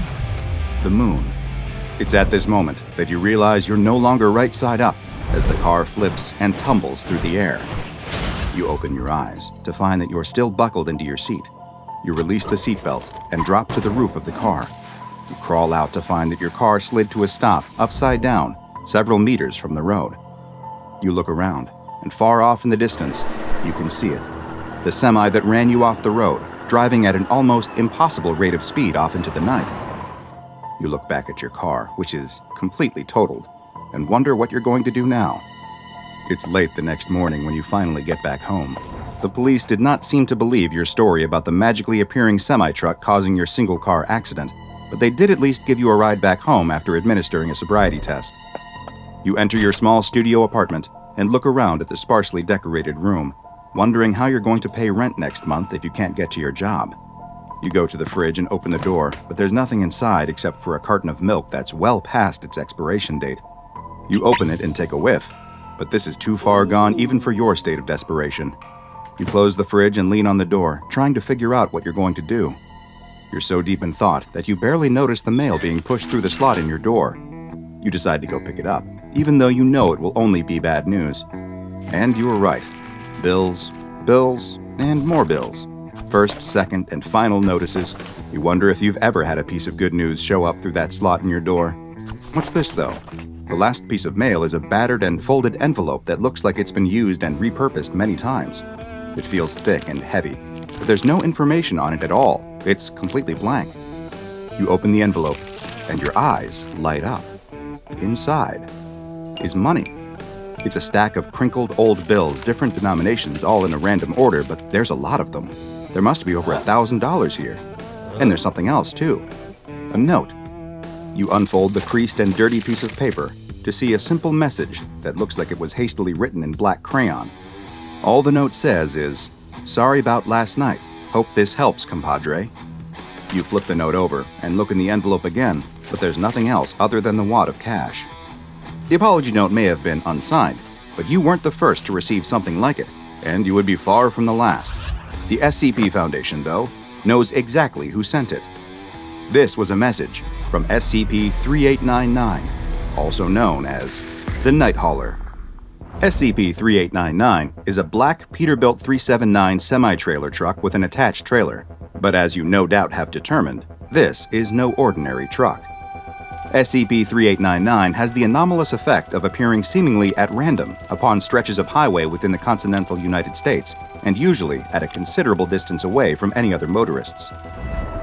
the moon. It's at this moment that you realize you're no longer right side up as the car flips and tumbles through the air. You open your eyes to find that you're still buckled into your seat. You release the seatbelt and drop to the roof of the car. You crawl out to find that your car slid to a stop upside down, several meters from the road. You look around, and far off in the distance, you can see it. The semi that ran you off the road, driving at an almost impossible rate of speed off into the night. You look back at your car, which is completely totaled, and wonder what you're going to do now. It's late the next morning when you finally get back home. The police did not seem to believe your story about the magically appearing semi-truck causing your single-car accident, but they did at least give you a ride back home after administering a sobriety test. You enter your small studio apartment and look around at the sparsely decorated room, wondering how you're going to pay rent next month if you can't get to your job. You go to the fridge and open the door, but there's nothing inside except for a carton of milk that's well past its expiration date. You open it and take a whiff, but this is too far gone even for your state of desperation. You close the fridge and lean on the door, trying to figure out what you're going to do. You're so deep in thought that you barely notice the mail being pushed through the slot in your door. You decide to go pick it up, even though you know it will only be bad news. And you were right. Bills, bills, and more bills. First, second, and final notices. You wonder if you've ever had a piece of good news show up through that slot in your door. What's this, though? The last piece of mail is a battered and folded envelope that looks like it's been used and repurposed many times. It feels thick and heavy, but there's no information on it at all. It's completely blank. You open the envelope, and your eyes light up. Inside is money. It's a stack of crinkled old bills, different denominations, all in a random order, but there's a lot of them. There must be over $1,000 here. And there's something else, too. A note. You unfold the creased and dirty piece of paper to see a simple message that looks like it was hastily written in black crayon. All the note says is, "Sorry about last night. Hope this helps, compadre." You flip the note over and look in the envelope again, but there's nothing else other than the wad of cash. The apology note may have been unsigned, but you weren't the first to receive something like it, and you would be far from the last. The SCP Foundation, though, knows exactly who sent it. This was a message from SCP-3899, also known as the Night Hauler. SCP-3899 is a black Peterbilt 379 semi-trailer truck with an attached trailer, but as you no doubt have determined, this is no ordinary truck. SCP-3899 has the anomalous effect of appearing seemingly at random upon stretches of highway within the continental United States, and usually at a considerable distance away from any other motorists.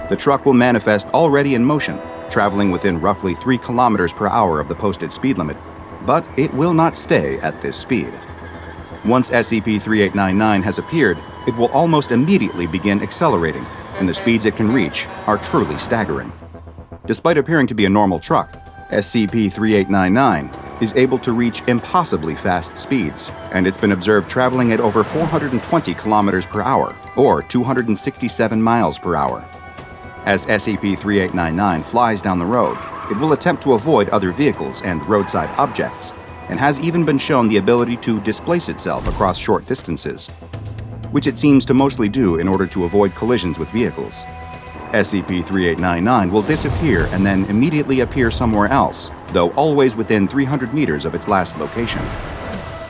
The truck will manifest already in motion, traveling within roughly 3 kilometers per hour of the posted speed limit, but it will not stay at this speed. Once SCP-3899 has appeared, it will almost immediately begin accelerating, and the speeds it can reach are truly staggering. Despite appearing to be a normal truck, SCP-3899 is able to reach impossibly fast speeds, and it's been observed traveling at over 420 kilometers per hour, or 267 miles per hour. As SCP-3899 flies down the road, it will attempt to avoid other vehicles and roadside objects, and has even been shown the ability to displace itself across short distances, which it seems to mostly do in order to avoid collisions with vehicles. SCP-3899 will disappear and then immediately appear somewhere else, though always within 300 meters of its last location.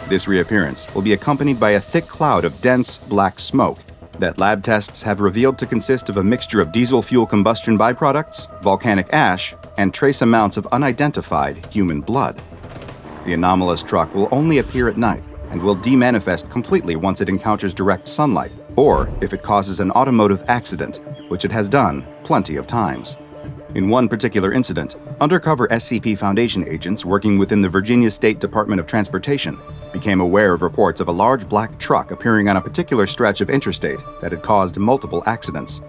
This reappearance will be accompanied by a thick cloud of dense, black smoke that lab tests have revealed to consist of a mixture of diesel fuel combustion byproducts, volcanic ash, and trace amounts of unidentified human blood. The anomalous truck will only appear at night and will demanifest completely once it encounters direct sunlight, or if it causes an automotive accident, which it has done plenty of times. In one particular incident, undercover SCP Foundation agents working within the Virginia State Department of Transportation became aware of reports of a large black truck appearing on a particular stretch of interstate that had caused multiple accidents.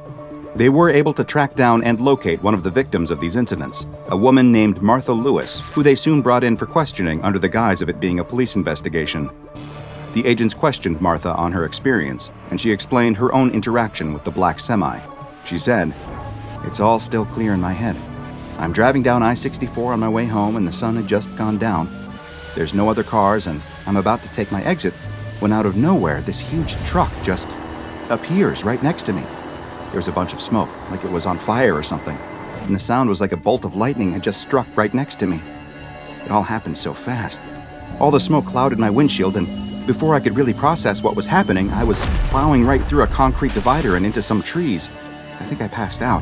They were able to track down and locate one of the victims of these incidents, a woman named Martha Lewis, who they soon brought in for questioning under the guise of it being a police investigation. The agents questioned Martha on her experience, and she explained her own interaction with the black semi. She said, "It's all still clear in my head. I'm driving down I-64 on my way home and the sun had just gone down. There's no other cars and I'm about to take my exit when out of nowhere this huge truck just appears right next to me. There's a bunch of smoke, like it was on fire or something, and the sound was like a bolt of lightning had just struck right next to me. It all happened so fast. All the smoke clouded my windshield, and before I could really process what was happening, I was plowing right through a concrete divider and into some trees. I think I passed out.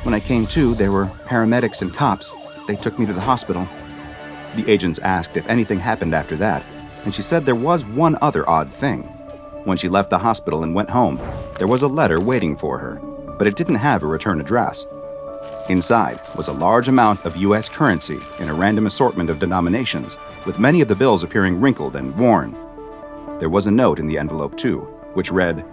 When I came to, there were paramedics and cops. They took me to the hospital." The agents asked if anything happened after that, and she said there was one other odd thing. When she left the hospital and went home, there was a letter waiting for her, but it didn't have a return address. Inside was a large amount of U.S. currency in a random assortment of denominations, with many of the bills appearing wrinkled and worn. There was a note in the envelope, too, which read,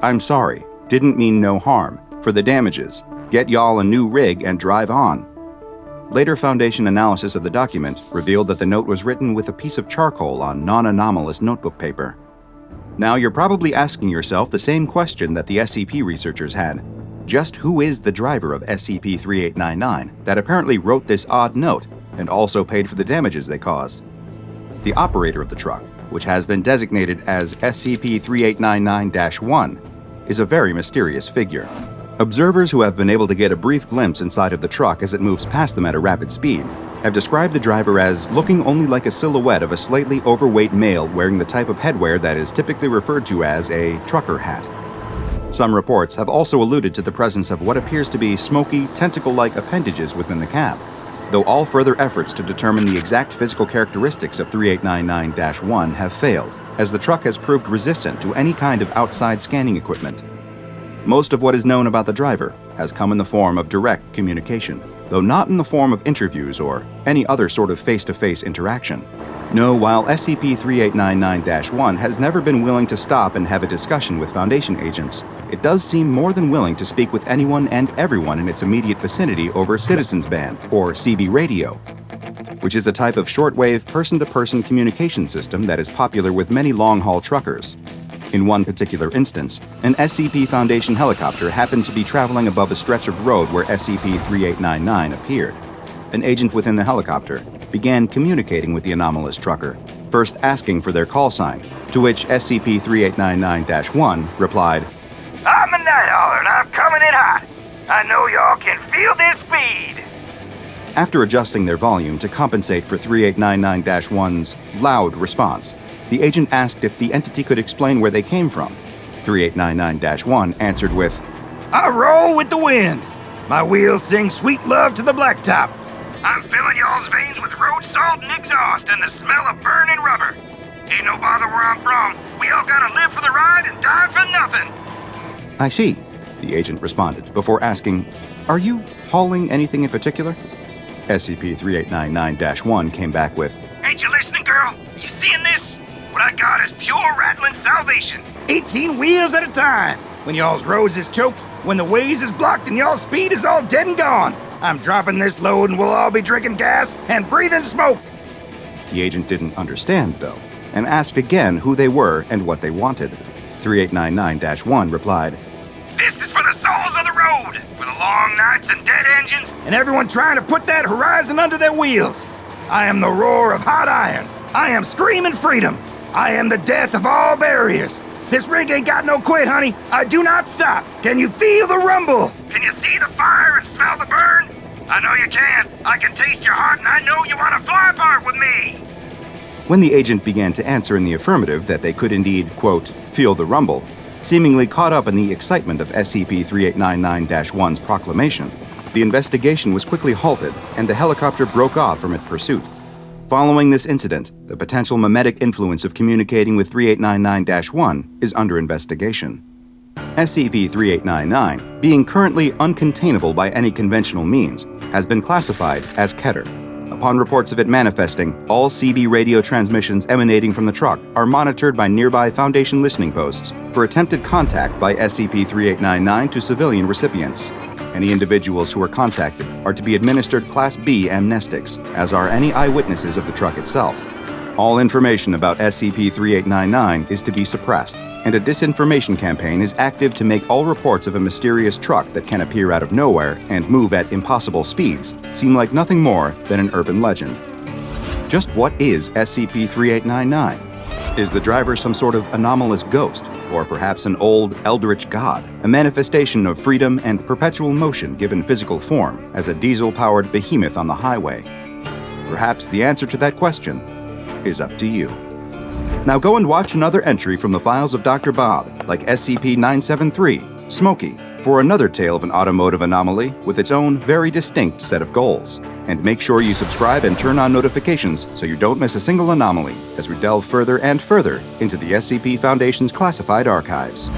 "I'm sorry, didn't mean no harm. For the damages, get y'all a new rig and drive on." Later Foundation analysis of the document revealed that the note was written with a piece of charcoal on non-anomalous notebook paper. Now you're probably asking yourself the same question that the SCP researchers had. Just who is the driver of SCP-3899 that apparently wrote this odd note and also paid for the damages they caused? The operator of the truck, which has been designated as SCP-3899-1, is a very mysterious figure. Observers who have been able to get a brief glimpse inside of the truck as it moves past them at a rapid speed have described the driver as looking only like a silhouette of a slightly overweight male wearing the type of headwear that is typically referred to as a trucker hat. Some reports have also alluded to the presence of what appears to be smoky, tentacle-like appendages within the cab, though all further efforts to determine the exact physical characteristics of 3899-1 have failed, as the truck has proved resistant to any kind of outside scanning equipment. Most of what is known about the driver has come in the form of direct communication, though not in the form of interviews or any other sort of face-to-face interaction. No, while SCP-3899-1 has never been willing to stop and have a discussion with Foundation agents, it does seem more than willing to speak with anyone and everyone in its immediate vicinity over Citizens Band, or CB radio, which is a type of shortwave person-to-person communication system that is popular with many long-haul truckers. In one particular instance, an SCP Foundation helicopter happened to be traveling above a stretch of road where SCP-3899 appeared. An agent within the helicopter began communicating with the anomalous trucker, first asking for their call sign, to which SCP-3899-1 replied, "I'm a night hauler and I'm coming in hot. I know y'all can feel this speed." After adjusting their volume to compensate for 3899-1's loud response, the agent asked if the entity could explain where they came from. 3899-1 answered with, "I roll with the wind. My wheels sing sweet love to the blacktop. I'm filling y'all's veins with road salt and exhaust and the smell of burning rubber. Ain't no bother where I'm from. We all gotta live for the ride and die for nothing." "I see," the agent responded, before asking, "Are you hauling anything in particular?" SCP-3899-1 came back with, "Ain't you listening, girl? You seeing this? What I got is pure rattling salvation. 18 wheels at a time. When y'all's roads is choked, when the ways is blocked and y'all's speed is all dead and gone, I'm dropping this load and we'll all be drinking gas and breathing smoke." The agent didn't understand, though, and asked again who they were and what they wanted. 3899-1 replied, "This is for the souls of the road, for the long nights and dead engines, and everyone trying to put that horizon under their wheels. I am the roar of hot iron. I am screaming freedom. I am the death of all barriers. This rig ain't got no quit, honey. I do not stop. Can you feel the rumble? Can you see the fire and smell the burn? I know you can. I can taste your heart, and I know you want to fly apart with me." When the agent began to answer in the affirmative that they could indeed, quote, feel the rumble, seemingly caught up in the excitement of SCP-3899-1's proclamation, the investigation was quickly halted and the helicopter broke off from its pursuit. Following this incident, the potential mimetic influence of communicating with 3899-1 is under investigation. SCP-3899, being currently uncontainable by any conventional means, has been classified as Keter. Upon reports of it manifesting, all CB radio transmissions emanating from the truck are monitored by nearby Foundation listening posts for attempted contact by SCP-3899 to civilian recipients. Any individuals who are contacted are to be administered Class B amnestics, as are any eyewitnesses of the truck itself. All information about SCP-3899 is to be suppressed, and a disinformation campaign is active to make all reports of a mysterious truck that can appear out of nowhere and move at impossible speeds seem like nothing more than an urban legend. Just what is SCP-3899? Is the driver some sort of anomalous ghost, or perhaps an old, eldritch god, a manifestation of freedom and perpetual motion given physical form as a diesel-powered behemoth on the highway? Perhaps the answer to that question is up to you. Now go and watch another entry from the files of DrBob, like SCP-973, Smokey, for another tale of an automotive anomaly with its own very distinct set of goals. And make sure you subscribe and turn on notifications so you don't miss a single anomaly as we delve further and further into the SCP Foundation's classified archives.